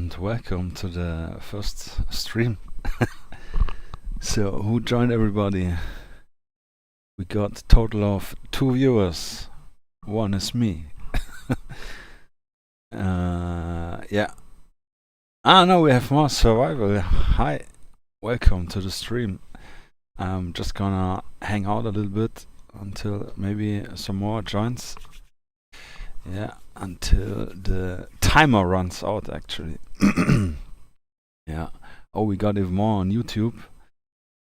and welcome to the first stream. So, who joined everybody? We got a total of 2 viewers. One is me. Yeah. No, we have more survival. Hi, welcome to the stream. I'm just gonna hang out a little bit until maybe some more joins. Yeah, until the timer runs out, actually. Yeah. Oh, we got even more on YouTube.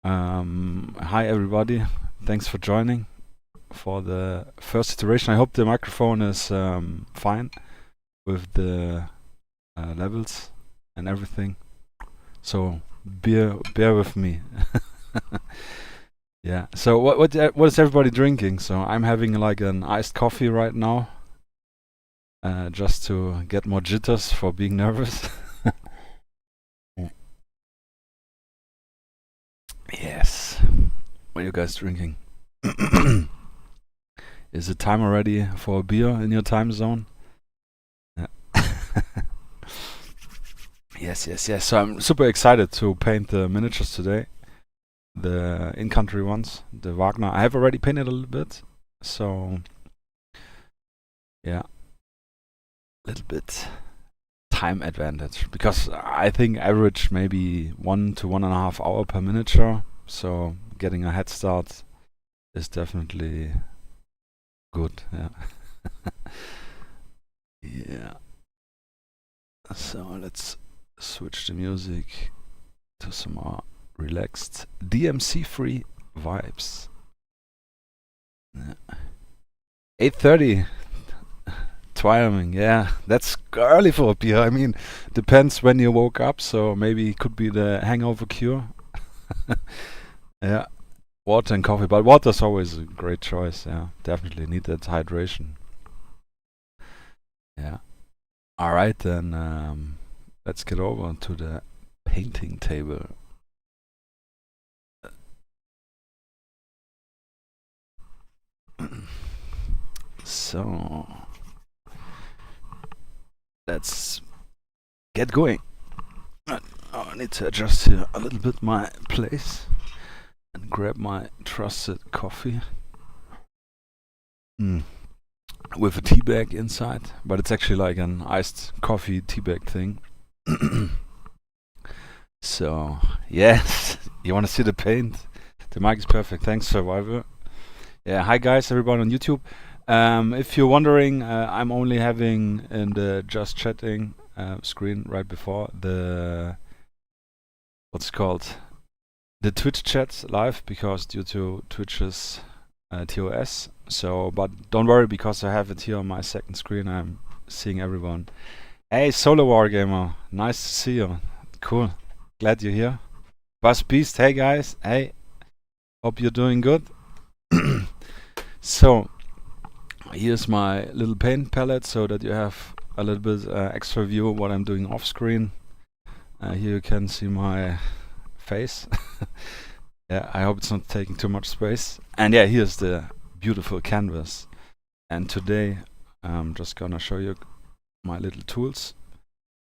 Hi, everybody. Thanks for joining for the first iteration. I hope the microphone is fine with the levels and everything. So bear with me. Yeah. So what is everybody drinking? So I'm having like an iced coffee right now. Just to get more jitters for being nervous. Yes. What are you guys drinking? Is the timer ready for a beer in your time zone? Yeah. Yes. So I'm super excited to paint the miniatures today. The in-country ones, the Wagner. I have already painted a little bit. So, yeah. Little bit time advantage, because I think average maybe 1 to 1.5 hour per miniature, so getting a head start is definitely good. Yeah. Yeah. So let's switch the music to some more relaxed DMC free vibes. Yeah. 8:30. Wyoming, yeah, that's early for a beer. I mean, depends when you woke up, so maybe it could be the hangover cure. Yeah, water and coffee, but water's always a great choice. Yeah, definitely need that hydration. Yeah. All right, then let's get over to the painting table. So let's get going. I need to adjust here a little bit my place and grab my trusted coffee. With a tea bag inside, but it's actually like an iced coffee tea bag thing. So, yes, you want to see the paint? The mic is perfect. Thanks, Survivor. Yeah, hi guys, everyone on YouTube. If you're wondering, I'm only having in the just chatting screen right before the what's called the Twitch chat live, because due to Twitch's TOS. So, but don't worry, because I have it here on my second screen. I'm seeing everyone. Hey, Solo Wargamer, nice to see you. Cool, glad you're here. Buzz Beast, hey guys, hey, hope you're doing good. So, here's my little paint palette, so that you have a little bit extra view of what I'm doing off screen. Here you can see my face. Yeah, I hope it's not taking too much space. And yeah, here's the beautiful canvas. And today I'm just gonna show you my little tools.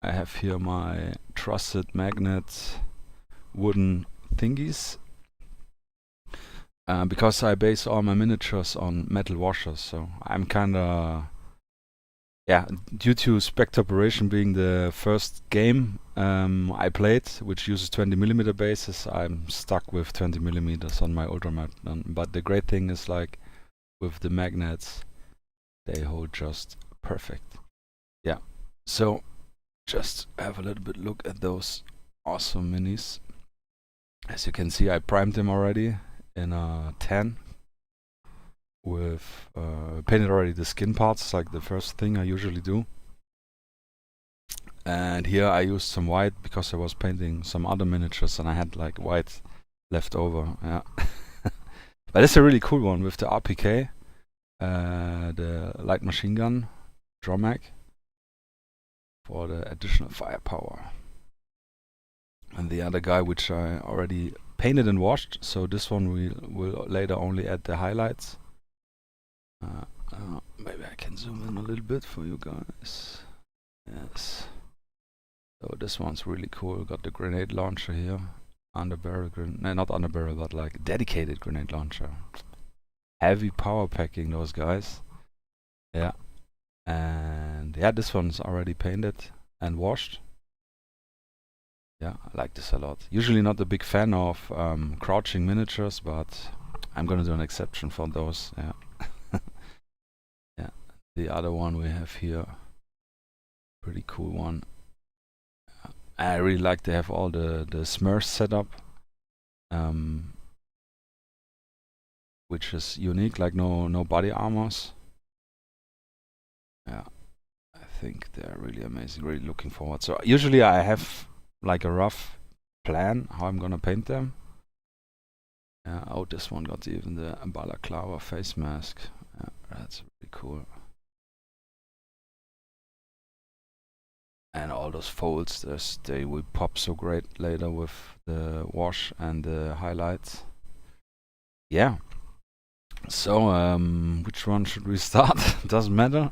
I have here my trusted magnet wooden thingies. Because I base all my miniatures on metal washers, so I'm kinda, yeah, due to Spectre Operation being the first game I played, which uses 20mm bases, I'm stuck with 20mm on my Ultramodern. But the great thing is, like, with the magnets, they hold just perfect. Yeah, so just have a little bit look at those awesome minis. As you can see, I primed them already in a 10 with painted already the skin parts, like the first thing I usually do. And here I used some white because I was painting some other miniatures and I had like white left over. Yeah. But it's a really cool one with the RPK, the light machine gun drum mag for the additional firepower. And the other guy, which I already painted and washed, so this one we will later only add the highlights. Maybe I can zoom in a little bit for you guys. Yes. So this one's really cool. Got the grenade launcher here. Underbarrel no, not underbarrel, but like dedicated grenade launcher. Heavy power packing, those guys. Yeah. And yeah, this one's already painted and washed. Yeah, I like this a lot. Usually not a big fan of crouching miniatures, but I'm gonna do an exception for those. Yeah. Yeah. The other one we have here, pretty cool one. I really like to have all the smurfs set up, which is unique, like no body armors. Yeah, I think they're really amazing. Really looking forward. So usually I have like a rough plan how I'm gonna paint them. Oh, this one got even the balaclava face mask. Yeah, that's really cool. And all those folds, they will pop so great later with the wash and the highlights. Yeah. So, which one should we start? Doesn't matter.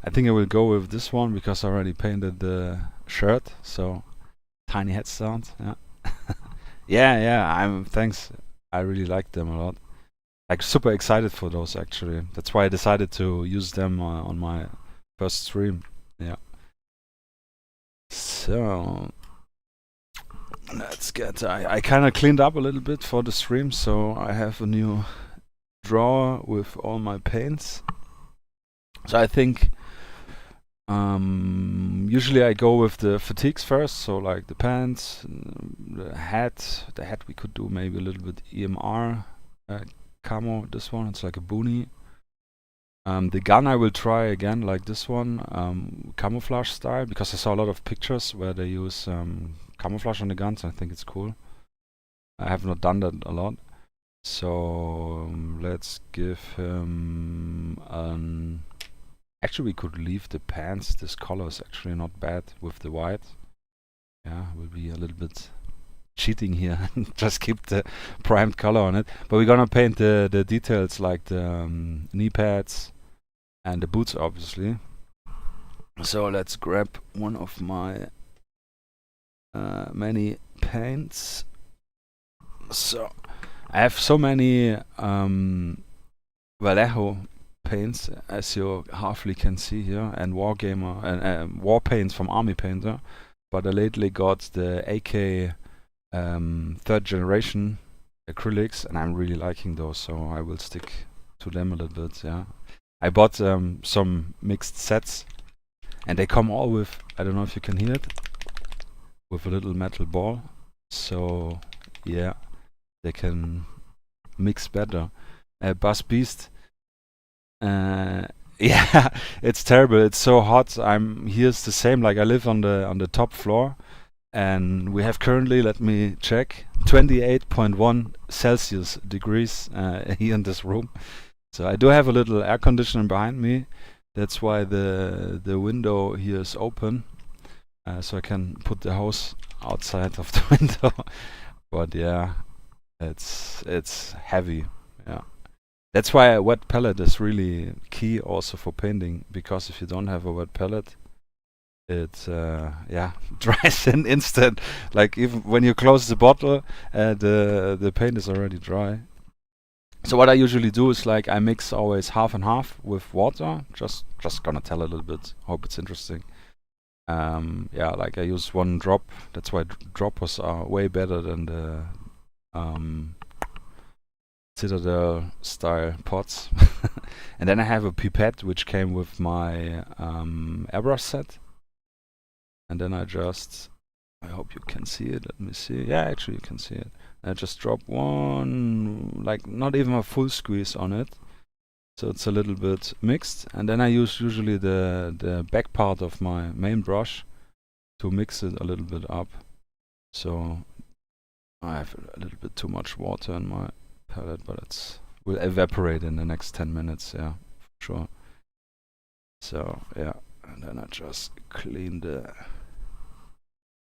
I think I will go with this one because I already painted the shirt. So, tiny head start. Yeah. yeah. Thanks. I really like them a lot. Like super excited for those actually. That's why I decided to use them on my first stream. Yeah. So let's get. I kind of cleaned up a little bit for the stream, so I have a new drawer with all my paints. So I think usually I go with the fatigues first, so like the pants, the hat. The hat we could do maybe a little bit EMR camo. This one, it's like a boonie. The gun I will try again, like this one, camouflage style, because I saw a lot of pictures where they use camouflage on the guns. I think it's cool. I have not done that a lot. So let's give him an... Actually, we could leave the pants. This color is actually not bad with the white. Yeah, will be a little bit cheating here and just keep the primed color on it. But we're gonna paint the details like the knee pads and the boots, obviously. So let's grab one of my many paints. So I have so many Vallejo paints, as you hopefully can see here, and Wargamer and war paints from Army Painter. But I lately got the AK 3rd generation acrylics, and I'm really liking those, so I will stick to them a little bit. Yeah, I bought some mixed sets, and they come all with, I don't know if you can hear it, with a little metal ball. So yeah, they can mix better. Buzz Beast. Yeah, it's terrible. It's so hot. Here's the same. Like I live on the top floor, and we have currently, let me check, 28.1 Celsius degrees here in this room. So I do have a little air conditioner behind me. That's why the window here is open, so I can put the hose outside of the window. But yeah, it's heavy. Yeah. That's why a wet palette is really key also for painting, because if you don't have a wet palette, it dries in instant. Like even when you close the bottle, the paint is already dry. So what I usually do is like I mix always half and half with water. Just gonna tell a little bit. Hope it's interesting. Yeah, like I use 1 drop. That's why droppers are way better than the Citadel style pots. And then I have a pipette which came with my airbrush set. And then I hope you can see it. Let me see. Yeah, actually you can see it. I just drop one, like not even a full squeeze on it. So it's a little bit mixed. And then I use usually the back part of my main brush to mix it a little bit up. So I have a little bit too much water in my palette, but it will evaporate in the next 10 minutes, yeah, for sure. So yeah, and then I just clean the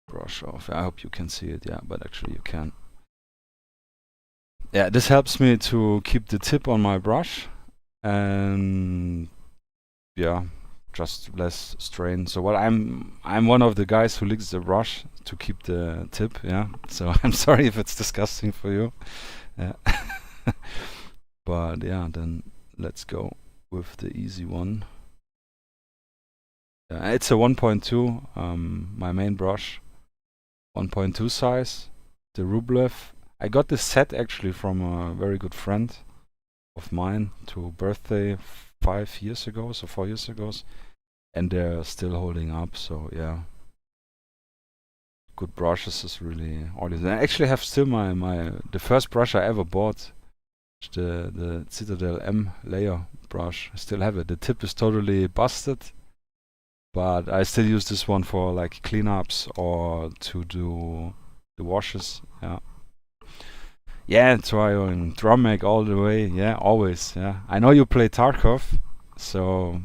brush off. I hope you can see it, yeah, but actually you can. Yeah, this helps me to keep the tip on my brush, and yeah, just less strain. So what I'm one of the guys who licks the brush to keep the tip. Yeah. So I'm sorry if it's disgusting for you. Yeah. But yeah, then let's go with the easy one. It's a 1.2, my main brush, 1.2 size, the Rublev. I got this set actually from a very good friend of mine to birthday 5 years ago, so 4 years ago, and they're still holding up. So yeah, good brushes is really all it is. I actually have still the first brush I ever bought, the Citadel M layer brush. I still have it. The tip is totally busted, but I still use this one for like cleanups or to do the washes. Yeah. Yeah, trying drum mag all the way. Yeah, always. Yeah, I know you play Tarkov, so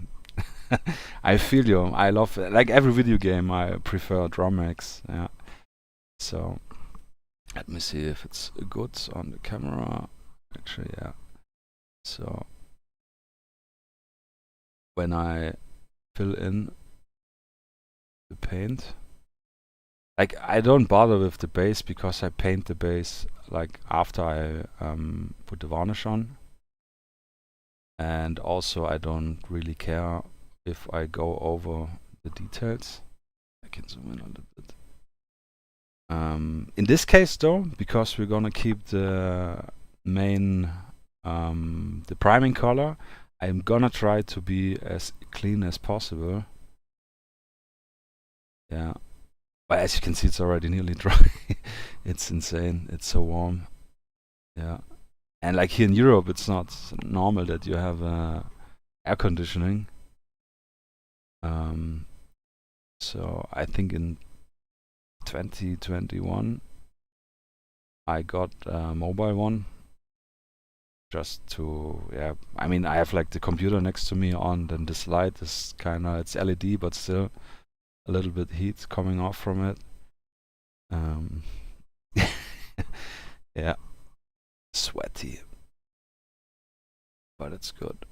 I feel you. I love like every video game. I prefer drum mags. Yeah. So let me see if it's good on the camera. Actually, yeah. So when I fill in the paint, like I don't bother with the base because I paint the base like after I put the varnish on, and also I don't really care if I go over the details. I can zoom in a little bit. In this case though, because we're gonna keep the main the priming color, I'm gonna try to be as clean as possible. Yeah. But as you can see, it's already nearly dry. It's insane. It's so warm. Yeah. And like here in Europe, it's not normal that you have air conditioning. So I think in 2021 I got a mobile one just to, yeah, I mean I have like the computer next to me on, then this light is kinda, it's LED but still a little bit heat coming off from it. Yeah, sweaty, but it's good.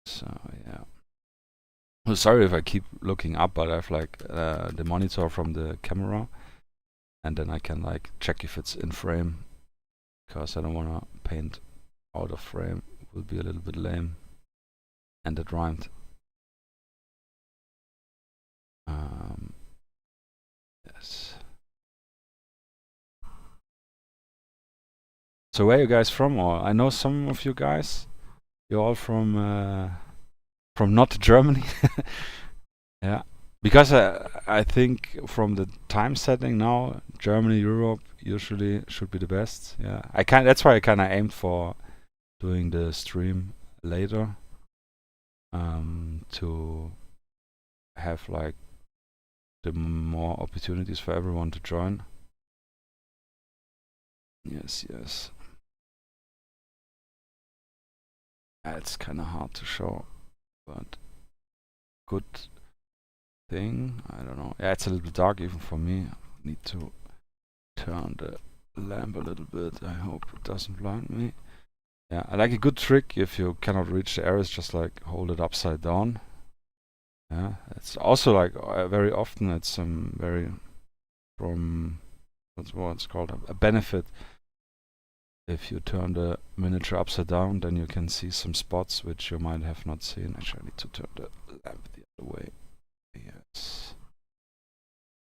So yeah. Oh, sorry if I keep looking up, but I have like the monitor from the camera, and then I can like check if it's in frame, because I don't wanna paint out of frame. It will be a little bit lame. And it rhymed. Yes. So where are you guys from? Or I know some of you guys. You're all from not Germany. Yeah, because I think from the time setting now, Germany, Europe usually should be the best. Yeah, that's why I kind of aimed for doing the stream later, to have like the more opportunities for everyone to join. Yes, yes. It's kind of hard to show, but good thing. I don't know. Yeah, it's a little bit dark even for me. Need to turn the lamp a little bit. I hope it doesn't blind me. Yeah, I like a good trick if you cannot reach the arrows, just like hold it upside down. Yeah, it's also like very often it's very from what's called a benefit. If you turn the miniature upside down, then you can see some spots which you might have not seen. Actually, I need to turn the lamp the other way. Yes.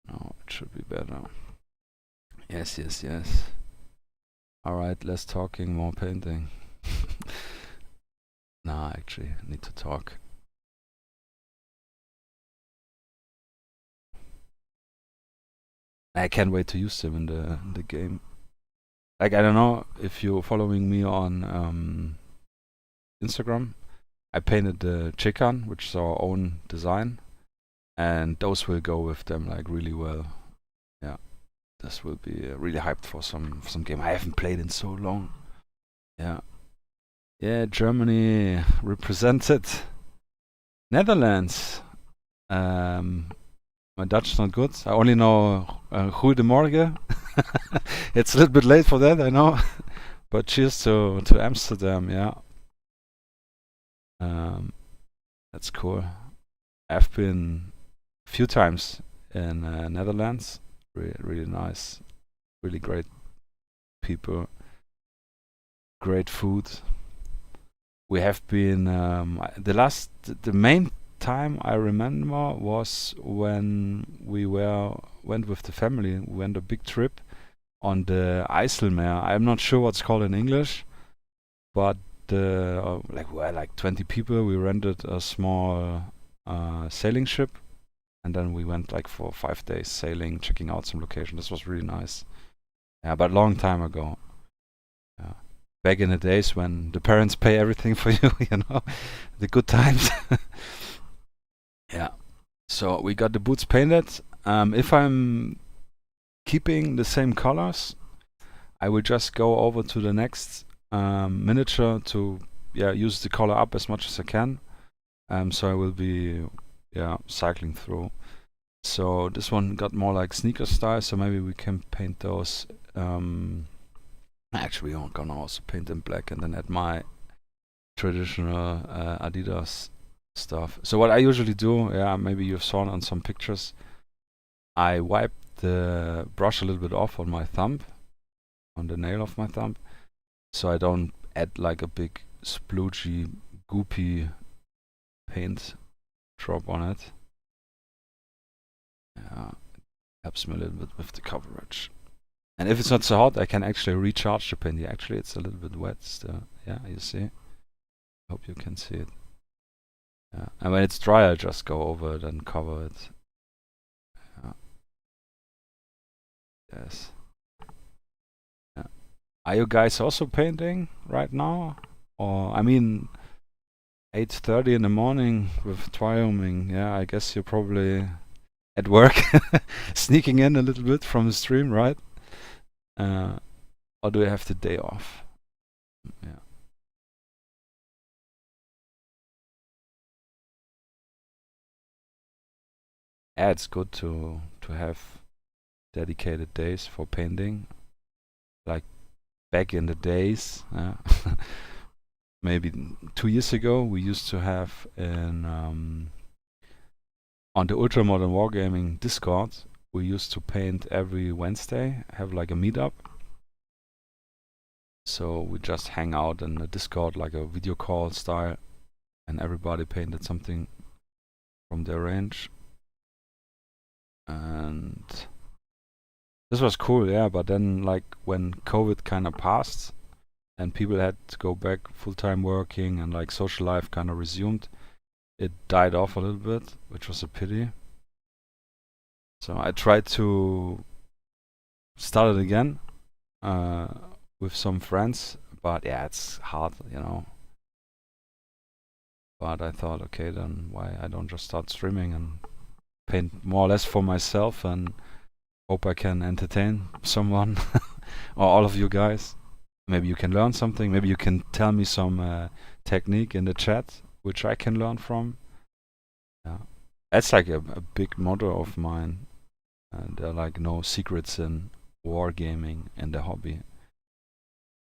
No, it should be better. Yes, yes, yes. Alright, less talking, more painting. Nah, actually, I need to talk. I can't wait to use them in the game. Like, I don't know if you're following me on Instagram. I painted the chicken, which is our own design, and those will go with them like really well. Yeah, this will be really hyped for some game I haven't played in so long. Yeah, yeah, Germany represented. Netherlands. My Dutch is not good. I only know Goedemorgen. It's a little bit late for that, I know. But cheers to Amsterdam, yeah. That's cool. I've been a few times in Netherlands. Really nice. Really great people. Great food. We have been the main time I remember was when we went with the family. We went a big trip on the IJsselmeer. I'm not sure what's called in English, but like we're like 20 people. We rented a small sailing ship, and then we went like for 5 days sailing, checking out some location. This was really nice. Yeah, but long time ago. Yeah. Back in the days when the parents pay everything for you, the good times. Yeah. So we got the boots painted. If I'm keeping the same colors, I will just go over to the next miniature to use the color up as much as I can. So I will be cycling through. So this one got more like sneaker style, so maybe we can paint those. Actually, we're gonna also paint them black and then add my traditional Adidas stuff. So what I usually do, maybe you've saw it on some pictures, I wipe the brush a little bit off on my thumb, on the nail of my thumb, so I don't add like a big sploogey, goopy paint drop on it. Yeah, helps me a little bit with the coverage. And if it's not so hot, I can actually recharge the paint. Yeah, actually, it's a little bit wet still. Yeah, you see. Hope you can see it. Yeah. And when it's dry, I just go over it and cover it. Yeah. Yes. Yeah. Are you guys also painting right now? Or, I mean, 8:30 in the morning with Wyoming. Yeah, I guess you're probably at work, sneaking in a little bit from the stream, right? Or do you have the day off? Yeah. Yeah, it's good to have dedicated days for painting. Like back in the days, maybe 2 years ago, we used to have on the Ultramodern Wargaming Discord, we used to paint every Wednesday, have like a meetup. So we just hang out in the Discord like a video call style, and everybody painted something from their range. And this was cool, yeah, but then like when COVID kind of passed and people had to go back full-time working and like social life kind of resumed, it died off a little bit, which was a pity. So I tried to start it again with some friends, but yeah, it's hard, But I thought, okay, then why I don't just start streaming and paint more or less for myself and hope I can entertain someone or all of you guys. Maybe you can learn something. Maybe you can tell me some technique in the chat which I can learn from. Yeah, that's like a big motto of mine. And there are like no secrets in wargaming and the hobby.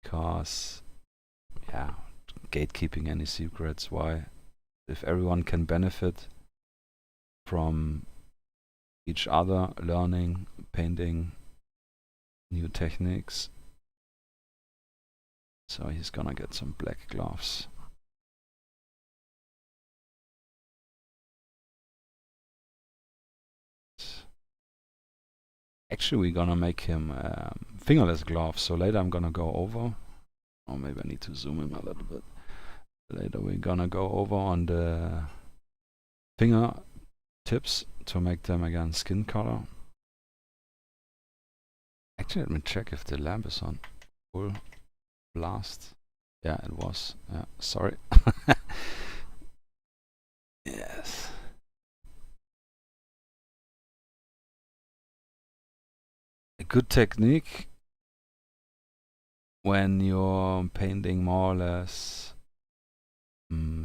Because, yeah, gatekeeping any secrets. Why? If everyone can benefit from each other, learning, painting new techniques. So he's gonna get some black gloves. Actually, we're gonna make him fingerless gloves. So later I'm gonna go over. Or maybe I need to zoom in a little bit. Later we're gonna go over on the finger tips to make them again skin color. Actually, let me check if the lamp is on full blast. Yeah, it was. Yeah, sorry. Yes. A good technique when you're painting more or less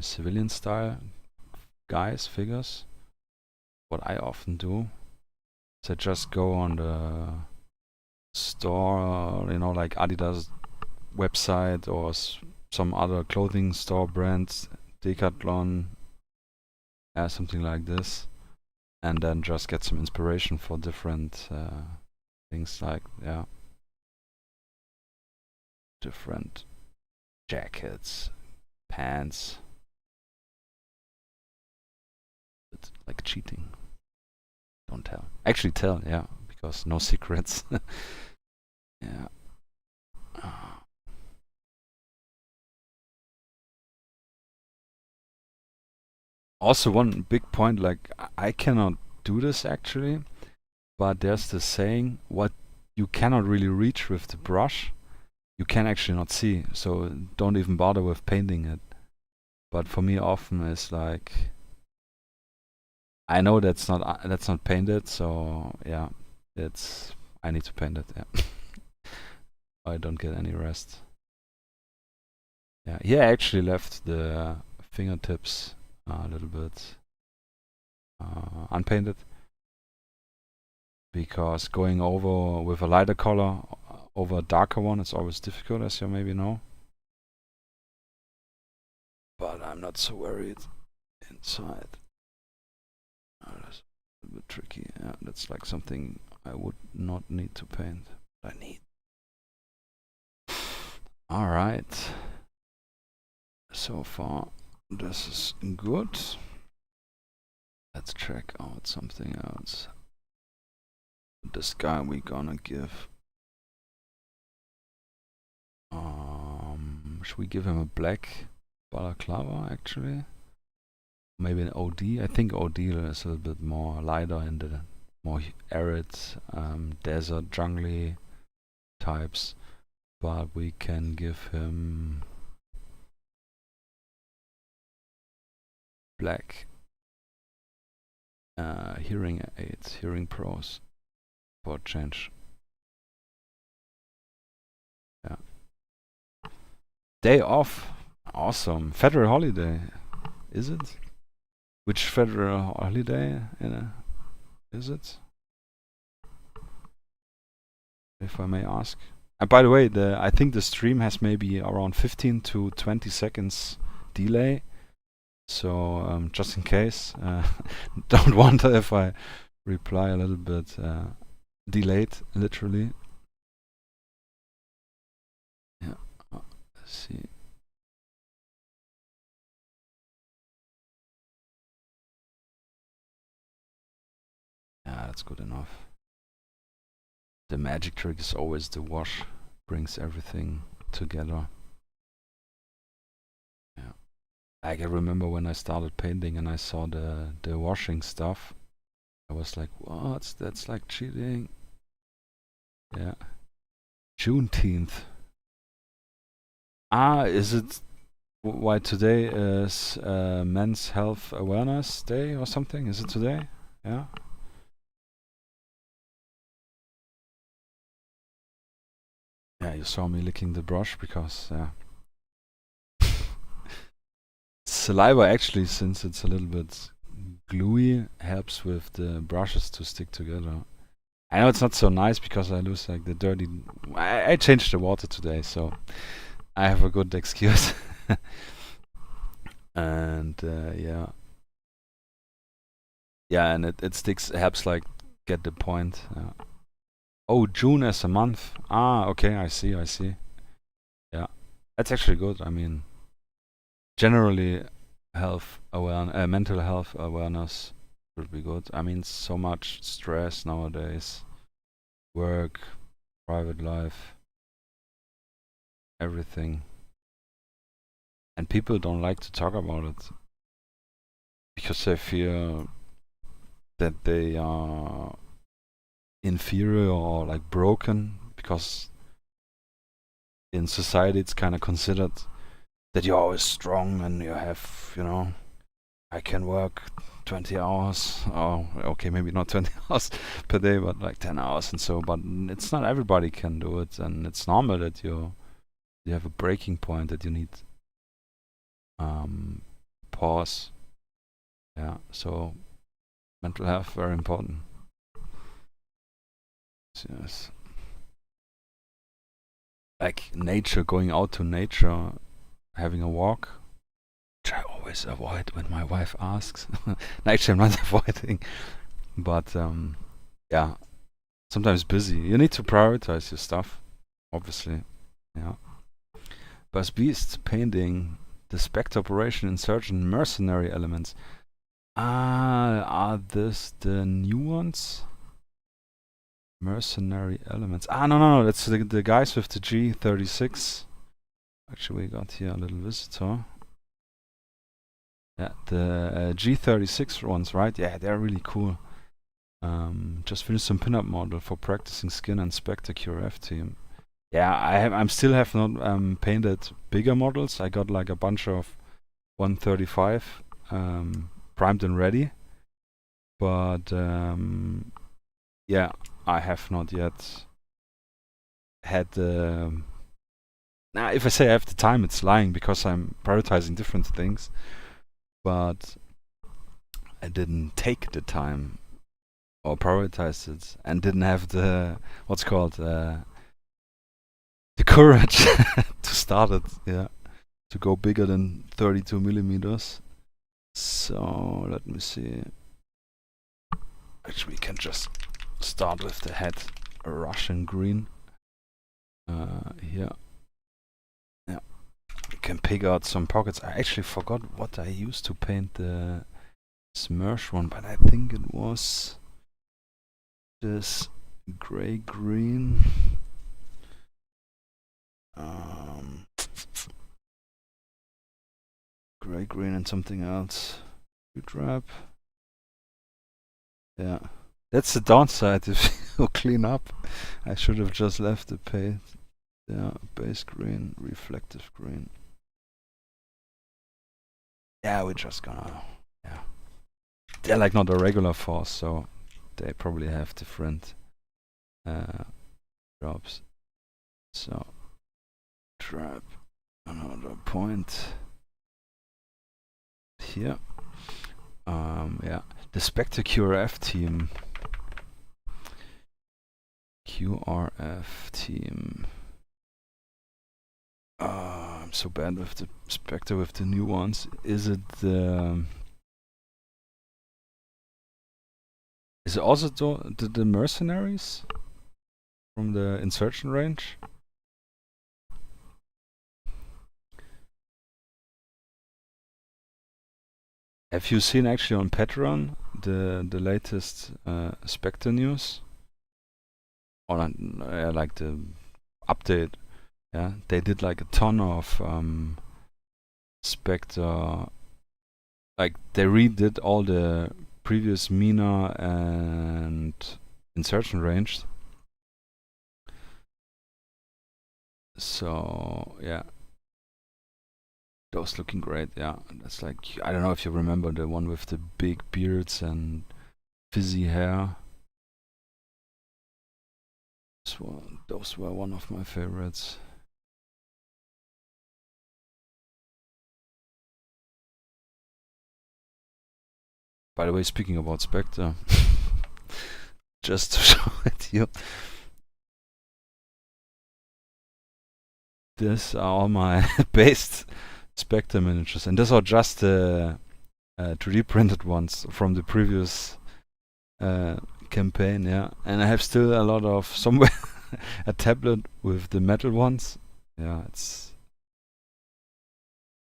civilian style guys, figures. What I often do is I just go on the store, like Adidas website or some other clothing store brands, Decathlon, something like this, and then just get some inspiration for different things, like different jackets, pants. It's like cheating. Don't tell. Actually tell, yeah, because no secrets. Yeah. Also, one big point, like I cannot do this actually, but there's this saying: what you cannot really reach with the brush, you can actually not see. So don't even bother with painting it. But for me, often it's like I know that's not painted, so yeah, it's I need to paint it. Yeah, I don't get any rest. Yeah, he actually left the fingertips a little bit unpainted, because going over with a lighter color over a darker one is always difficult, as you maybe know. But I'm not so worried inside. That's a bit tricky. Yeah, that's like something I would not need to paint. I need. All right. So far, this is good. Let's check out something else. This guy we gonna give. Should we give him a black balaclava actually? Maybe an OD. I think OD is a little bit more lighter in the more arid, desert, jungly types. But we can give him black hearing aids, hearing pros for change. Yeah. Day off. Awesome. Federal holiday. Is it? Which federal holiday is it? If I may ask. And by the way, I think the stream has maybe around 15 to 20 seconds delay. So just in case, don't wonder if I reply a little bit delayed, literally. Yeah. Let's see. Yeah, that's good enough. The magic trick is always the wash, brings everything together. Yeah. Like I remember when I started painting and I saw the washing stuff, I was like, what? That's like cheating. Yeah. Juneteenth. Ah, is it why today is Men's Health Awareness Day or something? Is it today? Yeah. Yeah, you saw me licking the brush because saliva actually, since it's a little bit gluey, helps with the brushes to stick together. I know it's not so nice because I lose like the dirty. I changed the water today, so I have a good excuse. And and it sticks, helps like get the point. Oh, June as a month. Ah, okay, I see. Yeah, that's actually good. I mean, generally, mental health awareness would be good. I mean, so much stress nowadays, work, private life, everything, and people don't like to talk about it because they fear that they are inferior or like broken, because in society it's kind of considered that you're always strong and you have, I can work 20 hours. Oh, okay, maybe not 20 hours per day, but like 10 hours and so. But it's not everybody can do it, and it's normal that you have a breaking point, that you need pause. Yeah, so mental health very important. Yes. Like nature, going out to nature, having a walk, which I always avoid when my wife asks. No, actually, I'm not avoiding, but yeah, sometimes busy. You need to prioritize your stuff, obviously. Yeah. Buzz Beast painting the Spectre Operation Insurgent Mercenary elements. Are this the new ones? Mercenary elements. No. That's the guys with the G36. Actually, we got here a little visitor. Yeah, the G36 ones, right? Yeah, they're really cool. Just finished some pinup model for practicing skin and Spectre QRF team. Yeah, I'm still have not painted bigger models. I got like a bunch of 135 primed and ready, but yeah, I have not yet had the. Now, if I say I have the time, it's lying because I'm prioritizing different things. But I didn't take the time or prioritize it, and didn't have the what's called the courage to start it. Yeah, to go bigger than 32 millimeters. So let me see. Actually, we can just start with the head Russian green. Here. Yeah. You can pick out some pockets. I actually forgot what I used to paint the Smersh one, but I think it was this gray green. Gray green and something else. Trap. Yeah. That's the downside if you clean up. I should have just left the paint. Yeah, base green, reflective green. Yeah, we're just gonna. Yeah. They're like not a regular force, so they probably have different drops. So, trap another point here. Yeah, the Spectre QRF team. QRF team. I'm so bad with the Spectre with the new ones. Is it is it also the mercenaries from the insertion range? Have you seen actually on Patreon the latest Spectre news? Or like the update? Yeah, they did like a ton of Spectre. Like they redid all the previous Mina and insertion range. So yeah, those looking great. Yeah, that's like, I don't know if you remember the one with the big beards and fizzy hair. Those were one of my favorites. By the way, speaking about Spectre, just to show it to you, these are all my based Spectre miniatures, and these are just the 3D printed ones from the previous campaign. Yeah, and I have still a lot of somewhere a tablet with the metal ones. Yeah, it's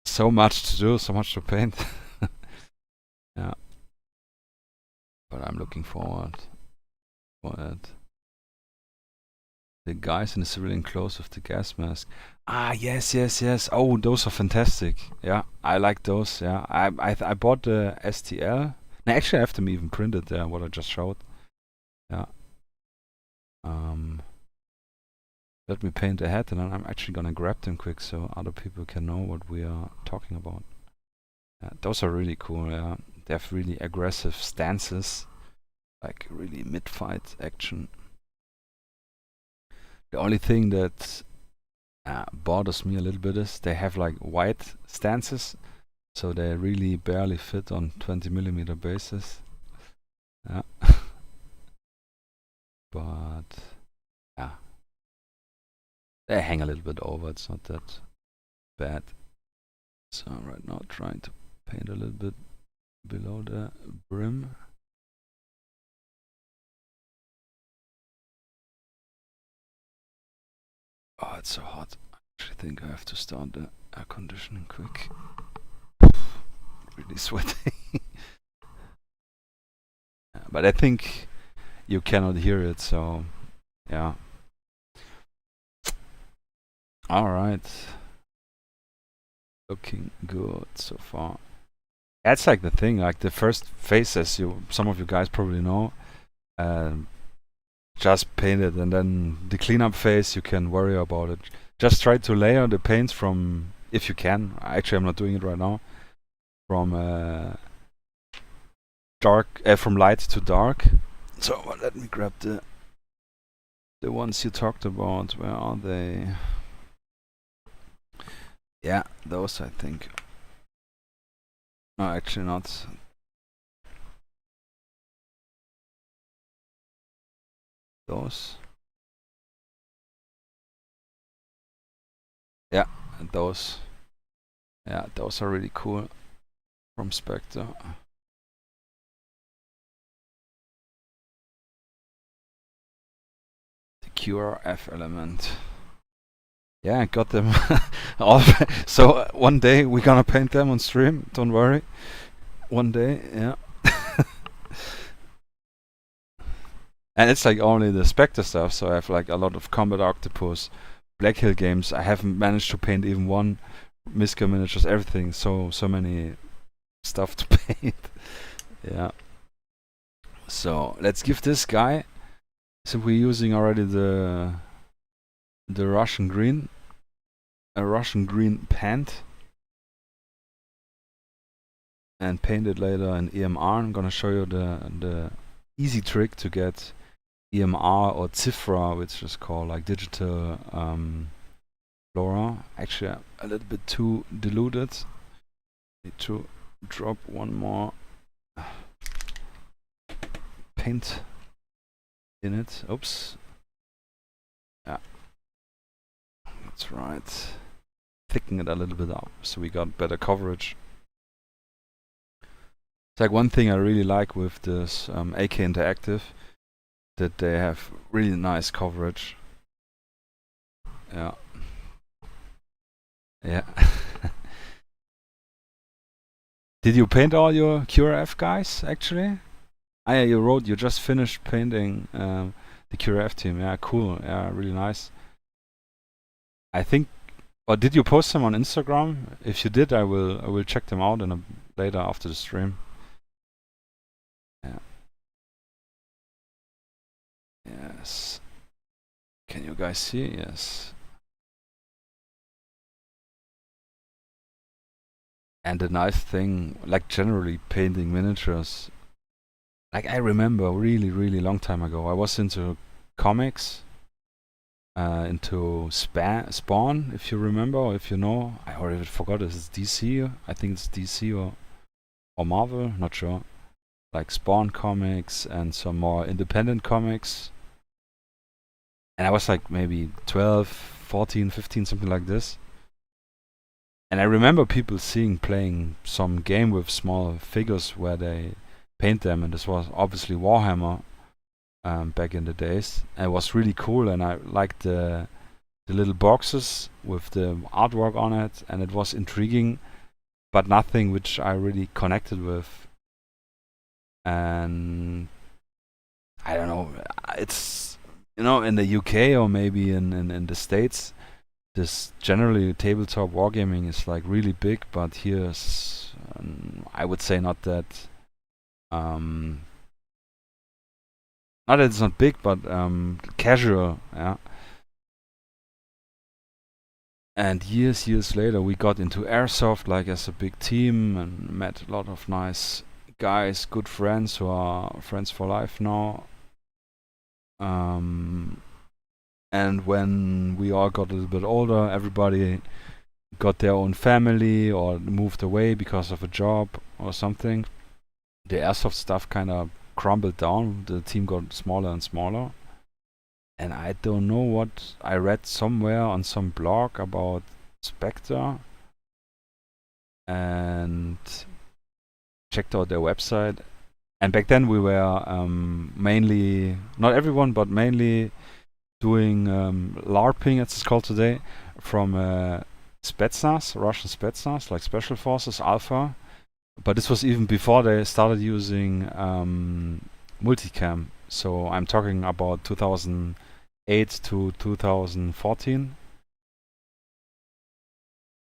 so much to do, so much to paint. Yeah, but I'm looking forward for it. The guys in the civilian clothes with the gas mask. Yes. Oh, those are fantastic. Yeah, I like those. Yeah, I bought the STL. No, actually, I have them even printed there. What I just showed. Yeah. Let me paint the head, and then I'm actually gonna grab them quick so other people can know what we are talking about. Yeah, those are really cool. Yeah, they have really aggressive stances, like really mid-fight action. The only thing that bothers me a little bit is they have like wide stances, so they really barely fit on 20mm bases. Yeah. But yeah, they hang a little bit over. It's not that bad. So right now trying to paint a little bit below the brim. Oh, it's so hot. I actually think I have to start the air conditioning quick. Really sweaty. But I think you cannot hear it, so yeah. Alright. Looking good so far. That's like the thing, like the first phase, as some of you guys probably know, just paint it, and then the cleanup phase you can worry about it. Just try to layer the paints from, if you can. Actually, I'm not doing it right now. From from light to dark. So let me grab the ones you talked about. Where are they? Yeah, those I think. No, actually not. Those. Yeah, and those. Yeah, those are really cool from Spectre. The QRF element. Yeah, I got them all. So one day we're gonna paint them on stream. Don't worry. One day, yeah. And it's like only the Spectre stuff. So I have like a lot of Combat Octopus, Black Hill games. I haven't managed to paint even one. Miska miniatures, everything. So many stuff to paint. Yeah. So let's give this guy. So we're using already the Russian green, a Russian green pant, and paint it later in EMR. I'm gonna show you the easy trick to get EMR or Cifra, which is called like digital flora. Actually, a little bit too diluted. Need to drop one more paint in it. Oops. Yeah. That's right. Thicken it a little bit up so we got better coverage. It's like one thing I really like with this AK Interactive, that they have really nice coverage. Yeah. Yeah. Did you paint all your QRF guys actually? Ah, yeah, you wrote you just finished painting the QRF team. Yeah, cool. Yeah, really nice. I think. Or did you post them on Instagram? If you did, I will check them out later after the stream. Yeah. Yes. Can you guys see? Yes. And the nice thing, like generally painting miniatures, like I remember really, really long time ago, I was into comics, into Spawn, if you remember, or if you know. I already forgot, is it DC? I think it's DC or Marvel, not sure. Like Spawn comics and some more independent comics. And I was like maybe 12, 14, 15, something like this. And I remember people playing some game with small figures where they paint them, and this was obviously Warhammer back in the days. And it was really cool, and I liked the little boxes with the artwork on it, and it was intriguing, but nothing which I really connected with. And I don't know, it's, in the UK or maybe in the States, this generally tabletop wargaming is like really big, but here's I would say not that it's not big, but casual, yeah. And years later we got into airsoft like as a big team and met a lot of nice guys, good friends who are friends for life now. And when we all got a little bit older, everybody got their own family or moved away because of a job or something. The airsoft stuff kind of crumbled down. The team got smaller and smaller. And I don't know what I read somewhere on some blog about Spectre. And checked out their website. And back then we were mainly, not everyone, but mainly doing LARPing, as it's called today, from Spetsnaz, Russian Spetsnaz, like Special Forces, Alpha. But this was even before they started using multicam. So I'm talking about 2008 to 2014.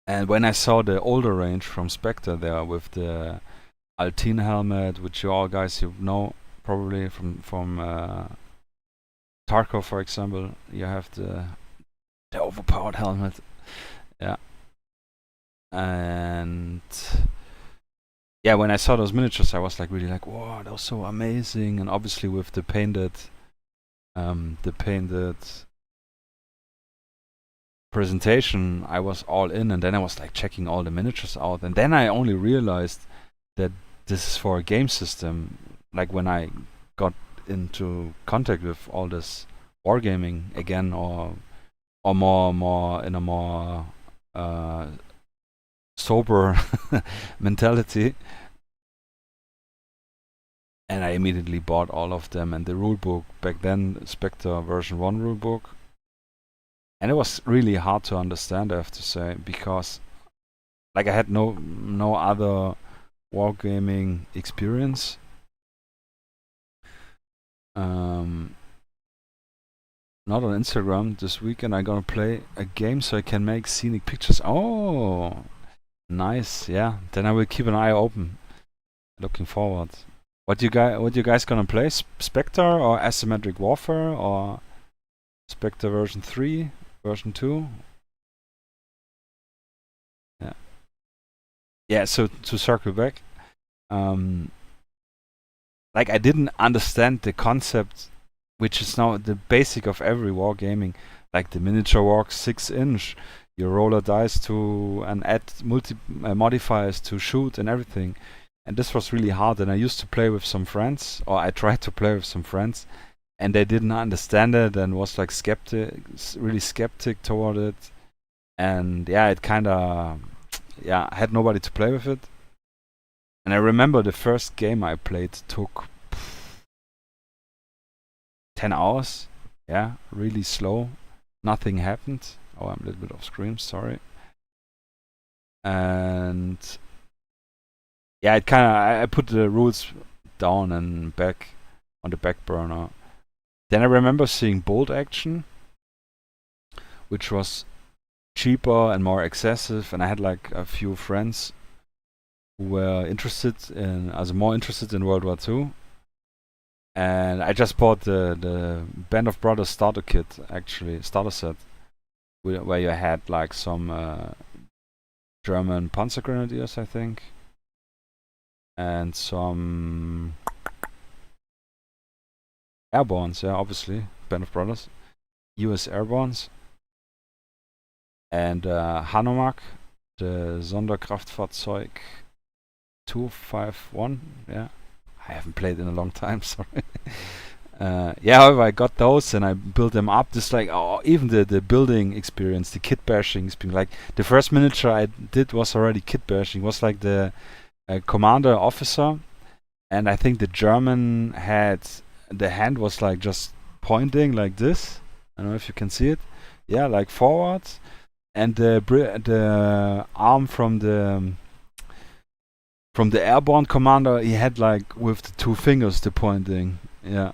And when I saw the older range from Spectre there with the Altin helmet, which you all guys you know probably from Tarkov, for example, you have the overpowered helmet, yeah. And yeah, when I saw those miniatures, I was like really like, wow, that was so amazing. And obviously with the painted presentation, I was all in. And then I was like checking all the miniatures out, and then I only realized that this is for a game system. Like when I got into contact with all this wargaming again, or more in a more sober mentality, and I immediately bought all of them. And the rulebook back then, Spectre version 1 rulebook, and it was really hard to understand, I have to say, because like I had no other wargaming experience. Not on Instagram. This weekend I'm gonna play a game so I can make scenic pictures. Oh, nice. Yeah, then I will keep an eye open. Looking forward. What you guys gonna play? Spectre or Asymmetric Warfare or Spectre version 3, version 2? Yeah. Yeah. So to circle back, like I didn't understand the concept, which is now the basic of every wargaming, like the miniature walk 6-inch. You roll a dice to and add modifiers to shoot and everything. And this was really hard. And I used to play with some friends, or I tried to play with some friends, and they didn't understand it and was like really skeptic toward it. And yeah, it kind of, yeah, I had nobody to play with it. And I remember the first game I played took 10 hours. Yeah, really slow. Nothing happened. Oh, I'm a little bit off screen, sorry. And yeah, it kind of, I put the rules down and back on the back burner. Then I remember seeing Bolt Action, which was cheaper and more excessive, and I had like a few friends who were more interested in World War II. And I just bought the Band of Brothers starter kit, actually, starter set, where you had like some German Panzer Grenadiers, I think, and some Airbornes, yeah, obviously, Band of Brothers, US Airbornes, and Hanomag, the Sonderkraftfahrzeug 251, yeah. I haven't played in a long time, sorry. Yeah, however, I got those and I built them up. Just like, even the building experience, the kit bashing has been like, the first miniature I did was already kit bashing. It was like the commander officer, and I think the German had, the hand was like just pointing like this. I don't know if you can see it. Yeah, like forward, and the arm from the airborne commander, he had like with the 2 fingers the pointing. Yeah.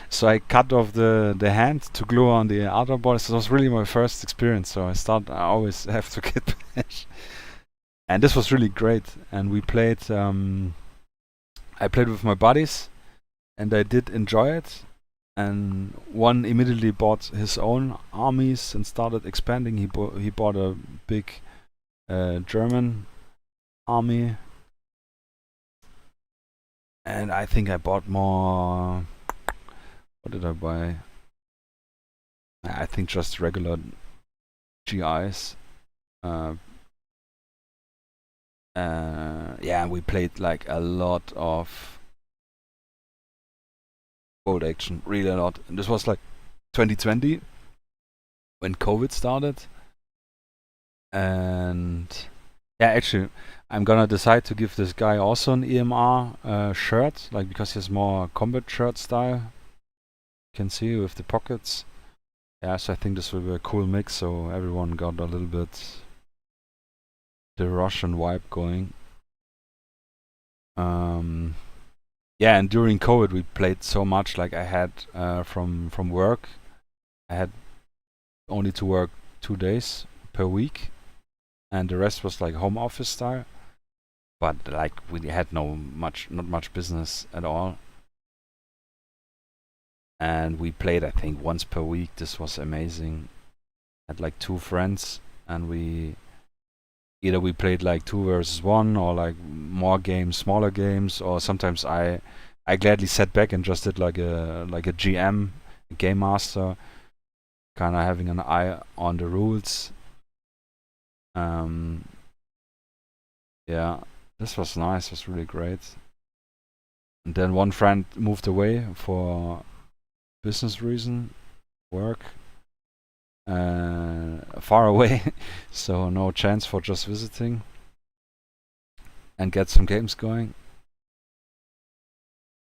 So I cut off the hand to glue on the other body. So it was really my first experience. So I always have to kit bash. And this was really great. And we played, I played with my buddies, and I did enjoy it. And one immediately bought his own armies and started expanding. He bought a big German army. And I think I bought more. What did I buy? I think just regular GIs. Yeah, we played like a lot of Bolt Action, really a lot. And this was like 2020 when COVID started. And yeah, actually, I'm gonna decide to give this guy also an EMR shirt, like because he has more combat shirt style. You can see with the pockets. Yeah, so I think this will be a cool mix, so everyone got a little bit the Russian vibe going. Yeah, and during COVID we played so much. Like I had from work, I had only to work 2 days per week, and the rest was like home office style. But like we had not much business at all, and we played I think once per week. This was amazing. Had like 2 friends, and we either we played like 2 versus 1 or like more games, smaller games, or sometimes I gladly sat back and just did like a GM, a game master, kind of having an eye on the rules. Yeah, this was nice. Was really great. And then one friend moved away for business reason, work, far away, so no chance for just visiting and get some games going.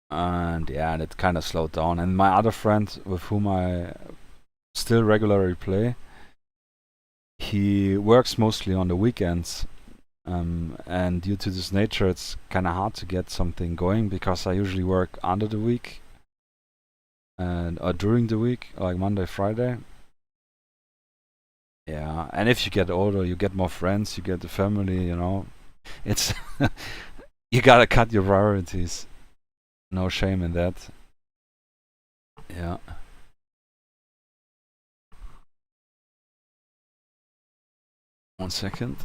And yeah, that kind of slowed down. And my other friend, with whom I still regularly play, he works mostly on the weekends. And due to this nature, it's kind of hard to get something going because I usually work under the week and or during the week, like Monday, Friday. Yeah, and if you get older, you get more friends, you get the family. You know, it's you gotta cut your priorities. No shame in that. Yeah. One second.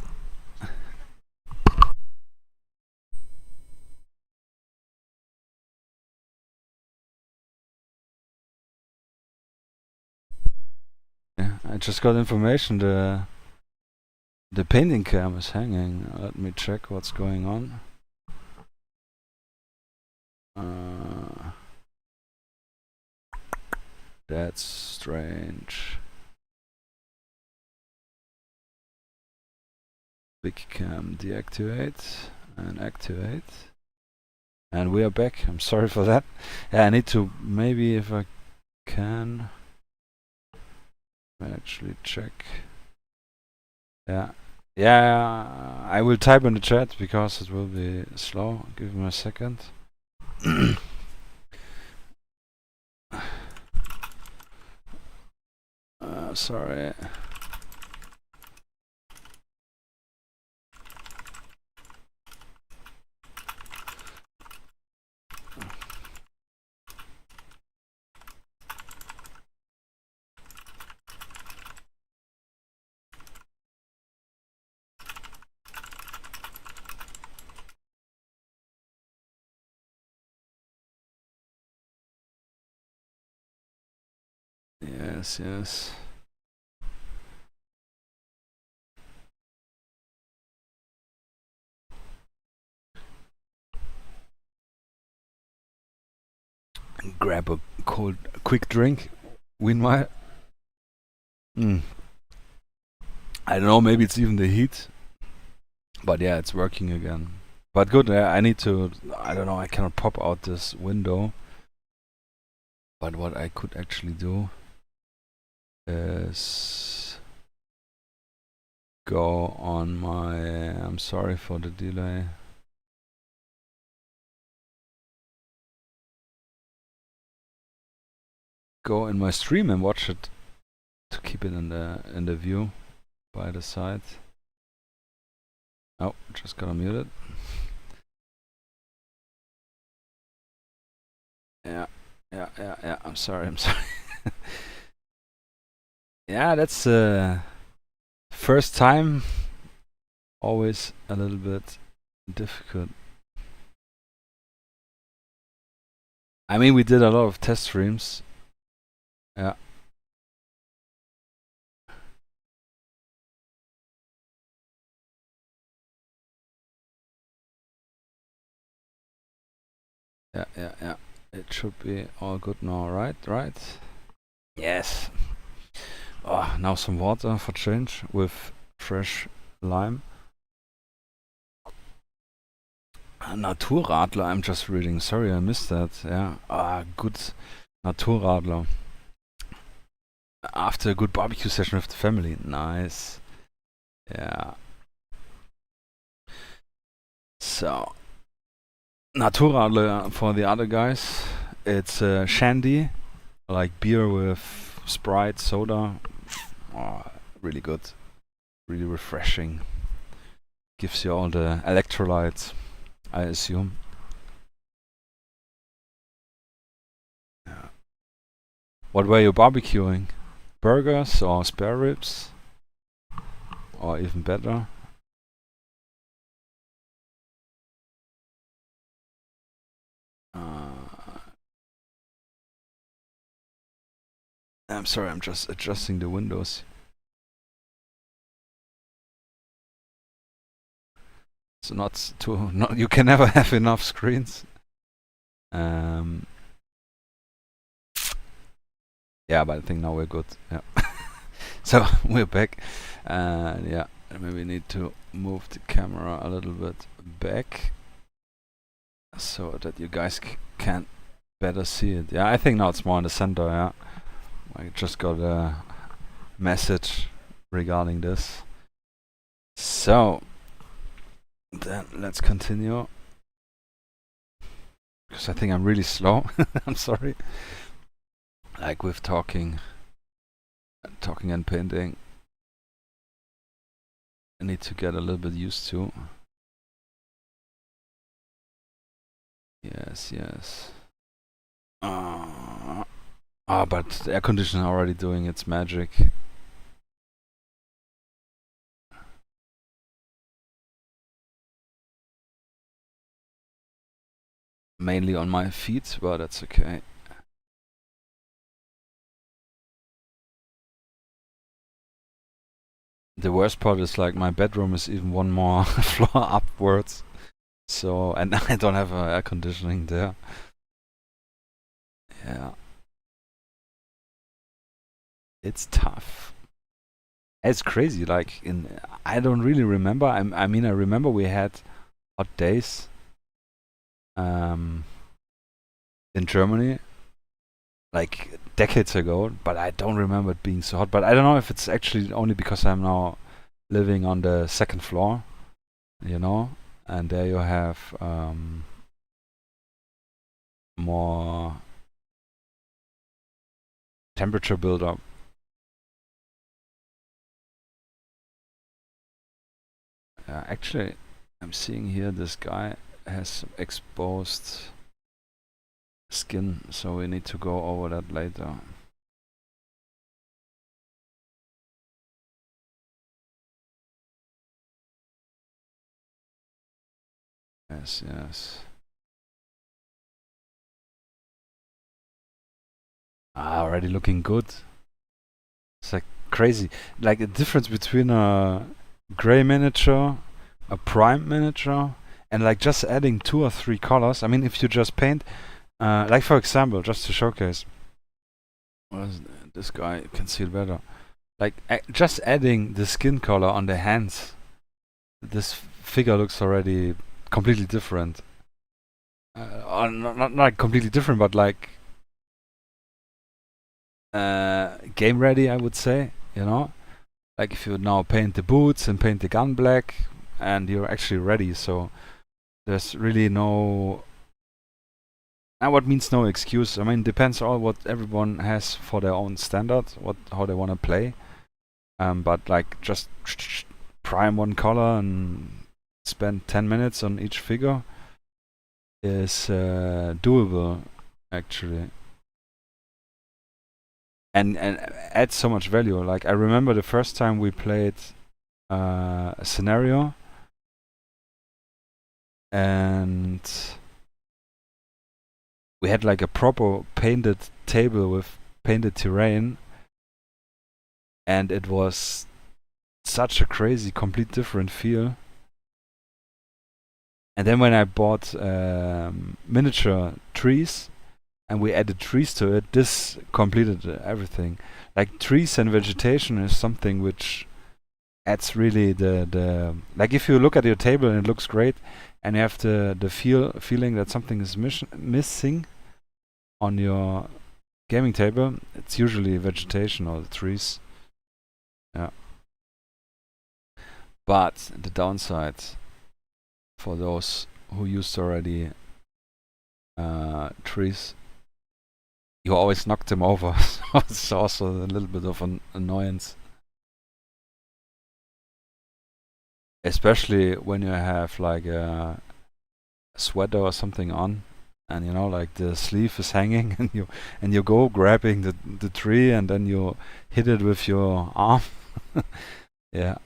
Yeah, I just got information. The painting cam is hanging. Let me check what's going on. That's strange. Big cam deactivate and activate. And we are back. I'm sorry for that. Yeah, I need to maybe if I can actually check. Yeah. Yeah, I will type in the chat because it will be slow. Give me a second. Sorry. Yes, yes. Grab a quick drink. Meanwhile, I don't know. Maybe it's even the heat, but yeah, it's working again. But good. I need to. I don't know. I cannot pop out this window. But what I could actually do is go on my. I'm sorry for the delay. Go in my stream and watch it to keep it in the view by the side. Oh, just gotta mute it. Yeah. I'm sorry. Yeah, that's first time. Always a little bit difficult. I mean, we did a lot of test streams. Yeah. Yeah. It should be all good now, right? Yes. Oh, now some water for change with fresh lime. Naturradler, I'm just reading. Sorry, I missed that. Yeah. Ah, good. Naturradler. After a good barbecue session with the family. Nice. Yeah. So, Naturradler for the other guys. It's shandy, like beer with Sprite, soda. Oh, really good. Really refreshing. Gives you all the electrolytes, I assume. Yeah. What were you barbecuing? Burgers or spare ribs? Or even better? I'm sorry, I'm just adjusting the windows. So not too. Not, you can never have enough screens. Yeah, but I think now we're good. Yeah. So we're back. Yeah, maybe we need to move the camera a little bit back so that you guys can better see it. Yeah, I think now it's more in the center. Yeah, I just got a message regarding this. So then let's continue. Because I think I'm really slow. I'm sorry. Like with talking and painting, I need to get a little bit used to. Yes. But the air conditioner already doing its magic. Mainly on my feet, but that's okay. The worst part is like my bedroom is even one more floor upwards. So, and I don't have air conditioning there. Yeah. It's tough. It's crazy. Like I don't really remember. I mean, I remember we had hot days in Germany, like decades ago, but I don't remember it being so hot. But I don't know if it's actually only because I'm now living on the second floor, you know, and there you have more temperature buildup. Actually, I'm seeing here this guy has some exposed skin, so we need to go over that later. Yes. Already looking good. It's like crazy. Like the difference between a gray miniature, a prime miniature, and like just adding 2 or 3 colors. I mean, if you just paint, like for example, just to showcase, this guy you can see it better. Like just adding the skin color on the hands, this figure looks already completely different. Not like completely different, but like game ready, I would say. You know, like if you now paint the boots and paint the gun black, and you're actually ready. So there's really no. And what means no excuse? I mean, depends on what everyone has for their own standard, how they want to play. But like just prime one color and spend 10 minutes on each figure is doable, actually. And adds so much value. Like I remember the first time we played a scenario, and we had like a proper painted table with painted terrain, and it was such a crazy, complete different feel. And then when I bought miniature trees and we added trees to it, this completed everything. Like trees and vegetation is something which adds really the like if you look at your table and it looks great, and you have the feeling that something is missing on your gaming table, it's usually vegetation or the trees. Yeah. But the downside for those who used already trees, you always knock them over. So it's also a little bit of an annoyance. Especially when you have like a sweater or something on, and you know, like the sleeve is hanging, and you go grabbing the tree, and then you hit it with your arm. Yeah.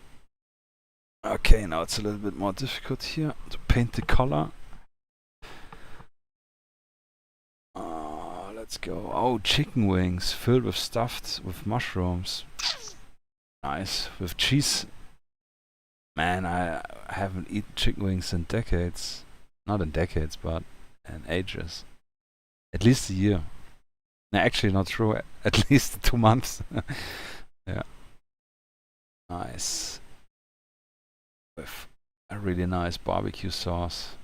Okay, now it's a little bit more difficult here to paint the color. Let's go. Oh, chicken wings filled with stuffed with mushrooms. Nice. With cheese. Man, I haven't eaten chicken wings in decades. Not in decades, but in ages. At least a year. No, actually not true. At least 2 months. Yeah. Nice. With a really nice barbecue sauce.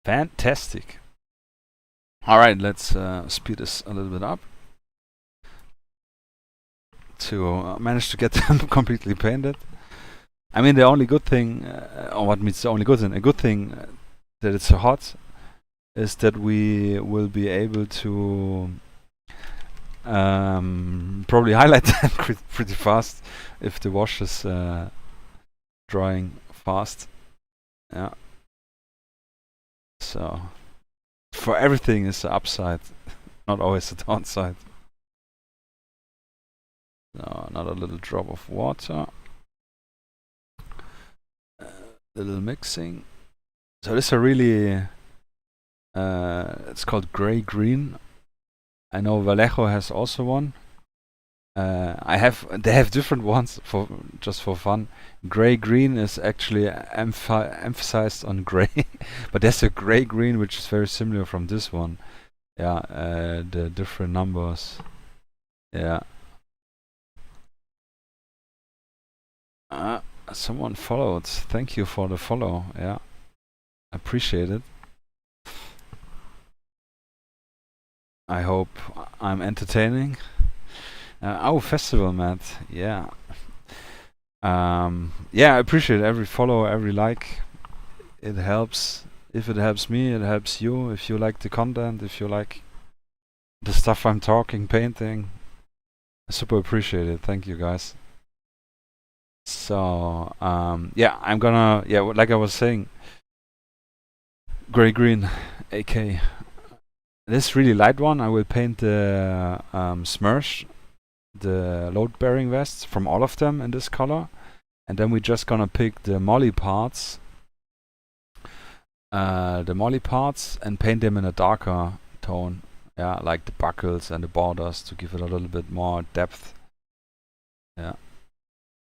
Fantastic. Alright, let's speed this a little bit up to manage to get them completely painted. I mean, the only good thing, or what means the only good thing? A good thing that it's so hot is that we will be able to probably highlight them pretty fast if the wash is drying fast. Yeah. So for everything is the upside, not always the downside. So another little drop of water. Little mixing. So this is a really it's called gray green. I know Vallejo has also one. They have different ones for just for fun. Gray green is actually emphasized on gray, but there's a gray green which is very similar from this one. Yeah, the different numbers. Yeah. Someone followed. Thank you for the follow. Yeah, appreciate it. I hope I'm entertaining. Oh, festival, Matt. Yeah. Yeah, I appreciate every follow, every like. It helps. If it helps me, it helps you. If you like the content, if you like the stuff I'm talking, painting, I super appreciate it. Thank you, guys. So, yeah, I'm gonna, yeah, like I was saying, gray green, AK. This really light one, I will paint the Smersh, the load-bearing vests from all of them in this color, and then we're just gonna pick the molly parts, and paint them in a darker tone. Yeah, like the buckles and the borders to give it a little bit more depth. Yeah.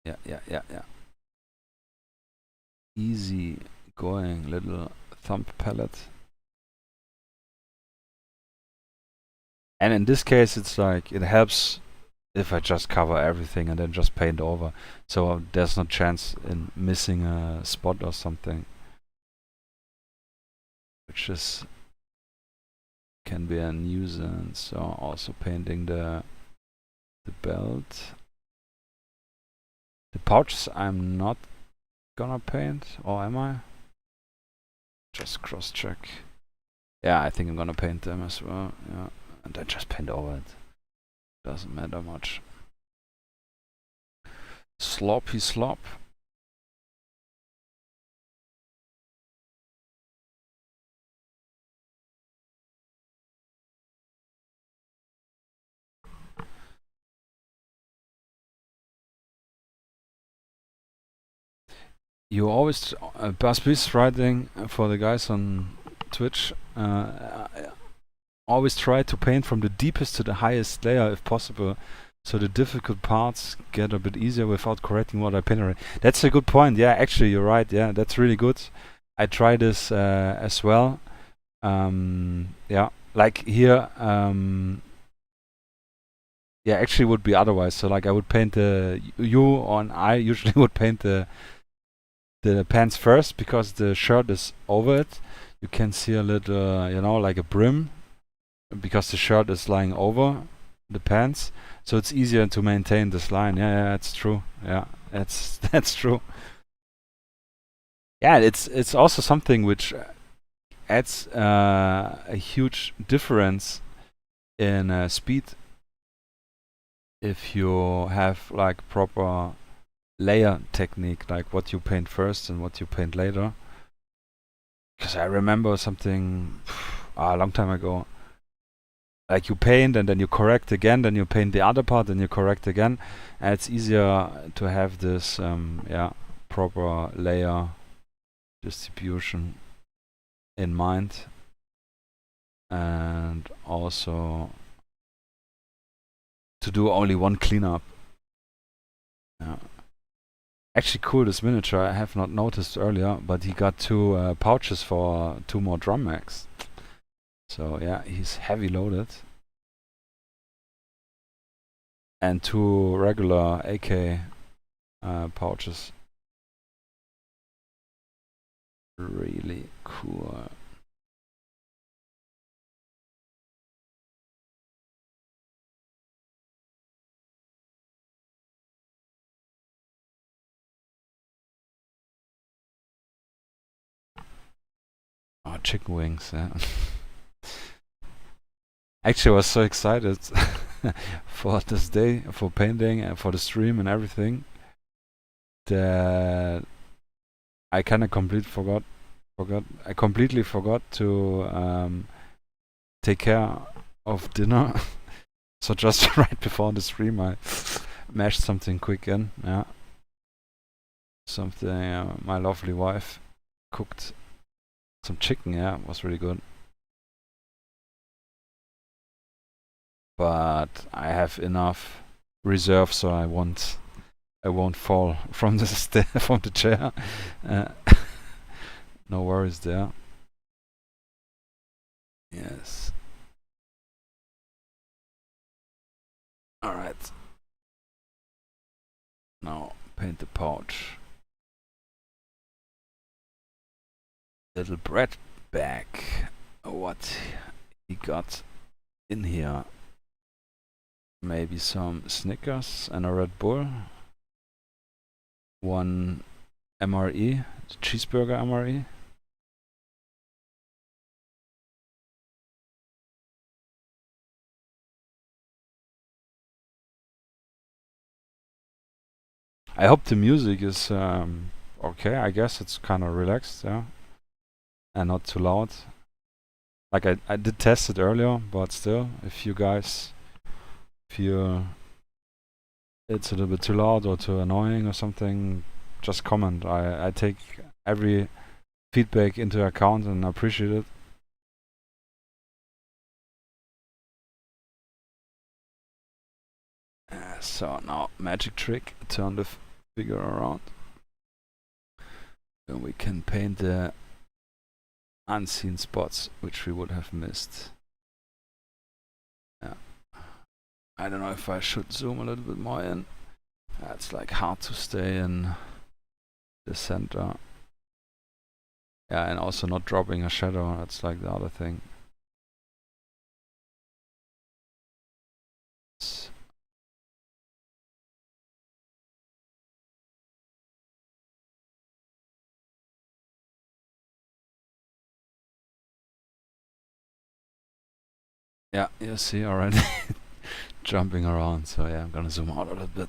Yeah. Easy going little thumb palette. And in this case, it's like, it helps if I just cover everything and then just paint over. So there's no chance in missing a spot or something. Which is, can be a nuisance. So also painting the belt. The pouches I'm not gonna paint, or am I? Just cross check. Yeah, I think I'm gonna paint them as well. Yeah, and then just paint over it. Doesn't matter much. Sloppy slop. You always, Baspis writing for the guys on Twitch, always try to paint from the deepest to the highest layer if possible, so the difficult parts get a bit easier without correcting what I painted. That's a good point. Yeah, actually you're right. Yeah, that's really good. I try this as well. Yeah, like here. yeah, actually would be otherwise. So like I would paint I usually would paint the pants first because the shirt is over it. You can see a little, like a brim because the shirt is lying over the pants. So it's easier to maintain this line. Yeah, it's true. Yeah, that's true. Yeah, it's also something which adds a huge difference in speed if you have like proper layer technique, like what you paint first and what you paint later. Because I remember something a long time ago. Like you paint and then you correct again, then you paint the other part and you correct again. And it's easier to have this proper layer distribution in mind. And also to do only one cleanup. Yeah. Actually cool, this miniature I have not noticed earlier, but he got two pouches for 2 more drum mags. So yeah, he's heavy loaded. And 2 regular AK pouches. Really cool. Oh, chicken wings, yeah. Actually, I was so excited for this day, for painting and for the stream and everything, that I kind of I completely forgot to take care of dinner. So just right before the stream, I mashed something quick in. Yeah, something my lovely wife cooked. Some chicken. Yeah, it was really good. But I have enough reserve, so I won't fall from the from the chair. Uh, no worries there. Yes. All right. Now paint the pouch. Little bread bag. What he got in here? Maybe some Snickers and a Red Bull. 1 MRE, cheeseburger MRE. I hope the music is okay. I guess it's kind of relaxed, yeah, and not too loud. Like I did test it earlier, but still, if you guys feel it's a little bit too loud or too annoying or something, just comment. I take every feedback into account and appreciate it. So now magic trick, turn the figure around. And we can paint the unseen spots which we would have missed. Yeah. I don't know if I should zoom a little bit more in. It's like hard to stay in the center. Yeah, and also not dropping a shadow, that's like the other thing. Yeah, you see already jumping around, so yeah, I'm gonna zoom out a little bit.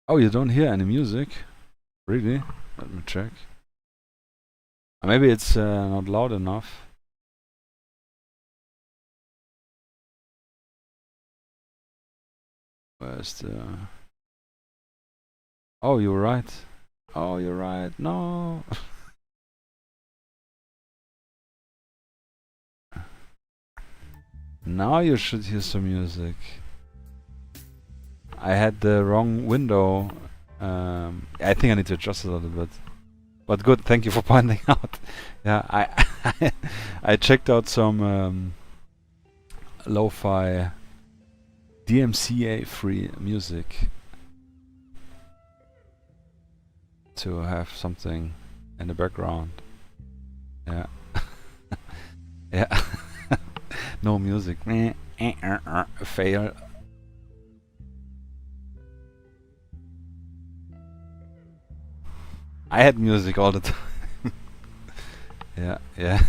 Oh, you don't hear any music? Really? Let me check. Maybe it's not loud enough. Where's the... Oh, you're right. Oh, you're right. No. Now you should hear some music. I had the wrong window. I think I need to adjust it a little bit. But good, thank you for pointing out. Yeah, I checked out some lo-fi DMCA-free music to have something in the background. Yeah. Yeah. No music. Fail. I had music all the time. Yeah, yeah.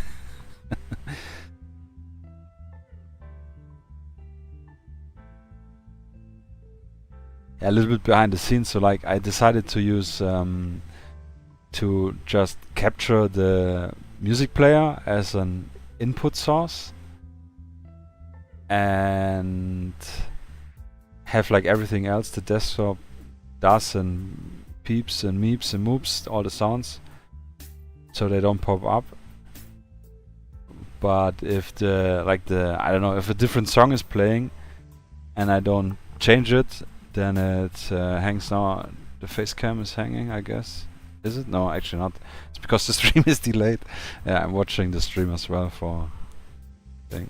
Yeah, a little bit behind the scenes. So like I decided to use to just capture the music player as an input source and have like everything else the desktop does and peeps and meeps and moops, all the sounds, so they don't pop up. But if I don't know, if a different song is playing and I don't change it, then it hangs now. The face cam is hanging, I guess. Is it? No, actually not. It's because the stream is delayed. Yeah, I'm watching the stream as well for thing.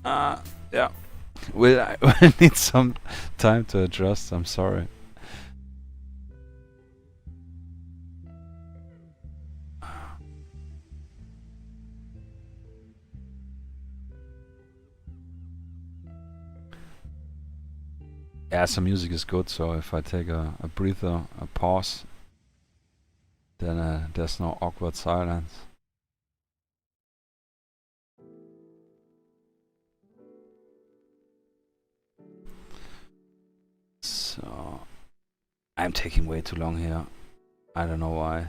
Yeah. We'll need some time to adjust, I'm sorry. Yeah, some music is good, so if I take a breather, a pause, then there's no awkward silence. So, I'm taking way too long here. I don't know why.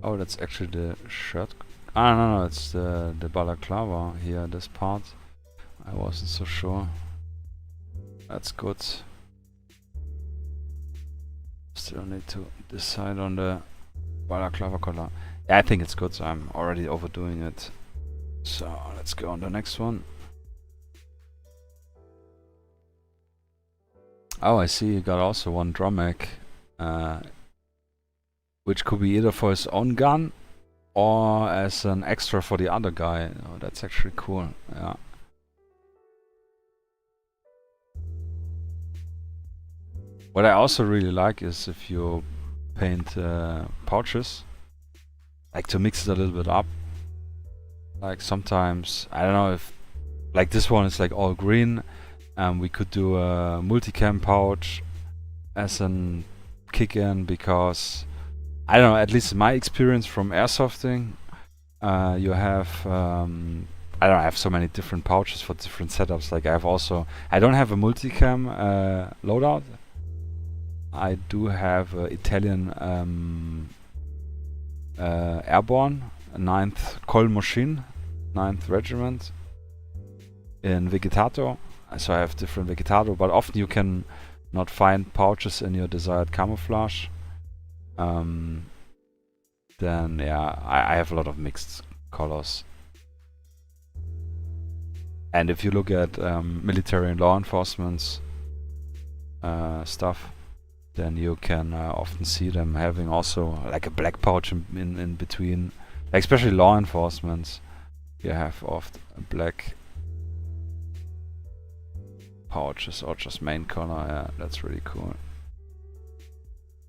Oh, that's actually the shirt. Ah, no, it's the balaclava here, this part. I wasn't so sure. That's good. Still need to decide on the balaclava color. Yeah, I think it's good, so I'm already overdoing it. So, let's go on the next one. Oh, I see you got also one drum mag. Which could be either for his own gun or as an extra for the other guy. Oh, that's actually cool. Yeah. What I also really like is if you paint pouches, like to mix it a little bit up. Like sometimes, I don't know if, like this one is like all green, we could do a multicam pouch as an kick-in because, I don't know, at least in my experience from airsofting, you have, I don't know, I have so many different pouches for different setups. Like I don't have a multicam loadout. I do have Italian airborne, 9th Col Machine, 9th Regiment in Vegetato. So I have different Vegetato, but often you can not find pouches in your desired camouflage. Then yeah, I have a lot of mixed colors. And if you look at military and law enforcement stuff, then you can often see them having also like a black pouch in between. Like especially law enforcement, you have often a black pouches or just main color. Yeah, that's really cool.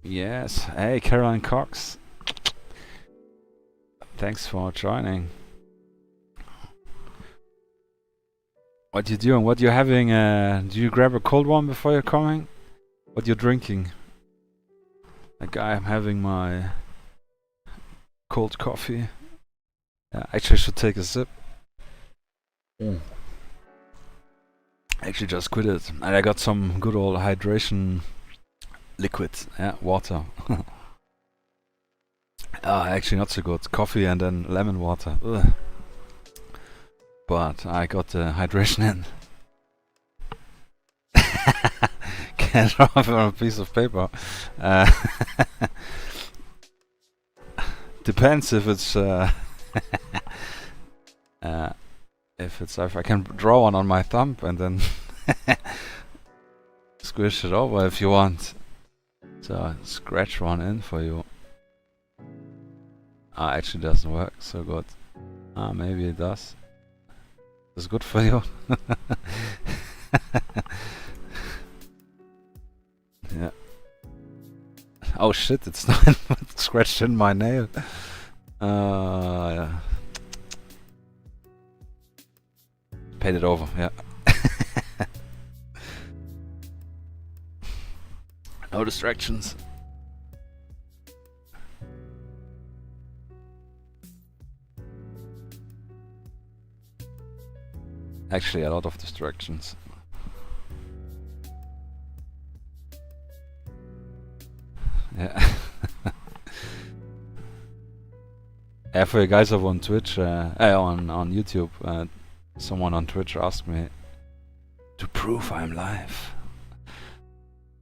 Yes, hey Caroline Cox. Thanks for joining. What you doing? What you having? Do you grab a cold one before you're coming? What you drinking? Like I'm having my cold coffee. Yeah, actually I should take a sip. Actually just quit it. And I got some good old hydration liquid. Yeah, water. Actually not so good. Coffee and then lemon water. Ugh. but I got the hydration in. Can't draw on a piece of paper. Depends if it's if I can draw one on my thumb and then squish it over if you want. So scratch one in for you. Actually doesn't work so good. Maybe it does. It's good for you. Yeah. Oh shit, it's not scratched in my nail. Yeah. Paint it over, yeah. No distractions. Actually, a lot of distractions. Yeah. Yeah, for you guys over on Twitch, on YouTube, someone on Twitch asked me to prove I'm live.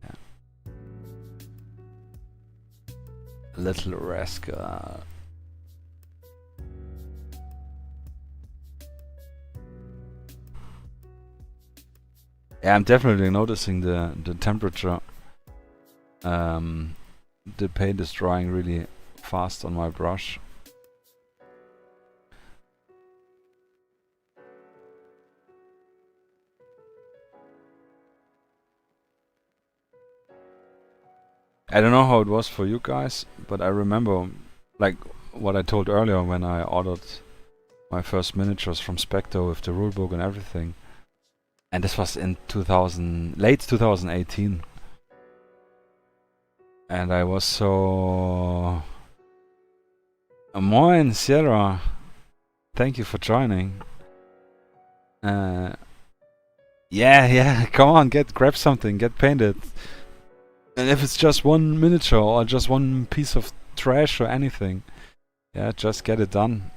Yeah. Little rascal. Yeah, I'm definitely noticing the temperature. The paint is drying really fast on my brush. I don't know how it was for you guys, but I remember, like what I told earlier when I ordered my first miniatures from Spectre with the rulebook and everything. And this was in late 2018. And I was so... Moin, Sierra. Thank you for joining. Yeah, come on, grab something, get painted. And if it's just one miniature or just one piece of trash or anything, yeah, just get it done.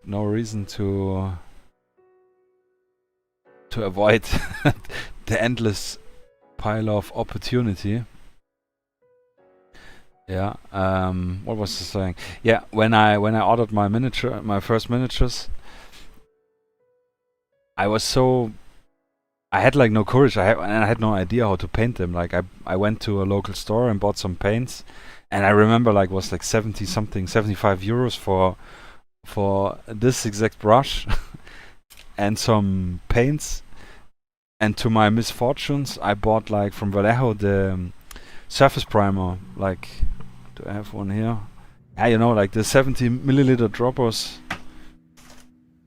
No reason to avoid the endless pile of opportunity. Yeah. What was I saying? Yeah, when I ordered my first miniatures, I had like no courage. I had no idea how to paint them. Like I went to a local store and bought some paints, and I remember like it was like 75 euros for this exact brush and some paints. And to my misfortunes, I bought like from Vallejo the surface primer. Like, do I have one here? Yeah, you know, like the 70 milliliter droppers.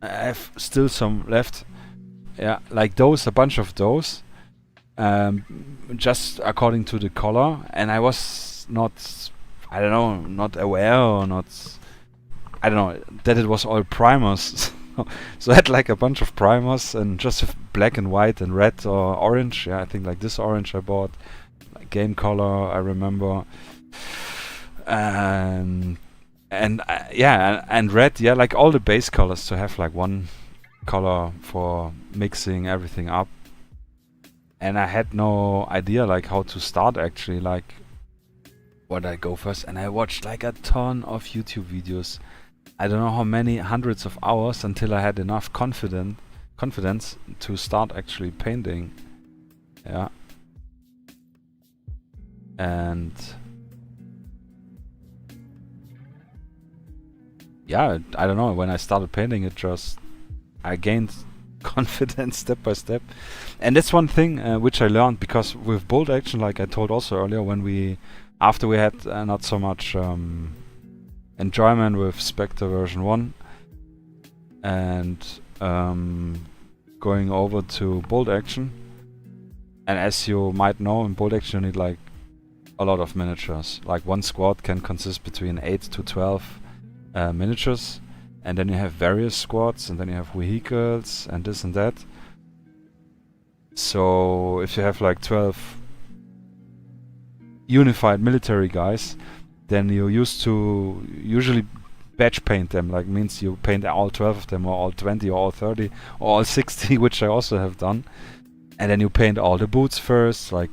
I have still some left. Yeah, like those, a bunch of those. Just according to the color. And I was not, I don't know, not aware or not, I don't know, that it was all primers. So I had like a bunch of primers and just black and white and red or orange. Yeah, I think like this orange I bought. Like game color, I remember. And yeah, and red. Yeah, like all the base colors to have like one color for mixing everything up. And I had no idea like how to start actually. Like, what I go first, and I watched like a ton of YouTube videos. I don't know how many hundreds of hours until I had enough confidence to start actually painting. Yeah. And yeah, I don't know, when I started painting I gained confidence step by step. And that's one thing which I learned, because with bolt action, like I told also earlier, after we had not so much enjoyment with Spectre version 1 and going over to bolt action. And as you might know, in bolt action you need like a lot of miniatures. Like one squad can consist between 8 to 12 miniatures, and then you have various squads, and then you have vehicles and this and that. So if you have like 12 unified military guys, then you used to usually batch paint them, like means you paint all 12 of them, or all 20, or all 30, or all 60, which I also have done. And then you paint all the boots first, like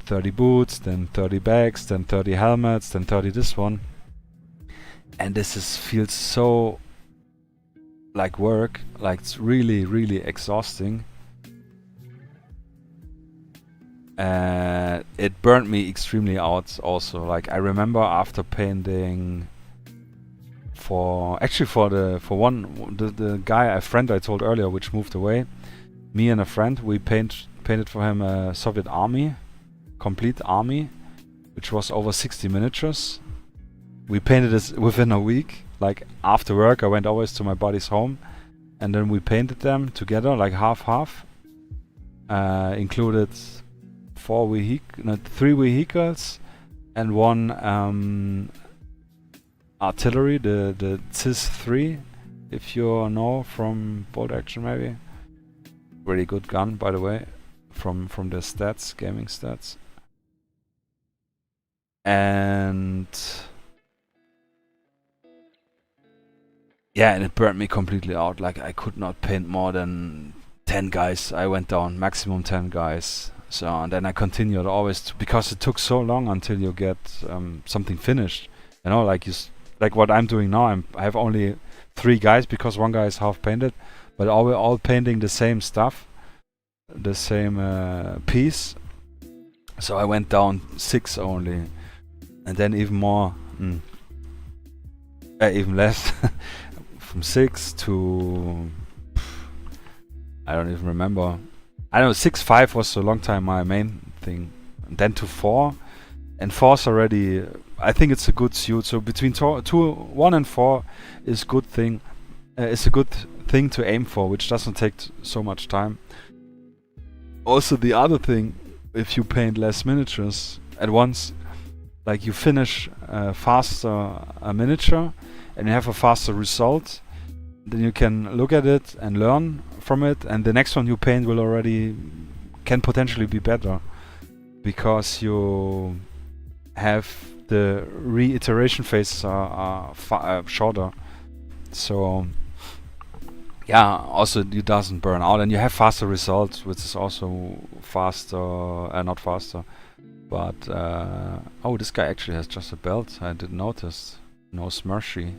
30 boots, then 30 bags, then 30 helmets, then 30 this one. And this feels so like work, like it's really, really exhausting. It burned me extremely out also. Like I remember after painting the guy, a friend I told earlier, which moved away, me and a friend, we painted for him a Soviet army, complete army, which was over 60 miniatures. We painted this within a week. Like after work, I went always to my buddy's home, and then we painted them together, like half. Included 3 vehicles and one artillery, the CIS-3, if you know from Bolt Action maybe. Really good gun, by the way, from the stats, gaming stats. And yeah, and it burned me completely out. Like I could not paint more than 10 guys. I went down maximum 10 guys. So and then I continued always because it took so long until you get something finished. You know, like like what I'm doing now. I have only 3 guys because one guy is half painted, but all painting the same stuff, the same piece. So I went down 6 only, and then even more, even less, from 6 to I don't even remember. I don't know, 6-5 was a long time my main thing, and then to 4, and 4's already. I think it's a good suit. So between 1 and 4 is good thing. Is a good thing to aim for, which doesn't take so much time. Also, the other thing, if you paint less miniatures at once, like you finish faster a miniature and you have a faster result, then you can look at it and learn from it, and the next one you paint can potentially be better because you have the reiteration phases are shorter. So yeah, also it doesn't burn out, and you have faster results, which is also not faster, but oh, this guy actually has just a belt. I didn't notice. No smushy.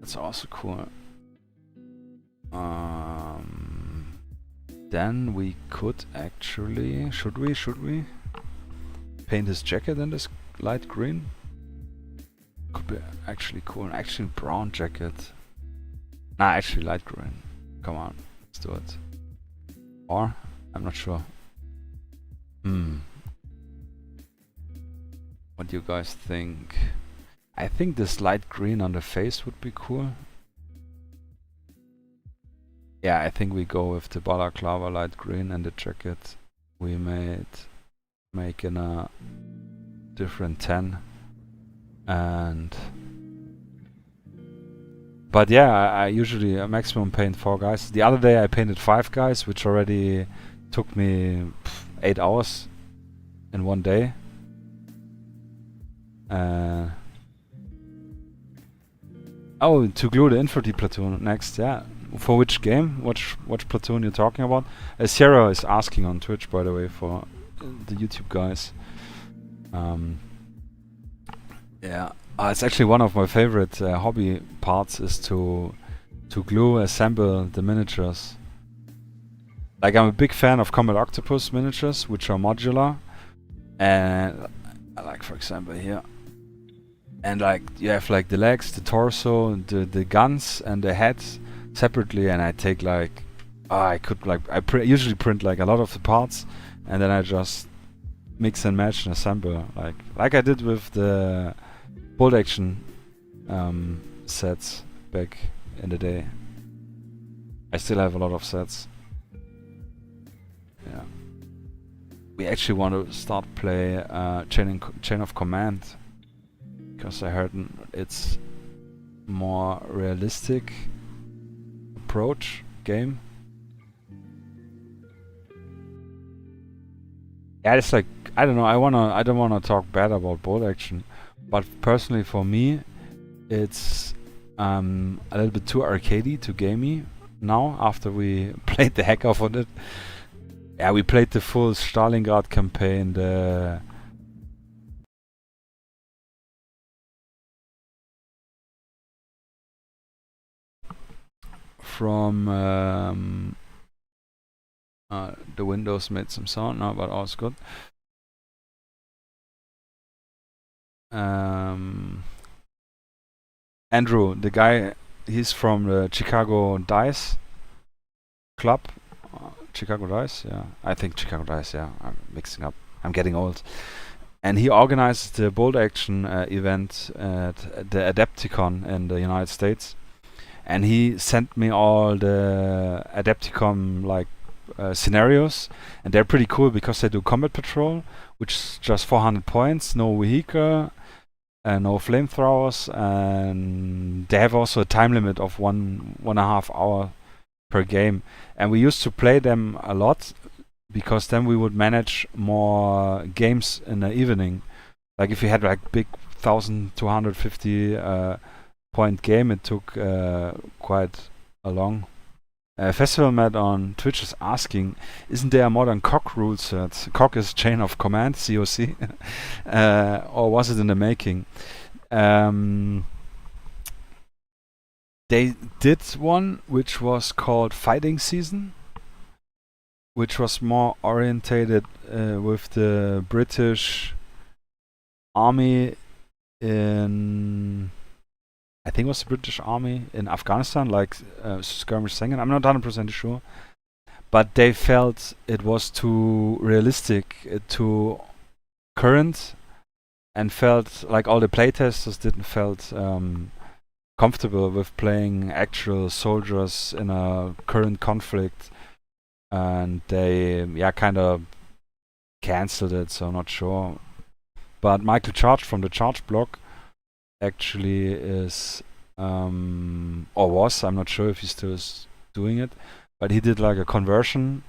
That's also cool. Then we could actually, should we paint his jacket in this light green? Could be actually cool. Actually brown jacket. Nah, actually light green. Come on, let's do it. Or I'm not sure. What do you guys think? I think this light green on the face would be cool. Yeah, I think we go with the balaclava light green, and the jacket we make in a different 10. But yeah, I usually maximum paint 4 guys. The other day I painted 5 guys, which already took me 8 hours in one day. Oh, to glue the infantry platoon next, yeah. For which game? Which platoon you're talking about? Sierra is asking on Twitch, by the way, for the YouTube guys. Yeah, it's actually one of my favorite hobby parts is to assemble the miniatures. Like I'm a big fan of Combat Octopus miniatures, which are modular, and like for example here. And like you have like the legs, the torso, the guns, and the head separately, and I take like I usually print like a lot of the parts, and then I just mix and match and assemble like I did with the Bolt Action sets back in the day. I still have a lot of sets. Yeah, we actually want to start play Chain of Command, because I heard it's more realistic approach game. Yeah, it's like I don't know. I don't wanna talk bad about Bolt Action, but personally for me, it's A little bit too arcadey, too gamey now after we played the heck off on it. Yeah, we played the full Stalingrad campaign, the from the Windows made some sound now, but all's good. Andrew, the guy, he's from the Chicago Dice Club. Chicago Dice, yeah. I think Chicago Dice, yeah. I'm mixing up. I'm getting old. And he organized the bolt action event at the Adepticon in the United States. And he sent me all the Adepticon like scenarios, and they're pretty cool because they do combat patrol, which is just 400 points, no vehicle, no flamethrowers, and they have also a time limit of 1.5 hour per game. And we used to play them a lot because then we would manage more games in the evening. Like if you had like big 1,250 point game, it took quite a long. Festival Matt on Twitch is asking, isn't there a modern COC rule set? COC is chain of command, COC, or was it in the making? They did one which was called Fighting Season, which was more orientated with the British Army in, I think it was the British Army in Afghanistan, like Skirmish Sengen. I'm not 100% sure. But they felt it was too realistic, too current, and felt like all the playtesters didn't felt comfortable with playing actual soldiers in a current conflict. And they, kind of cancelled it, so I'm not sure. But Michael Charge from the Charge blog actually is, or was, I'm not sure if he still is doing it, but he did like a conversion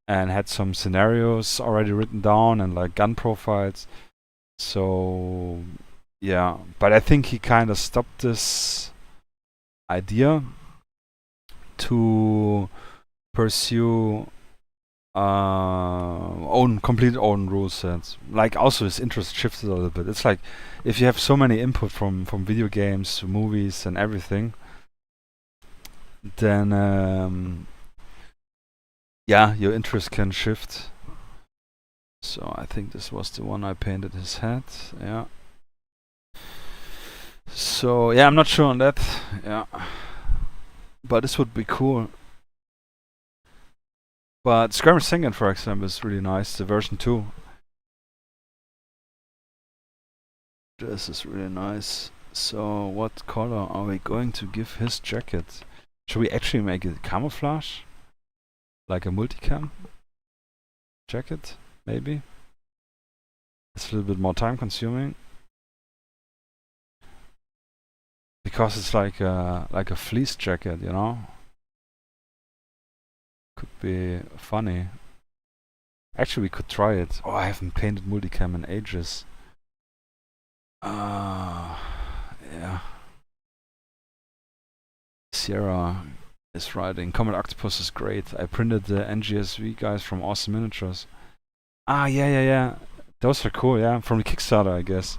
and had some scenarios already written down and like gun profiles. So yeah, but I think he kind of stopped this idea to pursue complete own rule sets. Like also his interest shifted a little bit. It's like if you have so many input from video games, movies and everything, then your interest can shift. So I think this was the one I painted his head. Yeah. So yeah, I'm not sure on that. Yeah. But this would be cool. But Skirmish Sengen, for example, is really nice. The version 2. This is really nice. So what color are we going to give his jacket? Should we actually make it camouflage? Like a multicam jacket, maybe? It's a little bit more time consuming. Because it's like a fleece jacket, you know? Could be funny. Actually, we could try it. Oh, I haven't painted multicam in ages. Yeah. Sierra is writing. Comet Octopus is great. I printed the NGSV guys from Awesome Miniatures. Yeah. Those are cool, yeah. From the Kickstarter, I guess.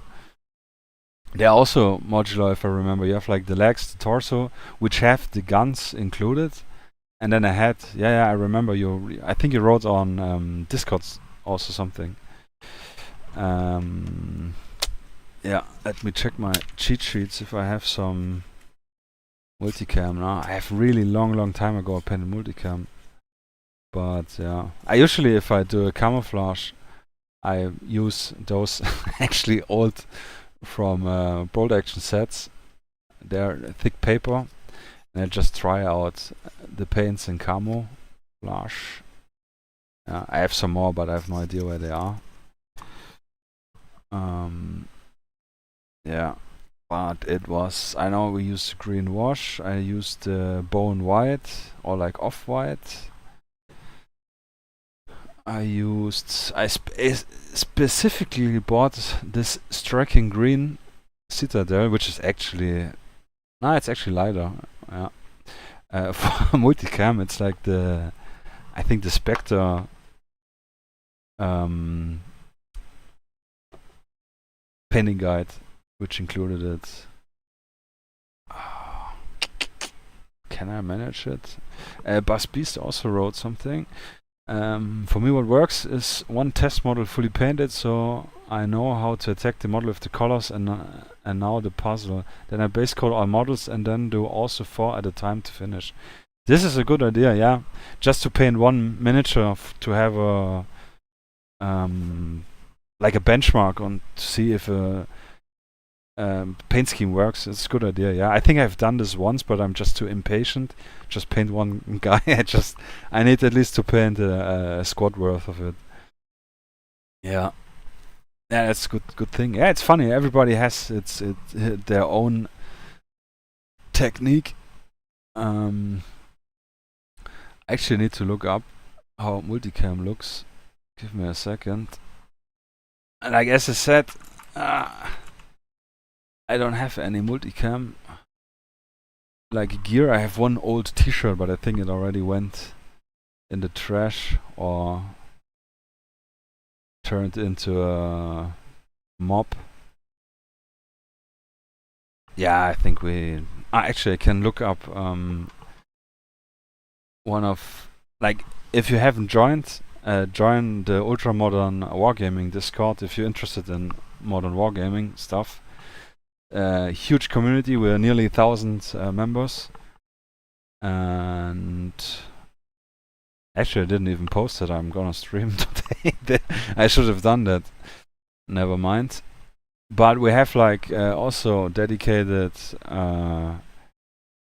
They're also modular, if I remember. You have like the legs, the torso, which have the guns included. And then a head. Yeah, I remember you. I think you wrote on Discord also something. Yeah, let me check my cheat sheets if I have some multicam now. I have really long time ago painted multicam. But yeah, I usually, if I do a camouflage, I use those actually old from bolt action sets. They're thick paper. And I just try out the paints in camo flash. I have some more, but I have no idea where they are. Yeah, but it was, I know we used green wash. I used bone white or like off-white. I specifically bought this striking green citadel, which is actually No, it's actually lighter. Yeah. For multicam, it's like I think the Spectre um, painting guide, which included it. Ah, can I manage it? Buzz Beast also wrote something. For me, what works is one test model fully painted, so I know how to attack the model with the colors, and now the puzzle. Then I base code all models and then do also 4 at a time to finish. This is a good idea, yeah. Just to paint one miniature to have a like a benchmark on to see if a paint scheme works. It's a good idea, yeah. I think I've done this once, but I'm just too impatient. Just paint one guy. I need at least to paint a squad worth of it. Yeah. Yeah, that's a good thing. Yeah, it's funny. Everybody has their own technique. I actually need to look up how multicam looks. Give me a second. And I guess I said I don't have any multicam. Like gear, I have one old t-shirt, but I think it already went in the trash or turned into a mob. Yeah, I think we... actually, I can look up one of... Like, if you haven't joined, join the Ultramodern Wargaming Discord if you're interested in modern wargaming stuff. Huge community. We're nearly 1,000 members, and actually I didn't even post it. I'm gonna stream today. I should have done that. Never mind. But we have like also dedicated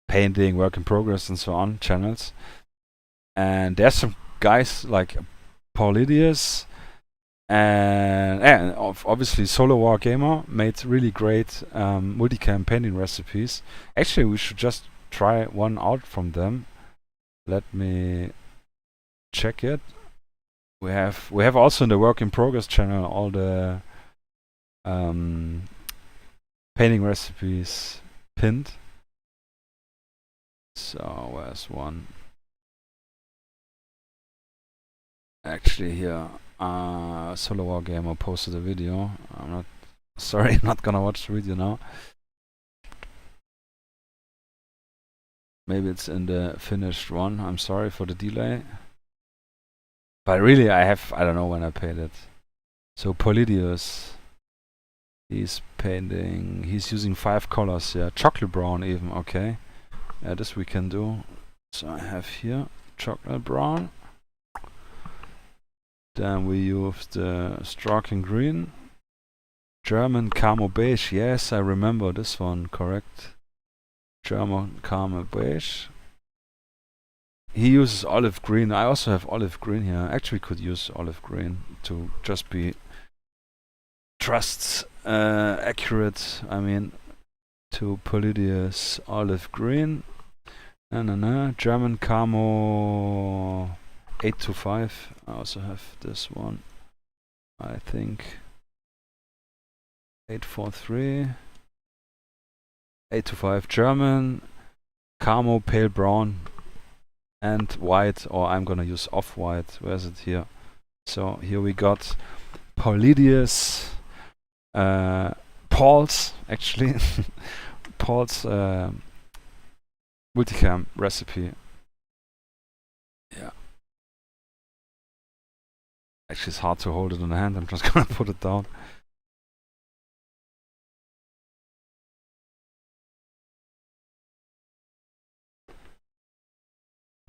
painting, work in progress, and so on channels. And there's some guys like Paulidius. And obviously Solo War Gamer made really great multicam painting recipes. Actually, we should just try one out from them. Let me check it. We have also in the work in progress channel all the painting recipes pinned. So where's one? Actually here. Solo War Gamer posted a video. I'm not gonna watch the video now. Maybe it's in the finished one. I'm sorry for the delay. But really, I don't know when I painted it. So Polydius, he's painting, he's using 5 colors, yeah. Chocolate brown even, okay. Yeah, this we can do. So I have here chocolate brown. Then we use the Straken green. German Camo beige, yes, I remember this one, correct. German Camo beige. He uses olive green. I also have olive green here. Actually could use olive green to just be trusts accurate. I mean, to Polydius olive green. German Camo 825. I also have this one. I think 843. 825 German Camo pale brown and white, or I'm gonna use off-white. Where's it here? So here we got Paulidius, Paul's actually Paul's multicam recipe. Yeah. Actually, it's hard to hold it in the hand. I'm just gonna put it down.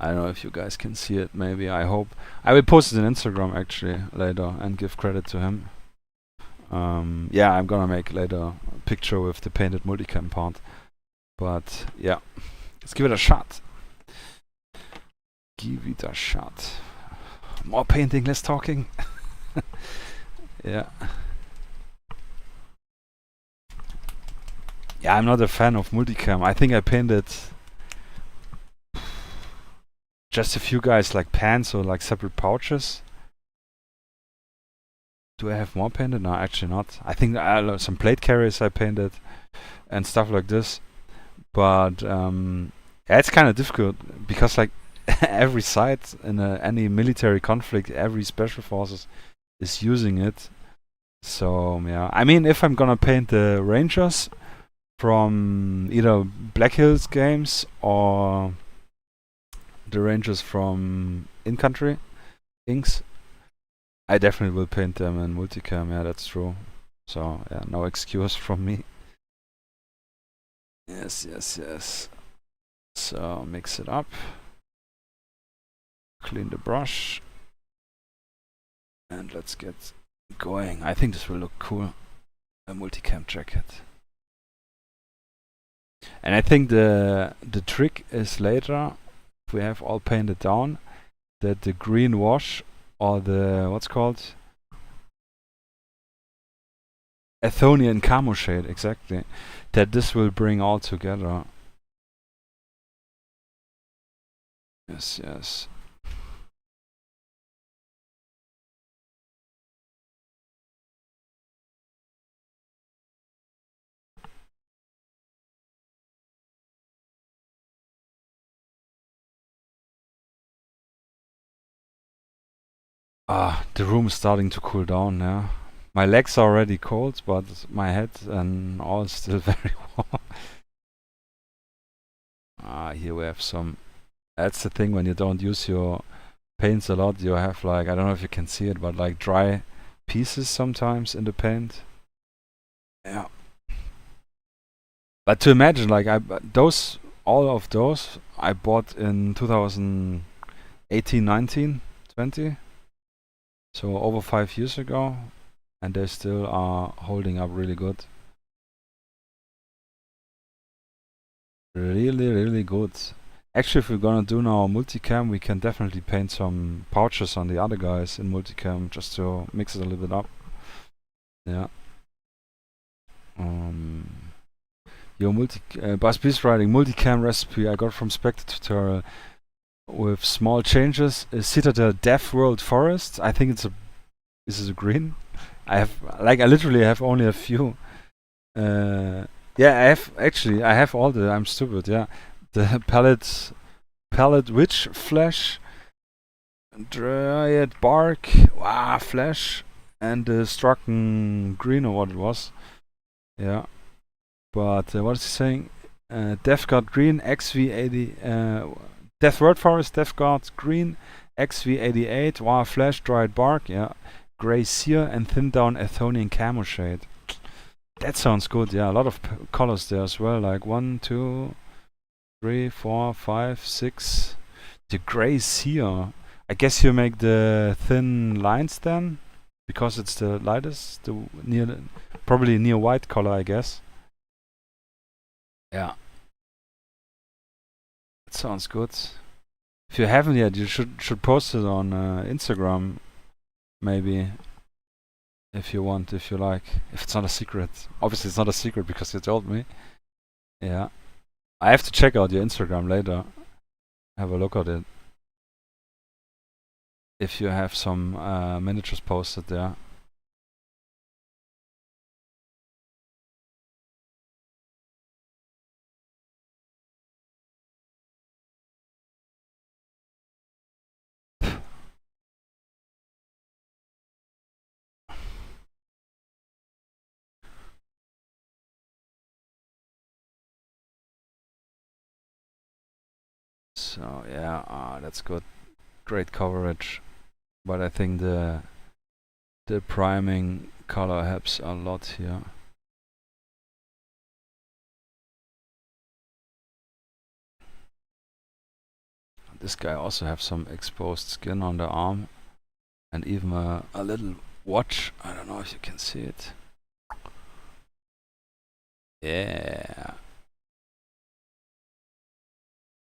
I don't know if you guys can see it. Maybe. I hope. I will post it on Instagram actually later and give credit to him. Yeah, I'm gonna make later a picture with the painted multicam part. But yeah, let's give it a shot. Give it a shot. More painting, less talking. Yeah. Yeah, I'm not a fan of multicam. I think I painted just a few guys like pants or like separate pouches. Do I have more painted? No, actually not. I think some plate carriers I painted and stuff like this. But yeah, it's kind of difficult because like every side in any military conflict, every special forces is using it. So yeah, I mean, if I'm gonna paint the Rangers from either Black Hills games or the Rangers from Incountry, Inks, I definitely will paint them in multicam. Yeah, that's true. So yeah, no excuse from me. Yes, yes, yes. So mix it up. Clean the brush. And let's get going. I think this will look cool. A multicam jacket. And I think the trick is later, if we have all painted down, that the green wash or the what's called Athonian camo shade, exactly, that this will bring all together. Yes, yes. Ah, the room is starting to cool down now. My legs are already cold, but my head and all is still very warm. Ah, here we have some. That's the thing when you don't use your paints a lot. You have like, I don't know if you can see it, but like dry pieces sometimes in the paint. Yeah. But to imagine, like all of those I bought in 2018, 19, 20. So over 5 years ago, and they still are holding up really good. Really, really good. Actually, if we're gonna do now multicam, we can definitely paint some pouches on the other guys in multicam just to mix it a little bit up. Yeah. Your by speedwriting multicam recipe I got from Spectre tutorial with small changes. Citadel Death World Forest. I think this is a green. I literally have only a few. Yeah, I have all the. I'm stupid. Yeah, the palette witch flesh, dryad bark, flesh, and the Strucken green or what it was. Yeah, but what is he saying? Death Guard green XV80. Death World Forest Death Guard green XV88. Flesh dried bark. Yeah, gray sear and thin down Athonian camo shade. That sounds good. Yeah, a lot of colors there as well. Like 1, 2, 3, 4, 5, 6. The gray sear. I guess you make the thin lines then, because it's the lightest, probably near white color, I guess. Yeah, that sounds good. If you haven't yet, you should post it on Instagram, maybe. If you want, if you like. If it's not a secret. Obviously, it's not a secret because you told me. Yeah. I have to check out your Instagram later. Have a look at it. If you have some miniatures posted there. So yeah, that's good. Great coverage. But I think the priming color helps a lot here. This guy also has some exposed skin on the arm, and even a little watch. I don't know if you can see it. Yeah.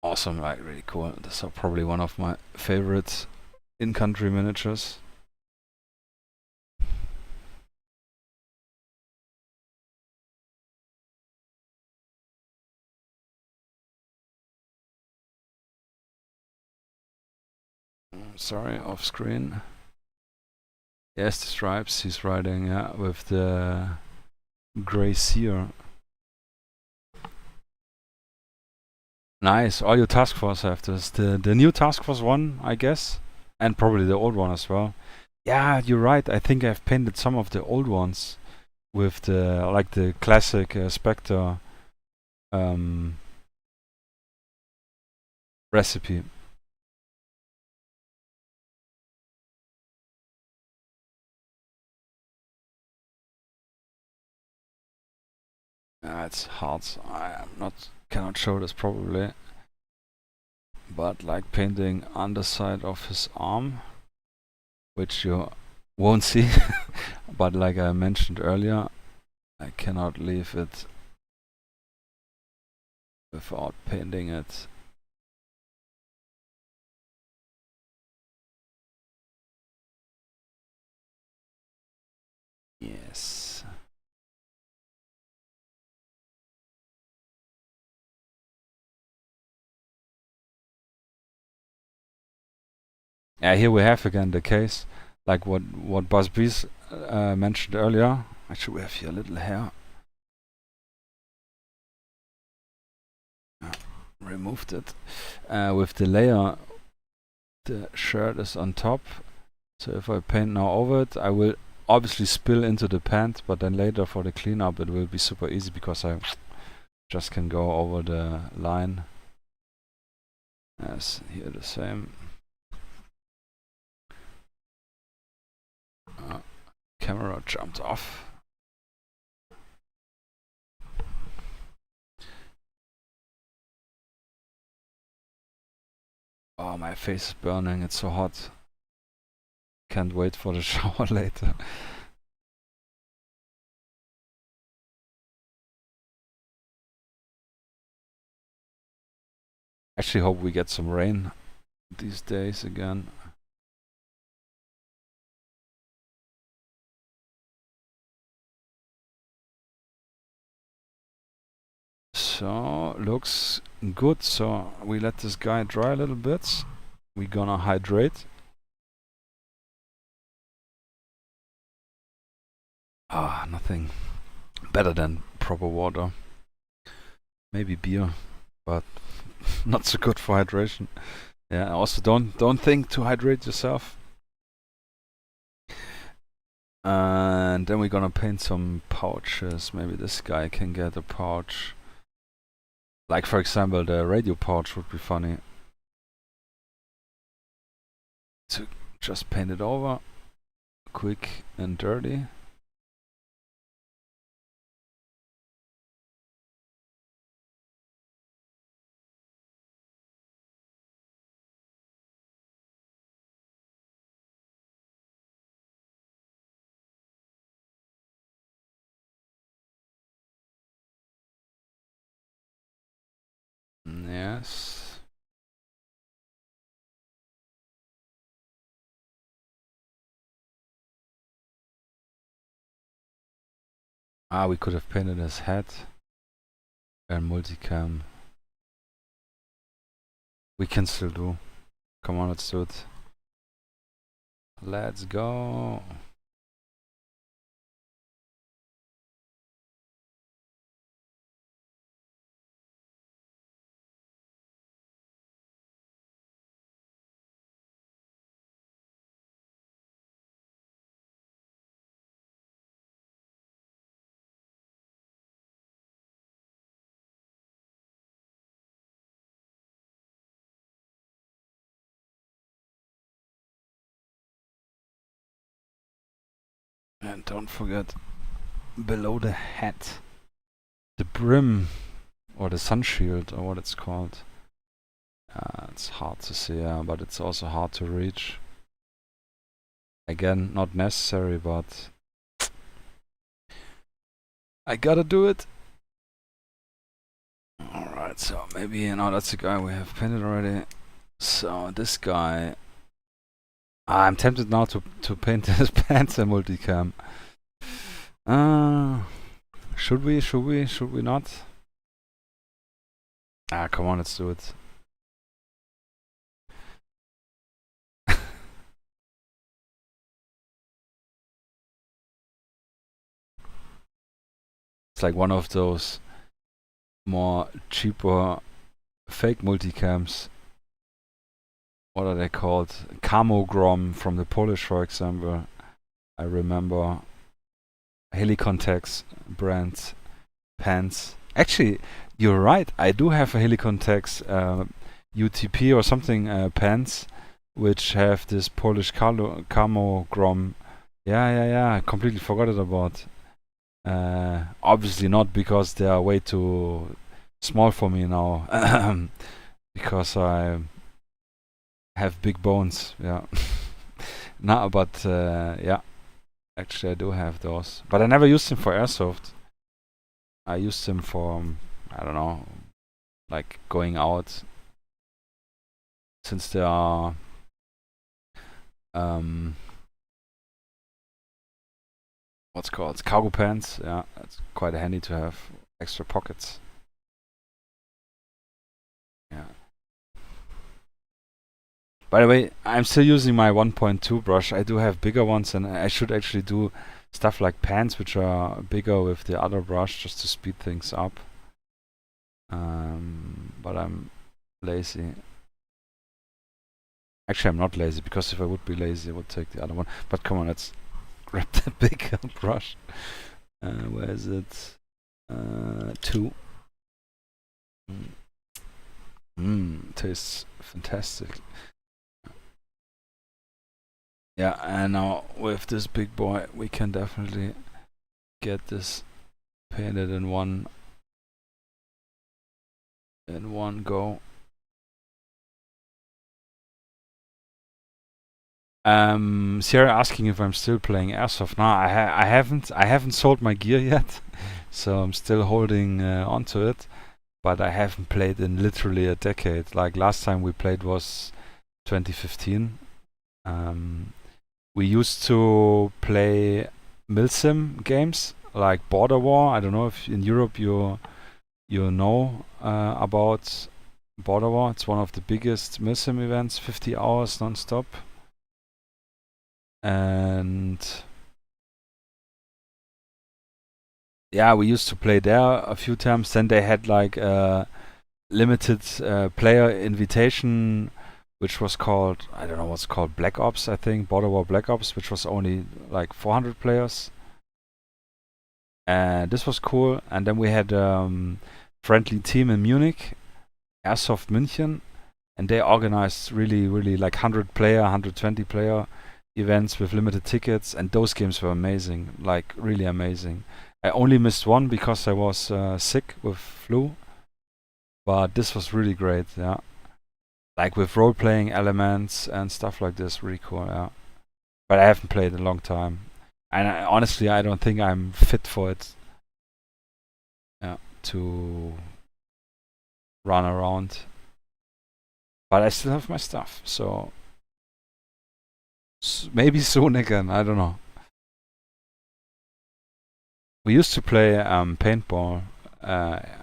Awesome, like really cool. This is probably one of my favorite in-country miniatures. Sorry, off screen. Yes, the stripes he's riding, yeah, with the gray sear. Nice. All your task force have this. The new task force one, I guess, and probably the old one as well. Yeah, you're right. I think I've painted some of the old ones with the classic Spectre um, recipe. It's hard. I am not cannot show this probably, but like painting underside of his arm, which you won't see, but like I mentioned earlier, I cannot leave it without painting it. Yes. Yeah, here we have again the case, like what Buzz Bees mentioned earlier. Actually, we have here a little hair. Removed it. With the layer, the shirt is on top. So if I paint now over it, I will obviously spill into the pant, but then later for the cleanup it will be super easy because I just can go over the line. As here the same. Camera jumped off. Oh, my face is burning, it's so hot. Can't wait for the shower later. Actually hope we get some rain these days again. So, looks good. So, we let this guy dry a little bit. We're gonna hydrate. Ah, nothing better than proper water. Maybe beer, but not so good for hydration. Yeah, also don't think to hydrate yourself. And then we're gonna paint some pouches. Maybe this guy can get a pouch. Like for example, the radio pouch would be funny. To just paint it over, quick and dirty. Yes. Ah, we could have painted his head and multicam. We can still do. Come on, let's do it. Let's go. And don't forget below the hat, the brim or the sun shield or what it's called. It's hard to see, but it's also hard to reach. Again, not necessary, but I gotta do it. Alright, so maybe, that's the guy we have painted already. So this guy, I'm tempted now to paint his pants in multicam. Should we not? Come on, let's do it. It's like one of those more cheaper fake multicams. What are they called? Camogrom from the Polish, for example. I remember Helicontex brand pants. Actually, you're right. I do have a Helicontex UTP or something pants, which have this Polish Camogrom. Yeah. I completely forgot it about. Obviously not, because they are way too small for me now. Because I have big bones. Yeah. No, but yeah. Actually, I do have those, but I never used them for airsoft. I used them for, I don't know, like going out, since they are what's called cargo pants. Yeah, it's quite handy to have extra pockets. Yeah. By the way, I'm still using my 1.2 brush. I do have bigger ones, and I should actually do stuff like pants, which are bigger with the other brush, just to speed things up. But I'm lazy. Actually, I'm not lazy, because if I would be lazy, I would take the other one. But come on, let's grab the bigger brush. Where is it? 2. Tastes fantastic. Yeah, and now with this big boy, we can definitely get this painted in one go. Sierra asking if I'm still playing airsoft. No, I haven't sold my gear yet, so I'm still holding onto it. But I haven't played in literally a decade. Like last time we played was 2015. We used to play milsim games like Border War. I don't know if in Europe you know about Border War. It's one of the biggest milsim events, 50 hours non-stop. And yeah, we used to play there a few times. Then they had like a limited player invitation, which was called, I don't know what's called, Black Ops, I think, Border War Black Ops, which was only like 400 players. And this was cool. And then we had friendly team in Munich, Airsoft München, and they organized really like 100 player, 120 player events with limited tickets, and those games were amazing, like really amazing. I only missed one because I was sick with flu, but this was really great. Yeah, like with role-playing elements and stuff like this, really cool. Yeah, but I haven't played in a long time, and honestly, I don't think I'm fit for it. Yeah, to run around, but I still have my stuff, so maybe soon again. I don't know. We used to play paintball,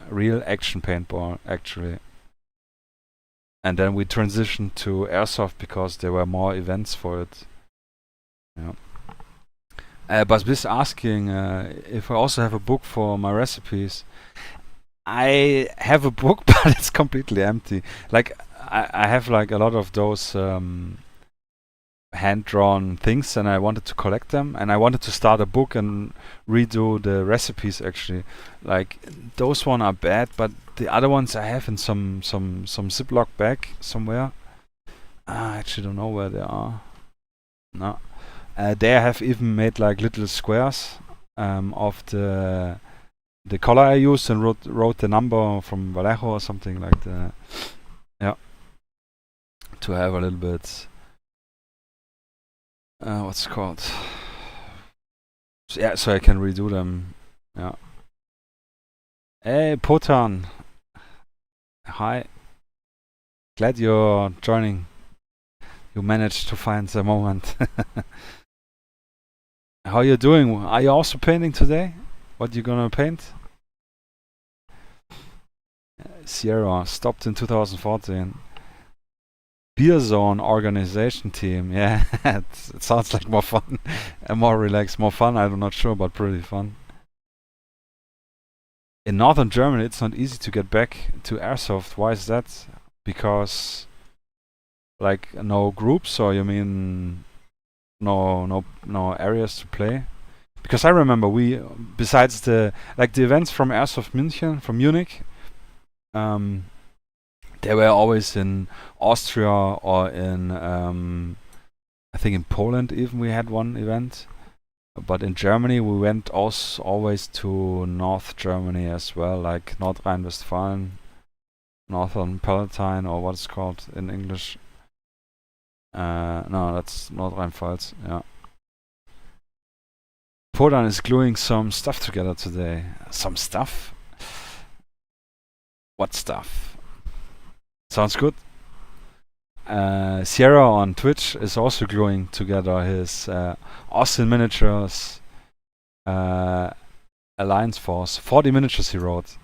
real action paintball, actually. And then we transitioned to airsoft because there were more events for it. Yeah. But this asking if I also have a book for my recipes. I have a book, but it's completely empty. Like I have like a lot of those hand-drawn things, and I wanted to collect them, and I wanted to start a book and redo the recipes. Actually, like those one are bad, but the other ones I have in some Ziploc bag somewhere. I actually don't know where they are. No, they have even made like little squares of the color I used, and wrote the number from Vallejo or something like that. Yeah, to have a little bit. What's it called? So, yeah, so I can redo them. Yeah. Hey, Potan. Hi. Glad you're joining. You managed to find the moment. How you doing? Are you also painting today? What you gonna paint? Sierra stopped in 2014. Beer Zone organization team. Yeah, it sounds like more fun and more relaxed, more fun. I'm not sure, but pretty fun. in northern Germany, it's not easy to get back to airsoft. Why is that? Because like no groups, or you mean no areas to play? Because I remember we, besides the events from Airsoft München, from Munich, they were always in Austria or in I think in Poland even we had one event. But in Germany we went always to North Germany as well, like North Rhine-Westphalia, Northern Palatine, or what it's called in English. No, that's North Rhine-Pfalz. Yeah. Podan is gluing some stuff together today. Some stuff? What stuff? Sounds good. Sierra on Twitch is also gluing together his Austin Miniatures Alliance Force. 40 miniatures he wrote.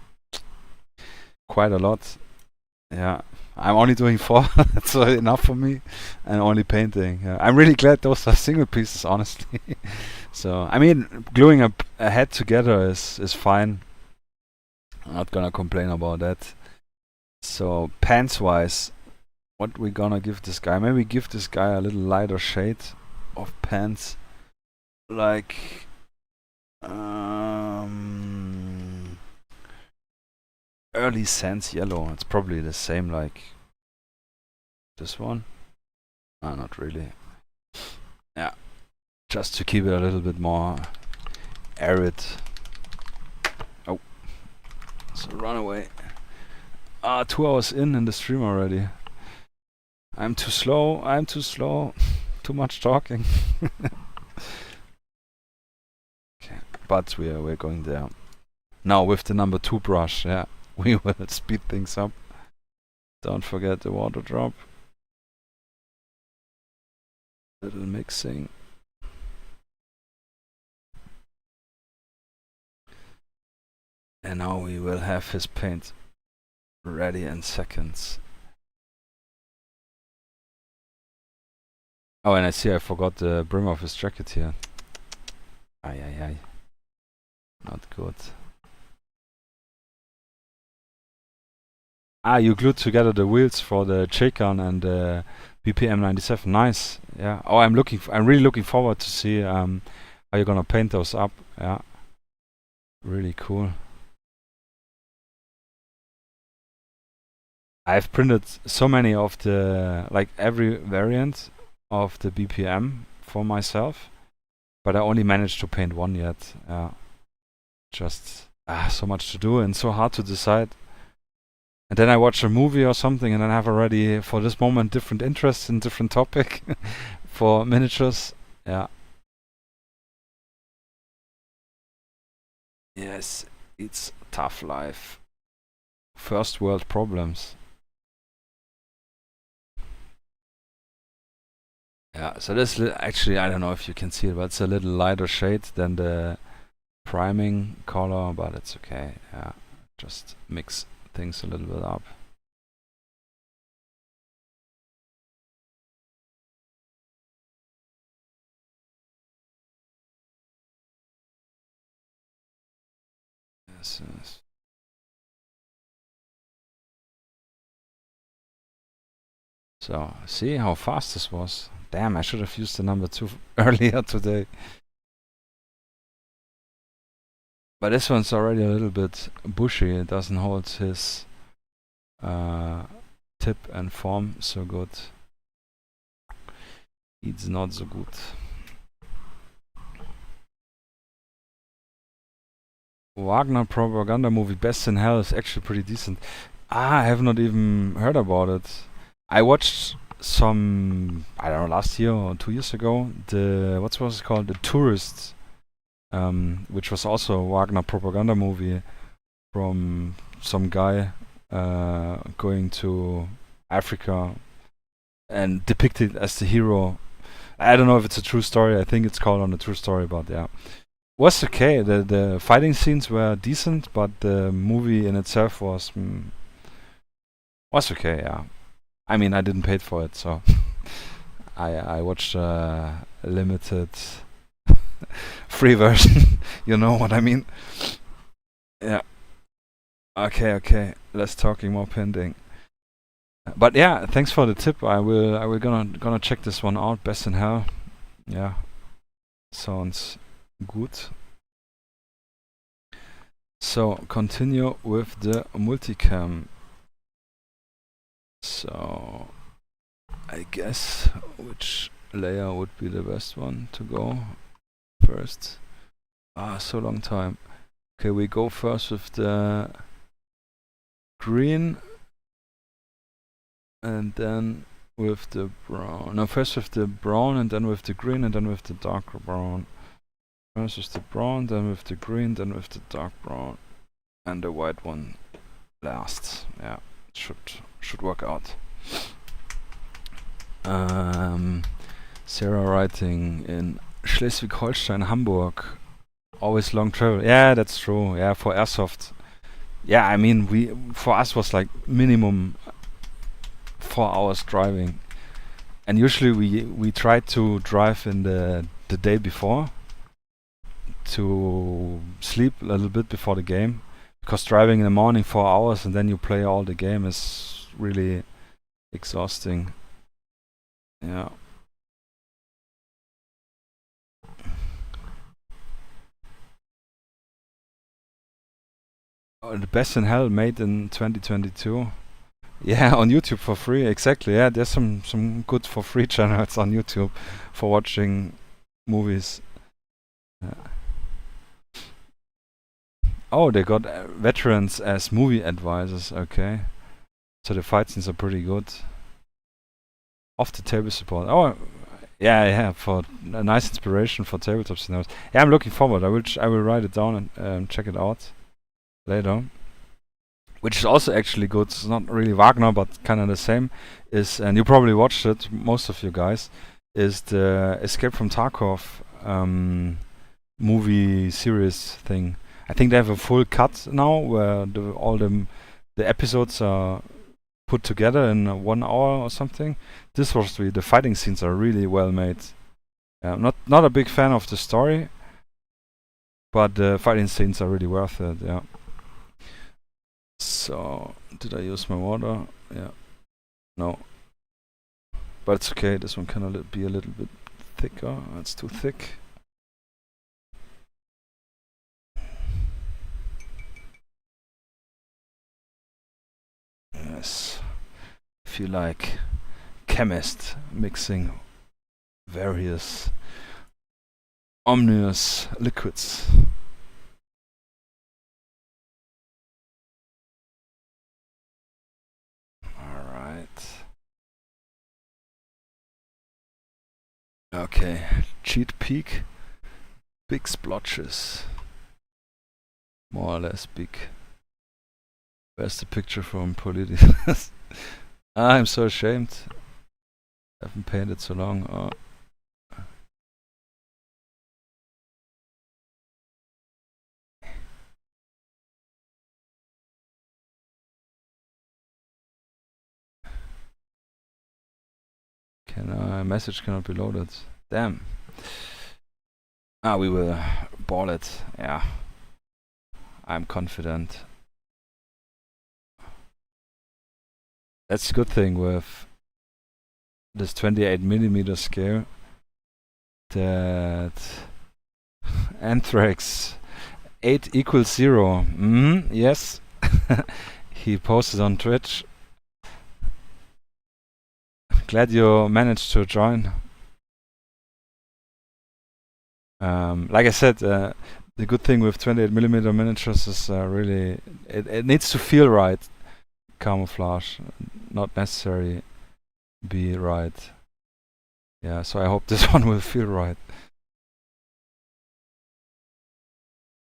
Quite a lot. Yeah. I'm only doing 4, that's enough for me, and only painting. I'm really glad those are single pieces, honestly. So, I mean, gluing a head together is fine. I'm not gonna complain about that. So, pants-wise, what we gonna give this guy? Maybe give this guy a little lighter shade of pants. Like, early sands yellow. It's probably the same like this one. Not really. Yeah, just to keep it a little bit more arid. Oh, so run away. 2 hours in the stream already. I'm too slow. Too much talking. Okay, but we're going there. Now with the number 2 brush, yeah, we will speed things up. Don't forget the water drop. Little mixing. And now we will have his paint ready in seconds. Oh, and I see I forgot the brim of his jacket here. Ay. Not good. You glued together the wheels for the J-Con and the BPM 97. Nice. Yeah. Oh, I'm really looking forward to see how you're gonna paint those up. Yeah. Really cool. I've printed so many of the, like every variant of the BPM for myself, but I only managed to paint one yet. Just so much to do and so hard to decide. And then I watch a movie or something, and then I have already, for this moment, different interests in different topic for miniatures. Yeah. Yes, it's tough life. First world problems. Yeah, so this actually, I don't know if you can see it, but it's a little lighter shade than the priming color, but it's okay. Yeah, just mix things a little bit up. Yes. So, see how fast this was? Damn, I should have used the number 2 earlier today. But this one's already a little bit bushy. It doesn't hold his tip and form so good. It's not so good. Wagner propaganda movie Best in Hell is actually pretty decent. I have not even heard about it. I watched some, I don't know, last year or 2 years ago, what was it called? The Tourist, which was also a Wagner propaganda movie from some guy going to Africa and depicted as the hero. I don't know if it's a true story. I think it's called on a true story, but yeah. Was okay. The fighting scenes were decent, but the movie in itself was okay, yeah. I mean, I didn't pay for it, so I watched a limited free version. You know what I mean? Yeah. Okay. Less talking, more painting. But yeah, thanks for the tip. I will gonna check this one out. Best in Hell. Yeah, sounds good. So continue with the multicam. So I guess which layer would be the best one to go first? So long time. Okay, we go first with the green and then with the brown. No, first with the brown and then with the green and then with the darker brown. First with the brown, then with the green, then with the dark brown. And the white one last. Yeah, should work out. Sarah writing in Schleswig-Holstein, Hamburg. Always long travel. Yeah, that's true. Yeah, for airsoft. Yeah, I mean, for us was like minimum 4 hours driving, and usually we try to drive in the day before to sleep a little bit before the game, because driving in the morning 4 hours and then you play all the game is really exhausting. Yeah. The Best in Hell made in 2022. Yeah, on YouTube for free. Exactly. Yeah, there's some good for free channels on YouTube for watching movies. Oh, they got veterans as movie advisors. Okay, so the fight scenes are pretty good. Off the table support. Oh, yeah, for a nice inspiration for tabletop scenarios. Yeah, I'm looking forward. I will write it down and check it out later. Which is also actually good. It's not really Wagner, but kind of the same. And you probably watched it, most of you guys. Is the Escape from Tarkov movie series thing. I think they have a full cut now where all the episodes are put together in 1 hour or something. This was the fighting scenes are really well made. Not a big fan of the story, but the fighting scenes are really worth it. Yeah. So did I use my water? Yeah. No. But it's okay. This one can be a little bit thicker. It's too thick. Yes. I feel like chemist mixing various ominous liquids. Alright. Okay. Cheat peak. Big splotches. More or less big. Where's the picture from Politis? I'm so ashamed. I haven't painted so long. Oh. Message cannot be loaded. Damn. We will ball it. Yeah. I'm confident. That's a good thing with this 28mm scale, that Anthrax 8 equals 0. Yes. He posted on Twitch. Glad you managed to join. Like I said, the good thing with 28mm miniatures is really it needs to feel right. Camouflage, not necessarily be right. Yeah, so I hope this one will feel right.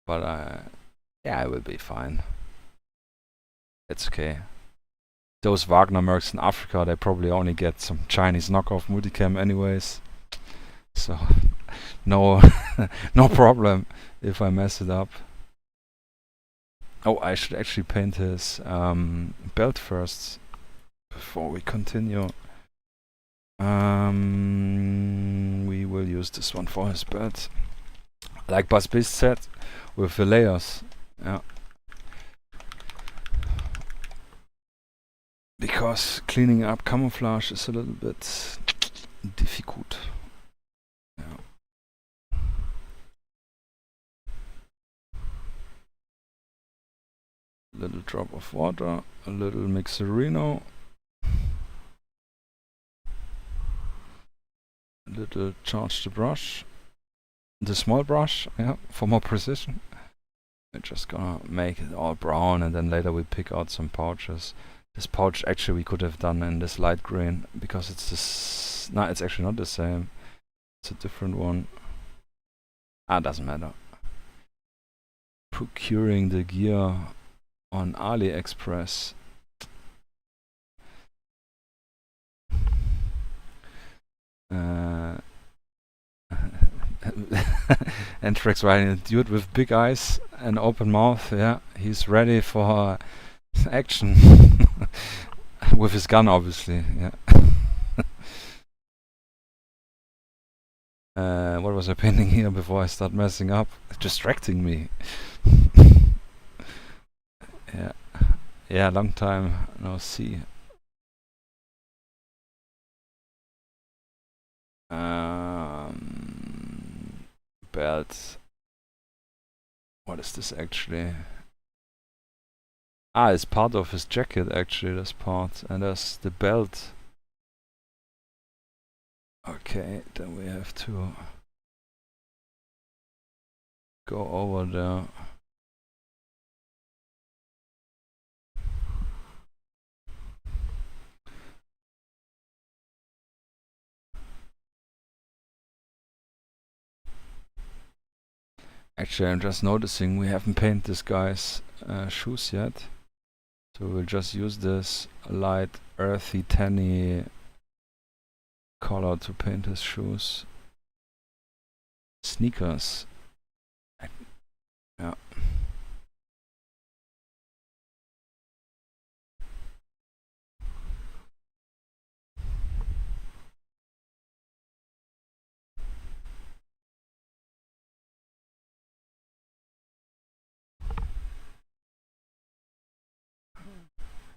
But yeah, I will be fine. It's okay. Those Wagner mercs in Africa, they probably only get some Chinese knockoff multicam anyways. So no no problem if I mess it up. Oh, I should actually paint his belt first before we continue. We will use this one for his belt. Like Buzz Beast said, with the layers. Yeah. because cleaning up camouflage is a little bit difficult. Yeah. Little drop of water, a little mixerino, a little charge the brush, the small brush, yeah, for more precision. We're just gonna make it all brown, and then later we pick out some pouches. This pouch actually we could have done in this light green, because it's this. No, it's actually not the same. It's a different one. Doesn't matter. Procuring the gear on AliExpress. Anthrax riding a dude with big eyes and open mouth. Yeah, he's ready for action with his gun, obviously. Yeah. What was I painting here before I start messing up? Distracting me. Yeah, yeah. Long time no see. Belt. What is this actually? It's part of his jacket actually, this part. And there's the belt. Okay, then we have to go over there. Actually, I'm just noticing we haven't painted this guy's shoes yet. So we'll just use this light, earthy, tanny color to paint his shoes. Sneakers. Yeah.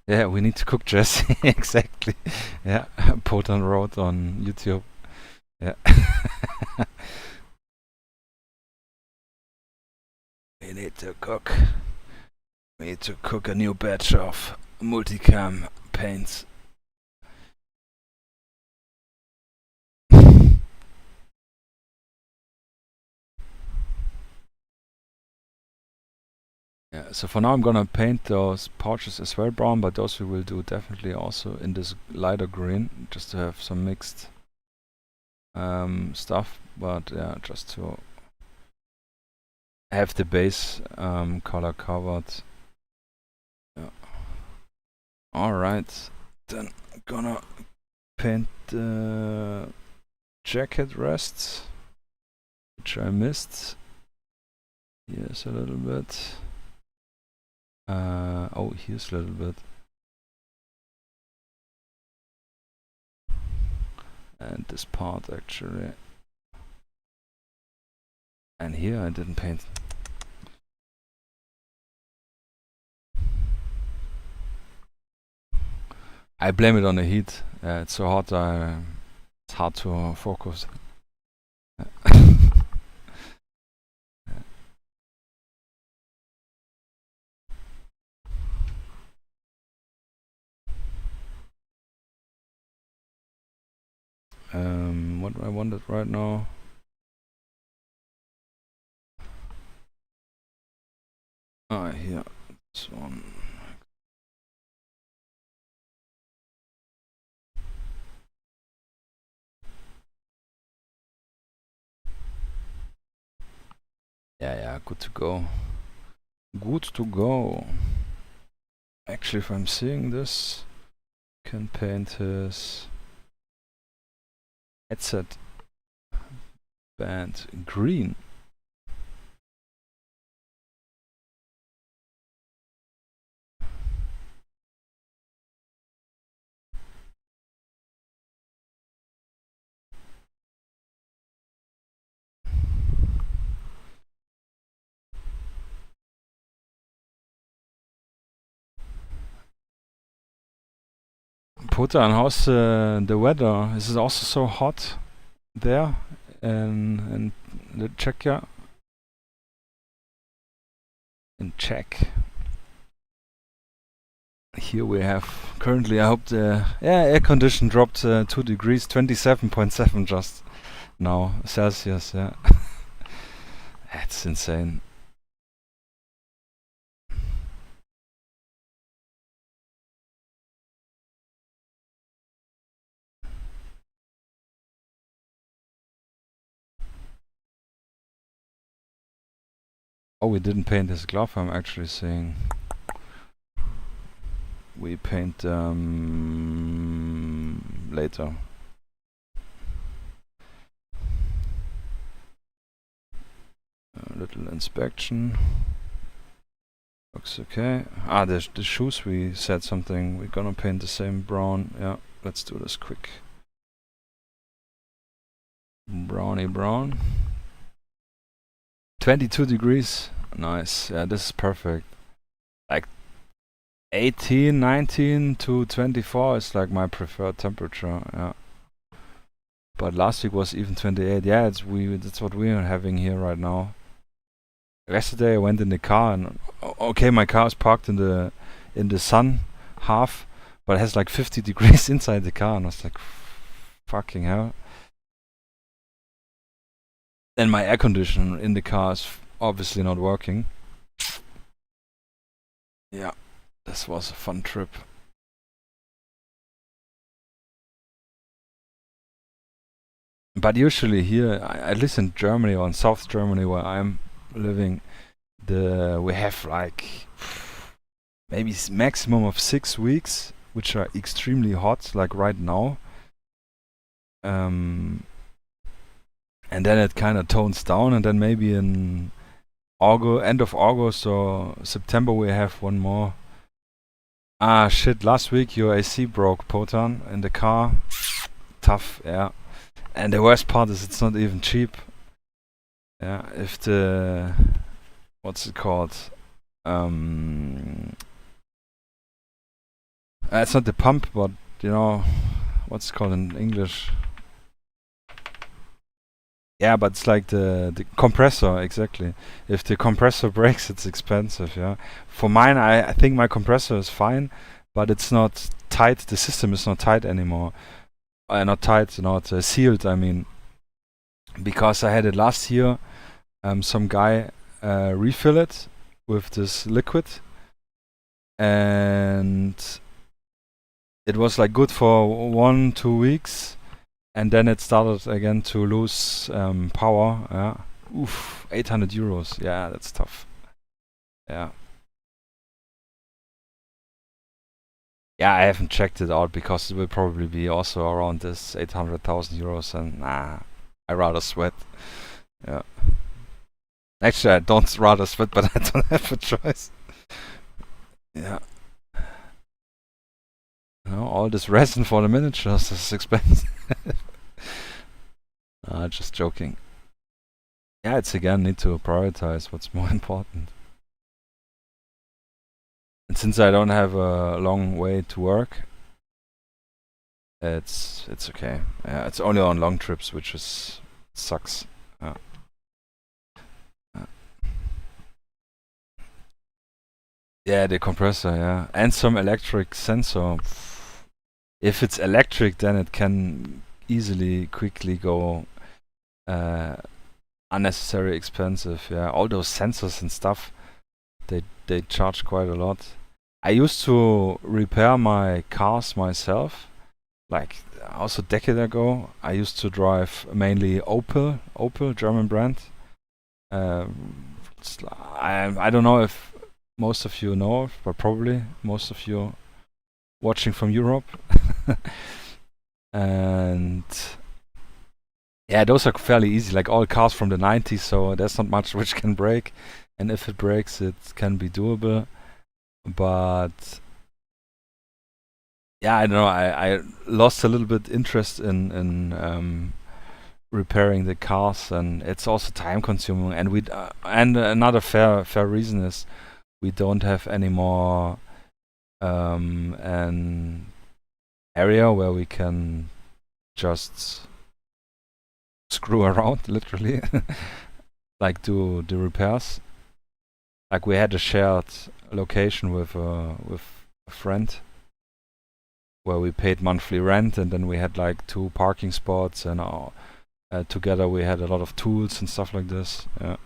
Yeah, we need to cook Jesse. Exactly. Yeah, Potan wrote on YouTube. Yeah. We need to cook. We need to cook a new batch of multicam paints. Yeah, so for now I'm gonna paint those pouches as well brown, but those we will do definitely also in this lighter green, just to have some mixed stuff, but yeah, just to have the base color covered. Yeah. Alright, then I'm gonna paint the jacket rests, which I missed. Yes, a little bit. Oh, here's a little bit. And this part actually. And here I didn't paint. I blame it on the heat. It's so hot, it's hard to focus. What do I wanted right now? Here, this one. Yeah, good to go. Good to go. Actually, if I'm seeing this, can paint his headset band green. Potan, how's the weather? Is it also so hot there in the Czechia? In Czech. Here we have currently, I hope the air condition dropped 2 degrees, 27.7 just now Celsius. Yeah, that's insane. Oh, we didn't paint his glove. I'm actually saying we paint later. A little inspection. Looks okay. Ah, the shoes, we said something. We're gonna paint the same brown. Yeah, let's do this quick. Browny brown. 22 degrees. Nice. Yeah, this is perfect. Like 18, 19 to 24 is like my preferred temperature. Yeah. But last week was even 28. Yeah, that's what we are having here right now. Yesterday I went in the car and okay, my car is parked in the sun half, but it has like 50 degrees inside the car, and I was like, fucking hell. And my air conditioner in the car is obviously not working. Yeah, this was a fun trip. But usually here, at least in Germany or in South Germany where I'm living, we have like maybe maximum of 6 weeks, which are extremely hot, like right now. And then it kind of tones down, and then maybe in end of August or September we have one more. Ah shit, last week your AC broke, Potan, in the car. Tough, yeah. And the worst part is it's not even cheap. Yeah, if the... what's it called? It's not the pump, but you know, what's it called in English? Yeah, but it's like the compressor, exactly. If the compressor breaks, it's expensive, yeah. For mine, I think my compressor is fine, but it's not tight, the system is not tight anymore. Not tight, not sealed, I mean. Because I had it last year, some guy refill it with this liquid, and it was like good for 1-2 weeks, and then it started again to lose power. Yeah, oof, 800 euros. Yeah, that's tough. Yeah. Yeah, I haven't checked it out because it will probably be also around this 800,000 euros, and nah, I rather sweat. Yeah. Actually, I don't rather sweat, but I don't have a choice. Yeah. No, all this resin for the miniatures is expensive. Just joking. Yeah, it's again need to prioritize what's more important. And since I don't have a long way to work, it's okay. Yeah, it's only on long trips, which sucks. Yeah, the compressor, yeah, and some electric sensor. If it's electric, then it can easily, quickly go unnecessary expensive. Yeah, all those sensors and stuff, they charge quite a lot. I used to repair my cars myself, like also a decade ago. I used to drive mainly Opel, German brand. I don't know if most of you know, but probably most of you watching from Europe. And yeah, those are fairly easy, like all cars from the 90s, so there's not much which can break, and if it breaks, it can be doable. But yeah, I don't know, I lost a little bit interest in repairing the cars, and it's also time consuming, and and another fair reason is we don't have any more an area where we can just screw around, literally, like do the repairs. Like we had a shared location with a friend where we paid monthly rent, and then we had like 2 parking spots, and together we had a lot of tools and stuff like this. Yeah,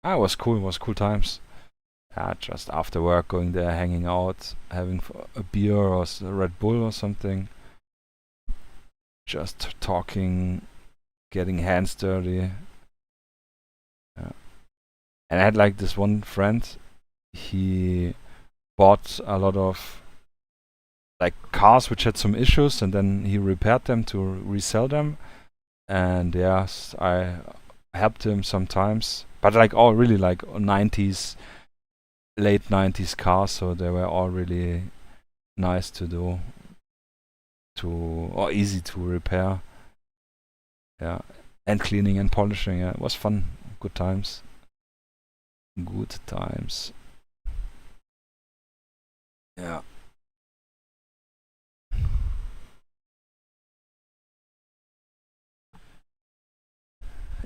it was cool. It was cool times. Just after work, going there, hanging out, having a beer or a Red Bull or something. Just talking, getting hands dirty. Yeah. And I had like this one friend. He bought a lot of like cars which had some issues, and then he repaired them to resell them. And yes, I helped him sometimes, but like all really like 90s, late 90s cars, so they were all really nice to do, or easy to repair. Yeah, and cleaning and polishing. Yeah, it was fun. Good times. Good times. Yeah.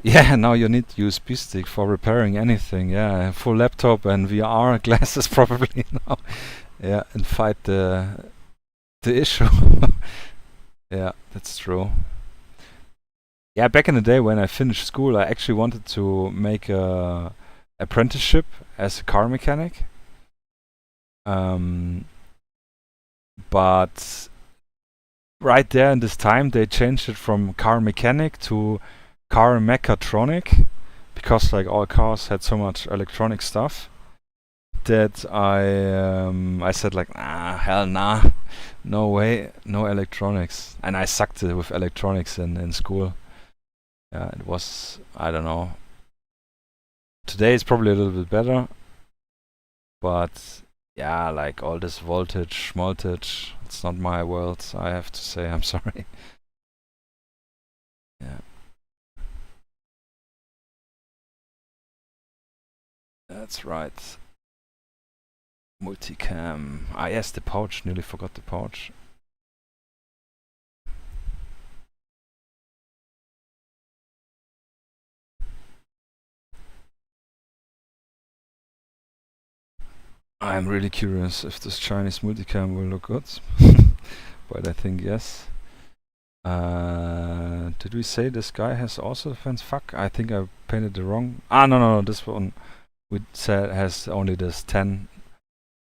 Yeah, now you need USB stick for repairing anything. Yeah, full laptop and VR glasses probably now. Yeah, and fight the issue. Yeah, that's true. Yeah, back in the day when I finished school, I actually wanted to make a apprenticeship as a car mechanic. But right there in this time, they changed it from car mechanic to car mechatronic, because like all cars had so much electronic stuff that I said like, hell nah, no way, no electronics. And I sucked it with electronics in school. Yeah, it was, I don't know. Today it's probably a little bit better, but yeah, like all this voltage, schmoltage, it's not my world, I have to say. I'm sorry. Yeah. That's right. Multicam. Yes, the pouch. Nearly forgot the pouch. I'm really curious if this Chinese multicam will look good. But I think yes. Did we say this guy has also fence? Fuck, I think I painted the wrong. No, this one we said has only this 10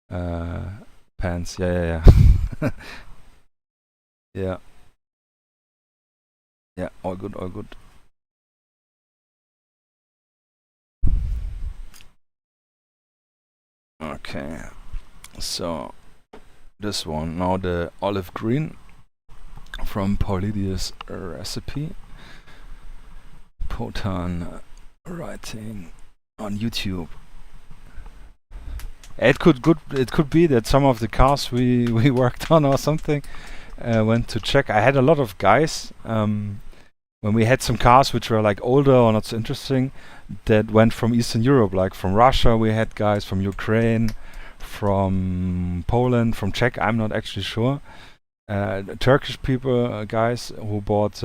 pants. Yeah. Yeah. Yeah, all good, all good. Okay, so this one, now the olive green from Paulidius recipe. Potan writing on YouTube. It could be that some of the cars we worked on or something went to check. I had a lot of guys when we had some cars which were like older or not so interesting, that went from Eastern Europe, like from Russia. We had guys from Ukraine, from Poland, from Czech. I'm not actually sure. Turkish people, guys who bought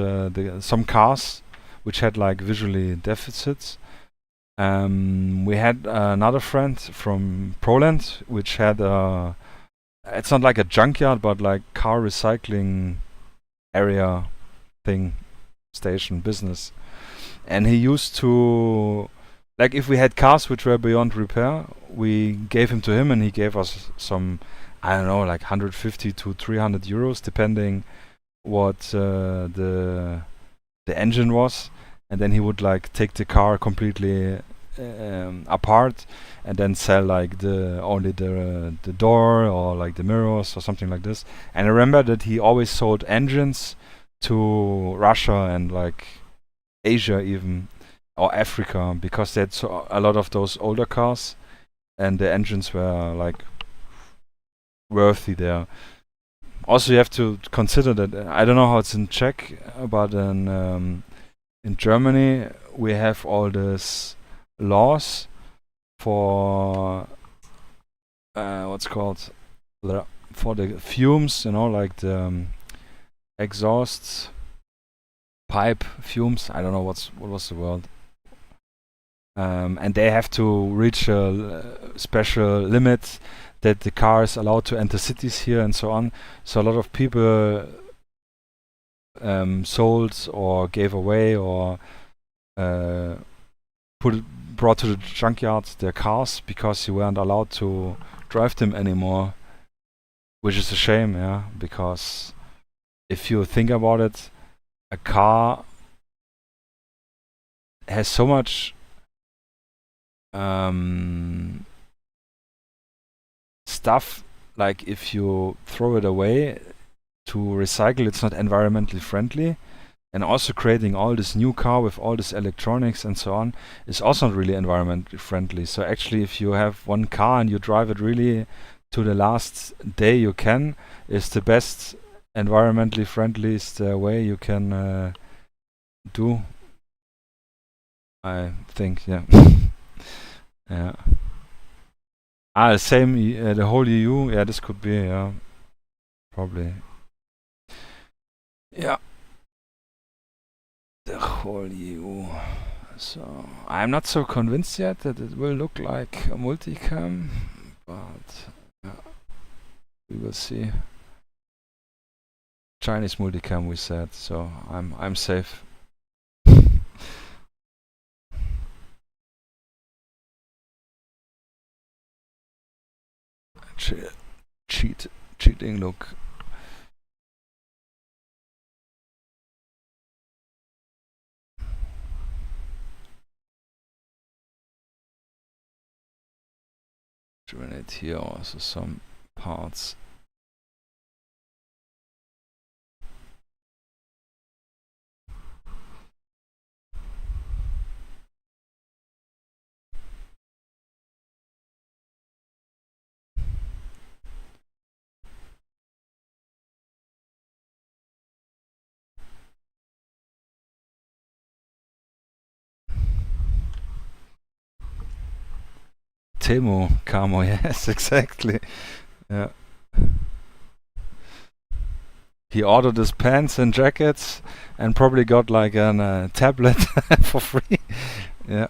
some cars which had like visually deficits. We had another friend from Poland which had it's not like a junkyard, but like car recycling area thing, station business. And he used to, like, if we had cars which were beyond repair, we gave him to him, and he gave us some, I don't know, like 150 to 300 euros, depending what the engine was. And then he would like take the car completely apart, and then sell like only the door or like the mirrors or something like this. And I remember that he always sold engines to Russia and like Asia even, or Africa, because they had a lot of those older cars, and the engines were like worthy there. Also, you have to consider that I don't know how it's in Czech, but in Germany we have all these laws for what's called for the fumes, you know, like the exhausts, pipe fumes. I don't know what was the word. And they have to reach a special limit that the car is allowed to enter cities here and so on. So a lot of people sold or gave away or brought to the junkyard their cars because you weren't allowed to drive them anymore, which is a shame, yeah, because if you think about it, a car has so much stuff, like if you throw it away to recycle, it's not environmentally friendly. And also creating all this new car with all this electronics and so on is also not really environmentally friendly. So actually, if you have one car and you drive it really to the last day you can, is the best environmentally friendliest way you can do. I think, yeah. Yeah. Same, the whole EU. Yeah, this could be, yeah, probably. Yeah. The whole EU. So I'm not so convinced yet that it will look like a multicam, but yeah, we will see. Chinese multicam, we said, so I'm safe. Cheating look. Grenade here, also some parts. Temo camo, yes, exactly. Yeah. He ordered his pants and jackets and probably got like a tablet for free. Yeah.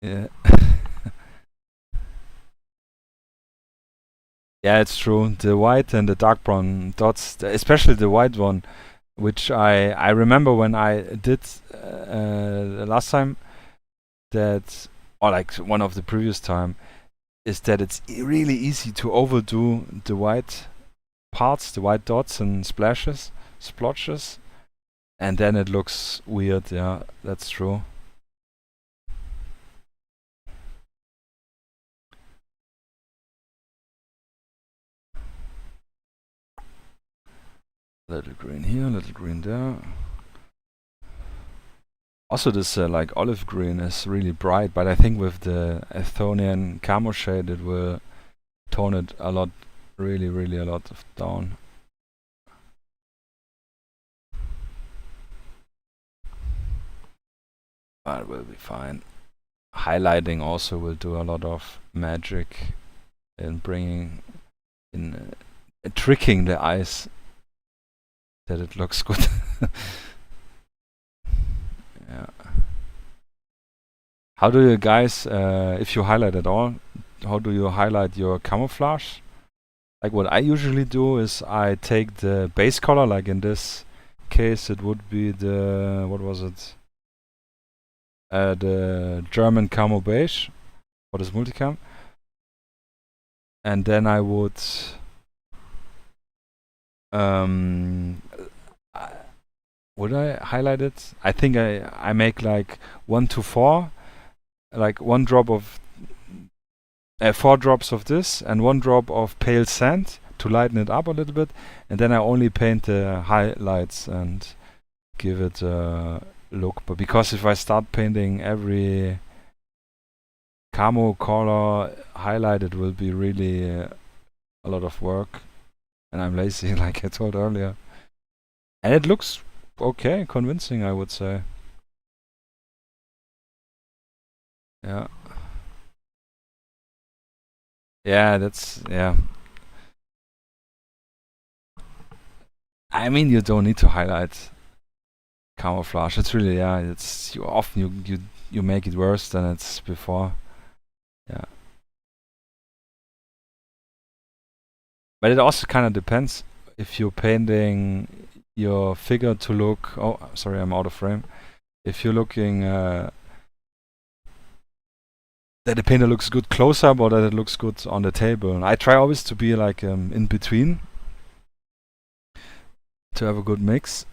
Yeah. Yeah, it's true. The white and the dark brown dots, especially the white one, which I remember when I did the last time, that, or like one of the previous time, is that it's really easy to overdo the white parts, the white dots and splashes, splotches, and then it looks weird. Yeah, that's true. Little green here, little green there. Also, this like olive green is really bright, but I think with the Athonian camo shade, it will tone it a lot, really a lot of down. But it will be fine. Highlighting also will do a lot of magic in bringing in tricking the eyes that it looks good. Yeah. How do you guys, if you highlight at all, how do you highlight your camouflage? Like what I usually do is I take the base color, like in this case it would be the, what was it? The German camo beige for this multicam. And then I would would I highlight it? I think I make like 1 to 4, like 1 drop of 4 drops of this and 1 drop of pale sand to lighten it up a little bit, and then I only paint the highlights and give it a look. But because if I start painting every camo color highlight, it will be really a lot of work, and I'm lazy, like I told earlier. And it looks okay, convincing, I would say. Yeah. Yeah, that's yeah. I mean, you don't need to highlight camouflage. It's really yeah. It's you often you make it worse than it's before. Yeah, but it also kind of depends if you're painting your figure to look. Oh, sorry, I'm out of frame. If you're looking that the painter looks good close up or that it looks good on the table. And I try always to be like in between to have a good mix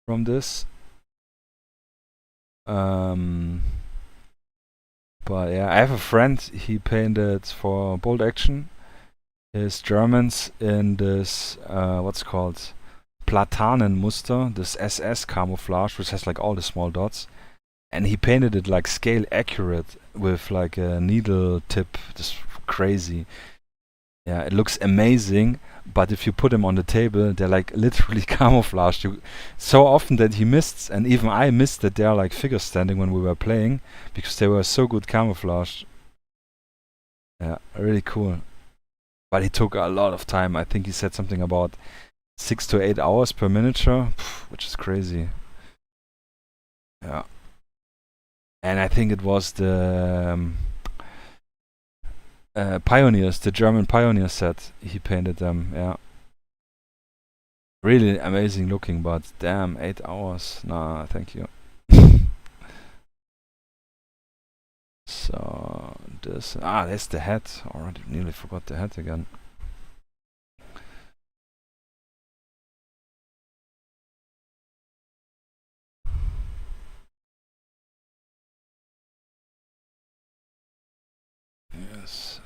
from this. But yeah, I have a friend. He painted for Bold Action his Germans in this what's called Platanenmuster, this SS camouflage, which has like all the small dots. And he painted it like scale accurate with like a needle tip, just crazy. Yeah, it looks amazing, but if you put them on the table, they're like literally camouflaged. So often that he missed, and even I missed that they are like figure standing when we were playing because they were so good camouflaged. Yeah, really cool. But he took a lot of time. I think he said something about 6 to 8 hours per miniature, which is crazy. Yeah. And I think it was the Pioneers, the German Pioneer set. He painted them, yeah. Really amazing looking, but damn, 8 hours. Nah, thank you. So, this. Ah, there's the head. Already nearly forgot the head again. Yes.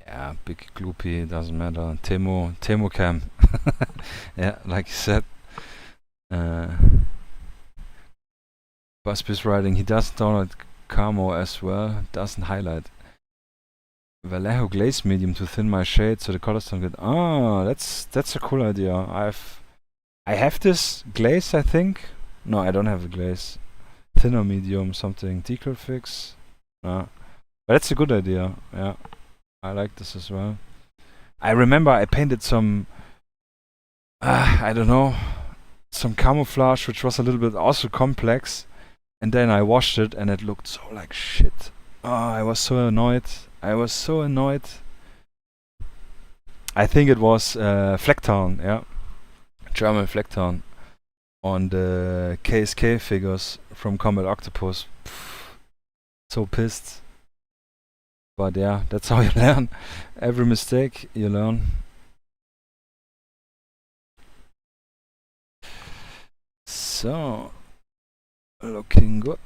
Yeah, big gloopy, doesn't matter. Temo cam. Yeah, like you said. Busby's writing, he does download Camo as well, doesn't highlight. Vallejo glaze medium to thin my shade so the colors don't get. Oh, that's a cool idea. I have this glaze, I think. No, I don't have a glaze. Thinner medium, something. Decal fix. But that's a good idea. Yeah, I like this as well. I remember I painted some. I don't know, some camouflage which was a little bit also complex, and then I washed it and it looked so like shit. Oh, I was so annoyed. I was so annoyed. I think it was Flecktown, yeah. German Flecktown on the KSK figures from Combat Octopus. Pff, so pissed. But yeah, that's how you learn. Every mistake you learn. So, looking good.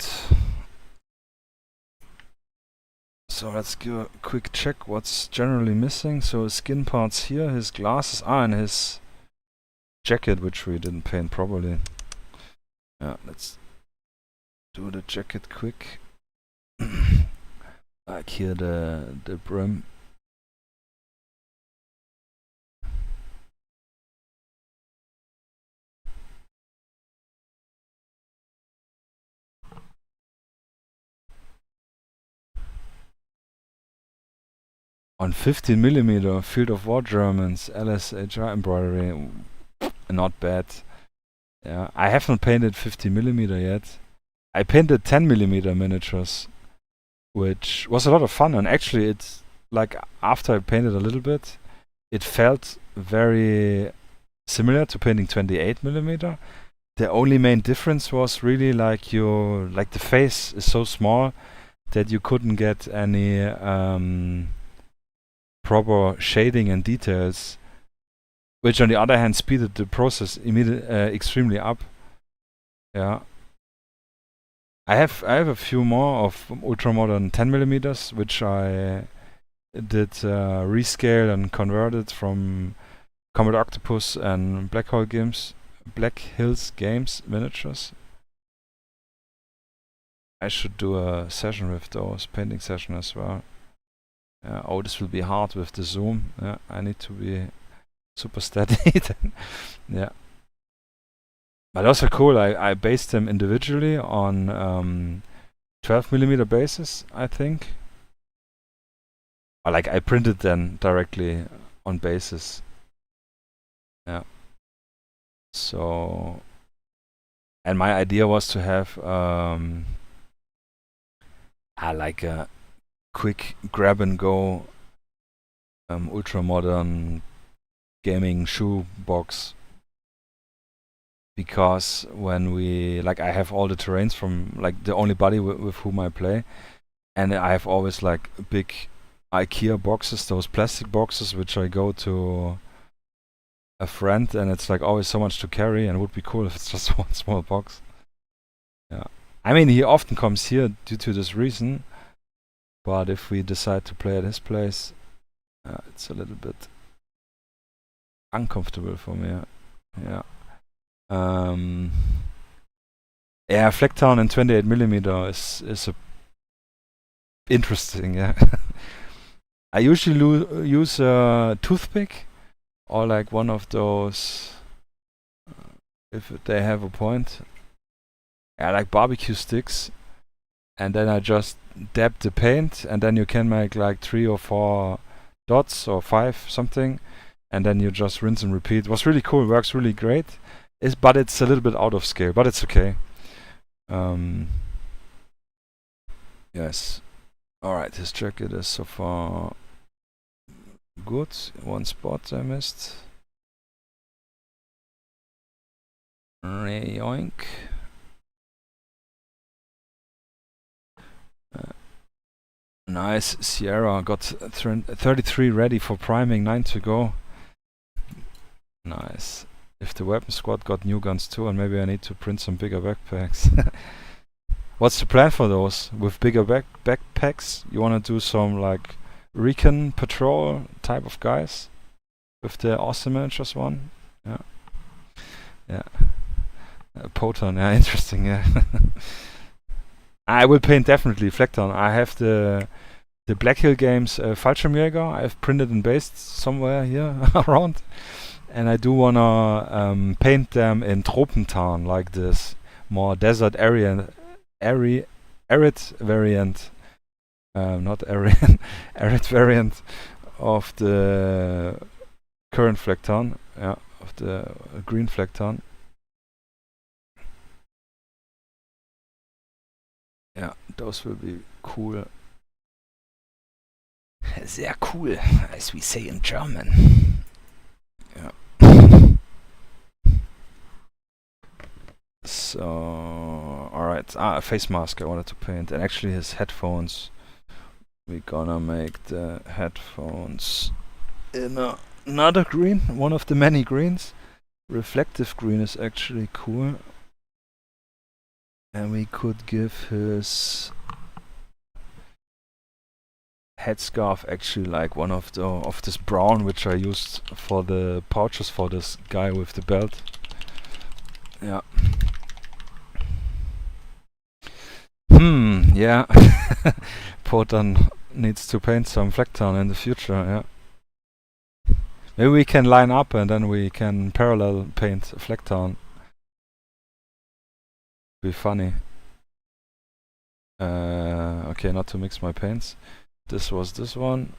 So let's give a quick check what's generally missing. So his skin parts here, his glasses, and his jacket, which we didn't paint properly. Yeah, let's do the jacket quick. Like here the brim. On 15mm Field of War Germans LSHR embroidery, not bad. Yeah, I haven't painted 50mm yet. I painted 10mm miniatures, which was a lot of fun. And actually, it's like after I painted a little bit, it felt very similar to painting 28mm. The only main difference was really like the face is so small that you couldn't get any proper shading and details, which on the other hand speeded the process extremely up. Yeah. I have a few more of Ultramodern 10mm, which I did rescale and converted from Combat Octopus and Black Hills Games miniatures. I should do a session with those, painting session as well. Oh, this will be hard with the zoom. Yeah, I need to be super steady then. Yeah. But also cool, I based them individually on 12mm bases, I think. Or like I printed them directly on bases. Yeah. So, and my idea was to have like a quick grab and go ultramodern gaming shoe box, because when we like I have all the terrains from like the only buddy with whom I play, and I have always like big IKEA boxes, those plastic boxes which I go to a friend, and it's like always so much to carry, and it would be cool if it's just one small box. Yeah, I mean he often comes here due to this reason, but if we decide to play at his place, it's a little bit uncomfortable for me. Yeah. Yeah, Flecktown in 28mm is a interesting. Yeah. I usually use a toothpick or like one of those if they have a point. I like barbecue sticks, and then I just dab the paint, and then you can make like 3 or 4 dots or 5 something, and then you just rinse and repeat. It was really cool, works really great. But it's a little bit out of scale, but it's okay. Yes. Alright, his jacket is so far good. One spot I missed. Yoink. Nice. Sierra got 33 ready for priming, 9 to go. Nice. If the weapon squad got new guns too, and maybe I need to print some bigger backpacks. What's the plan for those? With bigger backpacks, you wanna do some like recon patrol type of guys? With the awesome managers one? Yeah. Yeah. Poton, yeah, interesting, yeah. I will paint definitely Flecktown. I have the Black Hill Games Fallschirmjäger. I've printed and based somewhere here around. And I do wanna paint them in Tropentarn, like this more desert area, arid variant, not arid, arid variant of the current Flecktown, yeah, of the green Flecktown. Yeah, those will be cool. Sehr cool, as we say in German. Yeah. So, alright. A face mask I wanted to paint, and actually his headphones. We're gonna make the headphones in another green, one of the many greens. Reflective green is actually cool. And we could give his headscarf actually like one of this brown, which I used for the pouches for this guy with the belt. Yeah. Yeah. Potan needs to paint some Flecktown in the future, yeah. Maybe we can line up and then we can parallel paint Flecktown. Be funny. Okay, not to mix my paints. This was this one.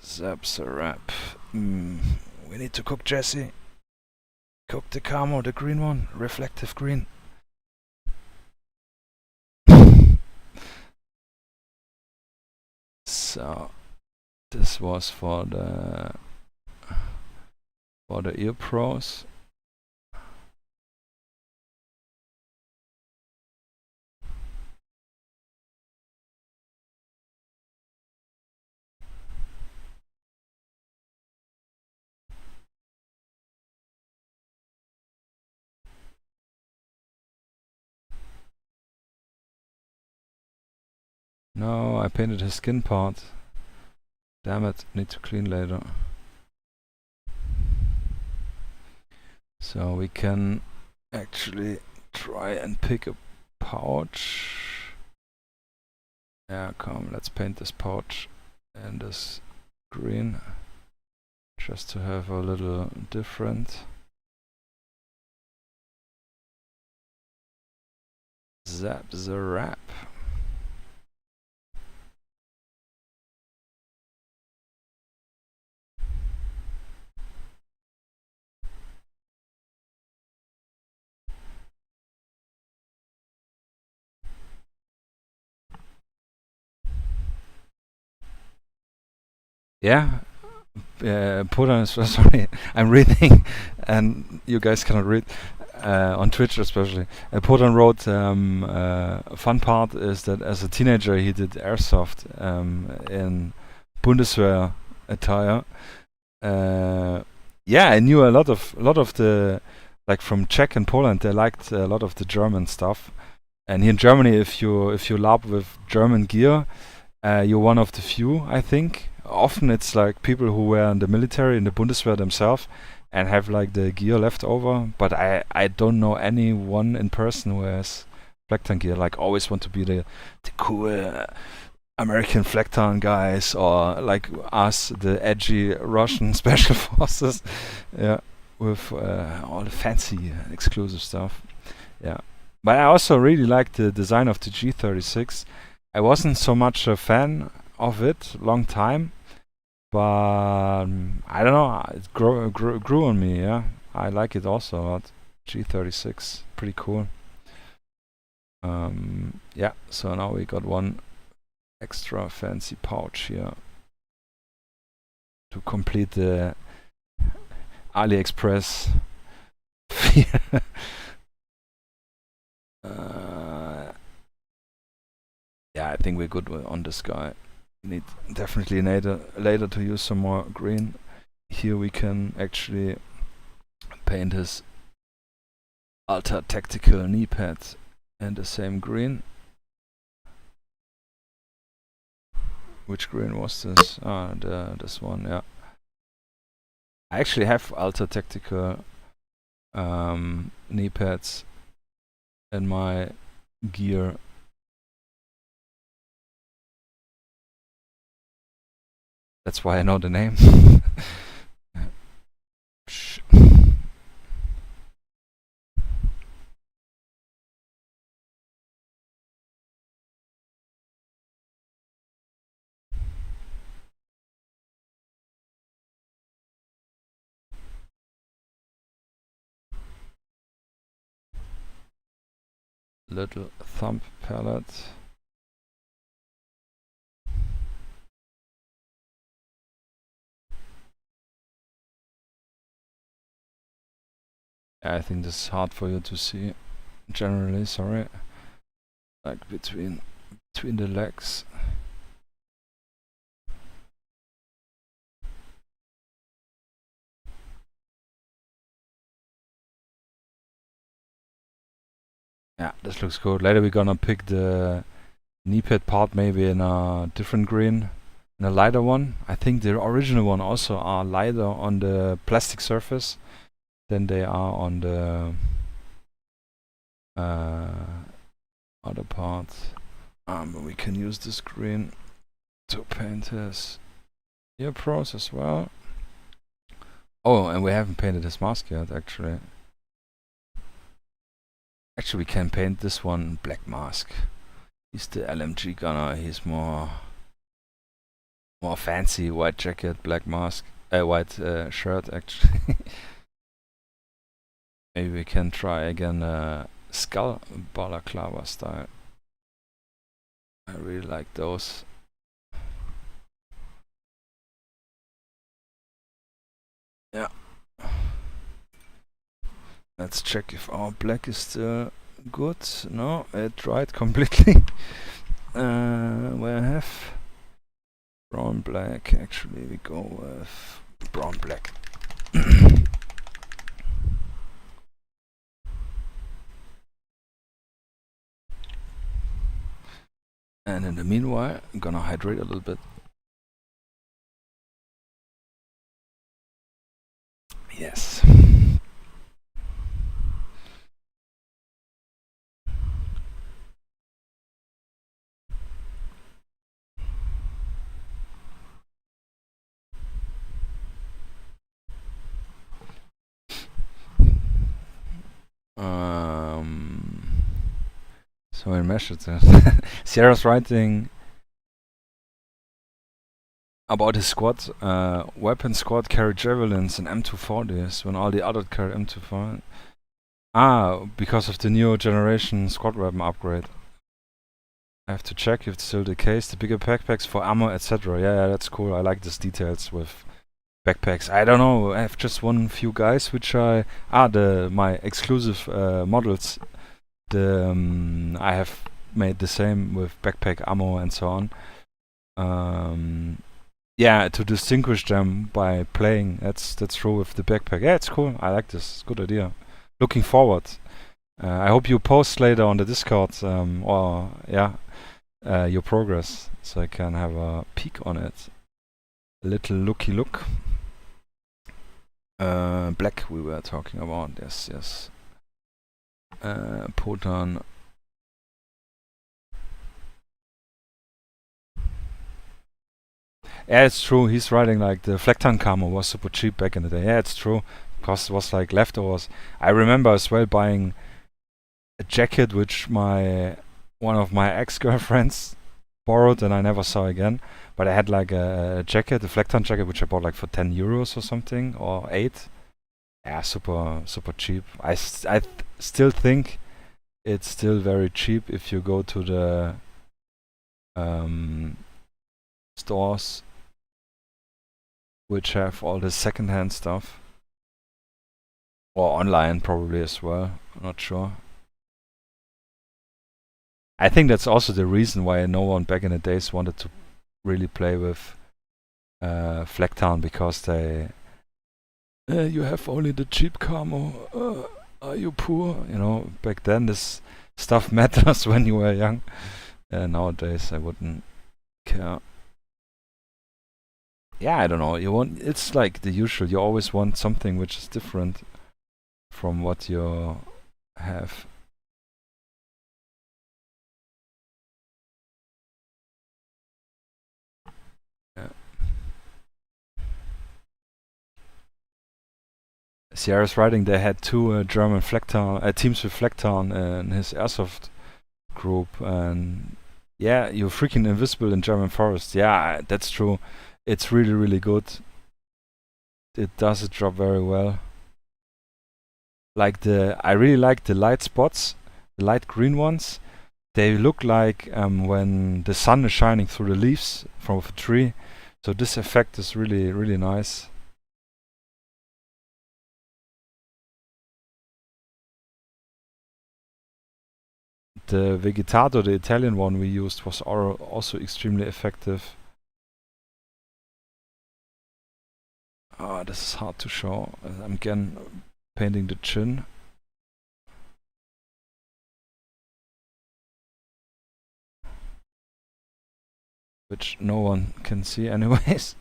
Zap's a wrap. We need to cook Jesse. Cook the camo, the green one, reflective green. So this was for the ear pros. No, I painted his skin part. Damn it, need to clean later. So we can actually try and pick a pouch. Yeah, come, let's paint this pouch and this green, just to have a little different. Zap the wrap. Yeah, put on. Sorry, I'm reading, and you guys cannot read on Twitch, especially. Putin wrote, a fun part is that as a teenager he did airsoft in Bundeswehr attire. Yeah, I knew a lot of the, like, from Czech and Poland. They liked a lot of the German stuff. And here in Germany, if you lab with German gear, you're one of the few, I think. Often it's like people who were in the military, in the Bundeswehr themselves, and have like the gear left over. But I don't know anyone in person who has Flaktan gear. Like, always want to be the cool American Flaktan guys, or like us, the edgy Russian special forces. Yeah, with all the fancy exclusive stuff. Yeah. But I also really like the design of the G36. I wasn't so much a fan of it long time, but I don't know, it grew on me. Yeah, I like it also a lot. G36, pretty cool. Yeah, so now we got one extra fancy pouch here to complete the AliExpress. Yeah, I think we're good on this guy. We need definitely later to use some more green. Here we can actually paint his Ultra Tactical knee pads in the same green. Which green was this? This one, yeah. I actually have Ultra Tactical knee pads in my gear. That's why I know the name. Little thumb palette. I think this is hard for you to see. Generally, sorry. Like between the legs. Yeah, this looks good. Later we're gonna pick the knee pad part maybe in a different green, in a lighter one. I think the original one also are lighter on the plastic surface than they are on the other part. We can use this green to paint his ear pros as well. Oh, and we haven't painted his mask yet, actually. Actually, we can paint this one black mask. He's the LMG gunner. He's more fancy. White jacket, black mask, white shirt. Actually, maybe we can try again skull balaclava style. I really like those. Yeah. Let's check if our black is still good. No, it dried completely. Where I have brown black, actually we go with brown black. And in the meanwhile, I'm gonna hydrate a little bit. Yes. So many messages. Sierra's writing about his squad. Weapon squad carry javelins and M240s when all the others carry M24. Because of the new generation squad weapon upgrade. I have to check if it's still the case. The bigger backpacks for ammo, etc. Yeah, that's cool. I like these details with backpacks. I don't know. I have just one few guys which my exclusive models. I have made the same with backpack ammo and so on. Yeah, to distinguish them by playing. That's true with the backpack. Yeah, it's cool. I like this. It's a good idea. Looking forward. I hope you post later on the Discord your progress, so I can have a peek on it. A little looky look. Black we were talking about. Yes. Potan. Yeah, it's true. He's writing like the Flecktan camo was super cheap back in the day. Yeah, it's true. Because it was like leftovers. I remember as well buying a jacket which one of my ex-girlfriends borrowed and I never saw again. But I had like a jacket, a Flecktan jacket, which I bought like for 10 euros or something, or 8. Yeah, super cheap. I still think it's still very cheap if you go to the stores which have all the secondhand stuff. Or online probably as well. I'm not sure. I think that's also the reason why no one back in the days wanted to really play with Flecktown, because you have only the cheap camo. Are you poor? You know, back then this stuff matters when you were young. Nowadays I wouldn't care. Yeah, I don't know. It's like the usual. You always want something which is different from what you have. Yeah. Sierra's writing they had 2 German teams with Flecktown in his airsoft group, and yeah, you're freaking invisible in German forest. Yeah, that's true. It's really good. It does its job very well. I really like the light spots, the light green ones. They look like when the sun is shining through the leaves from a tree. So this effect is really nice. The Vegetato, the Italian one we used, was also extremely effective. This is hard to show. I'm again painting the chin. Which no one can see anyways.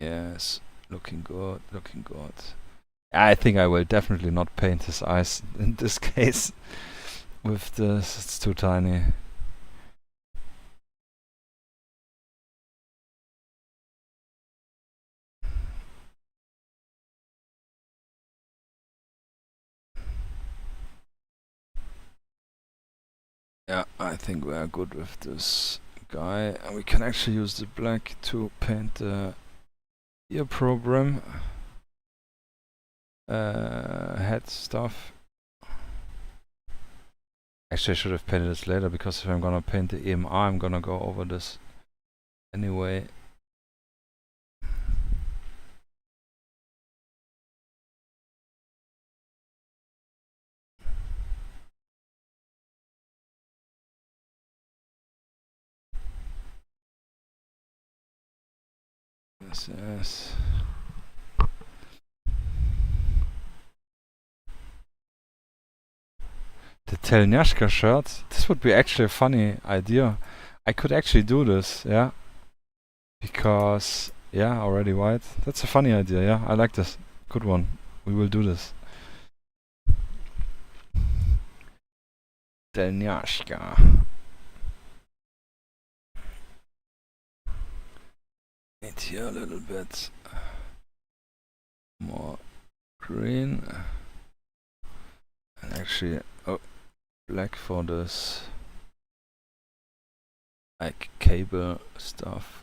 Yes, looking good. I think I will definitely not paint his eyes in this case. With this, it's too tiny. Yeah, I think we are good with this guy. And we can actually use the black to paint the ear program. Head stuff. Actually, I should have painted this later, because if I'm gonna paint the EMR, I'm gonna go over this anyway. Yes. The Telnyashka shirt. This would be actually a funny idea. I could actually do this, yeah. Because, yeah, already white. That's a funny idea, yeah. I like this. Good one. We will do this. Telnyashka. Need here a little bit more green. And actually, black for this like cable stuff.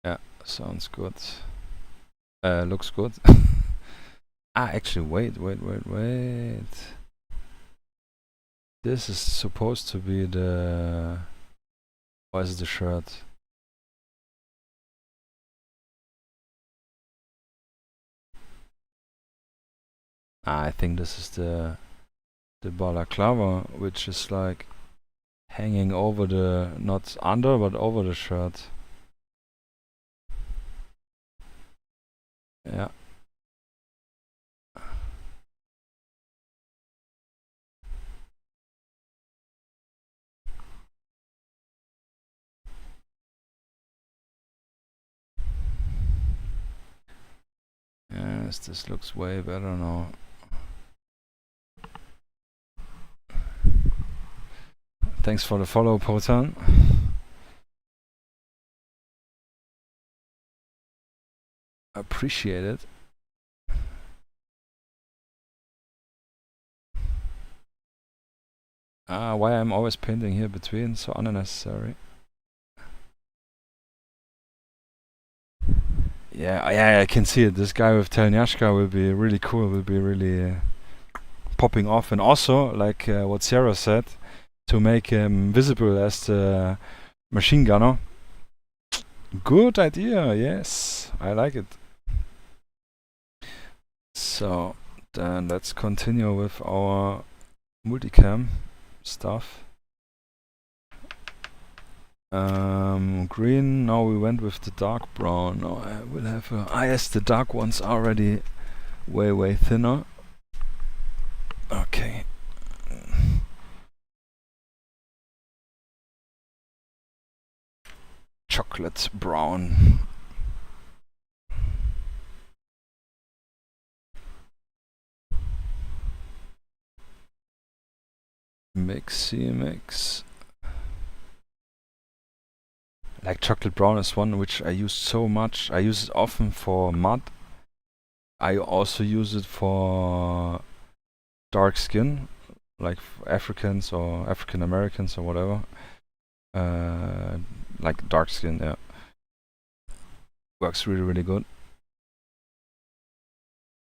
Yeah, sounds good. Looks good. Actually, wait. This is supposed to be the... Or is it the shirt? I think this is the balaclava, which is like hanging over the... Not under, but over the shirt. Yeah. Yes, this looks way better now. Thanks for the follow, Potan. Appreciate it. Why I'm always painting here between, so unnecessary. Yeah, I can see it. This guy with Telnyashka will be really cool, will be really popping off. And also, like what Sarah said, to make him visible as the machine gunner. Good idea, yes, I like it. So, then let's continue with our multicam stuff. Green, now we went with the dark brown. Now I will have a... yes, the dark ones are already way thinner. Okay. Chocolate brown. Mix. Like chocolate brown is one which I use so much. I use it often for mud. I also use it for dark skin, like Africans or African Americans or whatever. Like dark skin, yeah. Works really good.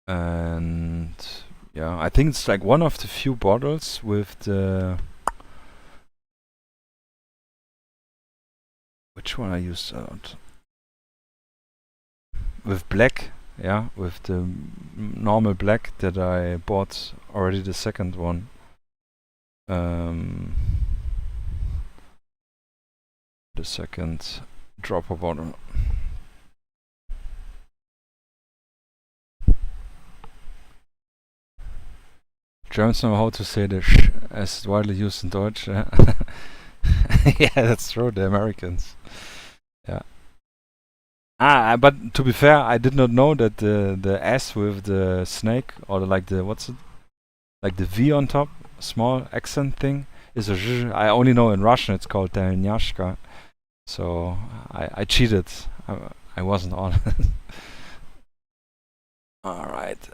And yeah, I think it's like one of the few bottles with the... Which one I used out? With black, yeah, with the normal black that I bought already the second one. The second dropper bottle. Germans know how to say the sh as widely used in Deutsch. Yeah, yeah, that's true, the Americans. Yeah. But to be fair, I did not know that the S with the snake, or like the, what's it? Like the V on top, small accent thing, is a zh. I only know in Russian it's called Telnyashka. So I cheated. I wasn't on it. Alright.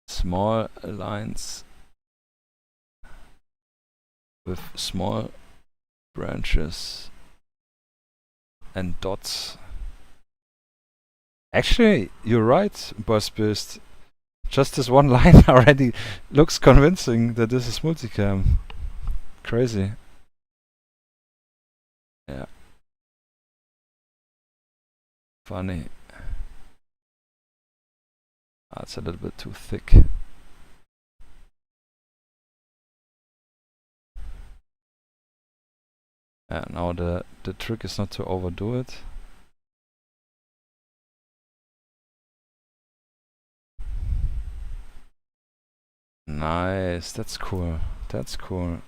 Small lines with small branches and dots. Actually, you're right, Boss Beast. Just this one line already looks convincing that this is multicam. Crazy. Yeah. Funny. It's a little bit too thick. Now the trick is not to overdo it. Nice, that's cool. That's cool.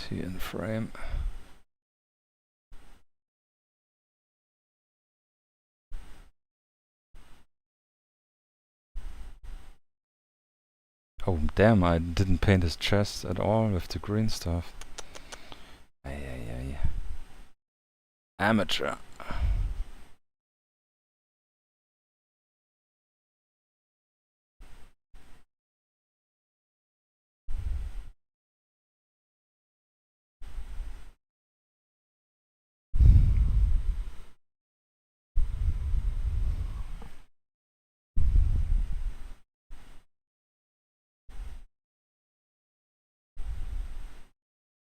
he in frame? Oh damn, I didn't paint his chest at all with the green stuff. Ay. Amateur.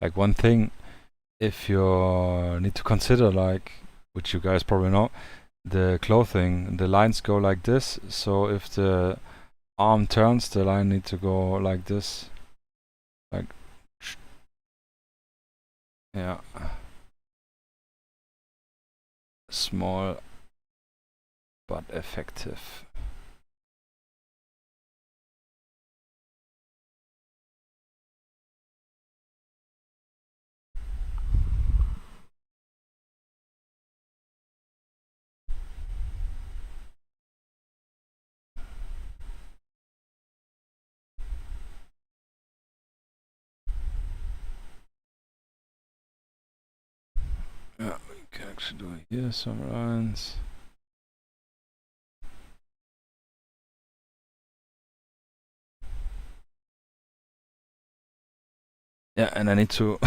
Like one thing, if you need to consider, like, which you guys probably know, the clothing, the lines go like this, so if the arm turns, the line needs to go like this. Like, yeah. Small but effective. Yeah, we can actually do it here, some lines. Yeah, and I need to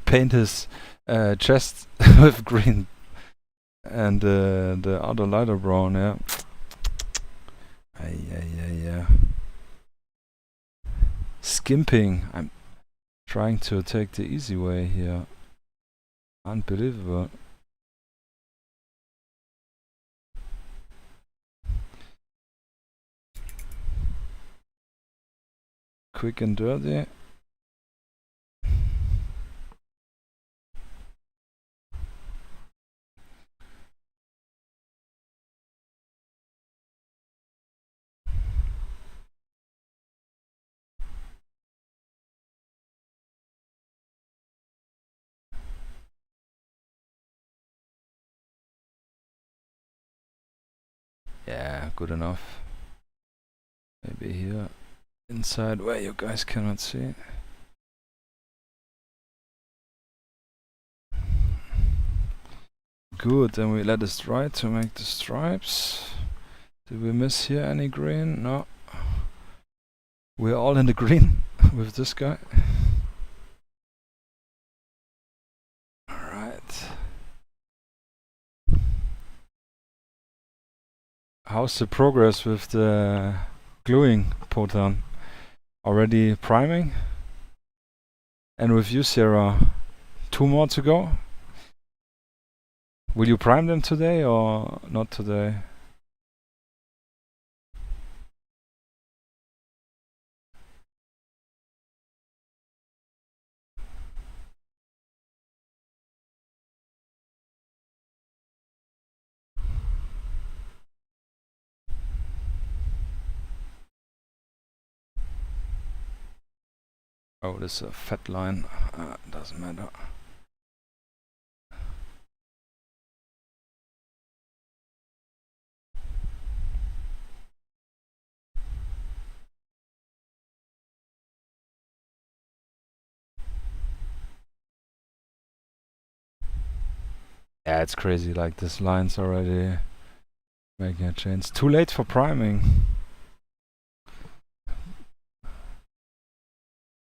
paint his chest with green and the other lighter brown, yeah. Yeah. Skimping. I'm trying to take the easy way here. Unbelievable. Quick and dirty. Yeah, good enough. Maybe here inside where you guys cannot see. Good, then we let it dry to make the stripes. Did we miss here any green? No. We're all in the green with this guy. Alright. How's the progress with the gluing proton? Already priming? And with you, Sarah, 2 more to go? Will you prime them today or not today? Oh, this is a fat line. Doesn't matter. Yeah, it's crazy. Like this line's already making a change. Too late for priming.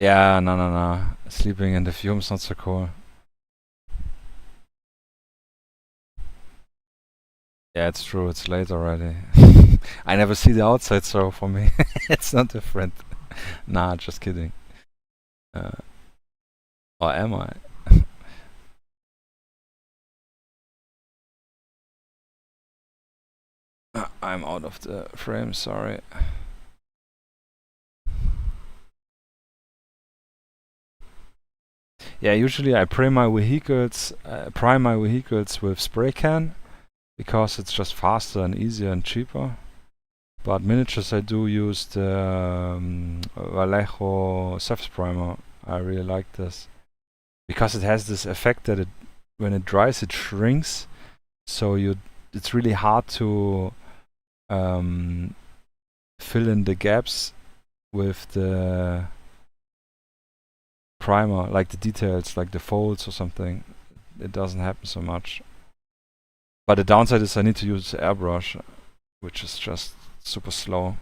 Yeah, no. Sleeping in the fume's not so cool. Yeah, it's true. It's late already. I never see the outside, so for me, it's not different. Nah, just kidding. Or am I? I'm out of the frame, sorry. Yeah, usually I prime my vehicles with spray can because it's just faster and easier and cheaper. But miniatures I do use the Vallejo surface primer. I really like this. because it has this effect that it, when it dries, it shrinks. So it's really hard to fill in the gaps with the primer, like the details, like the folds or something. It doesn't happen so much. But the downside is I need to use airbrush, which is just super slow.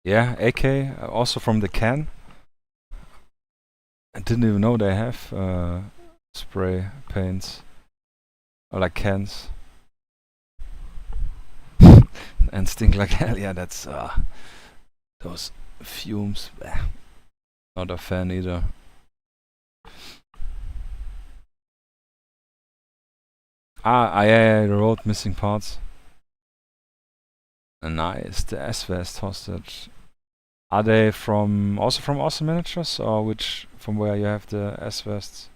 Yeah, AK, also from the can. I didn't even know they have spray paints, or like cans. And stink like hell. Yeah, that's those fumes. Not a fan either. Yeah, the road missing parts. Nice, the S-Vest hostage. Are they also from Awesome Miniatures, or which from where you have the S-Vests?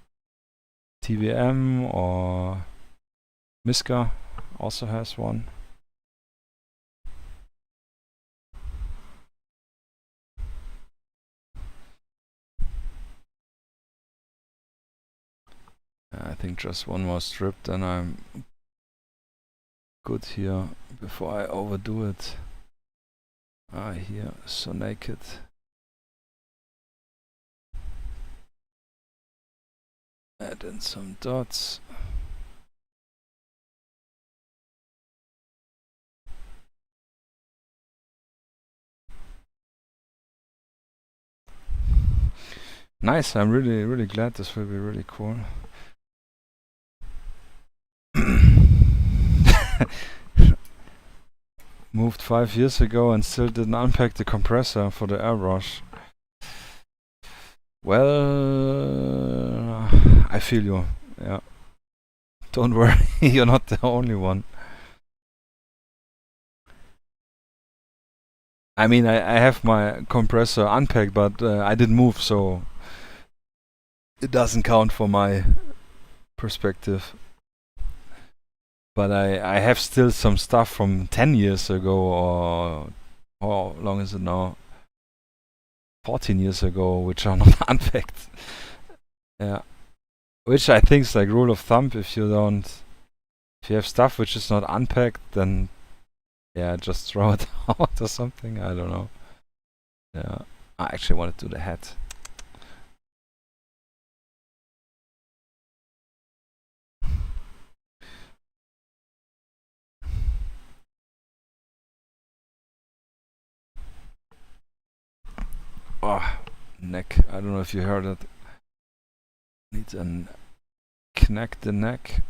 TVM or Miska also has one. I think just one more strip, then I'm good here before I overdo it. Here, so naked. Add in some dots. Nice, I'm really glad. This will be really cool. Moved 5 years ago and still didn't unpack the compressor for the airbrush. Well, I feel you. Yeah. Don't worry, you're not the only one. I mean, I have my compressor unpacked, but I didn't move, so it doesn't count for my perspective. But I have still some stuff from 10 years ago, or how long is it now? 14 years ago, which are not unpacked. Yeah. Which I think is like rule of thumb. If you have stuff which is not unpacked, then yeah, just throw it out or something. I don't know. Yeah. I actually want to do the hat. Oh, neck. I don't know if you heard it. Needs an connect the neck.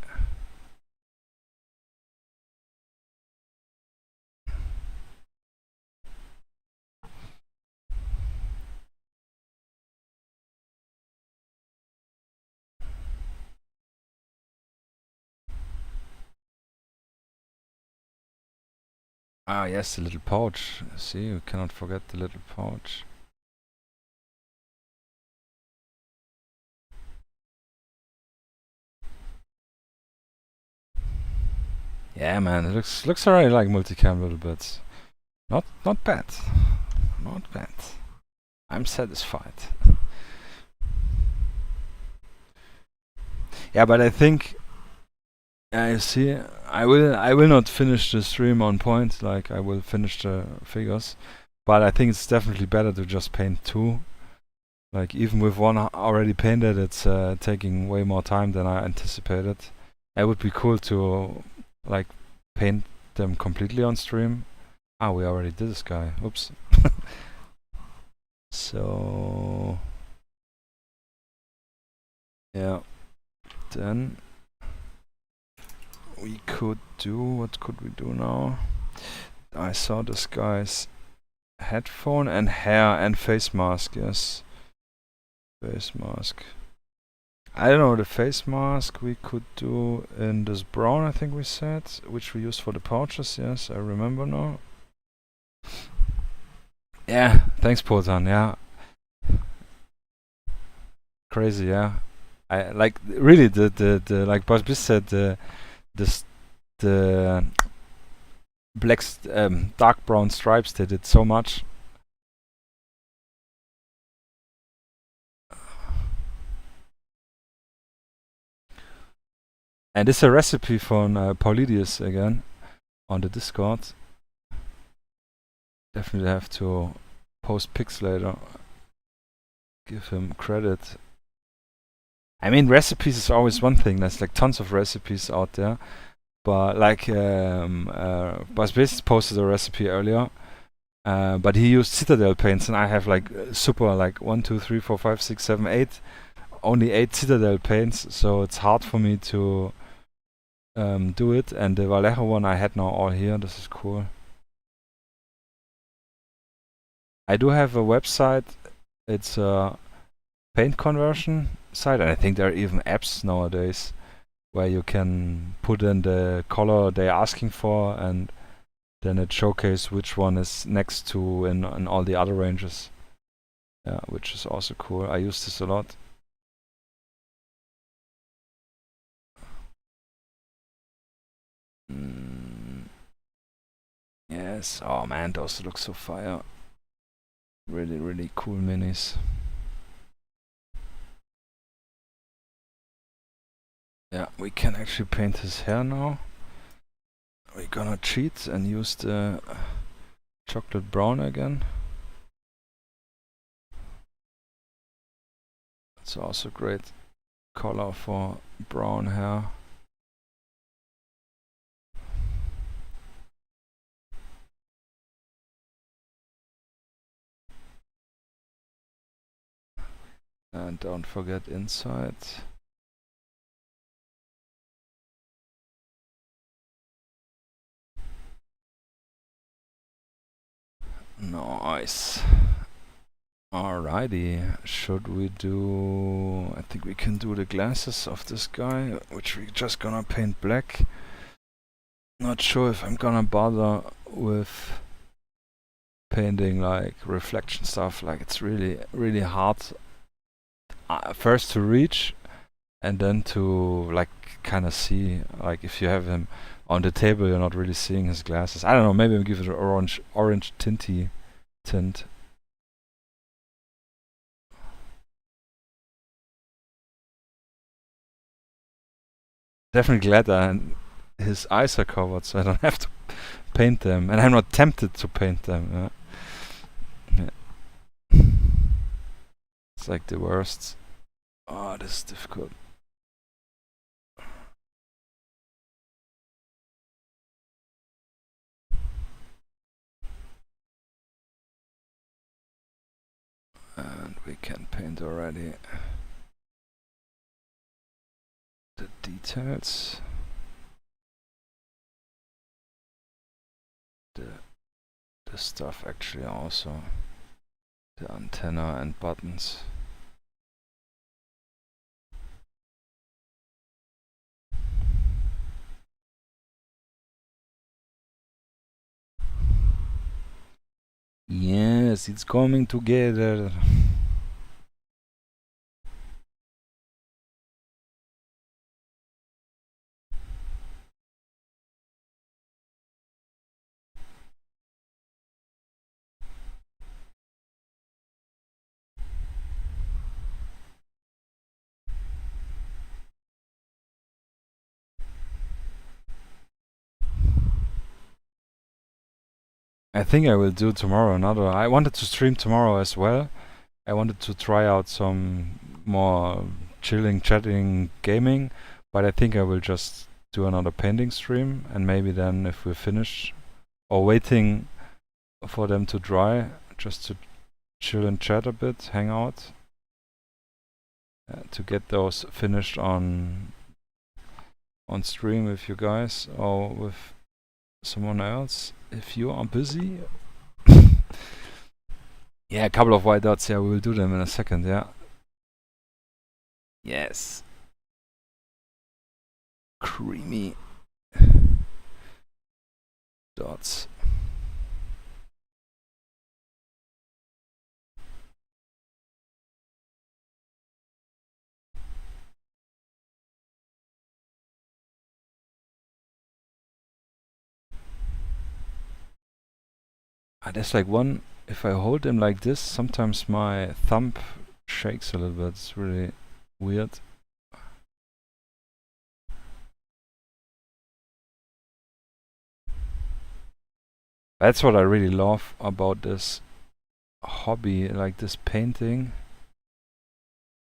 Yes, the little pouch. See, you cannot forget the little pouch. Yeah, man, it looks already like multicam a little bit. Not bad. Not bad. I'm satisfied. Yeah, but I think you see, I will not finish the stream on point. Like I will finish the figures, but I think it's definitely better to just paint two. Like even with one already painted, it's taking way more time than I anticipated. It would be cool to like paint them completely on stream. We already did this guy. Oops. So yeah, then we could do, what could we do now? I saw this guy's headphone and hair and face mask. Yes, face mask. I don't know, the face mask we could do in this brown, I think we said, which we used for the pouches. Yes, I remember now. Yeah, thanks Potan. Yeah, crazy. Yeah, I like really the like Boss Biss said the dark brown stripes, they did so much. And it's a recipe from Paulidius again on the Discord. Definitely have to post pics later. Give him credit. I mean, recipes is always one thing. There's like tons of recipes out there. But like Boss Biss posted a recipe earlier. But he used Citadel paints, and I have like super like 1, 2, 3, 4, 5, 6, 7, 8. Only 8 Citadel paints, so it's hard for me to do it. And the Vallejo one I had now all here. This is cool. I do have a website. It's a paint conversion site, and I think there are even apps nowadays where you can put in the color they're asking for, and then it showcases which one is next to in all the other ranges. Yeah, which is also cool. I use this a lot. Yes. Oh man, those look so fire. Really, really cool minis. Yeah, we can actually paint his hair now. We're gonna cheat and use the chocolate brown again. It's also great color for brown hair. And don't forget inside. Nice. Alrighty, should we do... I think we can do the glasses of this guy, which we're just gonna paint black. Not sure if I'm gonna bother with painting like reflection stuff. Like it's really, really hard first to reach and then to like kind of see. Like if you have him on the table, you're not really seeing his glasses. I don't know, maybe I'll give it an orange tint. Definitely glad that his eyes are covered, so I don't have to paint them, and I'm not tempted to paint them. Yeah. It's like the worst. Oh, this is difficult. And we can paint already the details. The stuff actually also. The antenna and buttons. Yes, it's coming together. I think I will do tomorrow another. I wanted to stream tomorrow as well. I wanted to try out some more chilling, chatting gaming, but I think I will just do another painting stream, and maybe then if we're finished or waiting for them to dry, just to chill and chat a bit, hang out, to get those finished on stream with you guys or with someone else if you are busy. Yeah, a couple of white dots. Yeah, we will do them in a second. Yeah. Yes. Creamy dots. There's like one, if I hold them like this, sometimes my thumb shakes a little bit. It's really weird. That's what I really love about this hobby, like this painting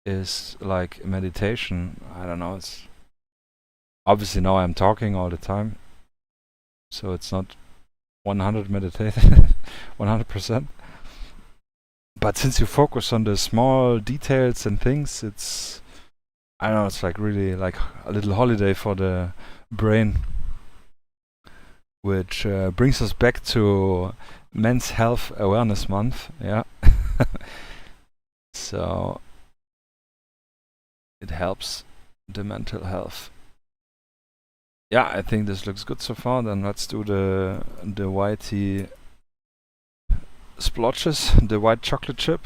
is like meditation. I don't know, it's obviously now I'm talking all the time, so it's not 100 meditation, 100%. But since you focus on the small details and things, it's, I don't know, it's like really like a little holiday for the brain, which brings us back to Men's Health Awareness Month. Yeah. So it helps the mental health. Yeah, I think this looks good so far. Then let's do the whitey splotches, the white chocolate chip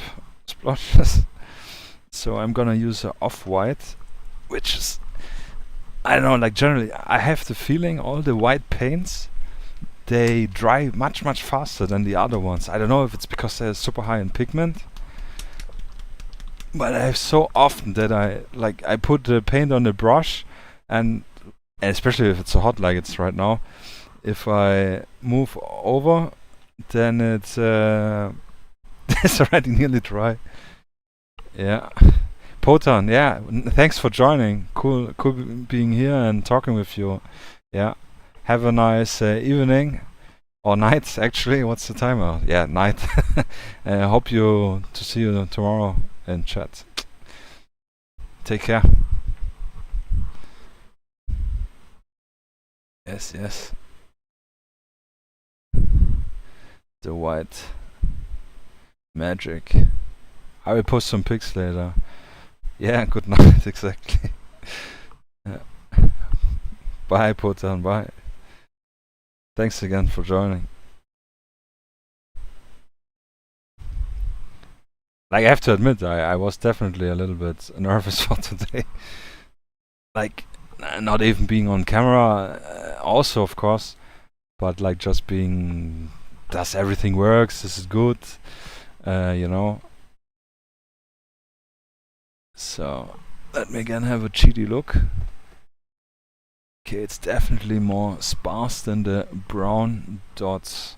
splotches. So I'm gonna use a off-white, which is, I don't know, like generally I have the feeling all the white paints, they dry much faster than the other ones. I don't know if it's because they're super high in pigment, but I have so often that I put the paint on the brush, and especially if it's so hot like it's right now, if I move over, then it's it's already nearly dry. Yeah. Potan, yeah, thanks for joining. Cool being here and talking with you. Yeah. Have a nice evening or night. Actually, what's the timer? Yeah, night. Hope to see you tomorrow in chat. Take care. Yes. The white magic. I will post some pics later. Yeah, good night. Exactly. Yeah. Bye, Potan. Bye. Thanks again for joining. Like, I have to admit, I was definitely a little bit nervous for today. Like, not even being on camera, also, of course, but like just being, does everything works? This is good, you know. So, let me again have a cheaty look. Okay, it's definitely more sparse than the brown dots.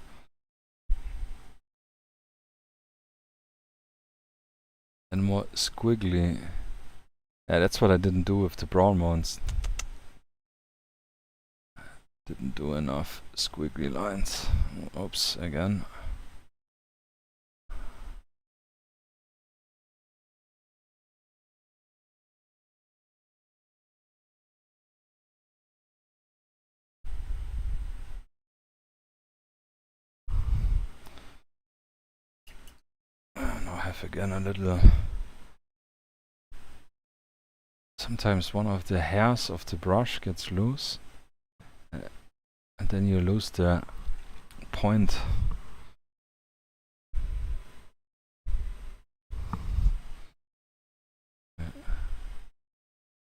And more squiggly. Yeah, that's what I didn't do with the brown ones. Didn't do enough squiggly lines. Oops, again. Now I have again a little. Sometimes one of the hairs of the brush gets loose, and then you lose the point.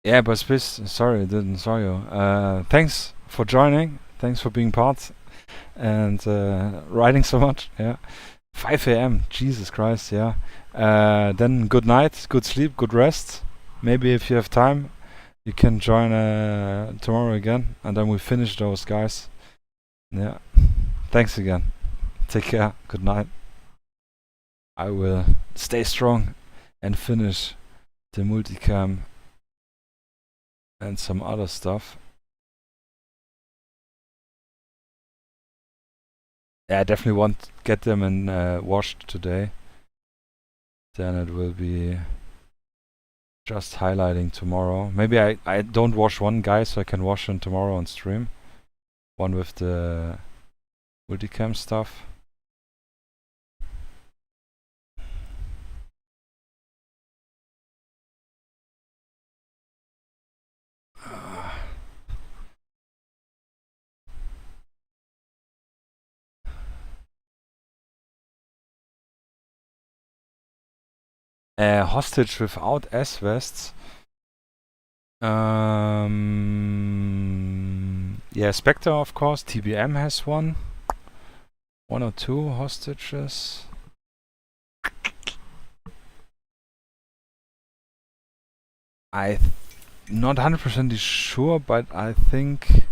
Yeah, but sorry, I didn't saw you. Thanks for joining. Thanks for being part and writing so much. Yeah, 5 a.m. Jesus Christ. Yeah. Then good night, good sleep, good rest. Maybe if you have time, you can join tomorrow again, and then we finish those guys. Yeah. Thanks again. Take care. Good night. I will stay strong and finish the multicam and some other stuff. Yeah, I definitely want to get them in washed today. Then it will be just highlighting tomorrow. Maybe I don't wash one guy, so I can wash him tomorrow on stream. One with the multicam stuff. Hostage without S-Vests. Yeah, Spectre, of course. TBM has one. 1 or 2 hostages. I'm not 100% sure, but I think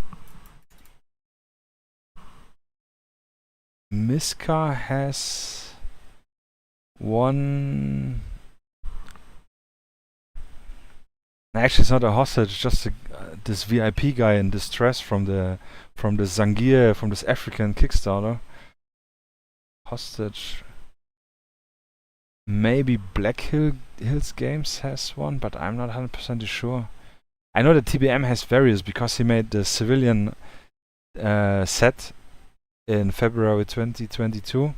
Miska has one. Actually, it's not a hostage, just this VIP guy in distress from the Zangier, from this African Kickstarter. Hostage. Maybe Black Hills Games has one, but I'm not 100% sure. I know that TBM has various because he made the civilian set in February 2022,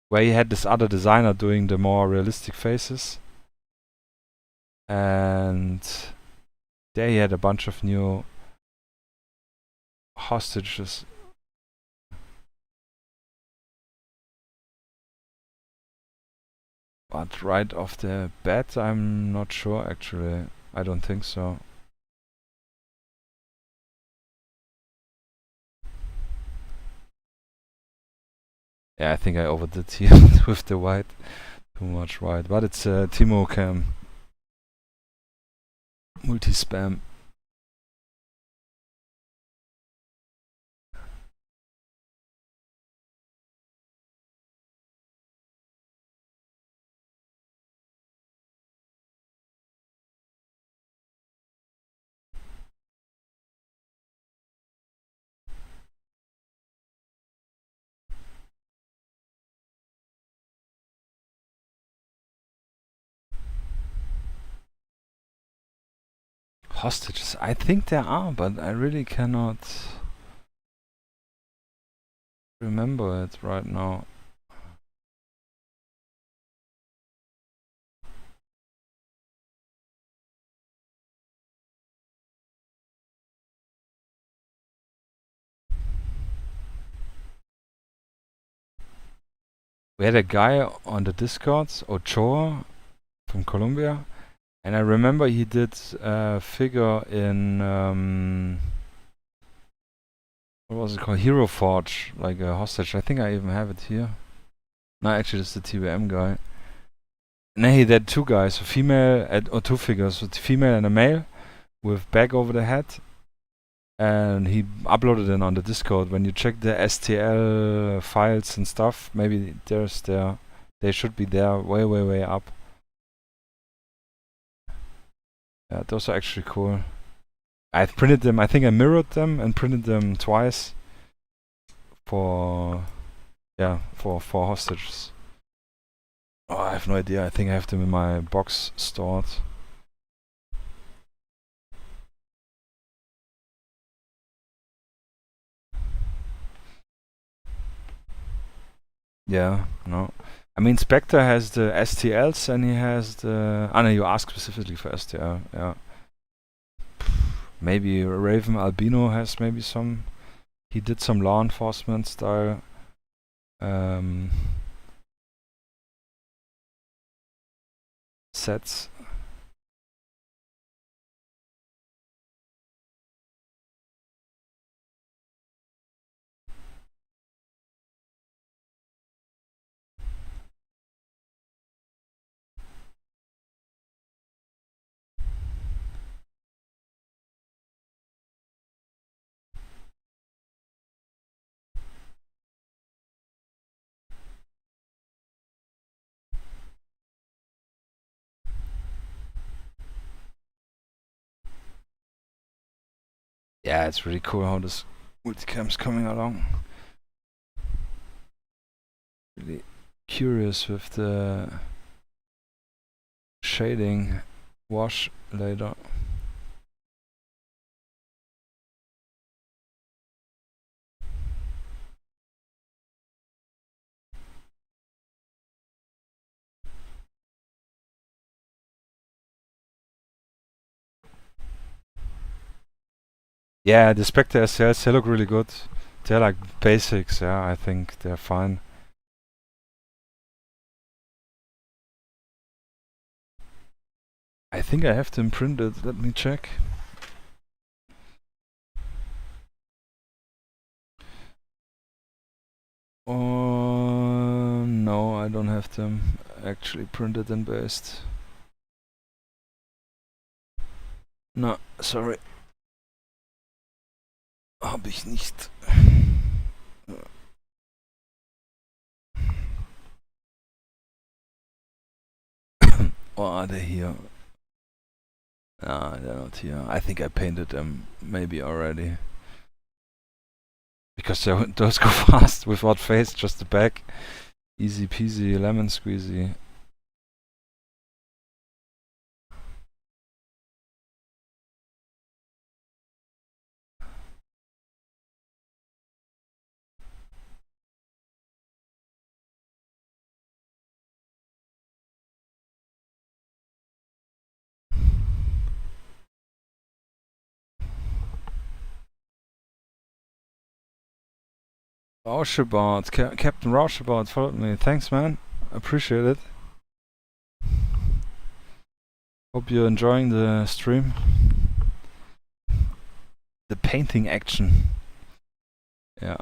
where he had this other designer doing the more realistic faces. And there he had a bunch of new hostages. But right off the bat, I'm not sure actually. I don't think so. Yeah, I think I overdid here with the white. Too much white. But it's Timo Cam. Multi-spam. Hostages. I think there are, but I really cannot remember it right now. We had a guy on the Discords, Ochoa from Colombia, and I remember he did a figure in what was it called? Hero Forge, like a hostage. I think I even have it here. No, actually, it's the TBM guy. And he did 2 guys, a female or 2 figures, a female and a male, with bag over the head. And he uploaded it on the Discord. When you check the STL files and stuff, maybe they should be there, way up. Yeah, those are actually cool. I've printed them. I think I mirrored them and printed them twice for hostages. Oh, I have no idea. I think I have them in my box stored. Yeah, no. I mean, Spectre has the STLs and he has the... Ah, no, you asked specifically for STL, yeah. Maybe Raven Albino has maybe some... He did some law enforcement style. Sets. Yeah, it's really cool how this multicam's coming along. Really curious with the shading wash later. Yeah, the Spectre SLs, they look really good. They're like basics, yeah, I think they're fine. I think I have them printed, let me check. No, I don't have them actually printed and based. No, sorry. Hab ich nicht. Or are they here? Ah, they're not here. I think I painted them maybe already. Because those go fast without face, just the back. Easy peasy, lemon squeezy. Rauschebart, Captain Rauschebart followed me. Thanks, man. Appreciate it. Hope you're enjoying the stream. The painting action. Yeah.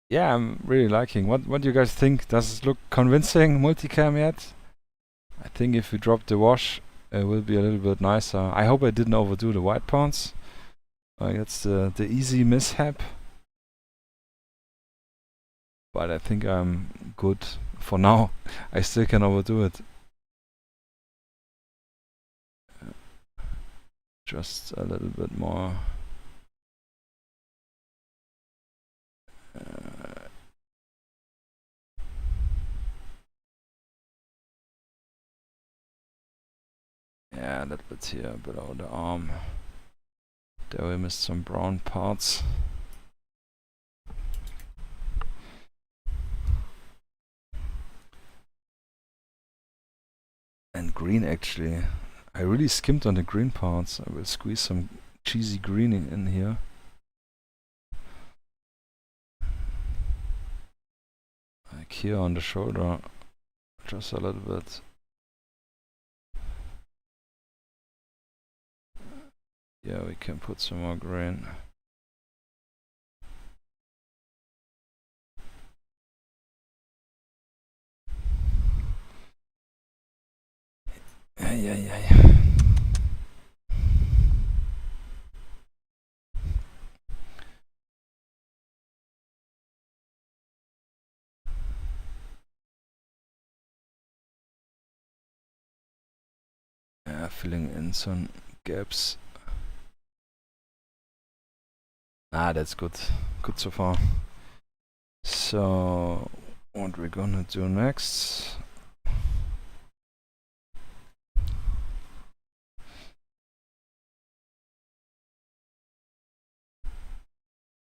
Yeah, I'm really liking. What do you guys think? Does it look convincing, multicam yet? I think if we drop the wash, it will be a little bit nicer. I hope I didn't overdo the white pawns. That's the easy mishap. But I think I'm good for now. I still can overdo it. Just a little bit more. Yeah, a little bit here below the arm. There we missed some brown parts. And green actually. I really skimmed on the green parts. I will squeeze some cheesy green in here. Like here on the shoulder. Just a little bit. Yeah, we can put some more green. Yeah. Filling in some gaps. Ah, that's good. Good so far. So, what we're gonna do next?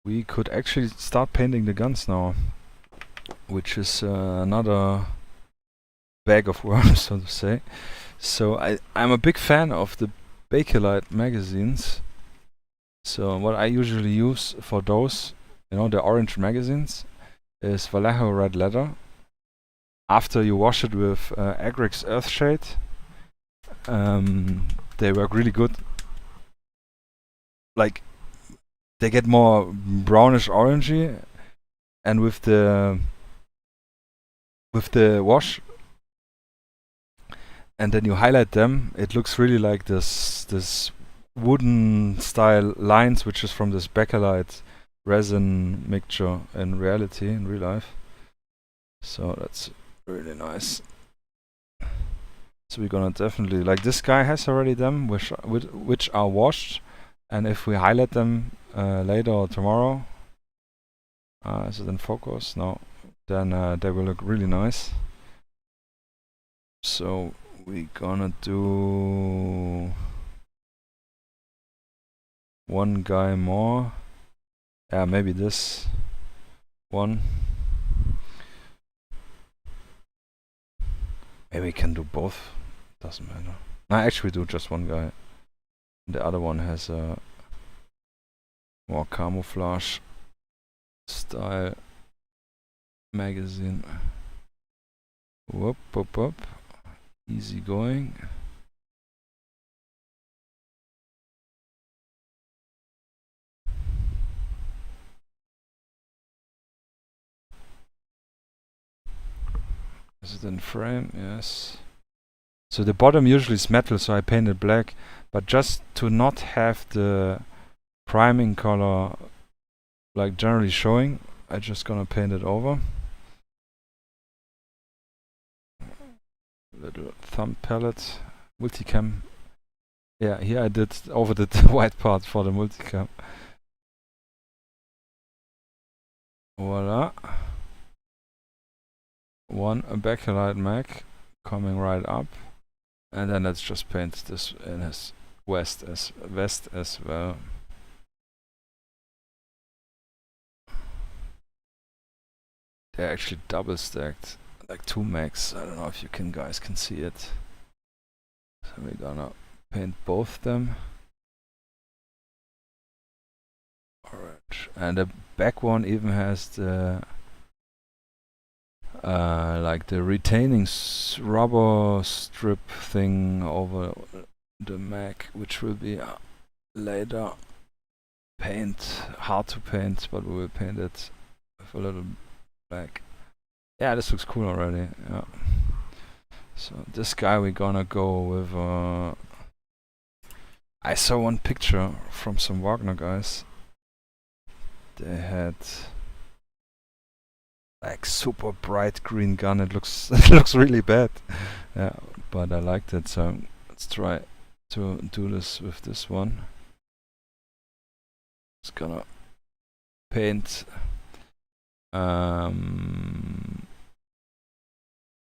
We could actually start painting the guns now, which is another bag of worms, so to say. So I'm a big fan of the Bakelite magazines. So what I usually use for those, the orange magazines, is Vallejo Red Leather. After you wash it with Agrix Earthshade, they work really good. Like, they get more brownish orangey, and with the wash, and then you highlight them, it looks really like this wooden style lines, which is from this Bakelite resin mixture in reality, in real life. So that's really nice. So we're gonna definitely, like, this guy has already them, which are washed, and if we highlight them later or tomorrow, is it in focus? No. Then they will look really nice. So we're gonna do one guy more. Yeah, maybe this one. Maybe we can do both. Doesn't matter. No, actually we do just one guy. The other one has a more camouflage style magazine. Whoop. Easy going. Is it in frame? Yes. So the bottom usually is metal, so I painted black, but just to not have the priming color like generally showing, I just gonna paint it over. Little thumb palette, multicam. Yeah, here I did overdid the white part for the multicam. Voila. One backlight mag coming right up, and then let's just paint this in his vest as well. They're actually double stacked, like 2 mags. I don't know if you guys can see it. So we're gonna paint both them orange, and the back one even has the like the retaining rubber strip thing over the mag, which will be later hard to paint, but we will paint it with a little black. Yeah, this looks cool already. Yeah. So this guy we're gonna go with. I saw one picture from some Wagner guys. They had like super bright green gun. It looks it looks really bad. Yeah, but I liked it. So let's try to do this with this one. Just gonna paint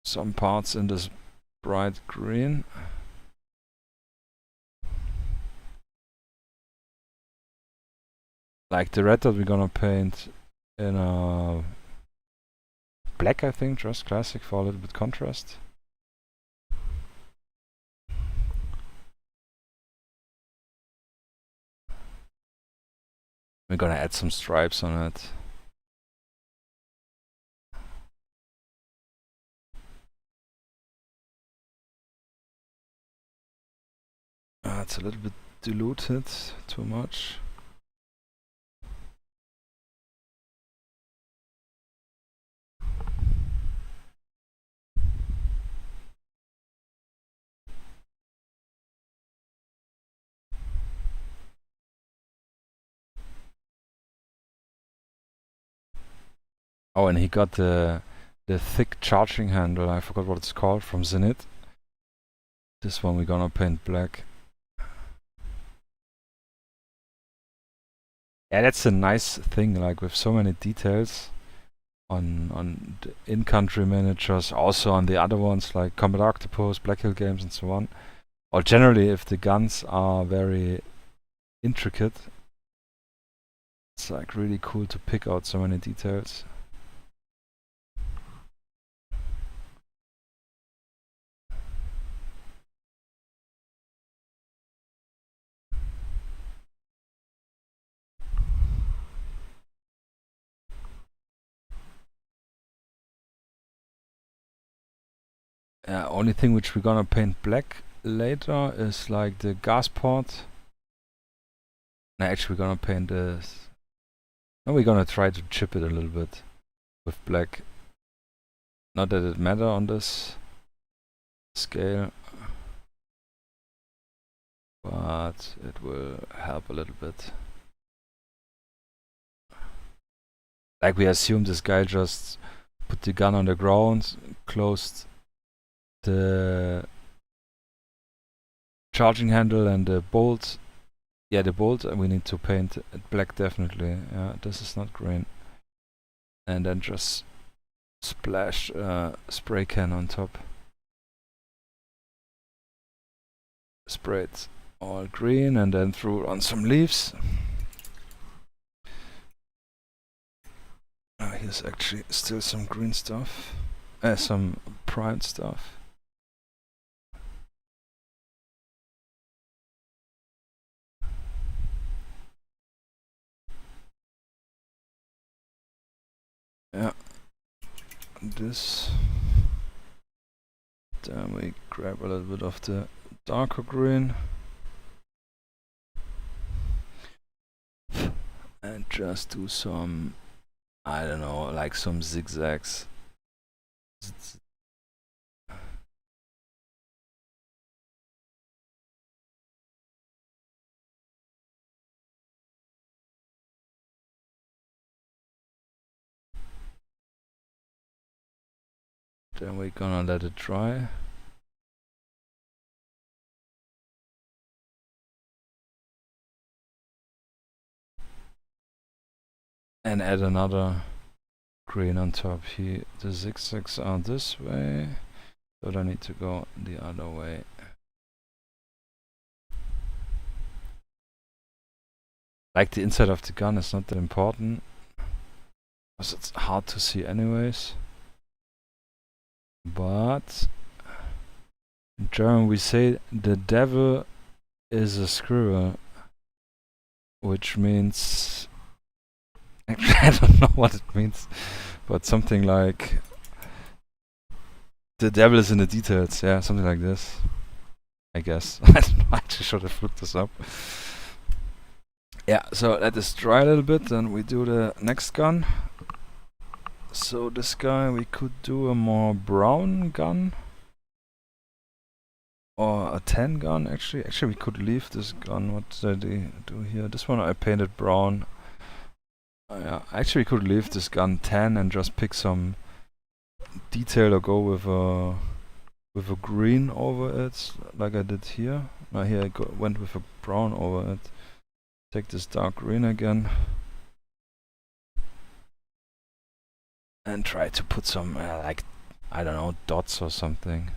some parts in this bright green. Like the red dot we're gonna paint in a black, I think, just classic for a little bit contrast. We're gonna add some stripes on it. It's a little bit diluted, too much. Oh, and he got the thick charging handle, I forgot what it's called, from Zenith. This one we're gonna paint black. Yeah, that's a nice thing, like with so many details on the in-country miniatures, also on the other ones like Combat Octopus, Black Hill Games and so on. Or generally if the guns are very intricate, it's like really cool to pick out so many details. Only thing which we're gonna paint black later is like the gas port. No, actually we're gonna paint this. No, we're gonna try to chip it a little bit with black. Not that it matters on this scale, but it will help a little bit. Like we assume this guy just put the gun on the ground, closed the charging handle and the bolt. Yeah, the bolt, and we need to paint it black definitely. Yeah, this is not green. And then just splash spray can on top. Spray it all green and then threw on some leaves. Here's actually still some green stuff. Some primed stuff. Yeah, this. Then we grab a little bit of the darker green and just do some, I don't know, like some zigzags. Then we're gonna let it dry. And add another green on top here. The zigzags are this way, so I need to go the other way. Like the inside of the gun is not that important, because it's hard to see anyways. But in German we say the devil is a squirrel, which means actually I don't know what it means, but something like the devil is in the details. Yeah, something like this, I guess. I don't know, I actually should have looked this up. Yeah, so let this dry a little bit, then we do the next gun. So this guy, we could do a more brown gun. Or a 10 gun, actually. Actually, we could leave this gun. What did I do here? This one I painted brown. Yeah, actually we could leave this gun 10 and just pick some detail or go with a green over it, like I did here. Now here I went with a brown over it. Take this dark green again. And try to put some, like, I don't know, dots or something.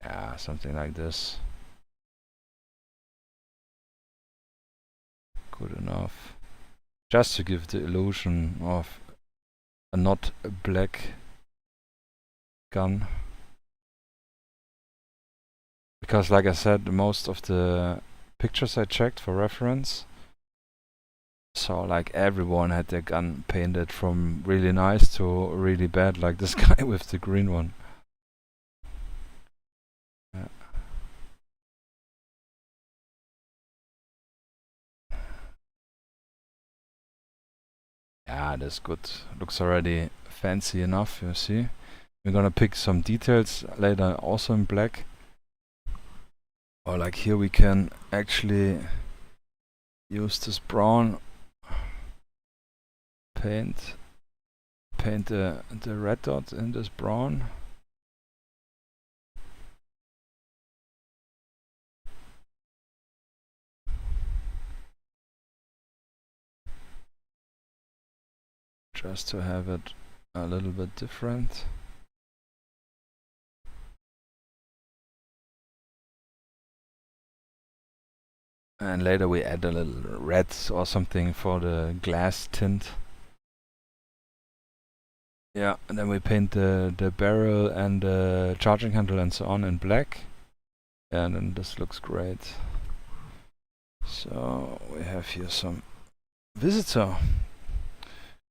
Yeah, something like this. Good enough. Just to give the illusion of a not black gun. Because like I said, most of the pictures I checked for reference, so like everyone had their gun painted from really nice to really bad, like this guy with the green one. Yeah. Yeah, that's good. Looks already fancy enough, you see. We're gonna pick some details later also in black. Or like here we can actually use this brown paint the red dot in this brown. Just to have it a little bit different. And later we add a little red or something for the glass tint. Yeah, and then we paint the barrel and the charging handle and so on in black. And then this looks great. So we have here some visitor.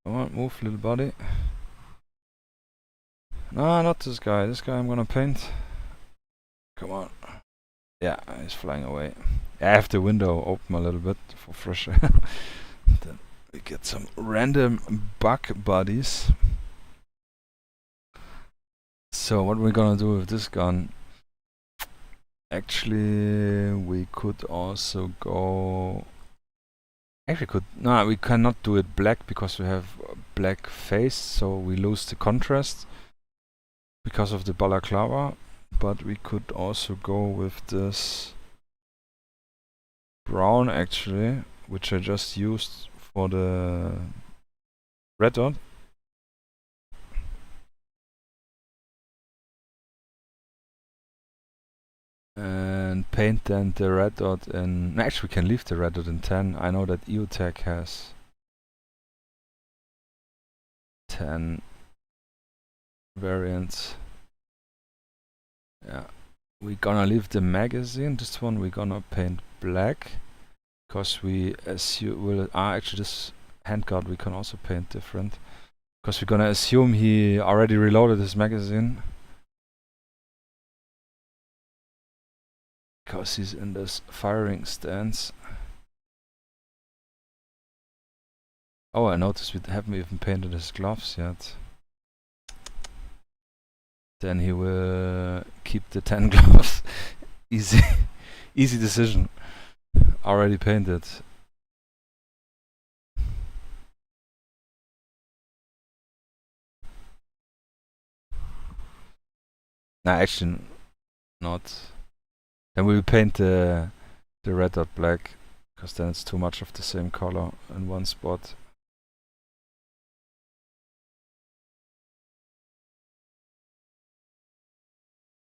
Come on, move, little body. No, not this guy. This guy I'm gonna paint. Come on. Yeah, he's flying away. I have the window open a little bit for fresh air. Then we get some random bug bodies. So what we're gonna do with this gun? Actually, we could also go. Actually, no, we cannot do it black because we have black face, so we lose the contrast because of the balaclava. But we could also go with this brown actually, which I just used for the red dot. And paint then the red dot in. Actually, we can leave the red dot in 10. I know that EUTech has 10 variants. Yeah, we're gonna leave the magazine. This one we're gonna paint black because we assume actually this handguard we can also paint different because we're gonna assume he already reloaded his magazine. Because he's in this firing stance. Oh, I noticed we haven't even painted his gloves yet. Then he will keep the 10 gloves. Easy Easy decision. Already painted. Nah, actually not. Then we'll paint the red dot black, because then it's too much of the same color in one spot.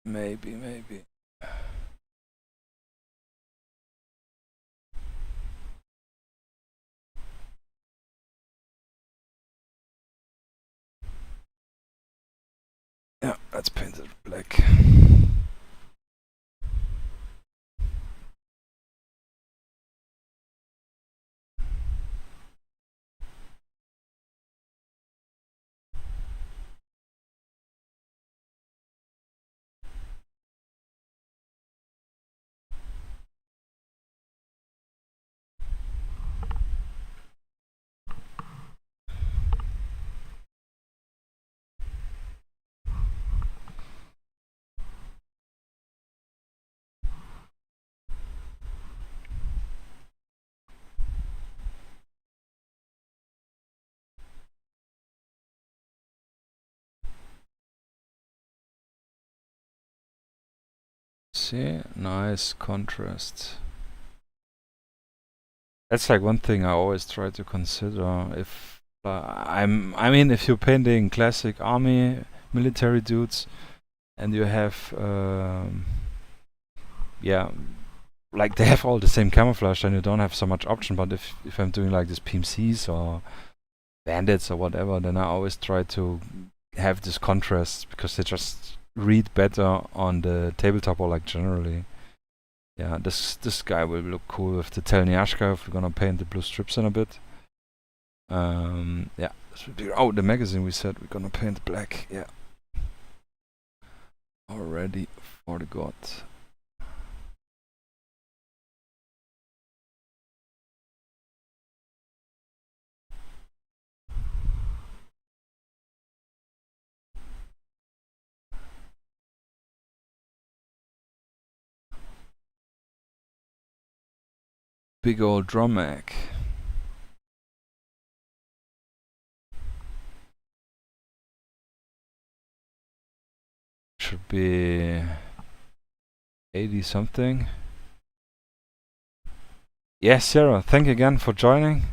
Maybe. Yeah, let's paint it black. See, nice contrast. That's like one thing I always try to consider. If I mean, if you're painting classic army military dudes, and you have, yeah, like they have all the same camouflage, then you don't have so much option. But if I'm doing like this PMCs or bandits or whatever, then I always try to have this contrast, because they just read better on the tabletop, or like generally. Yeah, this guy will look cool with the Telnyashka if we're gonna paint the blue strips in a bit. Yeah, this would be. Oh, the magazine we said we're gonna paint black. Yeah, already forgot. Big old drum mag. Should be 80 something. Yeah, Sarah, thank you again for joining.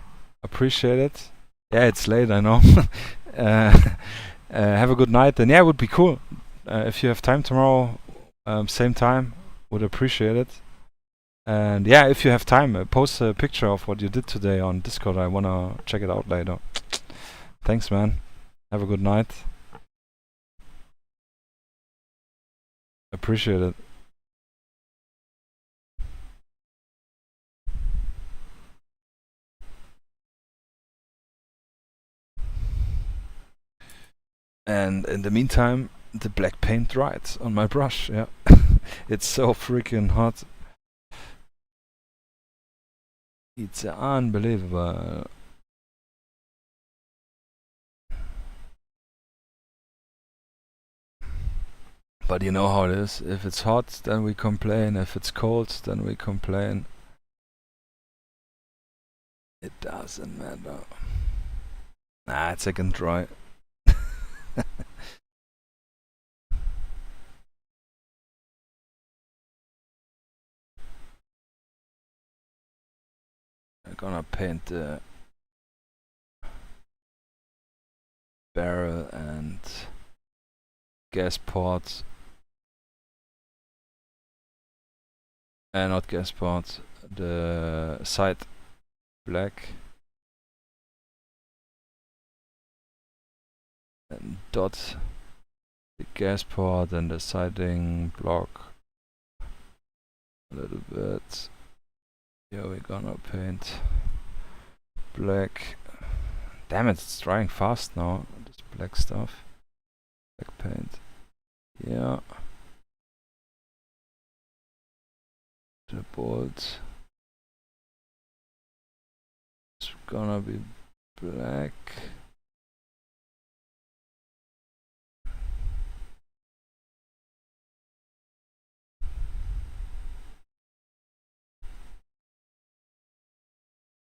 Appreciate it. Yeah, it's late, I know. Have a good night. And yeah, it would be cool if you have time tomorrow, same time. Would appreciate it. And yeah, if you have time, post a picture of what you did today on Discord. I wanna check it out later. Thanks, man. Have a good night. Appreciate it. And in the meantime, the black paint dried on my brush. Yeah, it's so freaking hot. It's unbelievable. But you know how it is. If it's hot, then we complain. If it's cold, then we complain. It doesn't matter. Nah, it's second dry. I'm gonna paint the barrel and gas port. Not gas port. The side black. And dot the gas port and the siding block a little bit. Yeah, we're gonna paint black. Damn it, it's drying fast now, this black stuff. Black paint. Yeah. The bolt. It's gonna be black.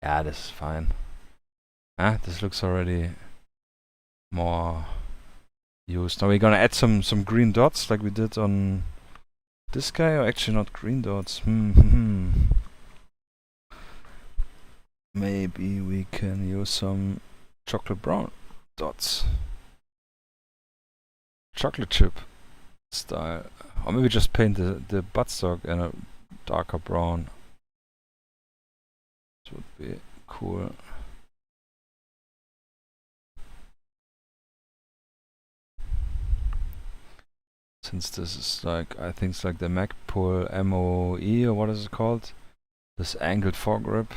Yeah, this is fine. Ah, this looks already more used. Now we're gonna add some green dots like we did on this guy, or actually not green dots. Maybe we can use some chocolate brown dots. Chocolate chip style. Or maybe just paint the buttstock in a darker brown. This would be cool. Since this is like, I think it's like the Magpul MOE, or what is it called? This angled foregrip.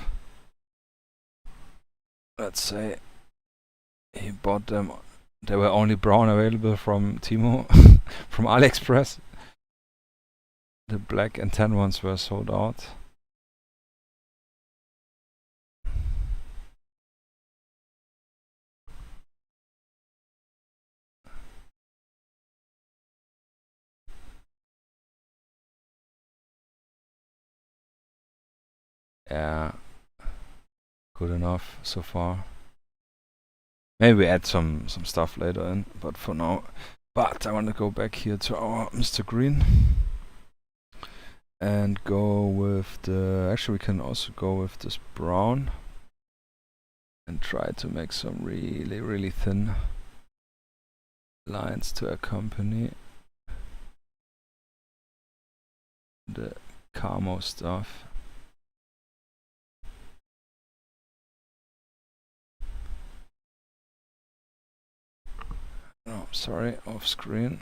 Let's say he bought them. They were only brown available from Timo, from AliExpress. The black and tan ones were sold out. Yeah, good enough so far. Maybe we add some stuff later in, but for now. But I want to go back here to our Mr. Green and go with the. Actually, we can also go with this brown and try to make some really thin lines to accompany the camo stuff. Oh, sorry, off screen.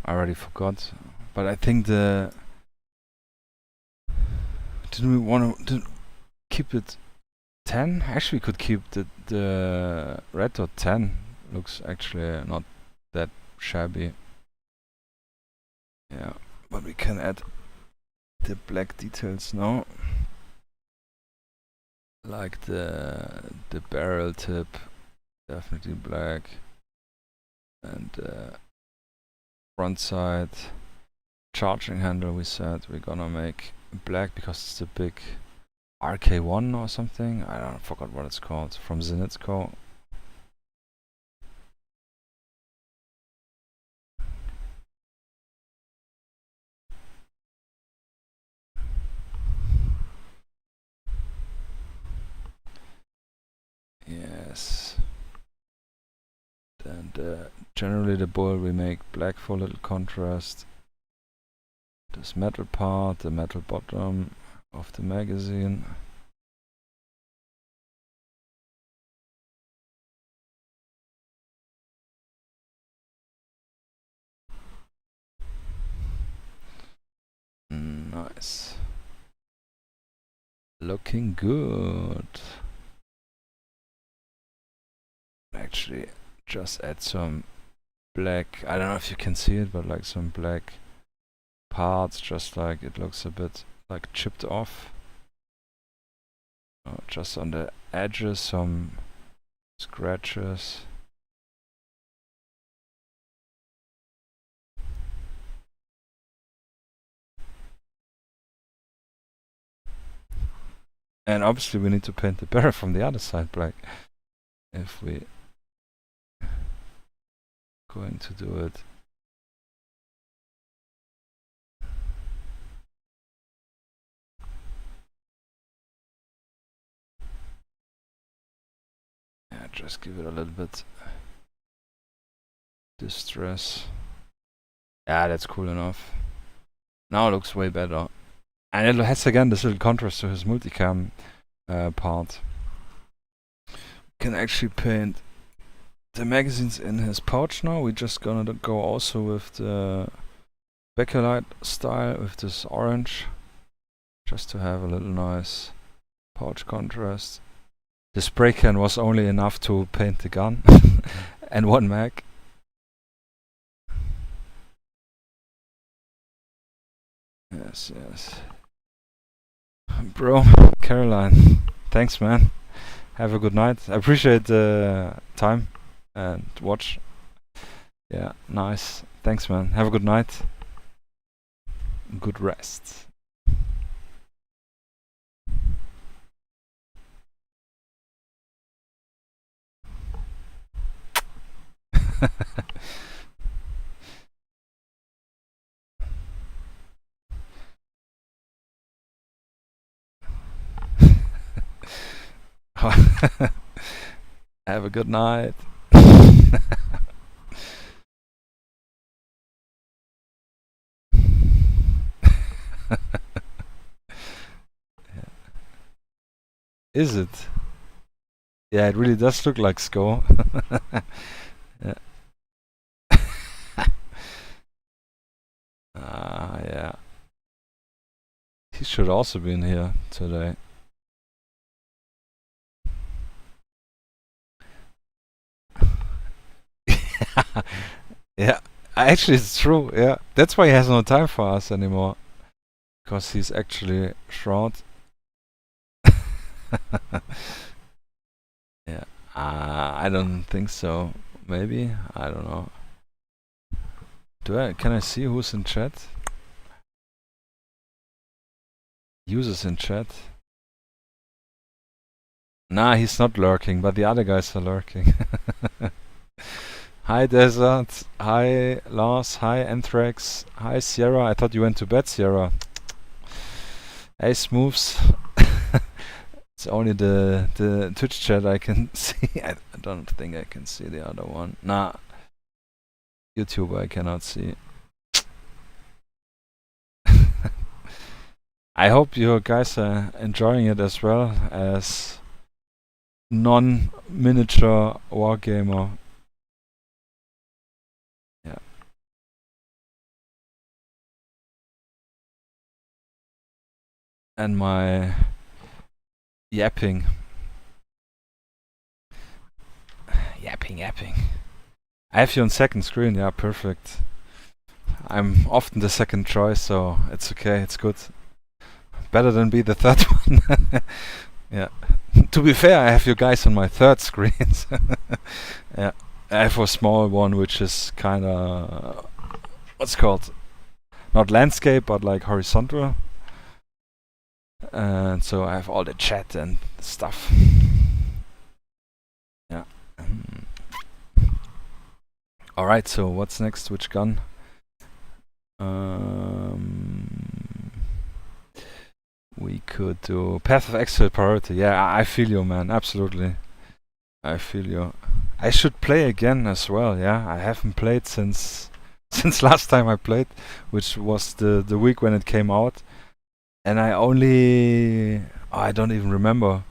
I already forgot, but I think didn't we want to keep it 10? Actually, we could keep the red dot 10. Looks actually not that shabby. Yeah, but we can add the black details now, like the barrel tip, definitely black, and front side charging handle. We said we're gonna make black because it's the big RK1 or something. I forgot what it's called, from Zenitsko. Yes. And generally the bull we make black for a little contrast. This metal part, the metal bottom of the magazine. Nice. Looking good. Actually, just add some black. I don't know if you can see it, but like some black parts, just like it looks a bit like chipped off. Just on the edges, some scratches. And obviously we need to paint the barrel from the other side black if we going to do it. Yeah, just give it a little bit distress. Yeah, that's cool enough. Now it looks way better. And it has again this little contrast to his multicam part. Can actually paint the magazines in his pouch now. We're just gonna go also with the bakelite style with this orange. just to have a little nice pouch contrast. The spray can was only enough to paint the gun and one mag. Yes, yes. Bro, Caroline, thanks man. Have a good night. I appreciate the time and watch. Yeah, nice. Thanks man. Have a good night. Good rest. Have a good night. Is it? Yeah, it really does look like Sko. Yeah. Yeah. He should also be in here today. Yeah, actually it's true, yeah. That's why he has no time for us anymore. Because he's actually short. Yeah. I don't think so. Maybe? I don't know. Can I see who's in chat? Users in chat? Nah, he's not lurking, but the other guys are lurking. Hi Desert, hi Lars, hi Anthrax, hi Sierra. I thought you went to bed, Sierra. Hey Smooths. It's only the Twitch chat I can see. I don't think I can see the other one. Nah. YouTube I cannot see. I hope you guys are enjoying it as well as non-miniature wargamer. Yeah. And my yapping. Yapping. I have you on second screen, yeah, perfect. I'm often the second choice, so it's okay, it's good. Better than be the third one. Yeah. To be fair, I have you guys on my third screen. Yeah. I have a small one which is kinda what's it called? Not landscape but like horizontal. And so I have all the chat and stuff. Yeah. Alright, so what's next? Which gun? We could do Path of Exile Priority. Yeah, I feel you, man. Absolutely. I feel you. I should play again as well, yeah. I haven't played since last time I played, which was the week when it came out. And I only... I don't even remember.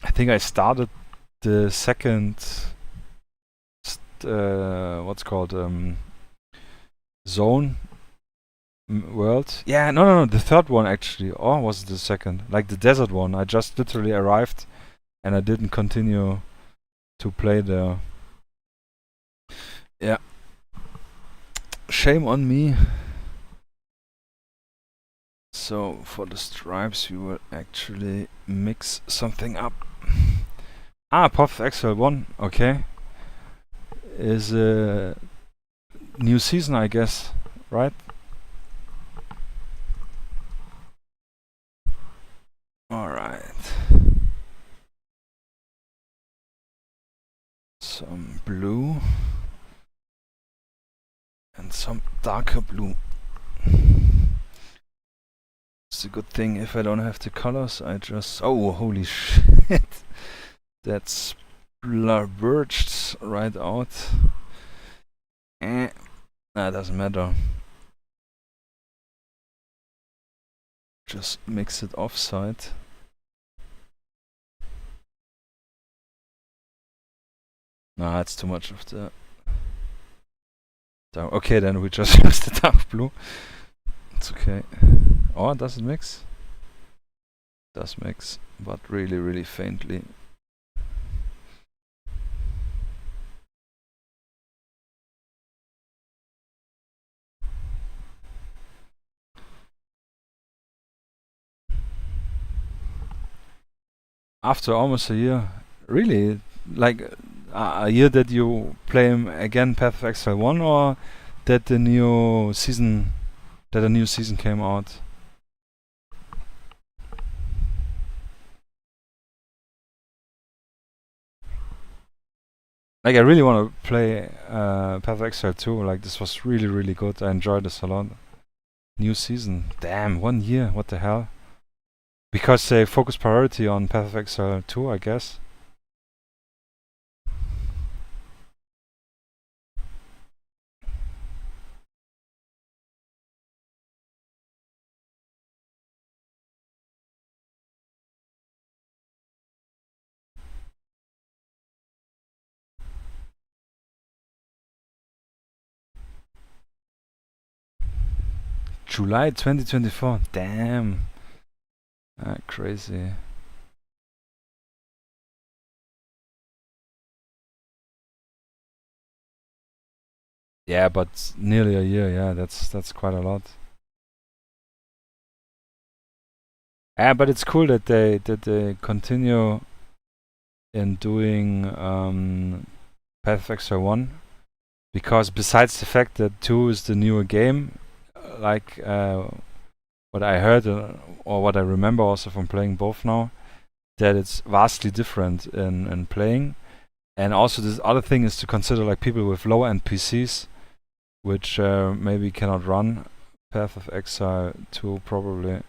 I think I started the second... what's called... Zone world. Yeah, no, the third one actually. Or was it the second? Like the desert one. I just literally arrived and I didn't continue to play there. Yeah. Shame on me. So for the stripes we will actually mix something up. Path Exile 1, okay. Is a new season, I guess, right? Alright. Some blue. And some darker blue. It's a good thing if I don't have the colors, I just... Oh, holy shit! That's blurged right out. Nah, doesn't matter. Just mix it offside. Nah, it's too much of the Okay, then we just use the dark blue. It's okay. Oh, does it mix? Does mix, but really, really faintly. After almost a year, really, like a year that you play again Path of Exile 1, or that a new season came out? Like I really want to play Path of Exile 2. Like this was really, really good. I enjoyed this a lot. New season. Damn, 1 year. What the hell? Because they focus priority on Path of Exile 2, I guess. July 2024. Damn. Crazy. Yeah, but nearly a year. Yeah, that's quite a lot. Yeah, but it's cool that they continue in doing Path of Exile 1, because besides the fact that 2 is the newer game, like what I heard or what I remember also from playing both now, that it's vastly different in playing. And also this other thing is to consider, like people with lower end PCs, which maybe cannot run Path of Exile 2 probably.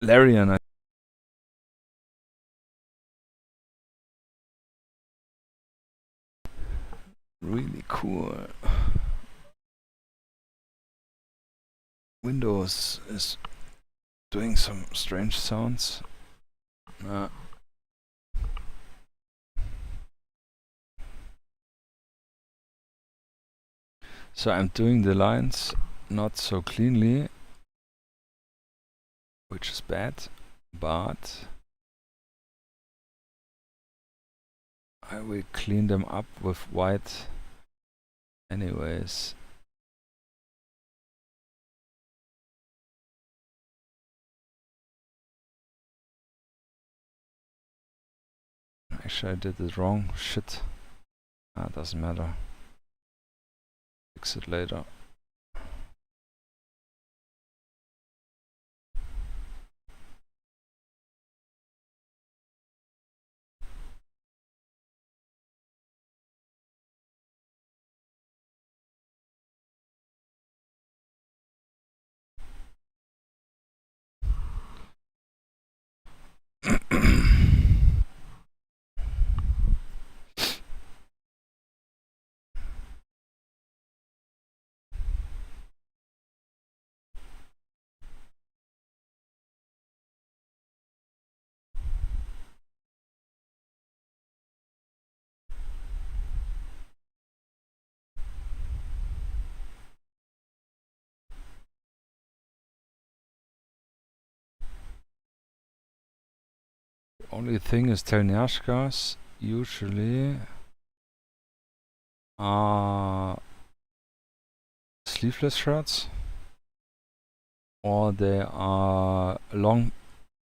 Larian, really cool. Windows is doing some strange sounds. So I'm doing the lines not so cleanly, which is bad, but I will clean them up with white anyways. Actually I did it wrong, shit. Doesn't matter. Fix it later. Only thing is Telnyashkas usually are sleeveless shirts, or they are long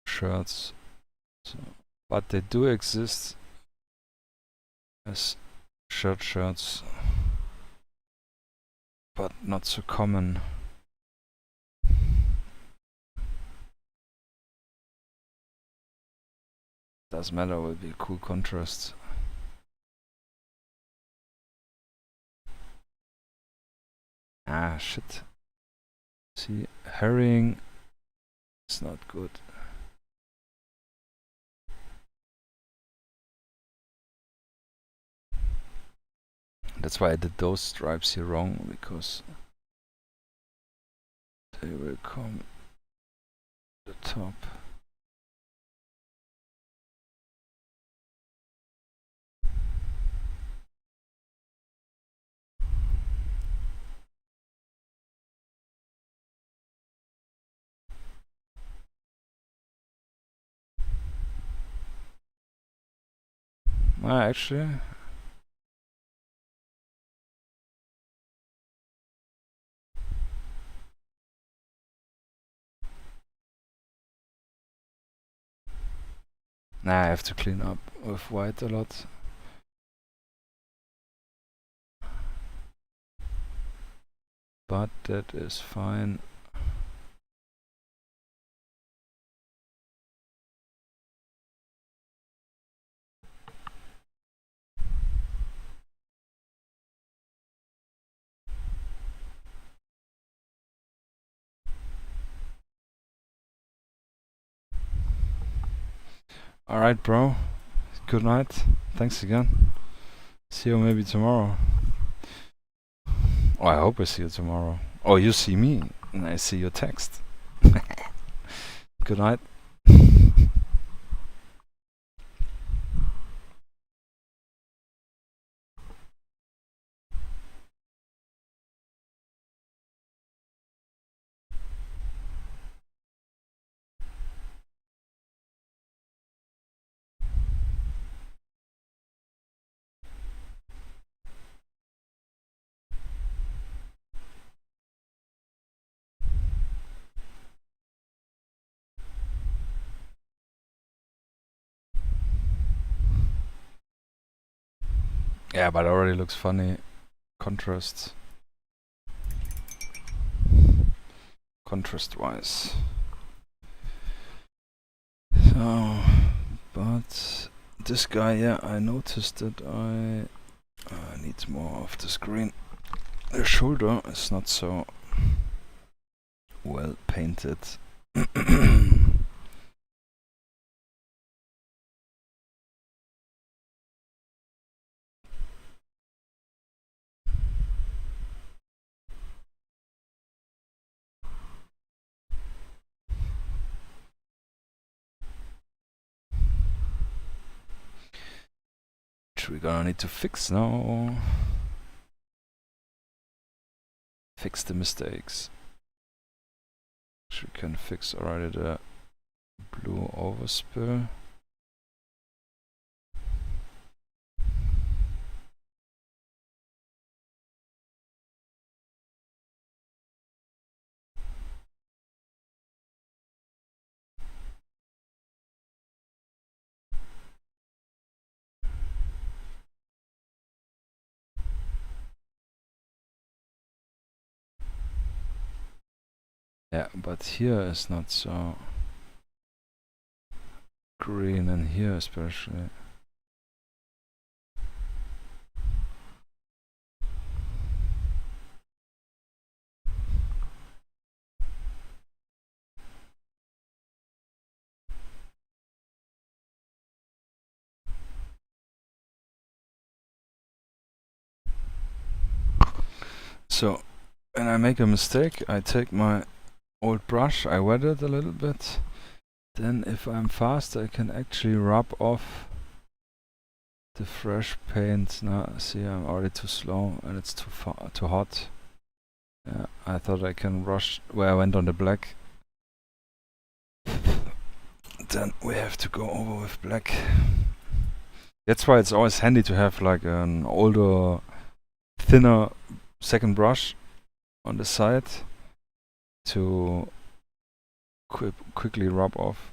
shirts. So, but they do exist as shirts, but not so common. Doesn't matter, will be a cool contrast. Shit. See, hurrying is not good. That's why I did those stripes here wrong, because they will come to the top. Actually, I have to clean up with white a lot. But that is fine. Alright, bro. Good night. Thanks again. See you maybe tomorrow. Oh, I hope I see you tomorrow. Oh, you see me, and I see your text. Good night. Yeah, but it already looks funny. Contrast. Contrast-wise. So, but this guy, yeah, I noticed that I need more of the screen. The shoulder is not so well painted. Which we're gonna need to fix now. Fix the mistakes. Which we can fix already the blue overspill. Yeah, but here is not so green, and here especially. So, when I make a mistake, I take my old brush, I wet it a little bit. Then if I'm fast, I can actually rub off the fresh paint. Now, see, I'm already too slow and it's too hot. I thought I can rush where I went on the black. Then we have to go over with black. That's why it's always handy to have like an older, thinner second brush on the side to quickly rub off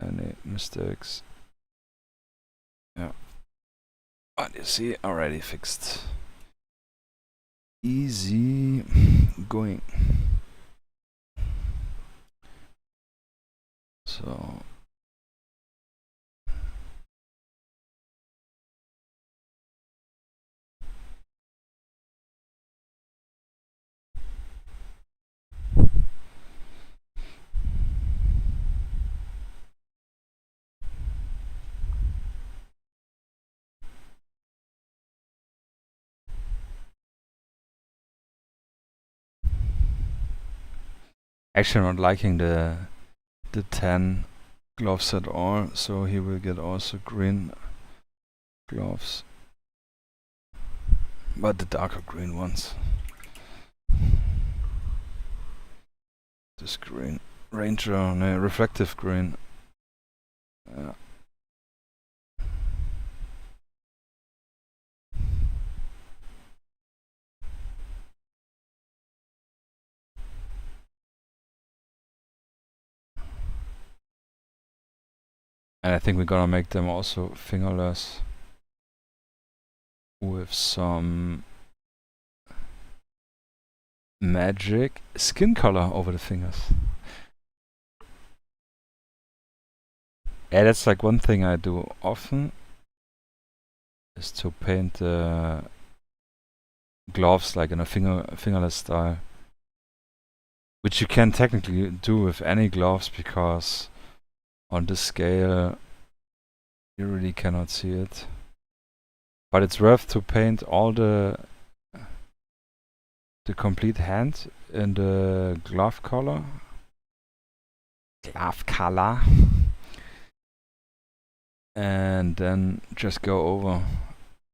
any mistakes. Yeah. But you see, already fixed. Easy going. So actually not liking the 10 gloves at all, so he will get also green gloves, but the darker green ones. This green ranger, no, reflective green. And I think we're gonna make them also fingerless with some magic skin color over the fingers. Yeah, that's like one thing I do often, is to paint the gloves like in a fingerless style. Which you can technically do with any gloves, because on this scale you really cannot see it. But it's worth to paint all the complete hand in the glove color. And then just go over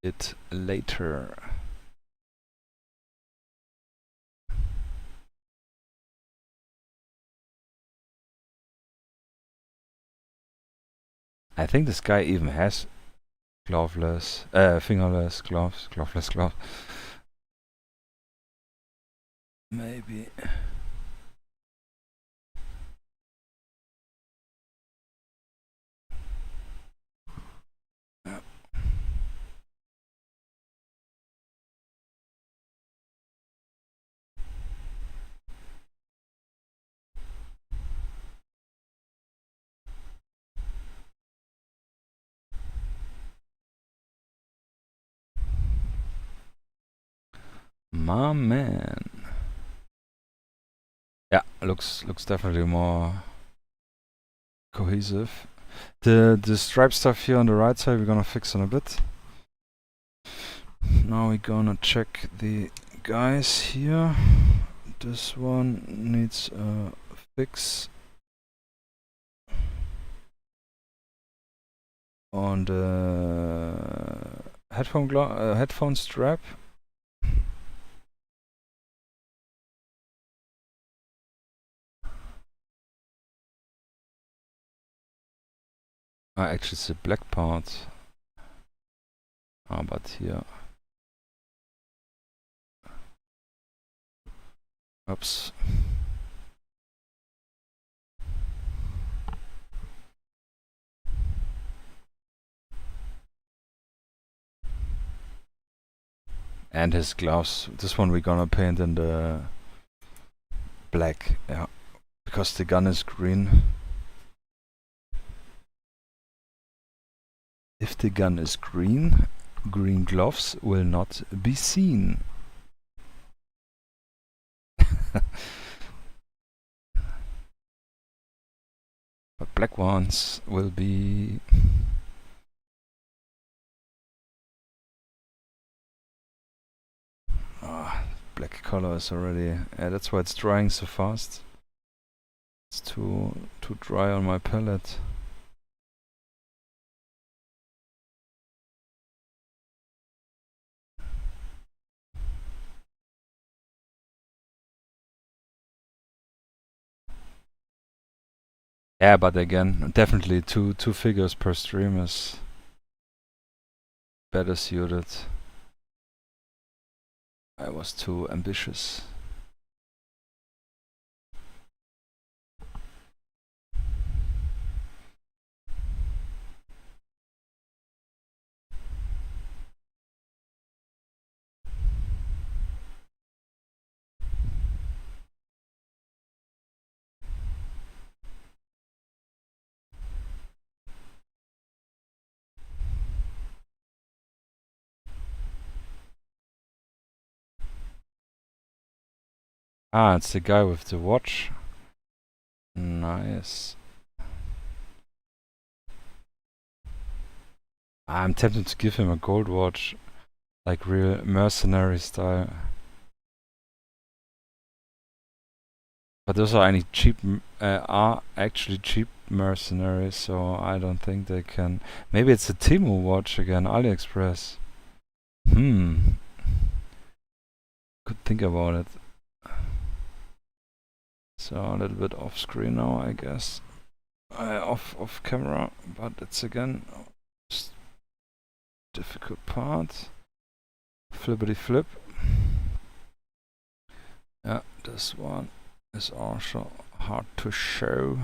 it later. I think this guy even has fingerless gloves. Maybe. My man. Yeah, looks definitely more cohesive. The stripe stuff here on the right side we're gonna fix in a bit. Now we're gonna check the guys here. This one needs a fix on the headphone strap. Actually it's the black part. But here. Oops. And his gloves. This one we're gonna paint in the black, yeah, because the gun is green. If the gun is green, green gloves will not be seen. But black ones will be. Black color is already. That's why it's drying so fast. It's too dry on my palette. Yeah, but again, definitely two figures per stream is better suited. I was too ambitious. It's the guy with the watch. Nice. I'm tempted to give him a gold watch, like real mercenary style. But those are actually cheap mercenaries, so I don't think they can. Maybe it's a Temu watch again, AliExpress. Could think about it. So a little bit off screen now, I guess. Off camera, but it's again difficult part. Flippity flip. Yeah, this one is also hard to show.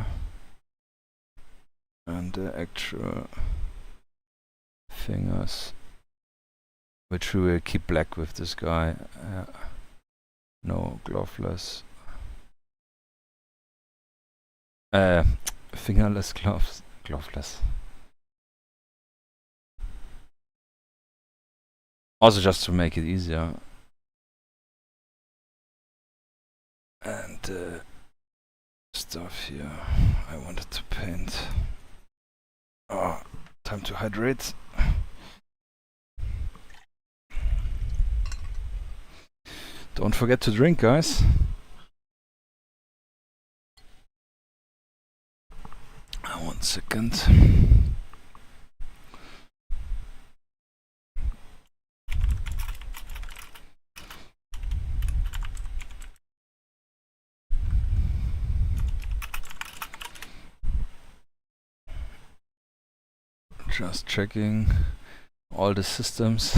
and the actual fingers, which we will keep black with this guy. No, gloveless. Fingerless gloves. Gloveless. Also just to make it easier. And stuff here I wanted to paint. Oh, time to hydrate. Don't forget to drink, guys. One second. Just checking all the systems.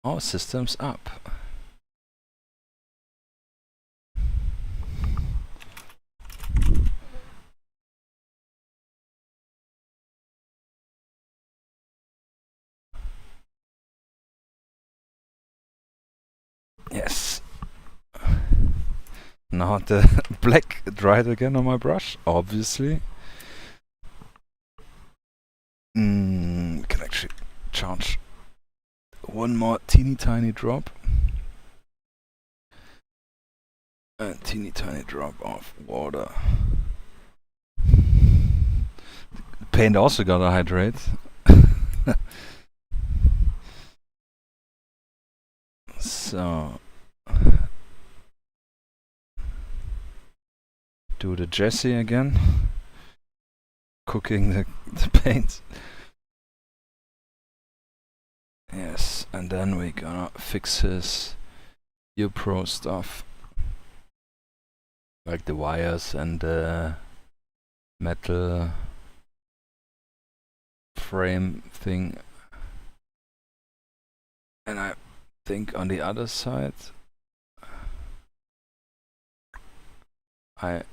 All systems up. Yes. Now the black dried again on my brush, obviously. Can actually charge one more teeny tiny drop. A teeny tiny drop of water. The paint also gotta hydrate. So do the Jesse again. Cooking the paint. Yes, and then we're gonna fix his U-Pro stuff. Like the wires and the metal frame thing. And I think on the other side I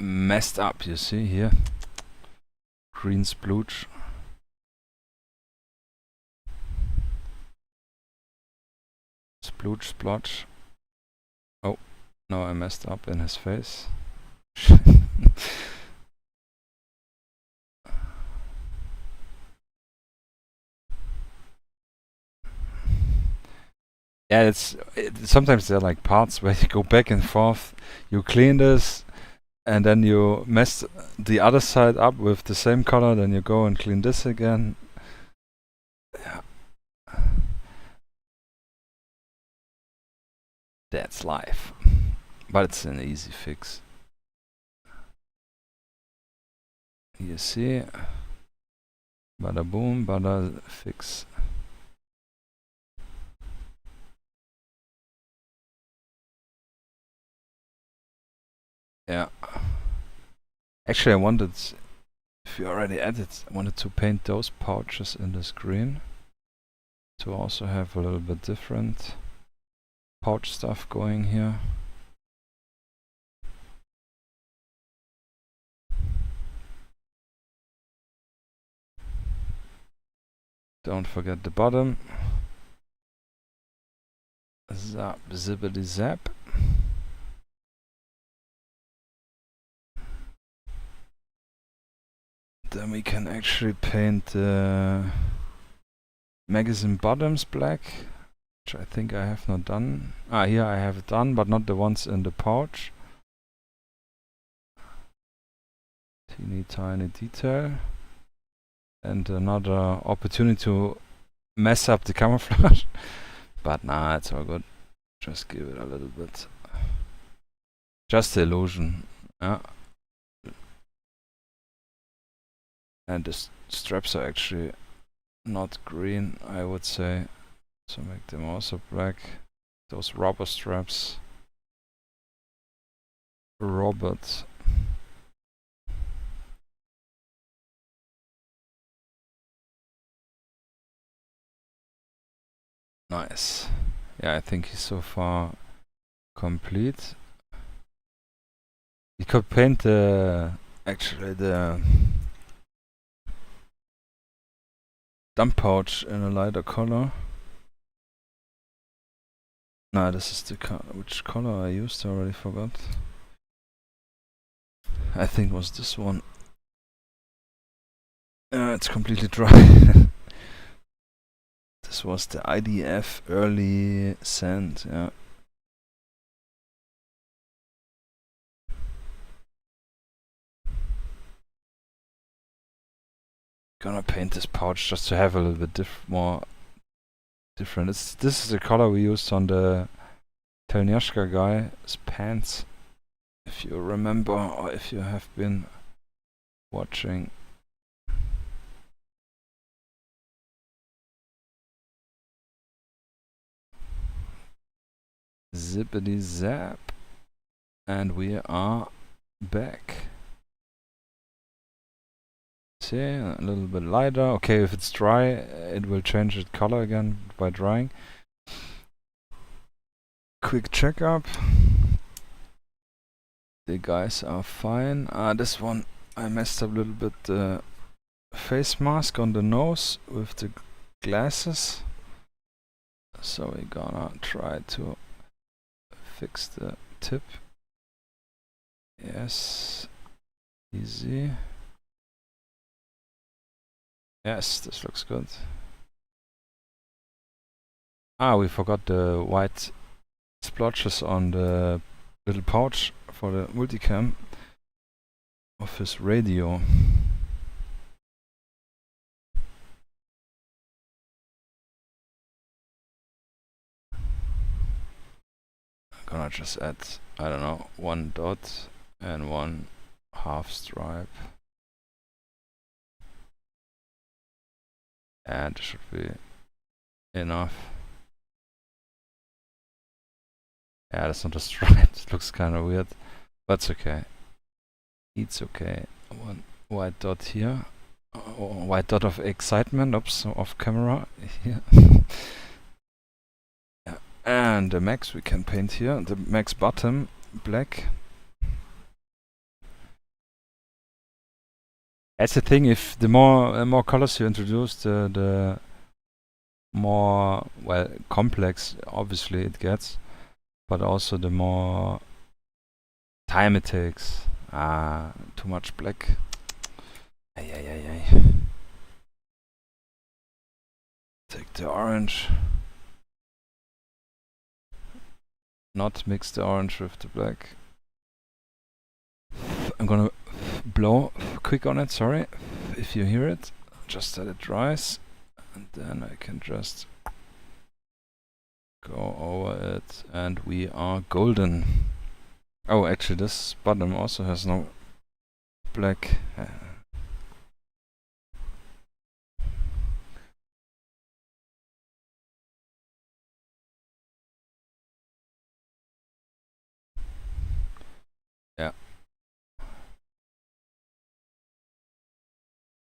messed up, you see here. Green splooge. Splooge splotch. Oh, no, I messed up in his face. Yeah, sometimes there are like parts where you go back and forth. You clean this, and then you mess the other side up with the same color. Then you go and clean this again. Yeah. That's life, but it's an easy fix. You see, bada boom, bada fix. Yeah. Actually, I wanted, if you already added, I wanted to paint those pouches in this green to also have a little bit different pouch stuff going here. Don't forget the bottom. Zap, zippity zap. Then we can actually paint the magazine bottoms black, which I think I have not done. Ah, here I have it done, but not the ones in the pouch. Teeny tiny detail. And another opportunity to mess up the camouflage. But nah, it's all good. Just give it a little bit. Just the illusion. Yeah. And the straps are actually not green, I would say. So make them also black. Those rubber straps. Robert. Nice. Yeah, I think he's so far complete. You could paint the actually the dump pouch in a lighter color. No, this is the color. Which color I used? I already forgot. I think it was this one. It's completely dry. This was the IDF early sand, yeah. Gonna paint this pouch just to have a little bit more different. This is the color we used on the Telnyashka guy's pants. If you remember, or if you have been watching. Zippity zap. And we are back. See, a little bit lighter. Okay, if it's dry, it will change its color again by drying. Quick checkup. The guys are fine. This one I messed up a little bit. The face mask on the nose with the glasses. So we're gonna try to fix the tip. Yes, easy. Yes, this looks good. We forgot the white splotches on the little pouch for the multicam of his radio. I'm gonna just add, I don't know, 1 dot and 1 half stripe. And it should be enough. Yeah, that's not a stripe. It looks kind of weird, but it's okay. It's okay. 1 white dot here. White dot of excitement. Oops, off camera. Here. Yeah. And the max we can paint here. The max bottom black. That's the thing. If the more colors you introduce, the more complex obviously it gets, but also the more time it takes. Too much black. Ay. Take the orange. Not mix the orange with the black. I'm gonna blow quick on it, sorry if you hear it. Just that it dries, and then I can just go over it, and we are golden. Oh, actually this bottom also has no black. Yeah.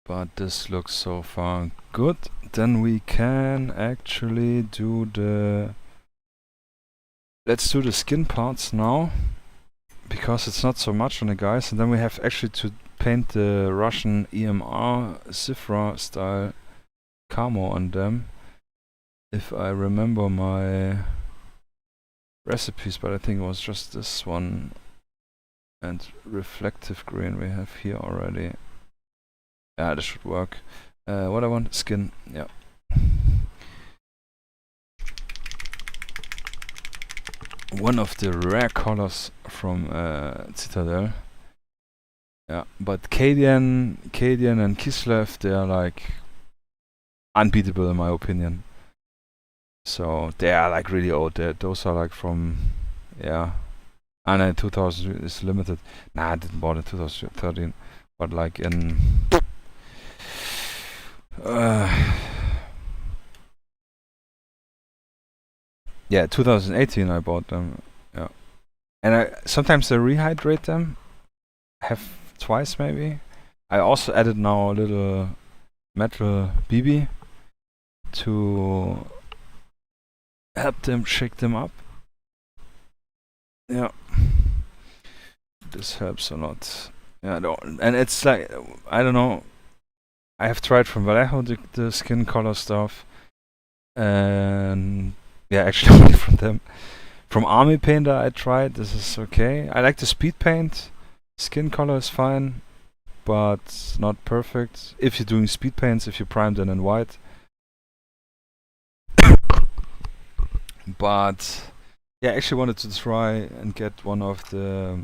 But this looks so far good. Then we can actually do the... Let's do the skin parts now, because it's not so much on the guys, and then we have actually to paint the Russian EMR Cifra style camo on them, if I remember my recipes, but I think it was just this one, and reflective green we have here already. Yeah, this should work. What I want? Skin, yeah. One of the rare colors from Citadel. Yeah, but Cadian and Kislev, they are like unbeatable in my opinion. So they are like really old. Those are like from, yeah. And 2000 is limited. Nah, I didn't bought in 2013, but like in yeah, 2018 I bought them. Yeah, and I sometimes I rehydrate them. Have twice maybe. I also added now a little metal BB to help them shake them up. Yeah. this helps a lot. Yeah, and it's like, I don't know. I have tried from Vallejo the skin color stuff, and yeah, actually only from them. From Army Painter I tried. This is okay. I like the speed paint. Skin color is fine, but not perfect. If you're doing speed paints, if you prime them in white. But yeah, I actually wanted to try and get one of the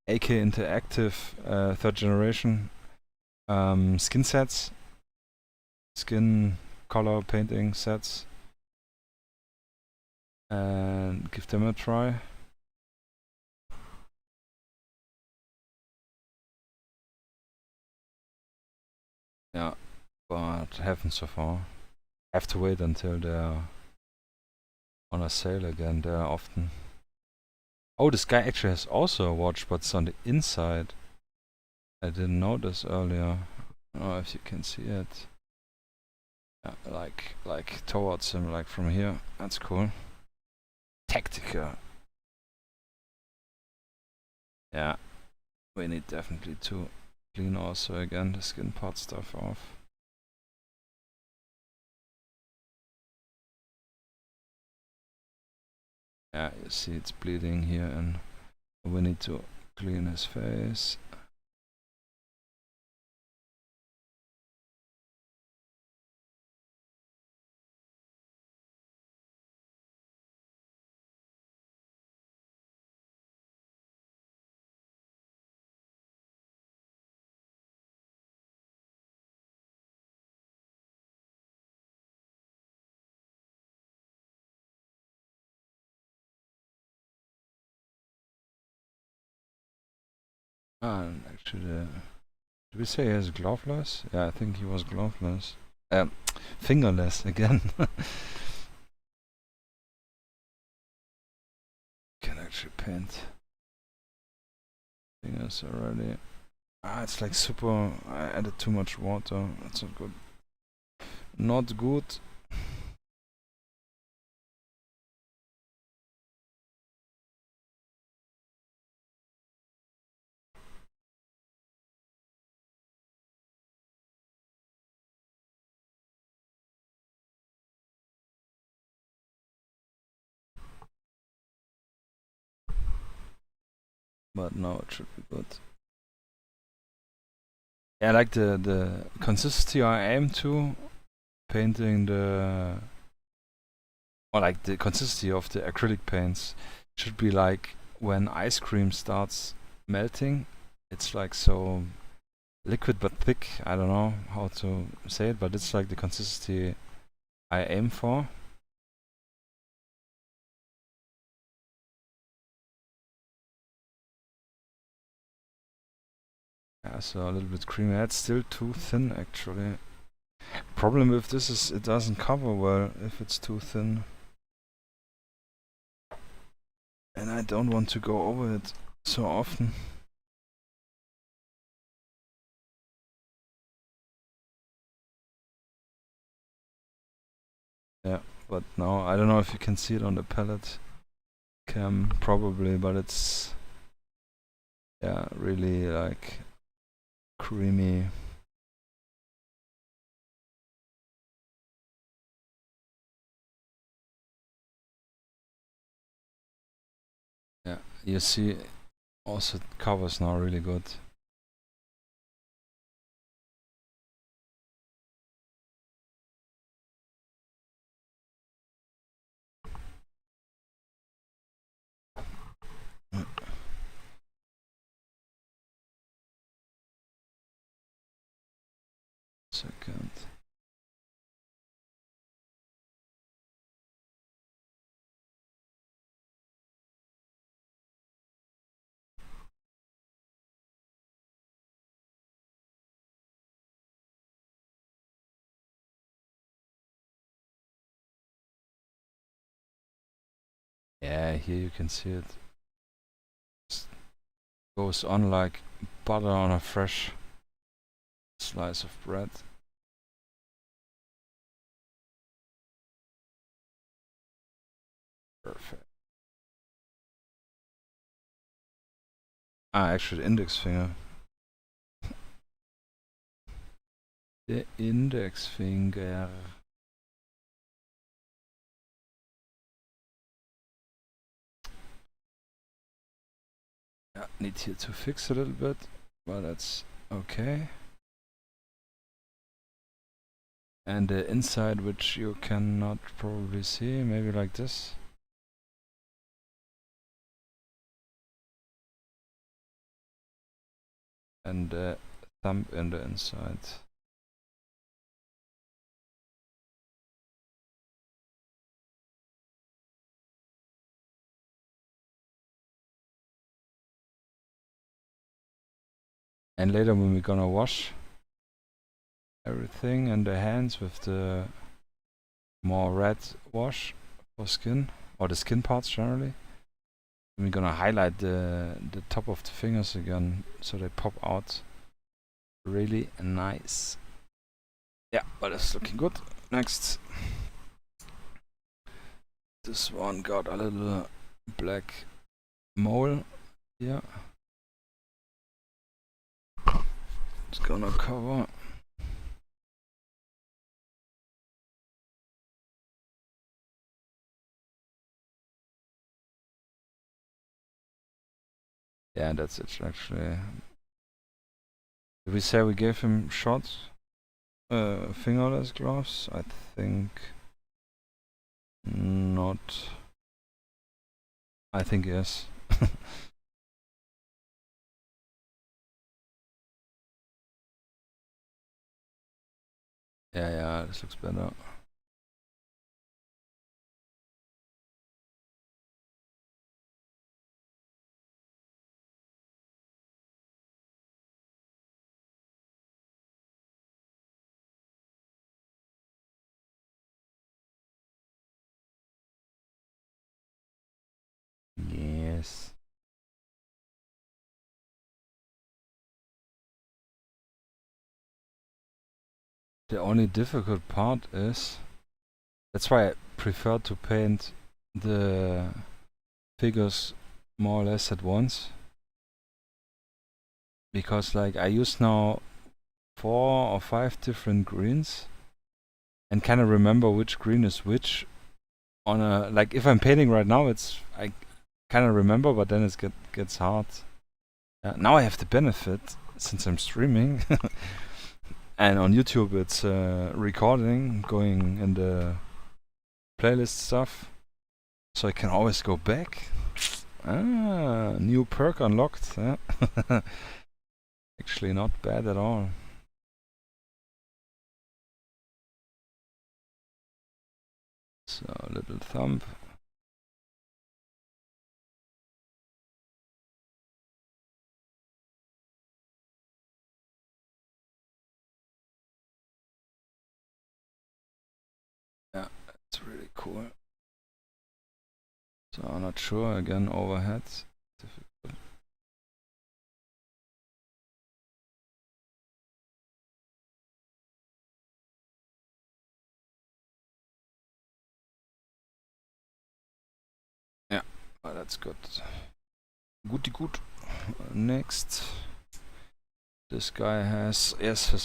AK Interactive 3rd generation skin sets, skin color painting sets, and give them a try. Yeah, but haven't so far. I have to wait until they're on a sale again. They're often. Oh, this guy actually has also a watch, but it's on the inside. I didn't notice earlier. I don't know if you can see it. Yeah, like towards him, like from here. That's cool. Tactica. Yeah, we need definitely to clean also again the skin part stuff off. Yeah, you see it's bleeding here, and we need to clean his face. And actually, did we say he has gloveless? Yeah, I think he was gloveless. Fingerless again. Can actually paint fingers already. It's like super. I added too much water. That's not good. Not good. But now it should be good. Yeah, I like the consistency I aim to painting the, or like the consistency of the acrylic paints should be like when ice cream starts melting. It's like so liquid but thick. I don't know how to say it, but it's like the consistency I aim for. Yeah, so a little bit creamy. That's still too thin actually. Problem with this is it doesn't cover well if it's too thin. And I don't want to go over it so often. Yeah, but now I don't know if you can see it on the palette cam, probably, but it's, yeah, really like creamy. Yeah, you see also it covers now really good. Second. Yeah, here you can see it. It goes on like butter on a fresh slice of bread. Perfect. Actually the index finger. The index finger. Yeah, need here to fix a little bit, but that's okay. And the inside, which you cannot probably see, maybe like this. And the thumb in the inside. And later when we're gonna wash everything and the hands with the more red wash for skin, or the skin parts generally, we're gonna highlight the top of the fingers again so they pop out really nice. Yeah, but it's looking good. Next. This one got a little black mole here. It's gonna cover. Yeah, that's it actually. Did we say we gave him shots? Fingerless gloves? I think not. I think yes. Yeah, this looks better. Yes. The only difficult part is, that's why I prefer to paint the figures more or less at once. Because like I use now 4 or 5 different greens and kind of remember which green is which on a, like if I'm painting right now, it's, I kind of remember, but then it gets hard. Now I have the benefit, since I'm streaming and on YouTube it's recording, going in the playlist stuff, so I can always go back. New perk unlocked. Actually not bad at all. So little thumb. Yeah, that's really cool. So I'm not sure, again overhead. Difficult. Yeah, that's good. Goody good. Next. This guy has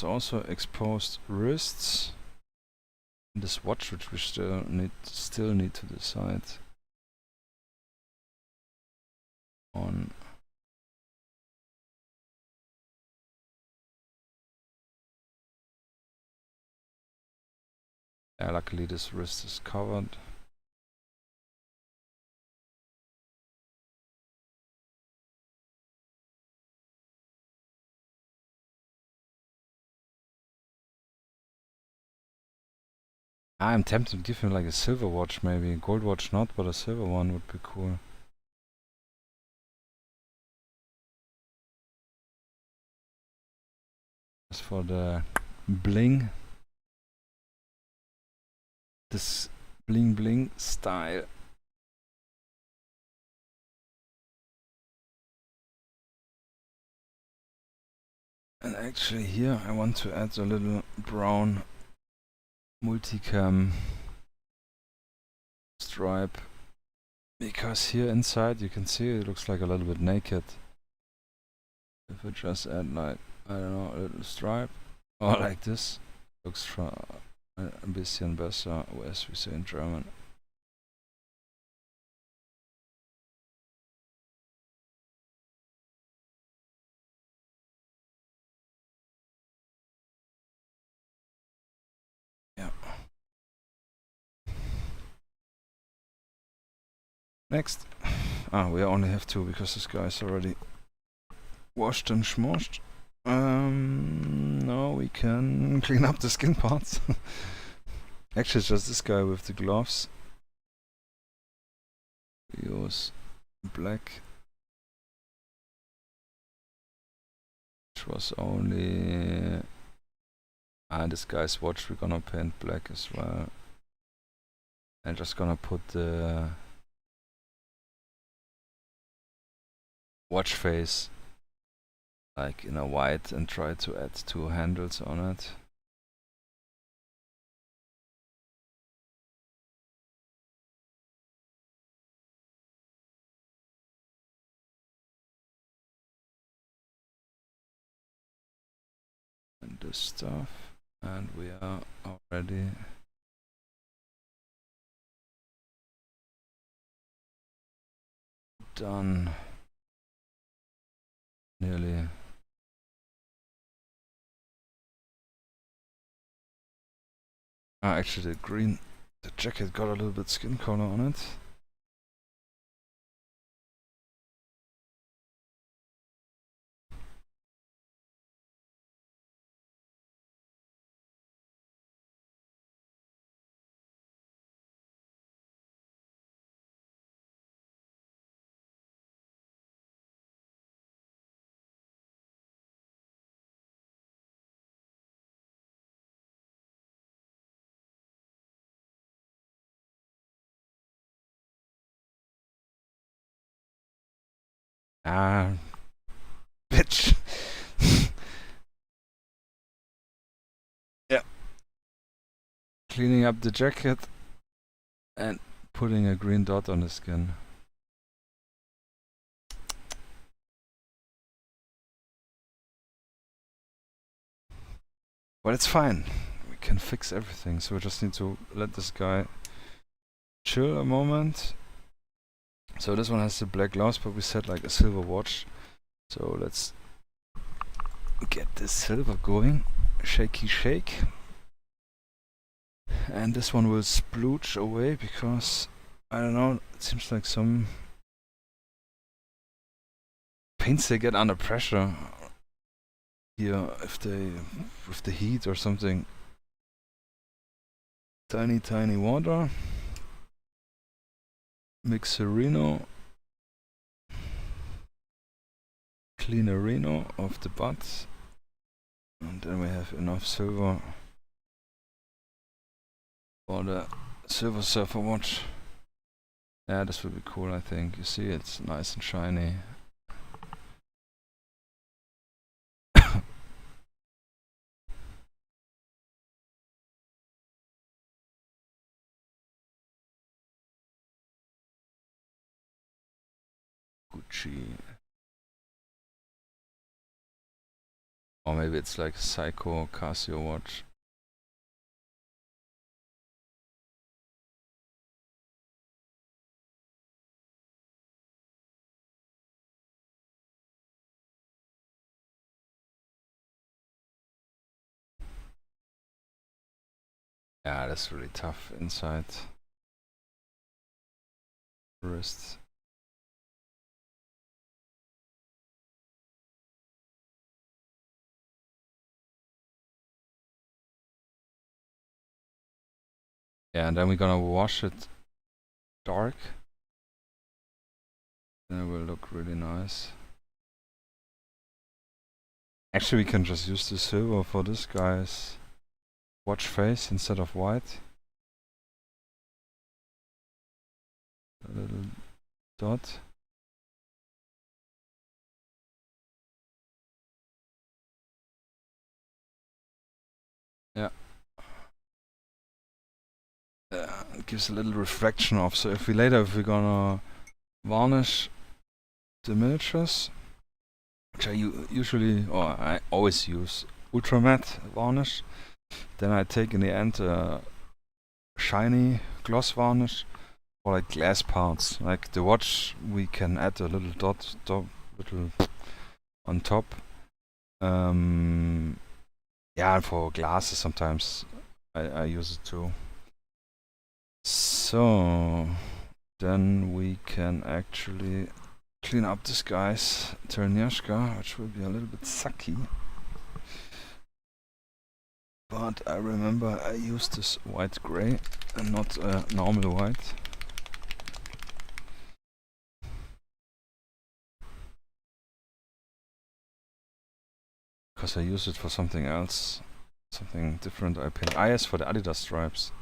also exposed wrists. This watch, which we still need to decide on. Yeah, luckily this wrist is covered. I'm tempted to give him like a silver watch, maybe. Gold watch not, but a silver one would be cool. As for the bling, this bling bling style. And actually here I want to add a little brown multicam stripe, because here inside you can see it looks like a little bit naked. If I just add like, I don't know, a little stripe, or like this, looks ein bisschen besser, as we say in German. Yeah. Next. We only have two because this guy's already washed and schmoshed. No, we can clean up the skin parts. Actually, it's just this guy with the gloves. We use black, which was only... this guy's watch we're gonna paint black as well. I'm just gonna put the watch face like in a white and try to add two handles on it. And this stuff, and we are already done. Nearly. Actually the jacket got a little bit skin color on it. Bitch. Yeah. Cleaning up the jacket and putting a green dot on the skin. But it's fine. We can fix everything, so we just need to let this guy chill a moment. So this one has the black gloves, but we set like a silver watch. So let's get this silver going. Shaky shake. And this one will splooge away because, I don't know, it seems like some paints they get under pressure here if they, with the heat or something. Tiny water. Mixerino. Cleanerino of the butt. And then we have enough silver for the silver surfer watch. Yeah, this will be cool, I think. You see, it's nice and shiny. Gucci. Or maybe it's like Psycho Casio watch. Yeah, that's really tough inside. Wrist. Yeah, and then we're gonna wash it dark. Then it will look really nice. Actually, we can just use the silver for this guy's watch face instead of white. A little dot. Yeah. It gives a little refraction off. So if we're gonna varnish the miniatures, which I usually, or I always use Ultramodern varnish. Then I take in the end shiny gloss varnish for like glass parts. Like the watch, we can add a little little on top. Yeah, and for glasses sometimes I use it too. So then we can actually clean up this guy's Ternyashka, which will be a little bit sucky. But I remember I used this white grey and not normal white. Because I use it for something else, something different. I paint IS for the Adidas stripes.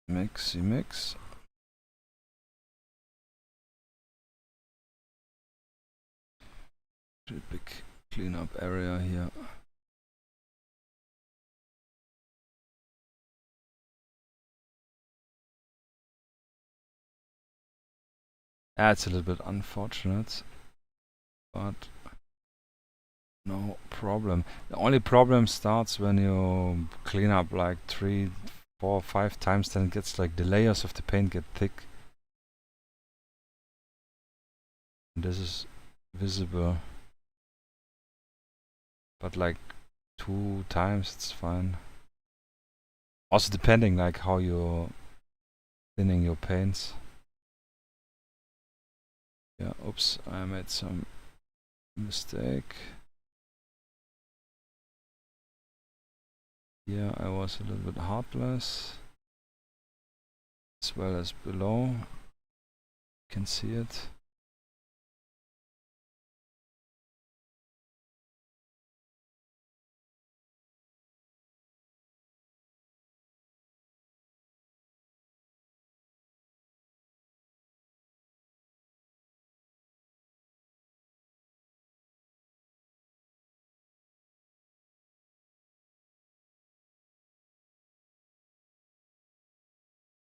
Mix. Big cleanup area here. Yeah, it's a little bit unfortunate, but no problem. The only problem starts when you clean up like 3, 4, 5 times, then it gets like the layers of the paint get thick. And this is visible. But like 2 times it's fine. Also depending like how you're thinning your paints. Yeah, oops, I made some mistake. Here I was a little bit heartless. As well as below. You can see it.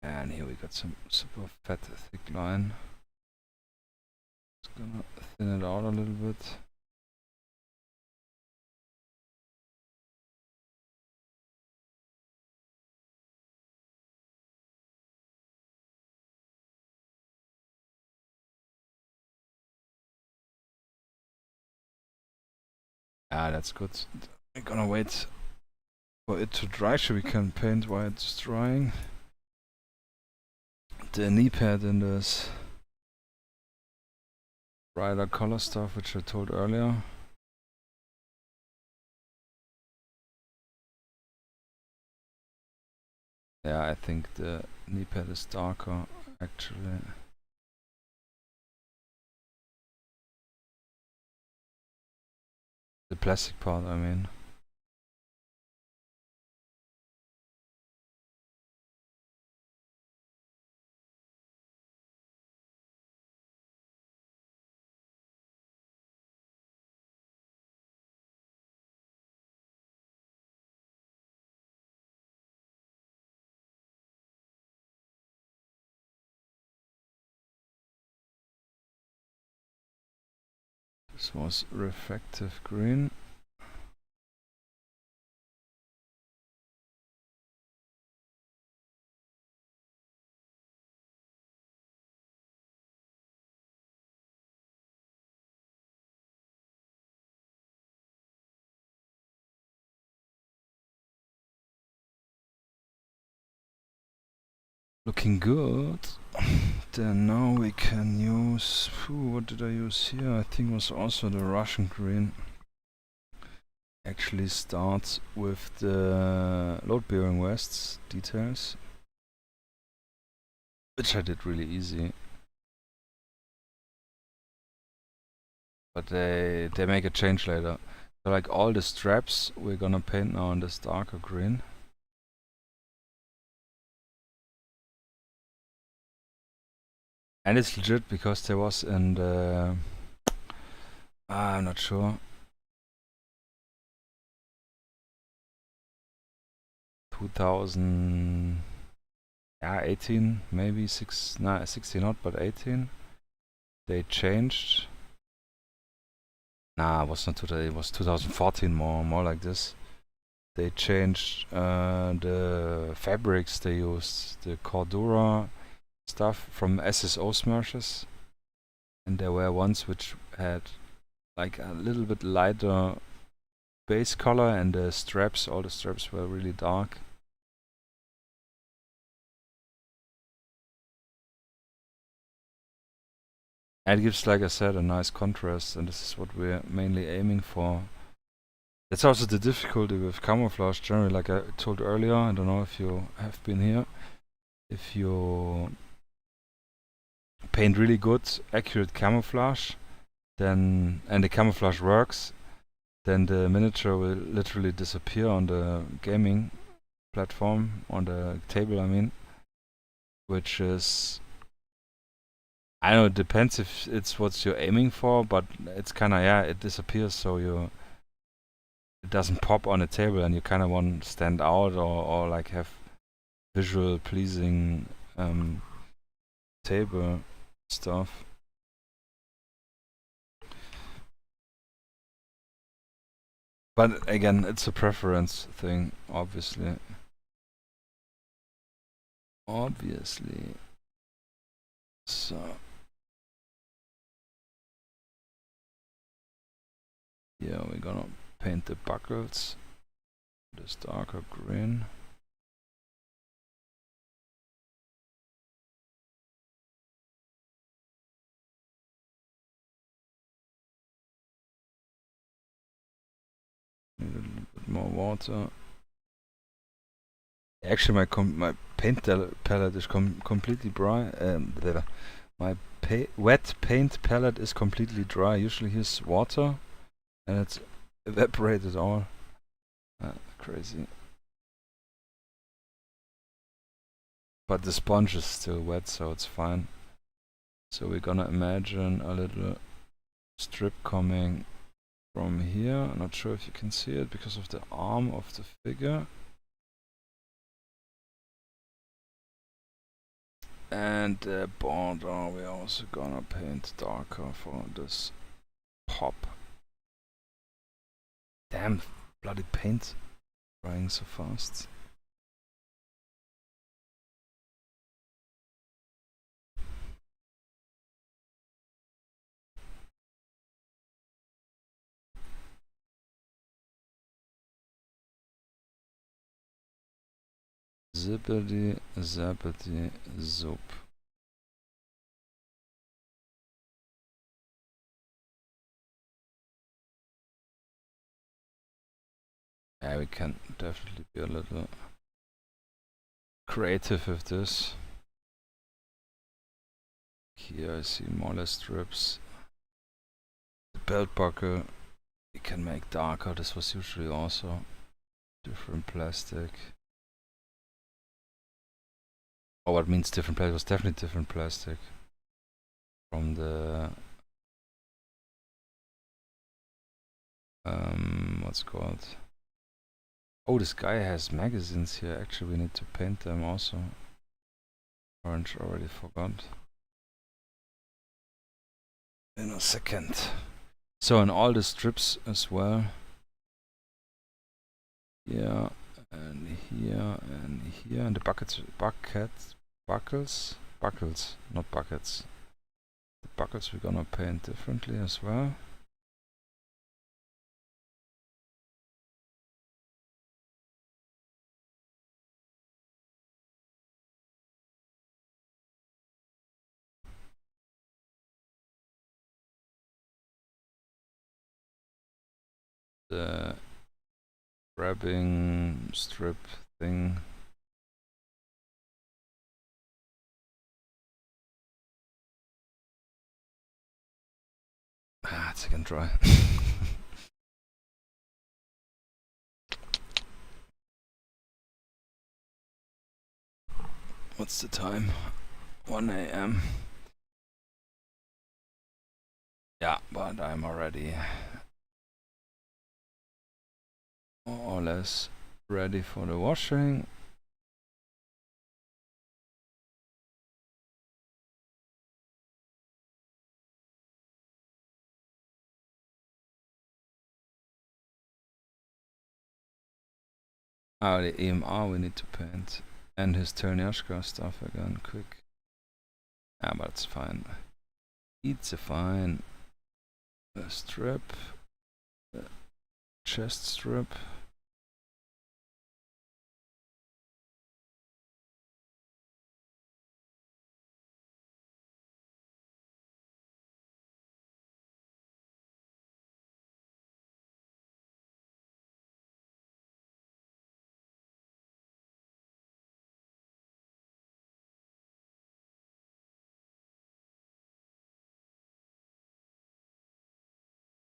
And here we got some super fat thick line. Just gonna thin it out a little bit. Ah, that's good. We're gonna wait for it to dry so we can paint while it's drying. The knee pad in this brighter color stuff, which I told earlier. Yeah, I think the knee pad is darker actually. The plastic part, I mean. This was refractive green. Looking good. Then now we can use, what did I use here? I think it was also the Russian green. Actually starts with the load bearing vests details, which I did really easy. But they make a change later. So like all the straps we're gonna paint now in this darker green. And it's legit because there was in the... I'm not sure. 2018, maybe 16 not, but 18. They changed. Nah, it was not today. It was 2014, more like this. They changed the fabrics they used, the Cordura stuff from SSO smashes, and there were ones which had like a little bit lighter base color, and the straps, all the straps were really dark. And it gives, like I said, a nice contrast, and this is what we're mainly aiming for. That's also the difficulty with camouflage generally, like I told earlier. I don't know if you have been here. If you paint really good, accurate camouflage, then and the camouflage works, then the miniature will literally disappear on the gaming platform, on the table I mean, which is, I don't know, it depends if it's what you're aiming for, but it's kinda, yeah, it disappears, so it doesn't pop on the table, and you kinda want to stand out or like have visual pleasing table stuff. But again, it's a preference thing, obviously. So yeah, we're gonna paint the buckles this darker green. Need a little bit more water. Actually, my paint palette is completely dry. My wet paint palette is completely dry. Usually here's water, and it's evaporated all. Crazy. But the sponge is still wet, so it's fine. So we're gonna imagine a little strip coming from here. I'm not sure if you can see it because of the arm of the figure. And the border we're also gonna paint darker for this pop. Damn, bloody paint drying so fast. Zippity zappity zoop. Yeah, we can definitely be a little creative with this. Here I see more or less strips. The belt buckle we can make darker. This was usually also different plastic. Oh, what means different plastic? It was definitely different plastic from the what's it called? Oh, this guy has magazines here. Actually, we need to paint them also. Orange, already forgot. In a second. So in all the strips as well. Yeah, and here, and the buckles, not buckets. The buckles we're gonna paint differently as well. The grabbing strip thing. It's again dry. What's the time? 1 AM. Yeah, but I'm already more or less ready for the washing. Oh, the EMR we need to paint. And his Terniashka stuff again, quick. Ah, but it's fine. It's a fine. A strip. A chest strip.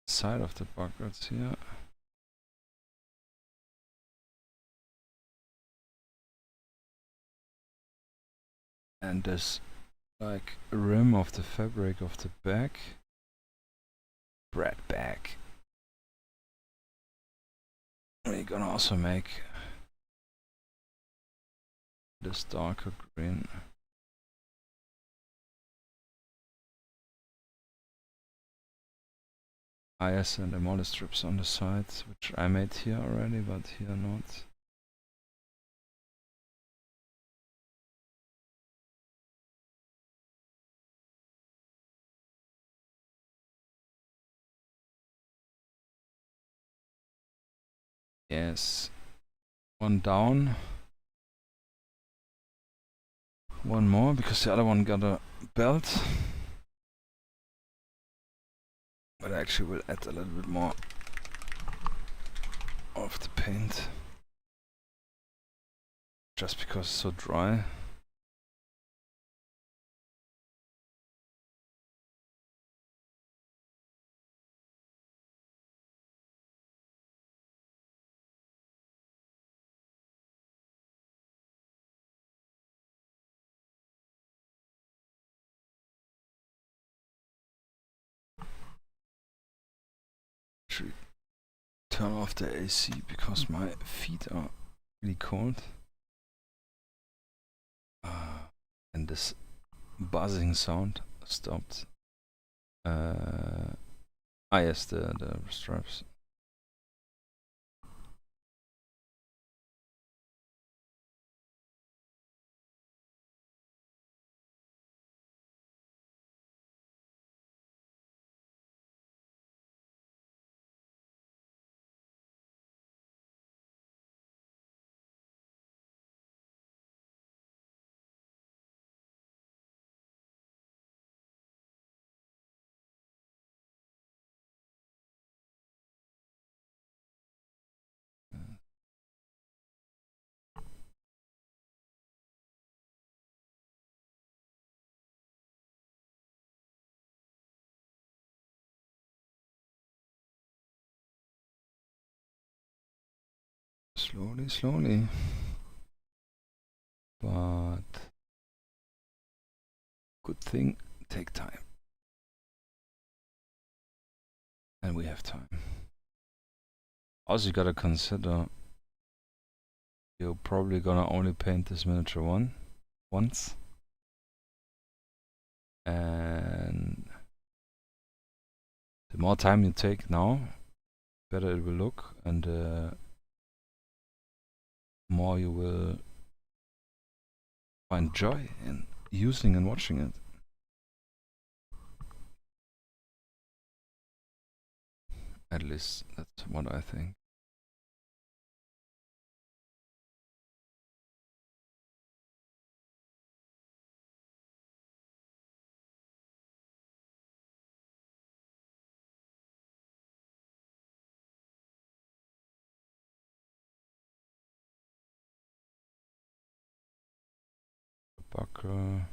Side of the buckets here. And this like rim of the fabric of the back. Bread bag. We're gonna also make this darker green. Ah yes, and the model strips on the sides, which I made here already, but here not. Yes. One down. One more, because the other one got a belt. But actually we'll add a little bit more of the paint. Just because it's so dry. Should turn off the AC because my feet are really cold. And this buzzing sound stopped. Yes, the straps. Slowly, slowly. But good thing, take time. And we have time. Also, you gotta consider you're probably gonna only paint this miniature once. And the more time you take now, better it will look, and more you will find joy in using and watching it. At least that's what I think. Buckle on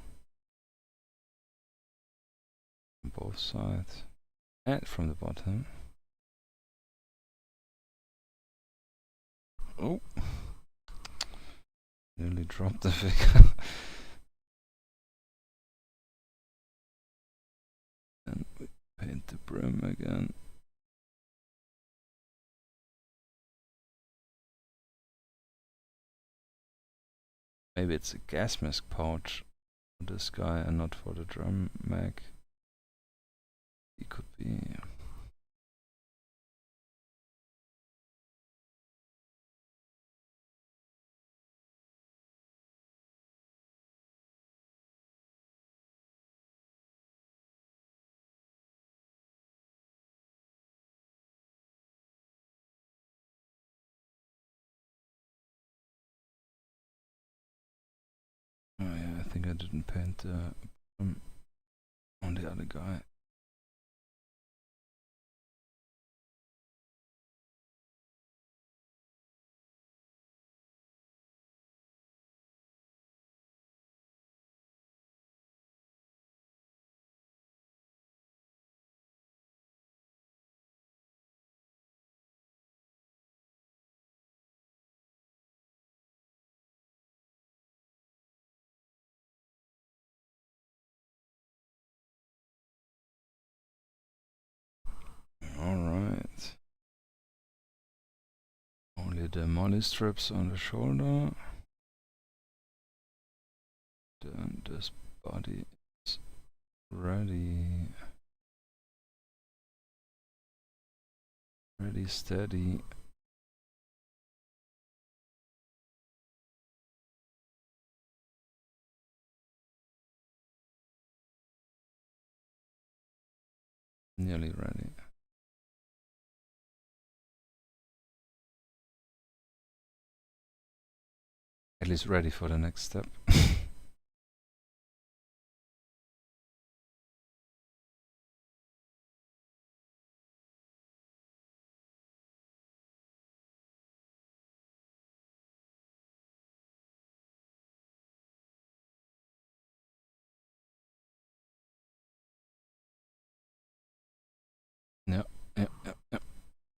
both sides and from the bottom. Oh, nearly dropped the figure. And we paint the brim again. Maybe it's a gas mask pouch for this guy and not for the drum mag. He could be. Oh yeah, I think I didn't paint on the other guy. Alright. Only the molly strips on the shoulder. Then this body is ready. Ready, steady. Nearly ready. At least ready for the next step. Yeah.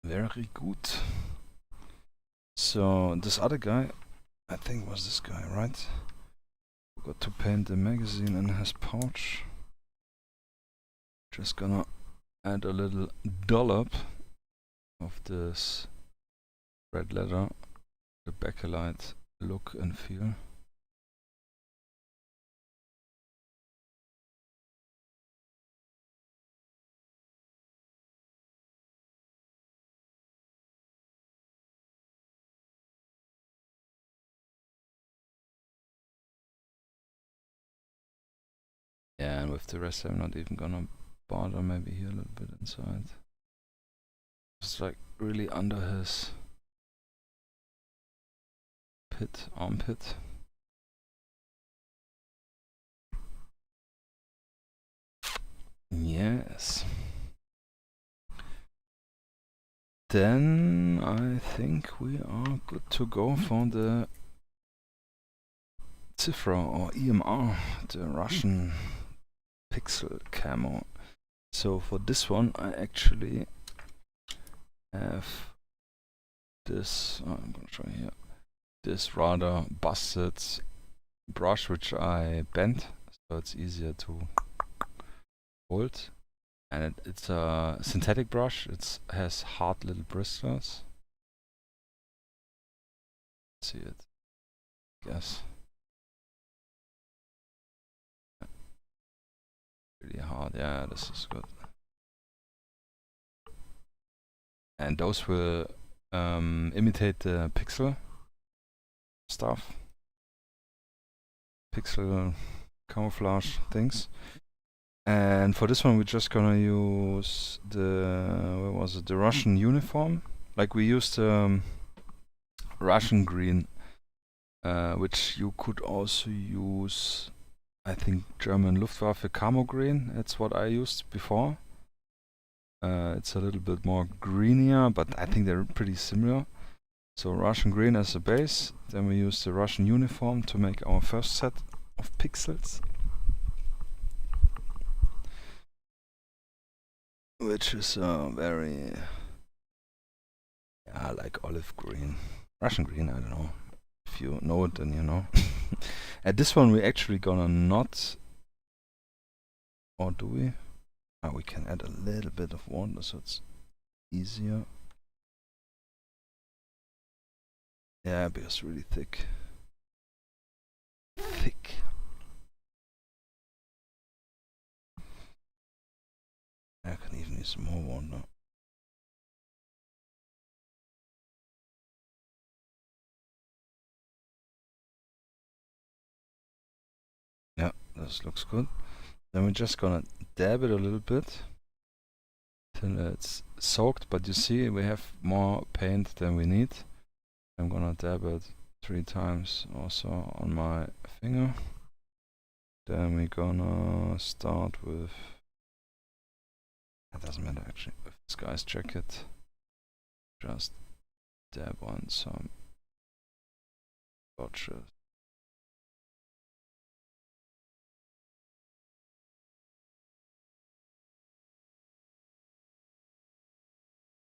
Very good. So this other guy, I think was this guy, right? Got to paint the magazine in his pouch. Just gonna add a little dollop of this red leather, the backlight look and feel. Yeah, and with the rest I'm not even gonna bother, maybe here a little bit inside. It's like really under his armpit. Yes. Then I think we are good to go for the Cifra or EMR, the Russian pixel camo. So for this one I actually have this, I'm gonna show you here, this rather busted brush which I bent so it's easier to hold, and it's a synthetic brush. It has hard little bristles. See it? Yes. Really hard. Yeah, this is good. And those will imitate the pixel stuff, pixel camouflage things. And for this one we're just gonna use the Russian uniform. Like we used Russian green, which you could also use, I think, German Luftwaffe camo green. That's what I used before. It's a little bit more greenier, but I think they're pretty similar. So Russian green as a base, then we use the Russian uniform to make our first set of pixels, which is very, yeah, like olive green. Russian green, I don't know. If you know it, then you know. At this one we actually gonna not, or do we? We can add a little bit of water so it's easier. Yeah, because it's really thick. need some more water. Yeah, this looks good. Then we're just gonna dab it a little bit till it's soaked, but you see we have more paint than we need. I'm gonna dab it 3 times also on my finger. Then we're gonna start with, it doesn't matter actually, with this guy's jacket. Just dab on some blotches.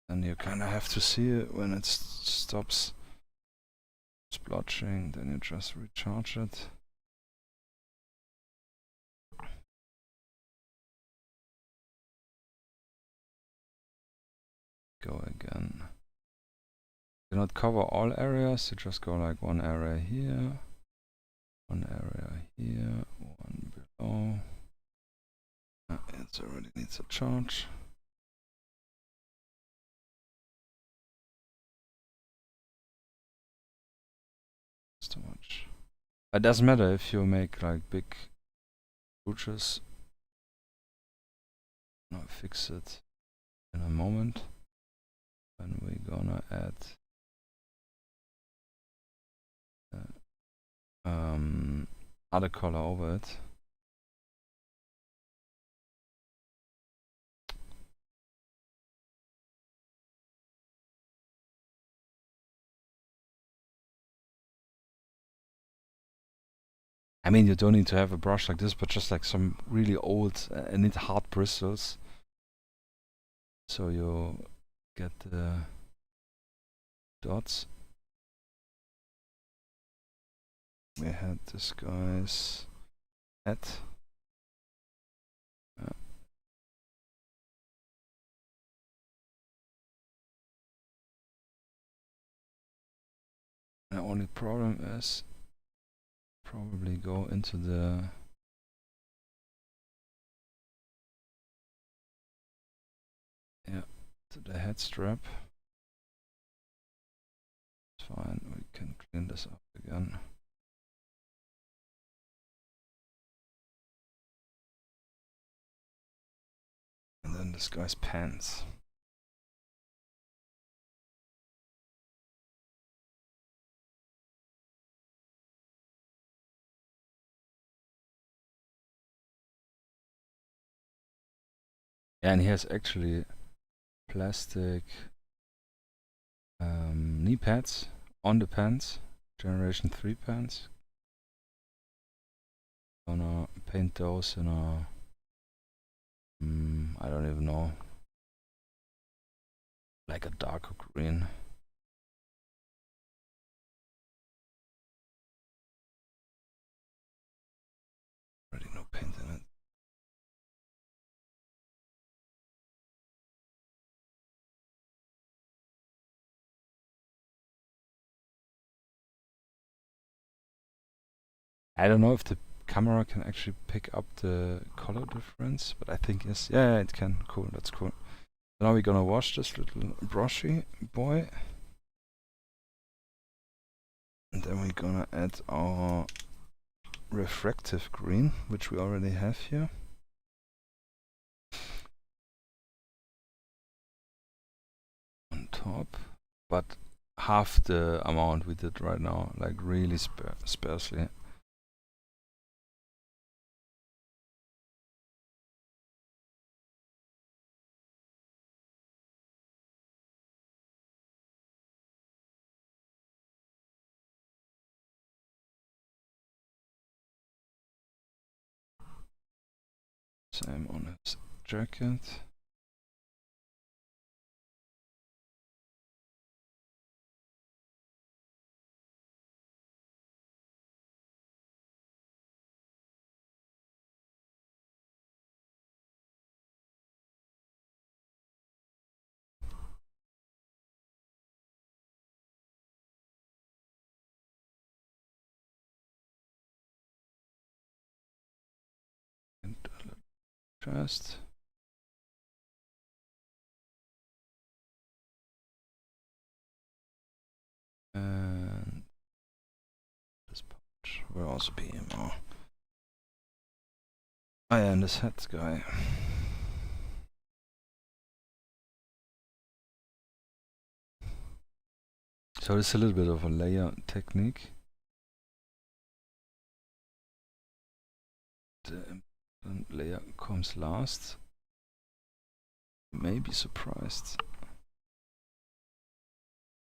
And you kinda have to see it when it stops splotching, then you just recharge it. Go again. Do not cover all areas, you just go like one area here, one area here, one below. It already needs a charge. It's too much. It doesn't matter if you make like big bouches. I'll fix it in a moment. And we're gonna add other color over it. I mean, you don't need to have a brush like this, but just like some really old, and need hard bristles. So you get the dots. We had this guy's head. The only problem is probably go into the to the head strap. It's fine, we can clean this up again. And then this guy's pants. Yeah, and he has actually plastic knee pads on the pants, Generation 3 pants. Gonna paint those in a I don't even know, like a darker green. Already no paint in it. I don't know if the camera can actually pick up the color difference, but I think yes, yeah, it can. Cool, that's cool. So now we're gonna wash this little brushy boy. And then we're gonna add our refractive green, which we already have here. On top, but half the amount we did right now, like really sparsely. Same on his jacket. And a little chest. And this part will also be more. Oh yeah, and this head guy. So it's a little bit of a layer technique. The layer comes last. You may be surprised.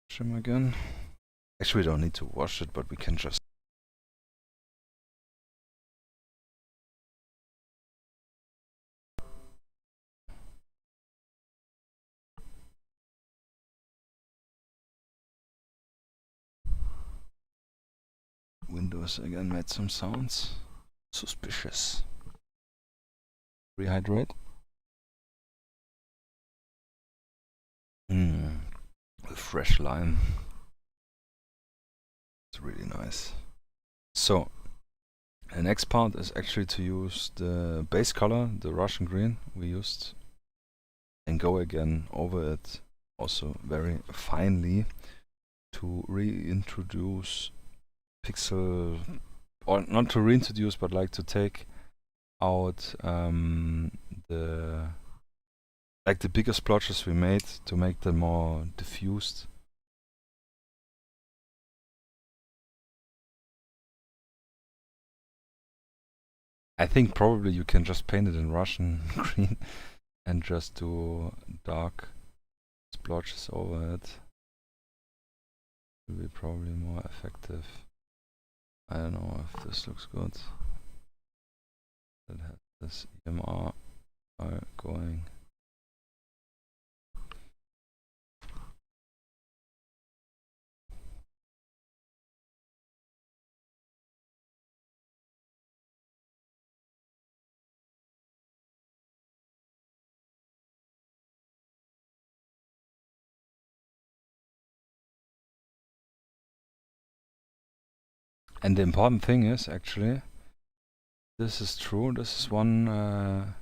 Trim again. Actually, we don't need to wash it, but we can just Windows again made some sounds. Suspicious. Rehydrate. With fresh lime. It's really nice. So, the next part is actually to use the base color, the Russian green we used, and go again over it also very finely to reintroduce pixel, or not to reintroduce, but like to take out the bigger splotches we made to make them more diffused. I think probably you can just paint it in Russian green and just do dark splotches over it. Will be probably more effective. I don't know if this looks good. It has this EMR going. And the important thing is actually, this is true, this is one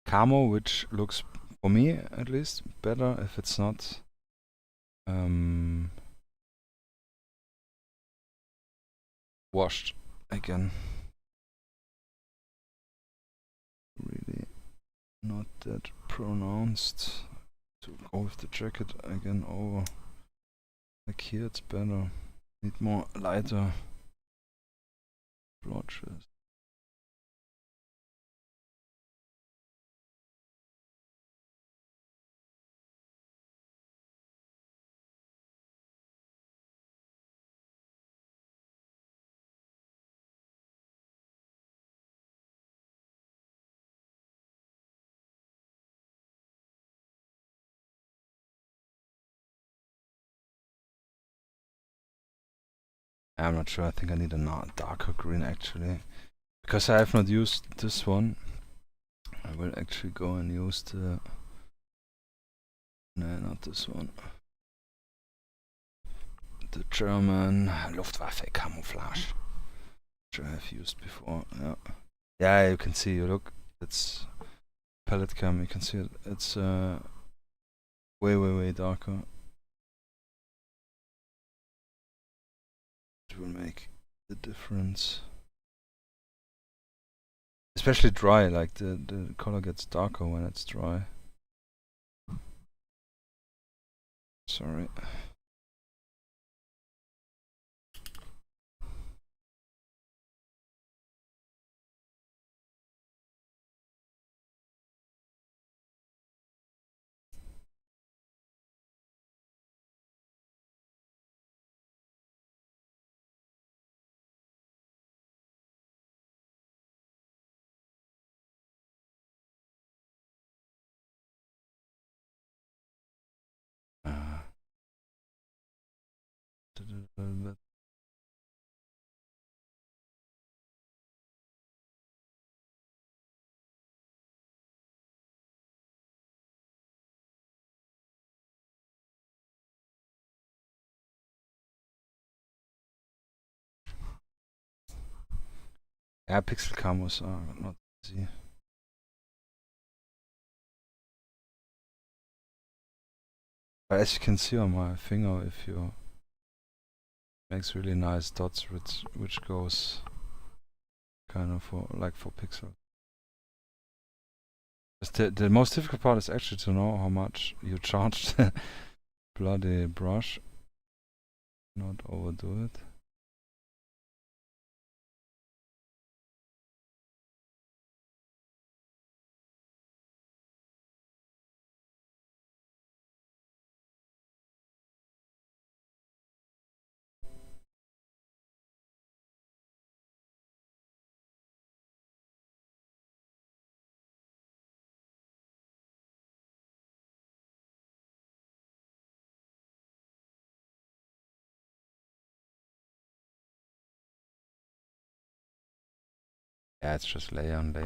camo which looks, for me at least, better if it's not washed again. Really not that pronounced. To go with the jacket again over. Like here it's better. Need more lighter splotches. I'm not sure, I think I need a darker green actually. Because I have not used this one, I will actually go and use the... No, not this one. The German Luftwaffe camouflage, which I have used before. Yeah, yeah, you can see. Look, it's palette cam. You can see it. It's way darker. It will make the difference, especially dry. Like the color gets darker when it's dry. Sorry. Yeah, pixel camos are not easy. But as you can see on my finger, if you makes really nice dots, which goes kind of for pixels. The most difficult part is actually to know how much you charge the bloody brush. Not overdo it. Yeah, it's just layering.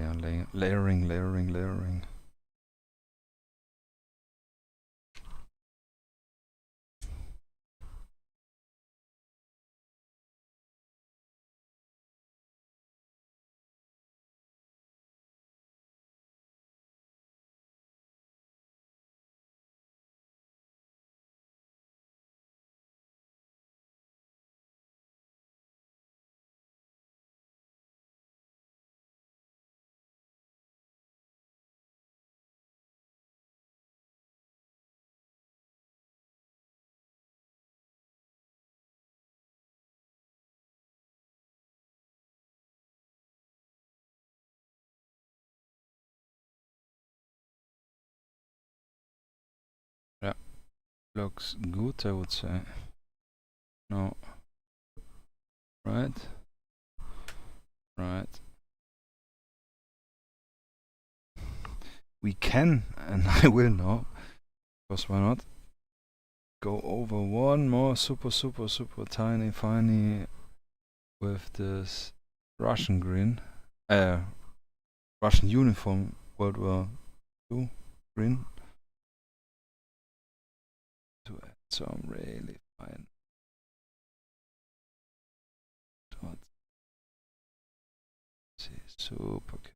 Yeah, looks good, I would say. No. Right. We can, and I will now, because why not, go over one more super tiny with this Russian green, Russian uniform World War II green, to add some really fine dots. See, super cute.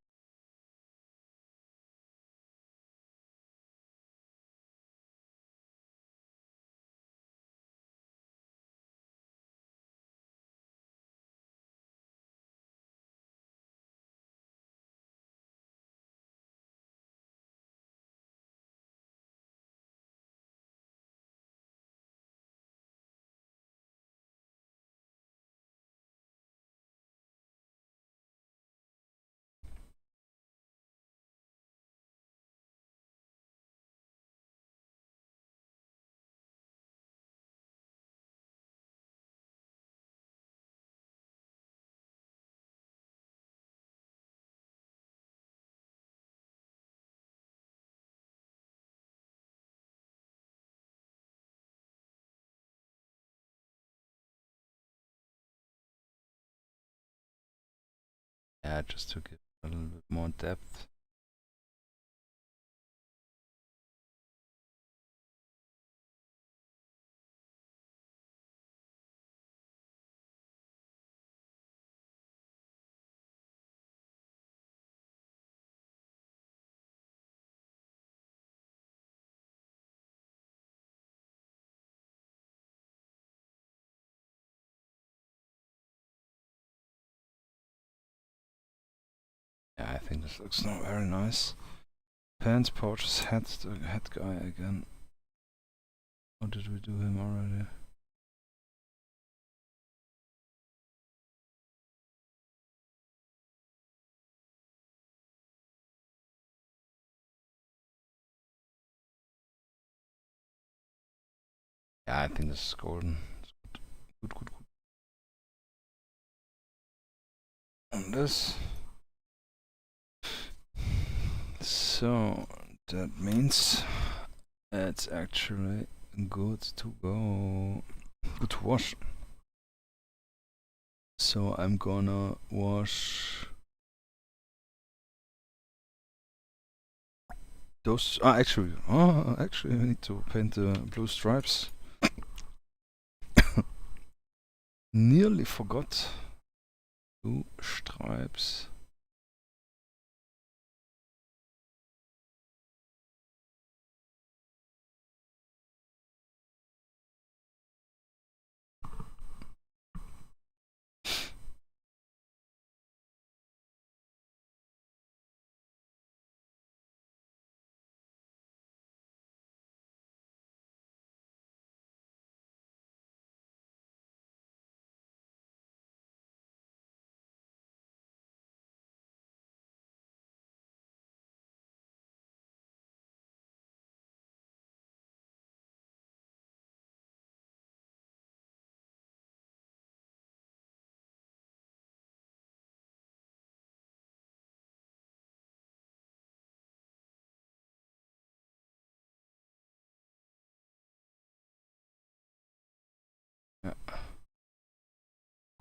Yeah, just to give a little bit more depth. Yeah, I think this looks not very nice. Pants, pouches, head guy again. Or did we do him already? Yeah, I think this is golden. It's good. And this. So that means it's actually good to go. Good to wash. So I'm gonna wash those. Actually, I need to paint the blue stripes. Nearly forgot. Blue stripes.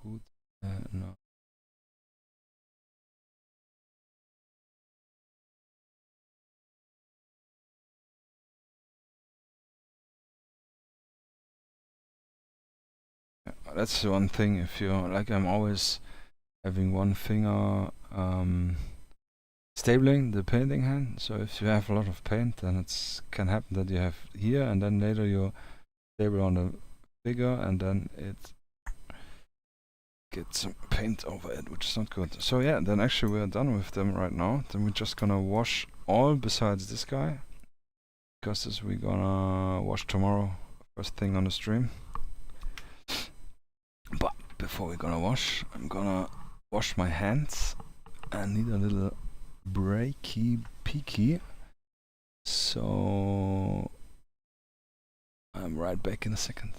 Gut. No. That's the one thing. If you're like, I'm always having one finger stabling the painting hand. So if you have a lot of paint, then it can happen that you have here, and then later you stable on the figure, and then it gets some paint over it, which is not good. So yeah, then actually we're done with them right now. Then we're just gonna wash all besides this guy, because this we're gonna wash tomorrow, first thing on the stream. But before we're gonna wash, I'm gonna wash my hands. I need a little breaky peaky. So I'm right back in a second.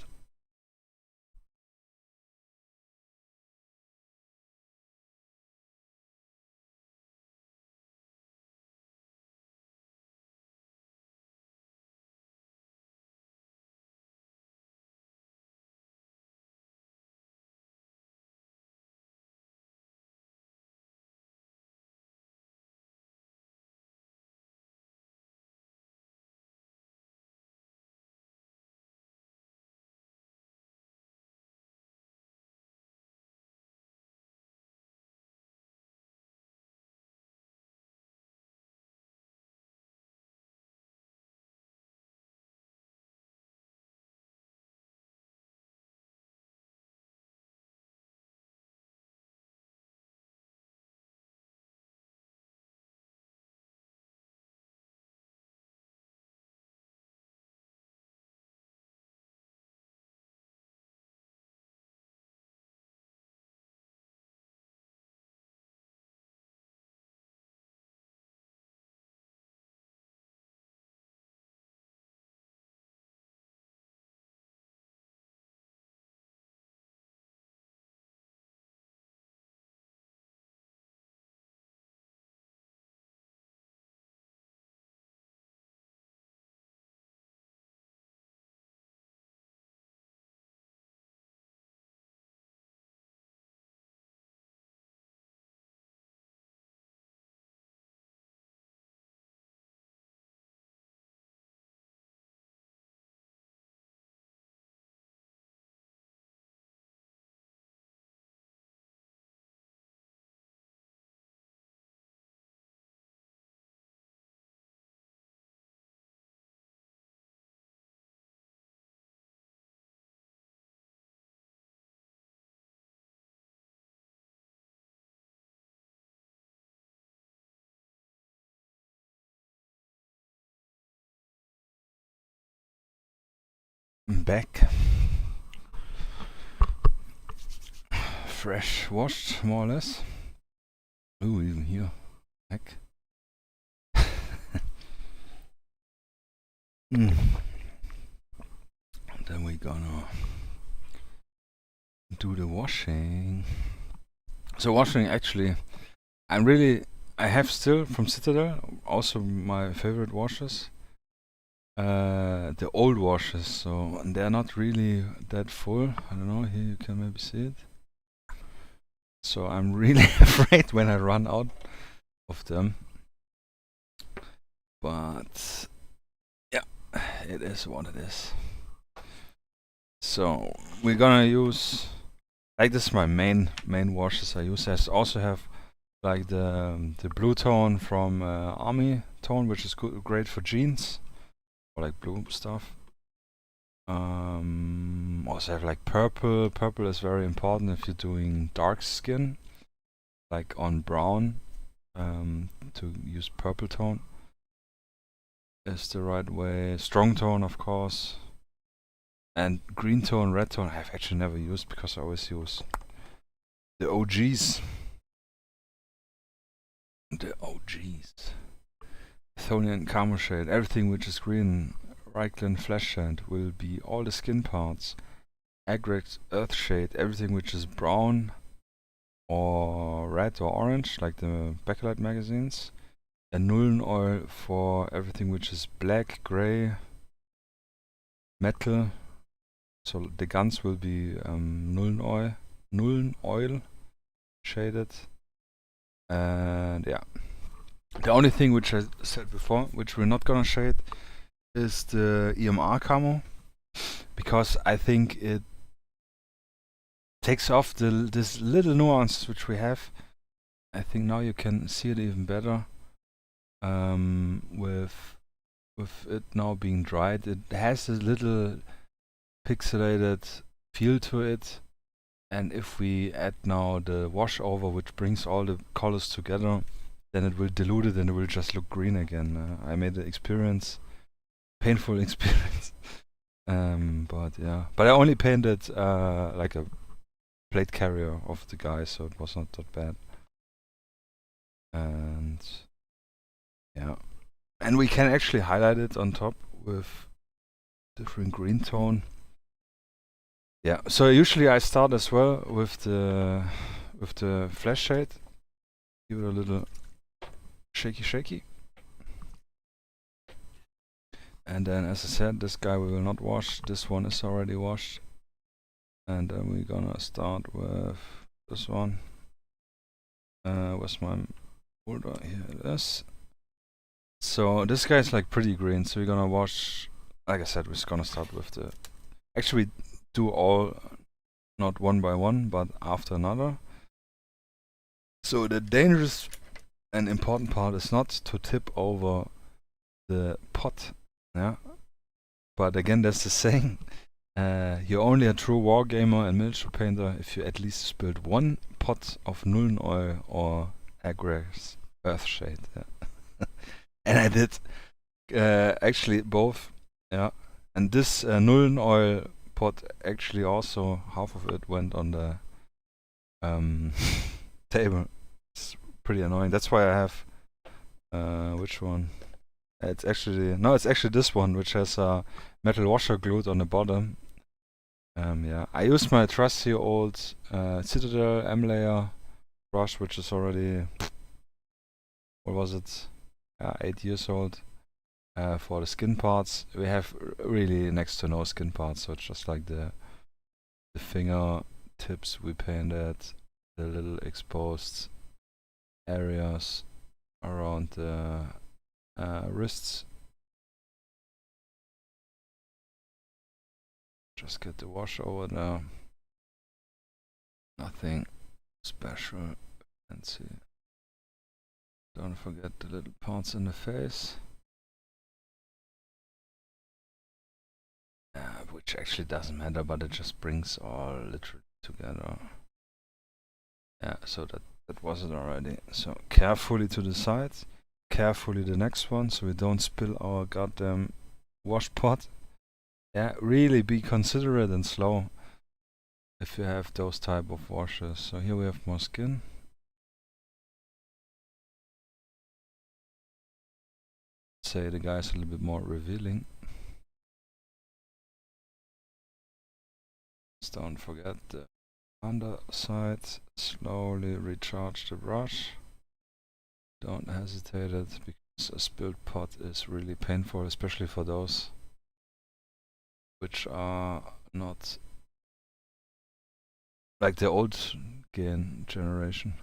Back. Fresh washed, more or less. Ooh, even here. Back. And then we're gonna do the washing. So washing, actually, I have still from Citadel, also my favorite washes. The old washes, so they're not really that full. I don't know, here you can maybe see it. So I'm really afraid when I run out of them. But yeah, it is what it is. So we're gonna use, like, this is my main washes I use. I also have like the blue tone from Army tone, which is great for jeans or like blue stuff. Also have like purple. Purple is very important if you're doing dark skin, like on brown. To use purple tone is the right way. Strong tone, of course. And green tone, red tone, I've actually never used because I always use the OGs. The OGs. Thonian Camo Shade. Everything which is green, Reichland Flesh Shade will be all the skin parts. Agret Earth Shade, everything which is brown or red or orange, like the backlight magazines. And Nullen Oil for everything which is black, grey, metal. So the guns will be Nullen Oil. Nuln Oil shaded. And yeah, the only thing which I said before, which we're not gonna shade, is the EMR camo, because I think it takes off this little nuances which we have. I think now you can see it even better with it now being dried. It has a little pixelated feel to it, and if we add now the wash over, which brings all the colors together, then it will dilute it and it will just look green again. I made the experience, painful experience. But yeah, but I only painted like a plate carrier of the guy, so it was not that bad. And yeah, and we can actually highlight it on top with different green tone. Yeah, so usually I start as well with the flash shade. Give it a little shaky. And then, as I said, this guy we will not wash. This one is already washed. And then we're gonna start with this one. Where's my folder? Here it is. So this guy is like pretty green. So we're gonna wash. Like I said, we're just gonna start with the. Actually, we do all, not one by one, but after another. So the dangerous and important part is not to tip over the pot. Yeah. But again, that's the saying. You're only a true wargamer and miniature painter if you at least spilled one pot of Nuln Oil or Agrax Earthshade. Yeah. And I did actually both. Yeah. And this Nuln Oil pot, actually also half of it went on the table. It's pretty annoying. That's why I have which one? It's actually this one, which has a metal washer glued on the bottom. Yeah, I used my trusty old Citadel M-layer brush, which is already, what was it? 8 years old. For the skin parts, we have really next to no skin parts, so it's just like the finger tips we painted, the little exposed areas around the wrists. Just get the wash over there. Nothing special, fancy. Don't forget the little parts in the face. Which actually doesn't matter, but it just brings all literally together. Yeah, so that was it already. So carefully to the side, carefully the next one, so we don't spill our goddamn wash pot. Yeah, really be considerate and slow if you have those type of washes. So here we have more skin. Say the guy's a little bit more revealing. Just don't forget the underside. Slowly recharge the brush. Don't hesitate it, because a spilled pot is really painful, especially for those which are not like the old generation.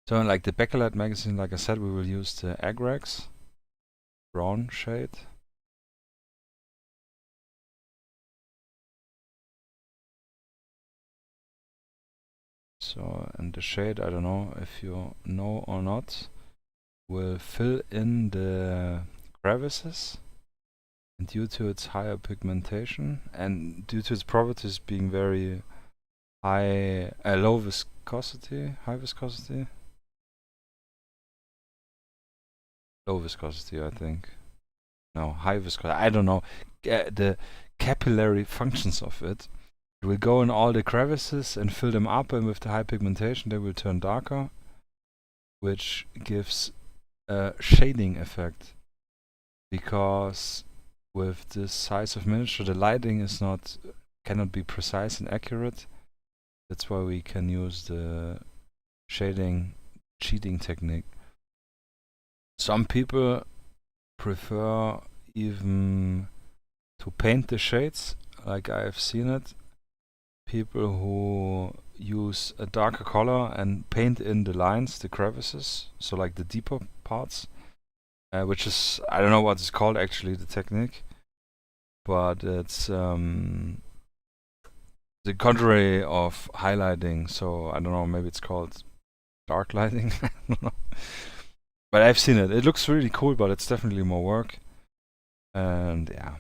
So in like the Backlight magazine, like I said, we will use the Agrax brown shade. So, and the shade, I don't know if you know or not, will fill in the crevices. And due to its higher pigmentation and due to its properties being very high, low viscosity, high viscosity, low viscosity, I think. No, high viscosity. I don't know the capillary functions of it. It will go in all the crevices and fill them up, and with the high pigmentation, they will turn darker, which gives a shading effect. Because with this size of miniature, the lighting is cannot be precise and accurate. That's why we can use the shading cheating technique. Some people prefer even to paint the shades, like I have seen it, people who use a darker color and paint in the lines, the crevices, so like the deeper parts, which is, I don't know what it's called actually, the technique, but it's the contrary of highlighting, so I don't know, maybe it's called dark lighting. I don't know. But I've seen it. It looks really cool, but it's definitely more work. And yeah,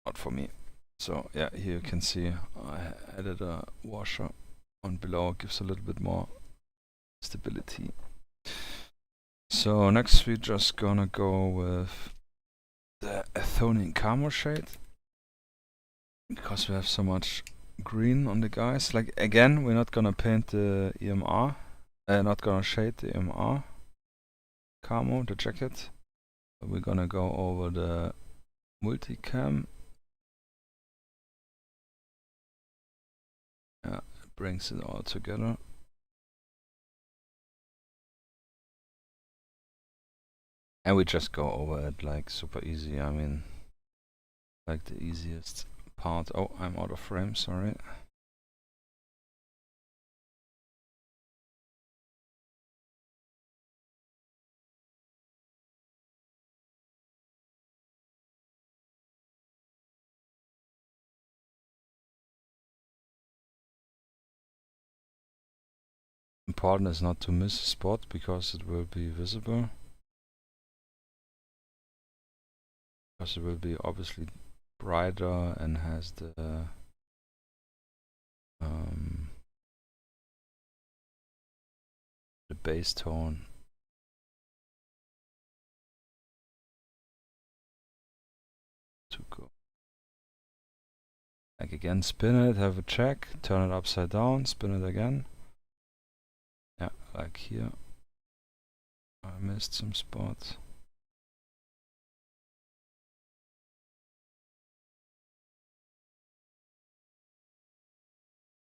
not for me. So yeah, here you can see I added a washer on below. It gives a little bit more stability. So next we're just gonna go with the Athonian camo shade, because we have so much green on the guys. Like again, we're not gonna paint the EMR, not gonna shade the EMR camo, the jacket. But we're gonna go over the multicam. Yeah, it brings it all together. And we just go over it like super easy. I mean, like the easiest part. Oh, I'm out of frame, sorry. Important is not to miss a spot because it will be visible. Because it will be obviously brighter and has the base tone. To go. Like again, spin it, have a check, turn it upside down, spin it again. Yeah, like here. I missed some spots.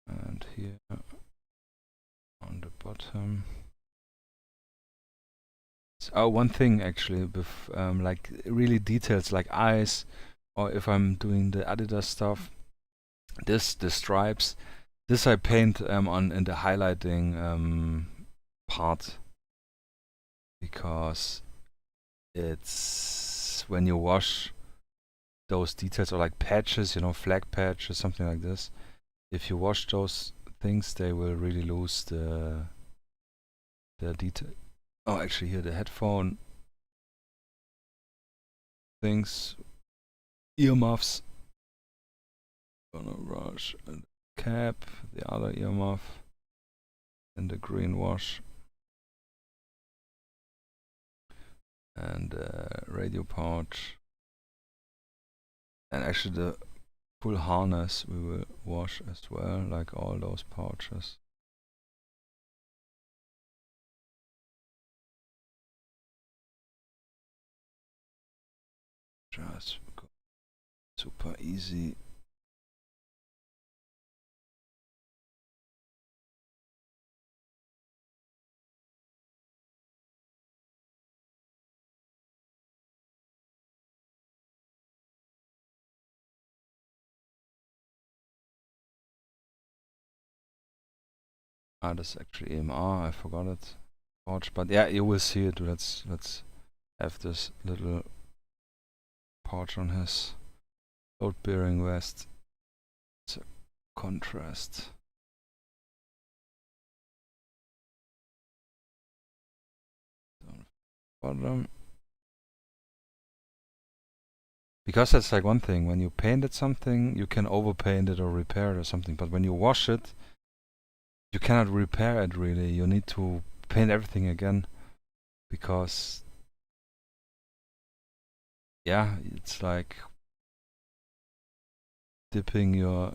And here on the bottom. Oh, one thing actually, with like really details like eyes, or if I'm doing the Adidas stuff, the stripes, this I paint on in the highlighting part, because it's when you wash those details, or like patches, you know, flag patches, something like this. If you wash those things, they will really lose the detail. Oh, actually here the headphone things, earmuffs. Gonna wash a cap, the other earmuff, and the green wash, and radio pouch, and actually the full harness we will wash as well, like all those pouches. Just super easy. Ah, that's actually AMR, I forgot it. Pouch, but yeah, you will see it. Let's have this little pouch on his load-bearing vest. It's a contrast. Bottom. Because that's like one thing, when you painted something, you can overpaint it or repair it or something, but when you wash it, you cannot repair it really. You need to paint everything again, because yeah, it's like dipping your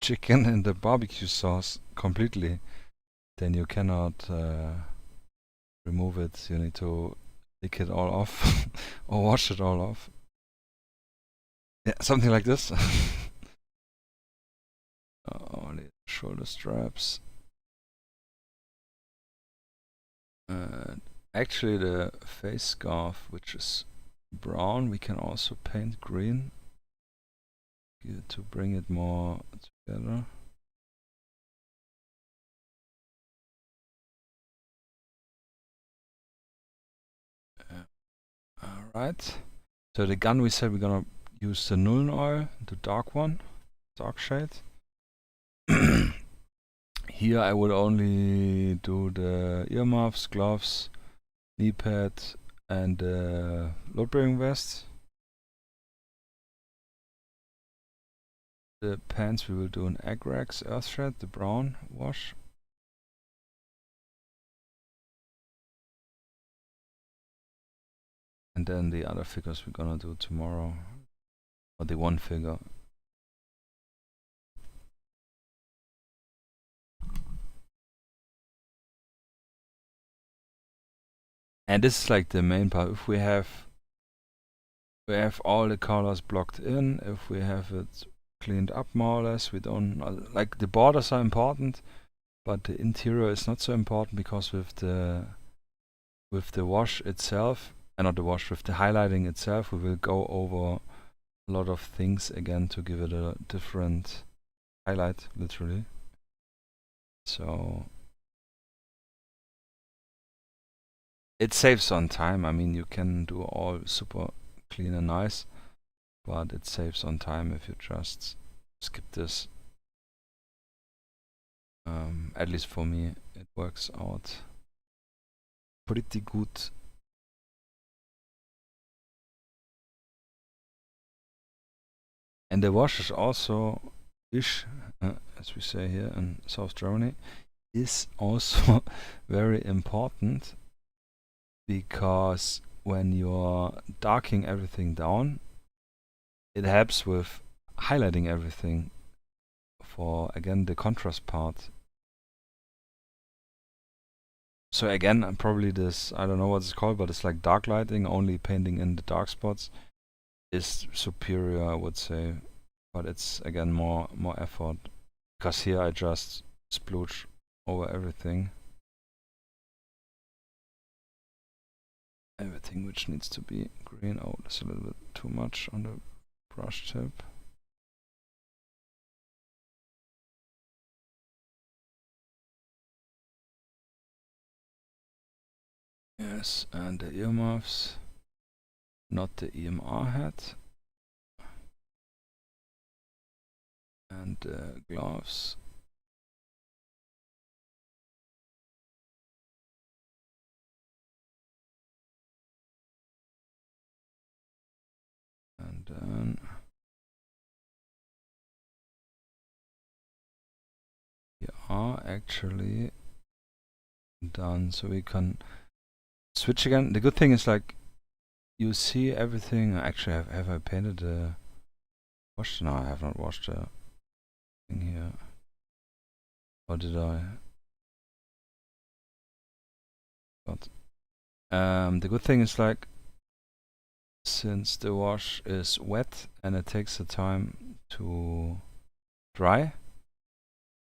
chicken in the barbecue sauce completely. Then you cannot remove it. You need to lick it all off or wash it all off. Yeah, something like this. Only shoulder straps. Actually, the face scarf, which is brown, we can also paint green. to bring it more together. Alright. So the gun, we said we're gonna use the Nuln oil, the dark one, dark shade. Here I would only do the earmuffs, gloves, knee pad, and the load-bearing vest. The pants we will do an Agrax Earthshred, the brown wash. And then the other figures we're gonna do tomorrow. Or the one figure. And this is like the main part. If we have all the colors blocked in, if we have it cleaned up more or less, we don't like the borders are important, but the interior is not so important, because with the wash itself, not the wash, with the highlighting itself, we will go over a lot of things again to give it a different highlight, literally. So it saves on time. I mean, you can do all super clean and nice, but it saves on time if you just skip this. At least for me, it works out pretty good. And the wash is also, as we say here in South Germany, is also very important, because when you're darking everything down, it helps with highlighting everything for, again, the contrast part. So again, probably this, I don't know what it's called, but it's like dark lighting, only painting in the dark spots, is superior, I would say. But it's, again, more effort, because here I just splooge over everything. Everything which needs to be green. Oh, there's a little bit too much on the brush tip. Yes, and the earmuffs, not the EMR hat. And the gloves. And then we are actually done, so we can switch again. The good thing is, like, you see everything. Actually, have I painted the wash? No, I have not washed the thing here. Or did I? But the good thing is, like, since the wash is wet and it takes the time to dry,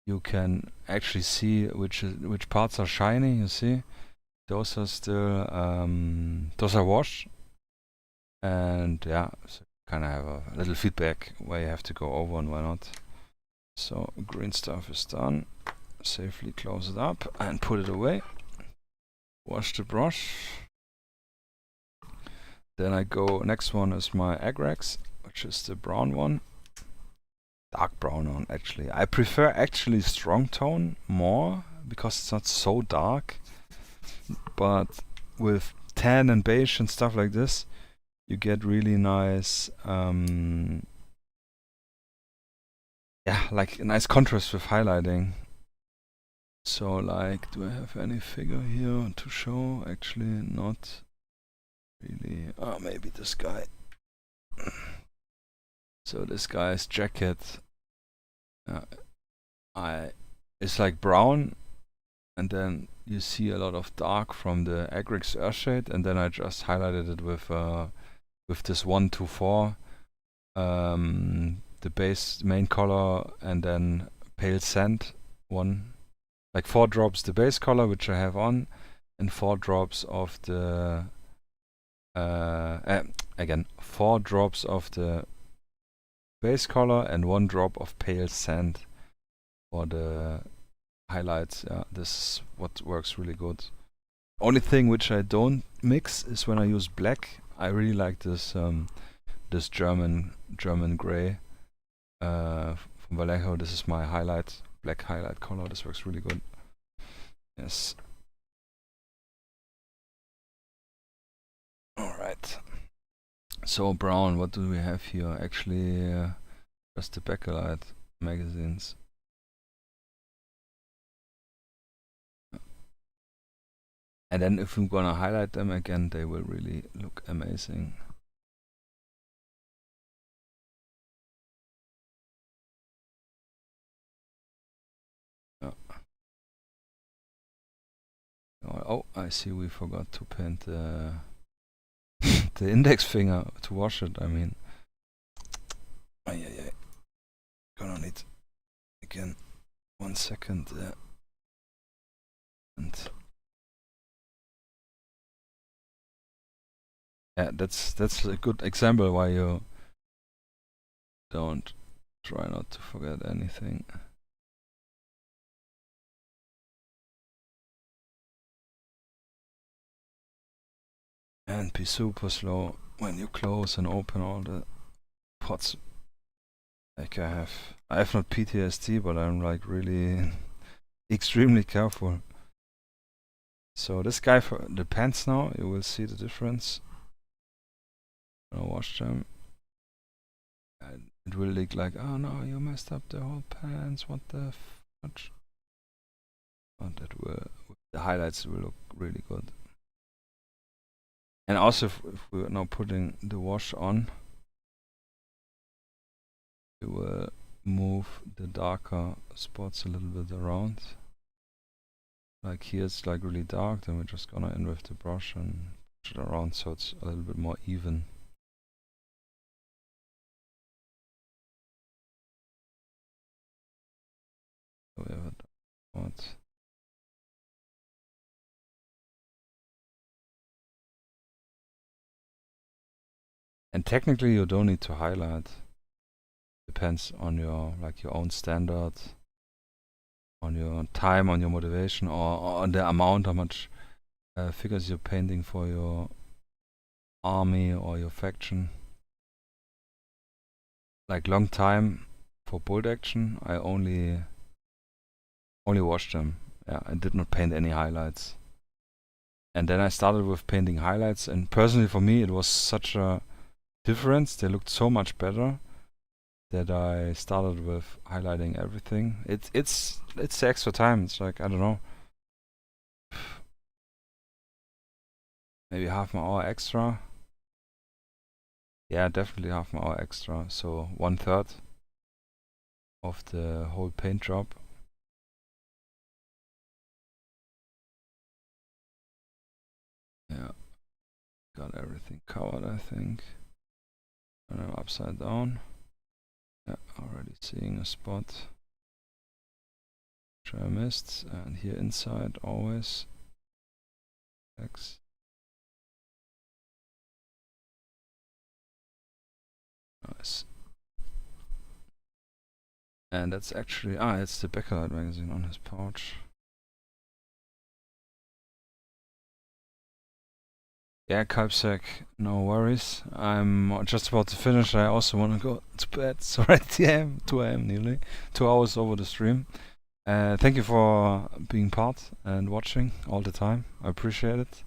you can actually see which parts are shiny. You see, those are still those are washed, and yeah, so kind of have a little feedback where you have to go over and where not. So green stuff is done. Safely close it up and put it away. Wash the brush. Then I go, next one is my Agrax, which is the brown one. Dark brown one, actually. I prefer actually strong tone more, because it's not so dark. But with tan and beige and stuff like this, you get really nice, yeah, like a nice contrast with highlighting. So, like, do I have any figure here to show? Actually, not really. Oh, maybe this guy. So this guy's jacket, it's like brown, and then you see a lot of dark from the Agrax Earthshade, and then I just highlighted it with this 124, the base main color, and then pale sand one, like 4 drops the base color, which I have on, and 4 drops of the again 4 drops of the base color and 1 drop of pale sand for the highlights. Yeah, this is what works really good. Only thing which I don't mix is when I use black. I really like this this German gray from Vallejo. This is my highlight, black highlight color. This works really good. Yes. Alright. So brown, what do we have here? Actually, just the backlight magazines. And then if we're gonna highlight them again, they will really look amazing. Oh, I see we forgot to paint the the index finger to wash it, I mean. Ay. Gonna need again 1 second there. And yeah, that's a good example why you don't try not to forget anything. And be super slow when you close and open all the pots. Like I have not PTSD, but I'm like really extremely careful. So this guy for the pants now, you will see the difference. I'll wash them. And it will look like, oh no, you messed up the whole pants, what the fudge. But that will, the highlights will look really good. And also if we're now putting the wash on, we will move the darker spots a little bit around. Like here it's like really dark, then we're just gonna in with the brush and push it around so it's a little bit more even. So we have a dark spot. And technically you don't need to highlight. Depends on your own standard, on your time, on your motivation, or on the amount how much figures you're painting for your army or your faction. Like long time for bolt action, I only washed them. Yeah, I did not paint any highlights. And then I started with painting highlights, and personally for me it was such a difference. They looked so much better that I started with highlighting everything. It's extra time. It's like, I don't know, maybe half an hour extra. Yeah, definitely half an hour extra. So 1/3 of the whole paint job. Yeah, got everything covered, I think. And I'm upside down. Yeah, already seeing a spot which I missed. And here inside always X. Nice. And that's actually it's the Backlight magazine on his pouch. Yeah, Kalbsack, no worries. I'm just about to finish. I also want to go to bed. It's already 2 a.m. nearly. 2 hours over the stream. Thank you for being part and watching all the time. I appreciate it.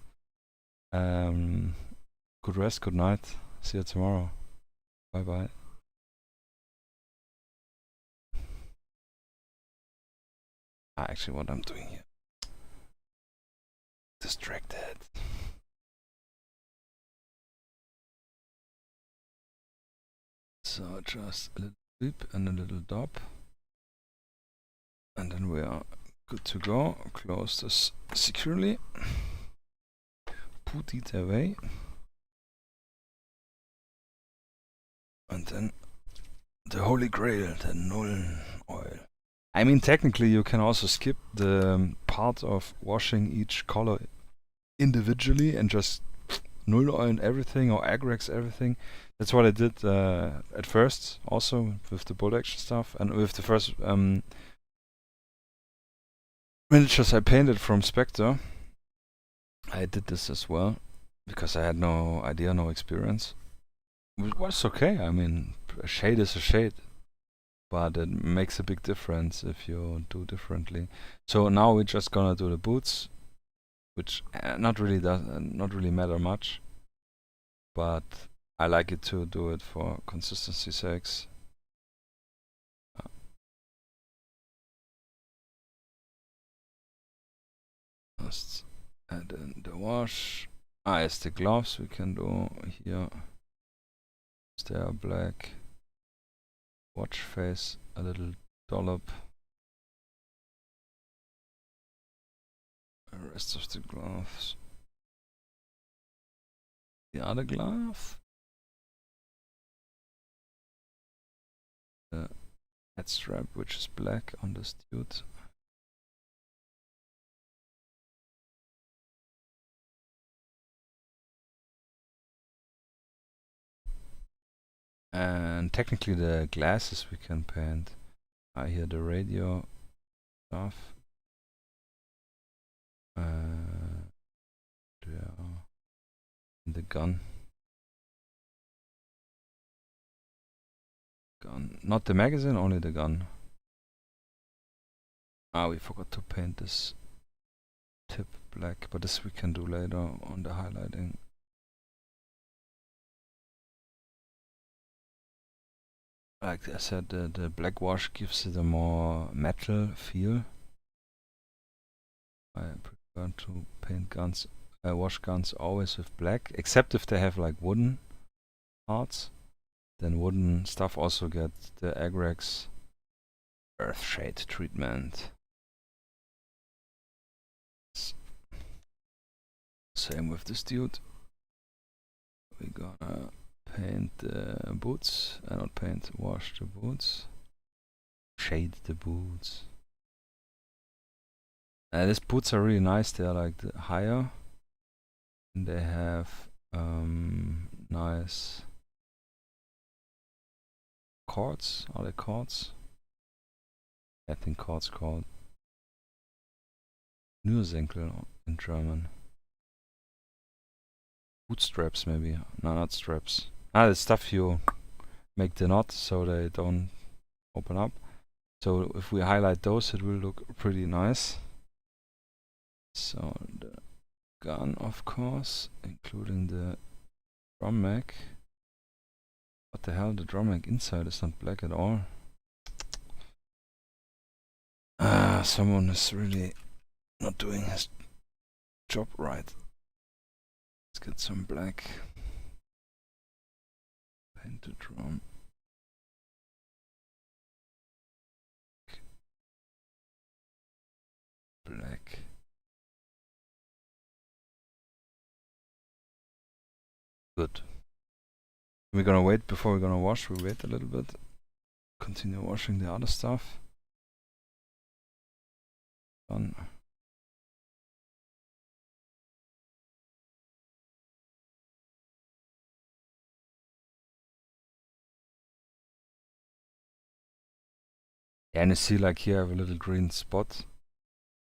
Good rest, good night. See you tomorrow. Bye bye. Actually, what I'm doing here. Distracted. So just a little sweep and a little dop. And then we are good to go. Close this securely. Put it away. And then the holy grail, the Nuln oil. I mean, technically you can also skip the part of washing each color individually and just null oil everything or agrax everything. That's what I did at first, also with the bolt action stuff and with the first miniatures I painted from Spectre. I did this as well because I had no idea, no experience. It was okay. I mean, a shade is a shade, but it makes a big difference if you do differently. So now we're just gonna do the boots, which not really matter much, but I like it to do it for consistency sakes. Just add in the wash. Yes, the gloves we can do here. Stare black. Watch face, a little dollop. The rest of the gloves. The other glove. The head strap, which is black on this dude. And technically the glasses we can paint. I hear the radio stuff. The gun. Not the magazine, only the gun. We forgot to paint this tip black, but this we can do later on the highlighting. Like I said, the black wash gives it a more metal feel. I prefer to paint guns, wash guns always with black, except if they have like wooden parts. Then wooden stuff also get the agrax earthshade treatment. Same with this dude. We're gonna paint the boots. Not paint, wash the boots. Shade the boots. These boots are really nice. They are like higher. And they have nice cords. Are they cords? I think cords called Schnürsenkel in German. Bootstraps maybe. No, not straps. The stuff you make the knot so they don't open up. So if we highlight those, it will look pretty nice. So the gun, of course, including the drum mag. What the hell? The drum mag inside is not black at all. Someone is really not doing his job right. Let's get some black. Paint the drum. Black. Good. We're gonna wait before we're gonna wash. We wait a little bit. Continue washing the other stuff. Done. Yeah, and you see like here I have a little green spot,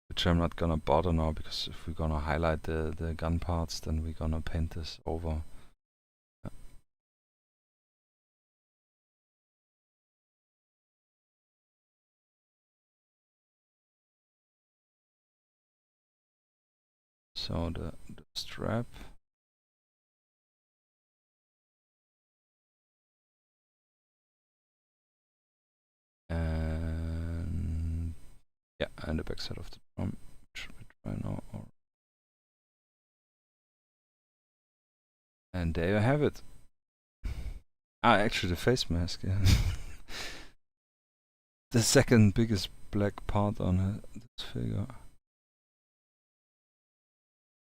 which I'm not gonna bother now, because if we're gonna highlight the gun parts, then we're gonna paint this over. So the strap. And yeah, and the backside of the drum, which we try now. And there you have it. Actually the face mask, yeah. The second biggest black part on this figure.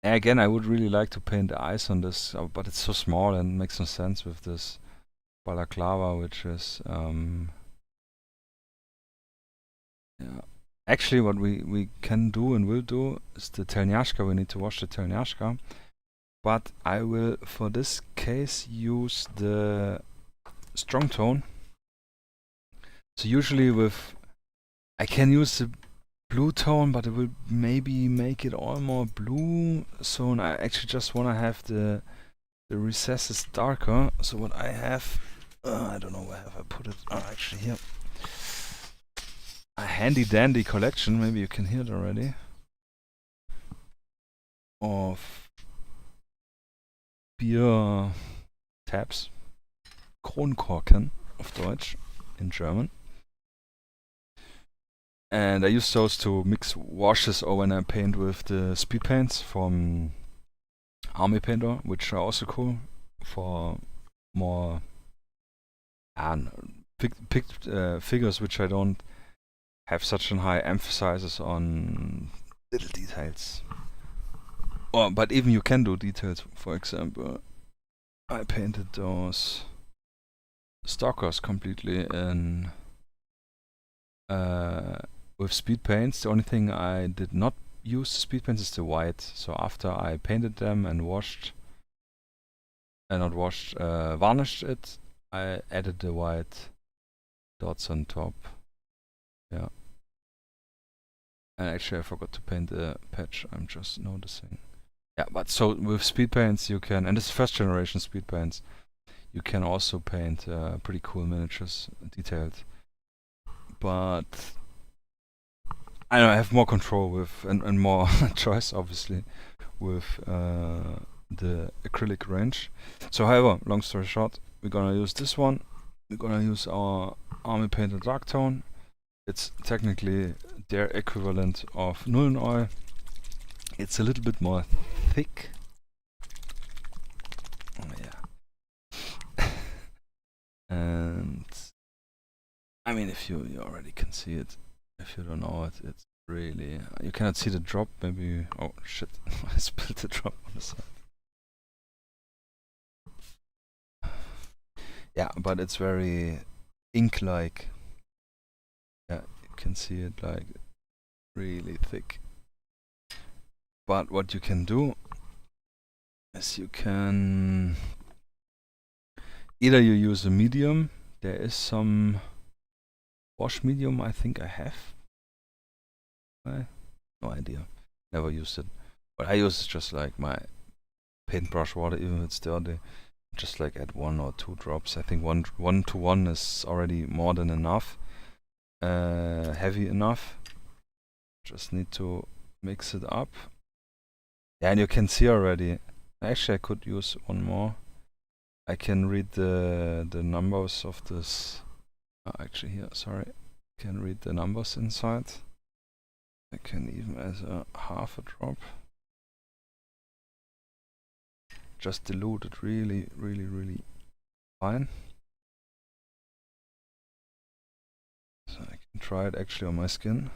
Again, I would really like to paint the eyes on this, but it's so small and makes no sense with this balaclava, which is yeah. Actually, what we can do and will do is the Telnyashka. We need to wash the Telnyashka. but I will for this case use the strong tone. So usually I can use the blue tone, but it will maybe make it all more blue. So I actually just want to have the recesses darker. So what I have, I don't know where have I put it. Oh, actually here. A handy dandy collection, maybe you can hear it already, of beer tabs. Kronkorken auf Deutsch, in German. And I use those to mix washes or when I paint with the speed paints from Army Painter, which are also cool for more picked figures which I don't have such a high emphasis on little details. But even you can do details. For example, I painted those stalkers completely in with speed paints. The only thing I did not use speed paints is the white. So after I painted them and varnished it, I added the white dots on top. Yeah. And actually I forgot to paint the patch, I'm just noticing. Yeah, but so with speed paints you can, and this is first generation speed paints, you can also paint pretty cool miniatures, detailed. But I don't know, I have more control with, and more choice obviously, with the acrylic range. So however, long story short, we're gonna use this one. We're gonna use our Army Painter Dark Tone. It's technically their equivalent of Nullen Oil. It's a little bit more thick. Oh yeah. And I mean, if you already can see it, if you don't know it, it's really, you cannot see the drop. Maybe, oh shit, I spilled the drop on the side. Yeah, but it's very ink-like. Yeah, you can see it like really thick. But what you can do is you can either you use a medium. There is some wash medium I think I have. No idea. Never used it. What I use is just like my paintbrush water, even if it's dirty. Just like add 1 or 2 drops. I think 1 to 1 is already more than enough. Heavy enough. Just need to mix it up. Yeah, and you can see already. Actually, I could use 1 more. I can read the numbers of this. Actually, here, sorry. I can read the numbers inside. I can even add a half a drop. Just dilute it really, really, really fine. So I can try it actually on my skin.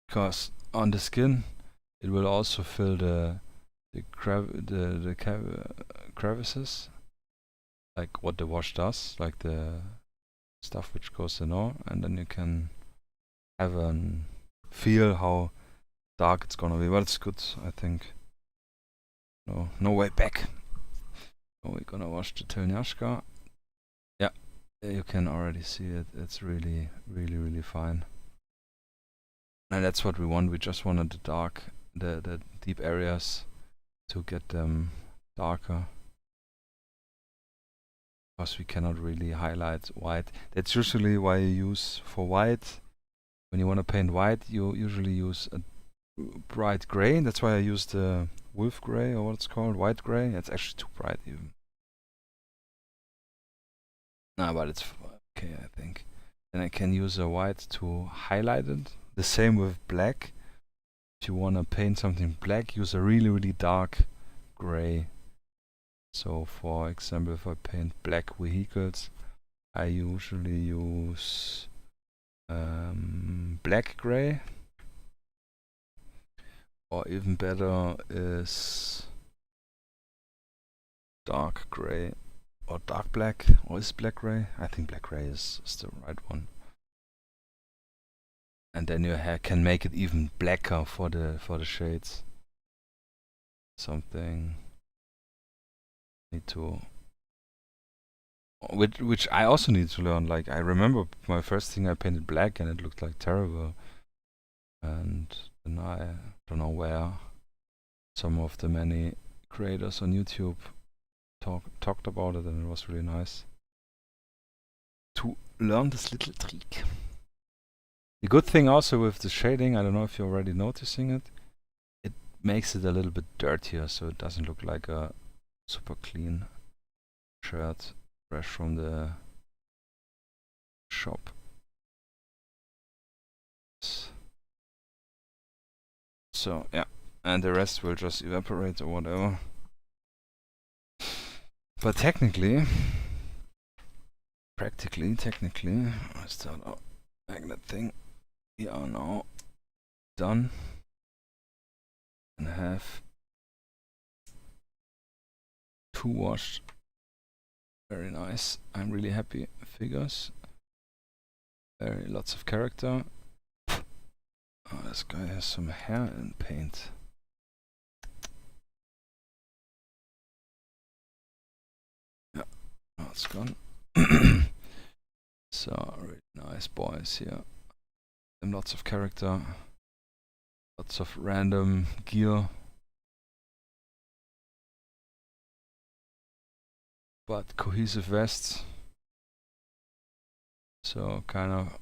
Because on the skin, it will also fill the crevices, like what the wash does, like the stuff which goes in all, and then you can have a feel how dark it's gonna be. Well, it's good, I think. No way back. So we're gonna wash the Telnyashka. Yeah, you can already see it. It's really, really, really fine. And that's what we want. We just wanted the dark, the deep areas to get them darker. Because we cannot really highlight white. That's usually why you use for white. When you want to paint white, you usually use a bright gray. That's why I use the wolf gray, or what it's called, white gray. It's actually too bright even. No, but it's okay, I think. Then I can use a white to highlight it. The same with black. If you want to paint something black, use a really, really dark gray. So for example, if I paint black vehicles, I usually use black gray. Or even better is dark gray or dark black. Or is black gray? I think black gray is the right one. And then you can make it even blacker for the shades. Something Need to, which I also need to learn. Like I remember my first thing I painted black and it looked like terrible, and then I don't know where some of the many creators on YouTube talked about it, and it was really nice to learn this little trick. The good thing also with the shading, I don't know if you're already noticing it, it makes it a little bit dirtier, so it doesn't look like a super clean shirt fresh from the shop. So yeah, and the rest will just evaporate or whatever. But technically, I start out magnet thing. We are now done and have 2 washed. Very nice. I'm really happy. Figures. Very lots of character. Oh, this guy has some hair in paint. Yeah, oh, it's gone. So really nice boys here. And lots of character. Lots of random gear. But cohesive vests. So kind of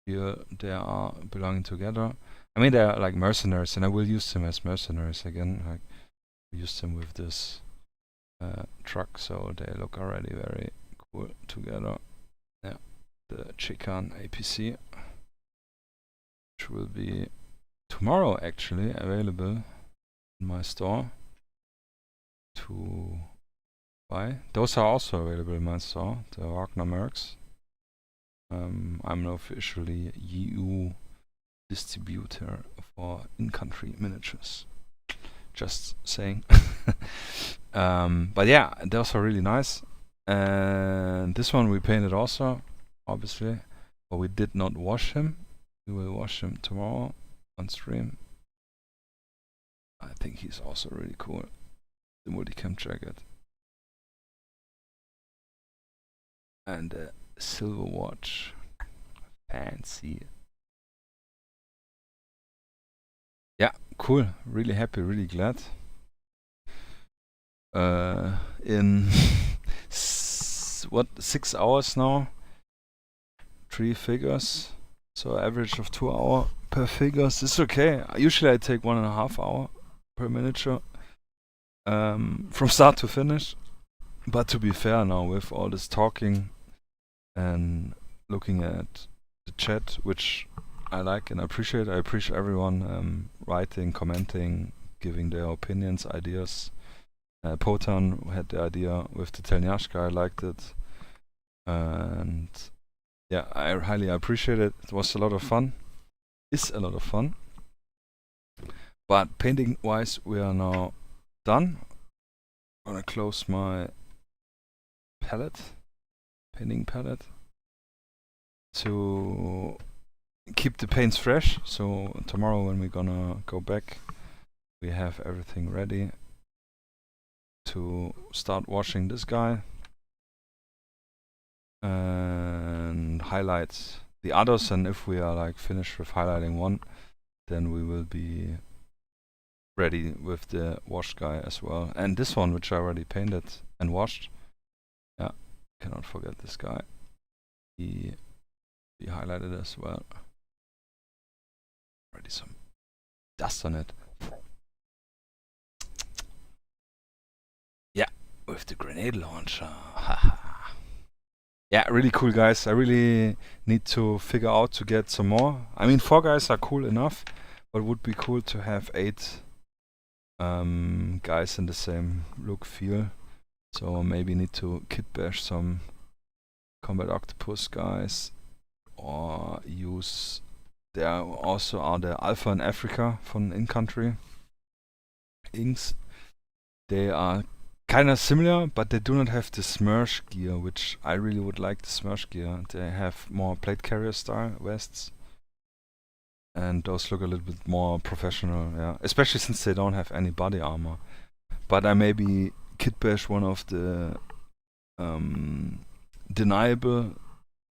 here they are belonging together. I mean they're like mercenaries, and I will use them as mercenaries again. Like we used them with this truck, so they look already very cool together. Yeah, the Chican APC, which will be tomorrow actually available in my store to buy. Those are also available in my store, the Wagner Mercs. I'm officially EU distributor for in-country miniatures. Just saying. But yeah, those are really nice. And this one we painted also, obviously, but we did not wash him. We will wash him tomorrow on stream. I think he's also really cool. The multicam jacket. And a silver watch. Fancy. Yeah, cool. Really happy, really glad. In 6 hours now, 3 figures, so average of 2 hours per figures. It's okay. Usually I take 1.5 hours per miniature from start to finish. But to be fair now, with all this talking and looking at the chat, which I like and appreciate. I appreciate everyone writing, commenting, giving their opinions, ideas. Potan had the idea with the Telnyashka, I liked it. And yeah, I highly appreciate it. It was a lot of fun. It's a lot of fun. But painting wise, we are now done. I'm gonna close my palette, painting palette, to keep the paints fresh. So tomorrow when we're gonna go back, we have everything ready to start washing this guy and highlight the others. And if we are like finished with highlighting one, then we will be ready with the washed guy as well. And this one, which I already painted and washed, yeah, cannot forget this guy. He highlighted as well. Already some dust on it. Yeah, with the grenade launcher. Yeah, really cool guys. I really need to figure out to get some more. I mean, 4 guys are cool enough, but it would be cool to have 8 guys in the same look feel. So maybe need to kit bash some Combat Octopus guys, or use, there also are the Alpha in Africa from In-Country inks. They are kind of similar, but they do not have the Smersh gear, which I really would like the Smersh gear. They have more plate carrier style vests, and those look a little bit more professional, yeah. Especially since they don't have any body armor. But I maybe kit bash one of the deniable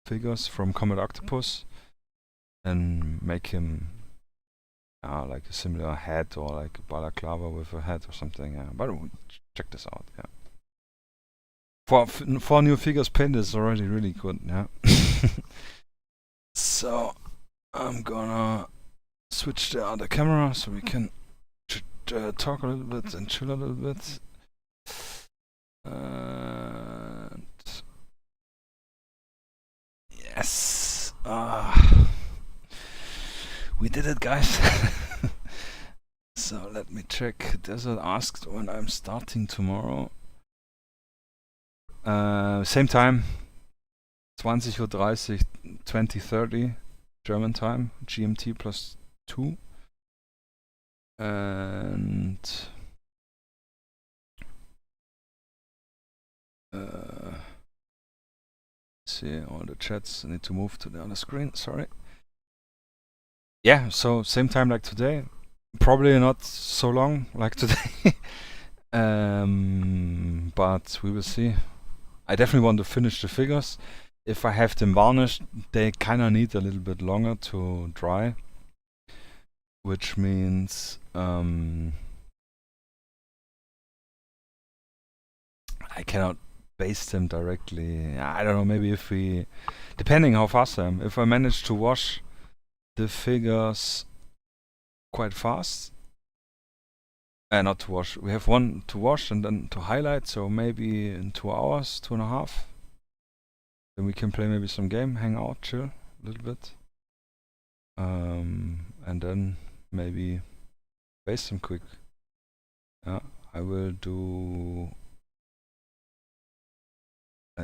figures from Comet Octopus and make him like a similar head or like a balaclava with a head or something. Yeah, but check this out. Yeah, for new figures painted is already really good. Yeah. So I'm gonna switch the other camera so we can talk a little bit and chill a little bit. And yes, we did it, guys. So let me check. Desert asked when I'm starting tomorrow. Same time, 20:30 Uhr, 20:30 German time, GMT +2. And see all the chats. I need to move to the other screen. Sorry. Yeah, so same time like today. Probably not so long like today. But we will see. I definitely want to finish the figures. If I have them varnished, they kind of need a little bit longer to dry, which means I cannot base them directly. I don't know, maybe if we, depending how fast I am, if I manage to wash the figures quite fast, not to wash, we have one to wash and then to highlight, so maybe in 2 hours, 2.5. Then we can play maybe some game, hang out, chill a little bit. And then maybe base them quick. Yeah, I will do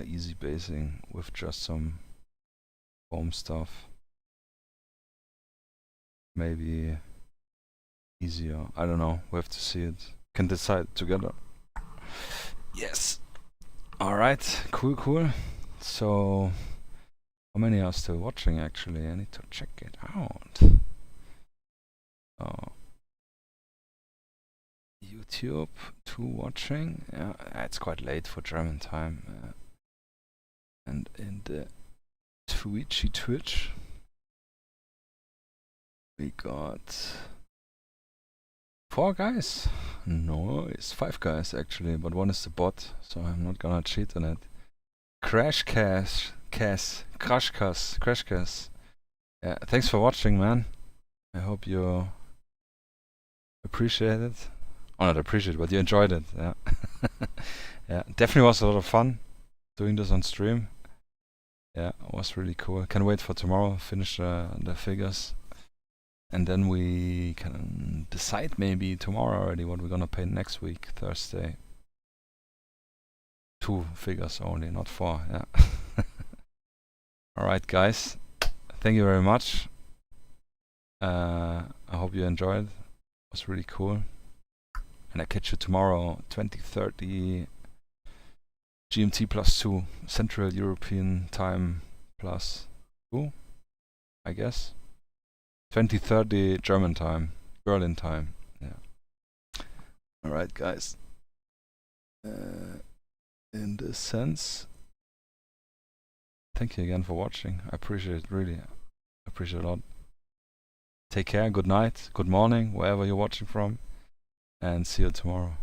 easy basing with just some foam stuff. Maybe easier. I don't know. We have to see it. Can decide together. Yes. Alright. Cool. So, how many are still watching actually? I need to check it out. Oh. YouTube, 2 watching. Yeah, it's quite late for German time. And in the Twitch, we got 4 guys. No, it's 5 guys actually, but one is the bot, so I'm not gonna cheat on it. Crash Cash. Yeah, thanks for watching, man. I hope you appreciate it. Oh, not appreciate it, but you enjoyed it. Yeah. Yeah, definitely was a lot of fun doing this on stream. Yeah, it was really cool. Can't wait for tomorrow, finish the figures. And then we can decide maybe tomorrow already what we're gonna paint next week, Thursday. 2 figures only, not 4, yeah. Alright guys, thank you very much. I hope you enjoyed. It was really cool. And I catch you tomorrow, 20:30 GMT +2, Central European Time +2, I guess. 20:30 German time, Berlin time. Yeah. Alright guys. In this sense, thank you again for watching. I appreciate it, really. I appreciate it a lot. Take care, good night, good morning, wherever you're watching from, and see you tomorrow.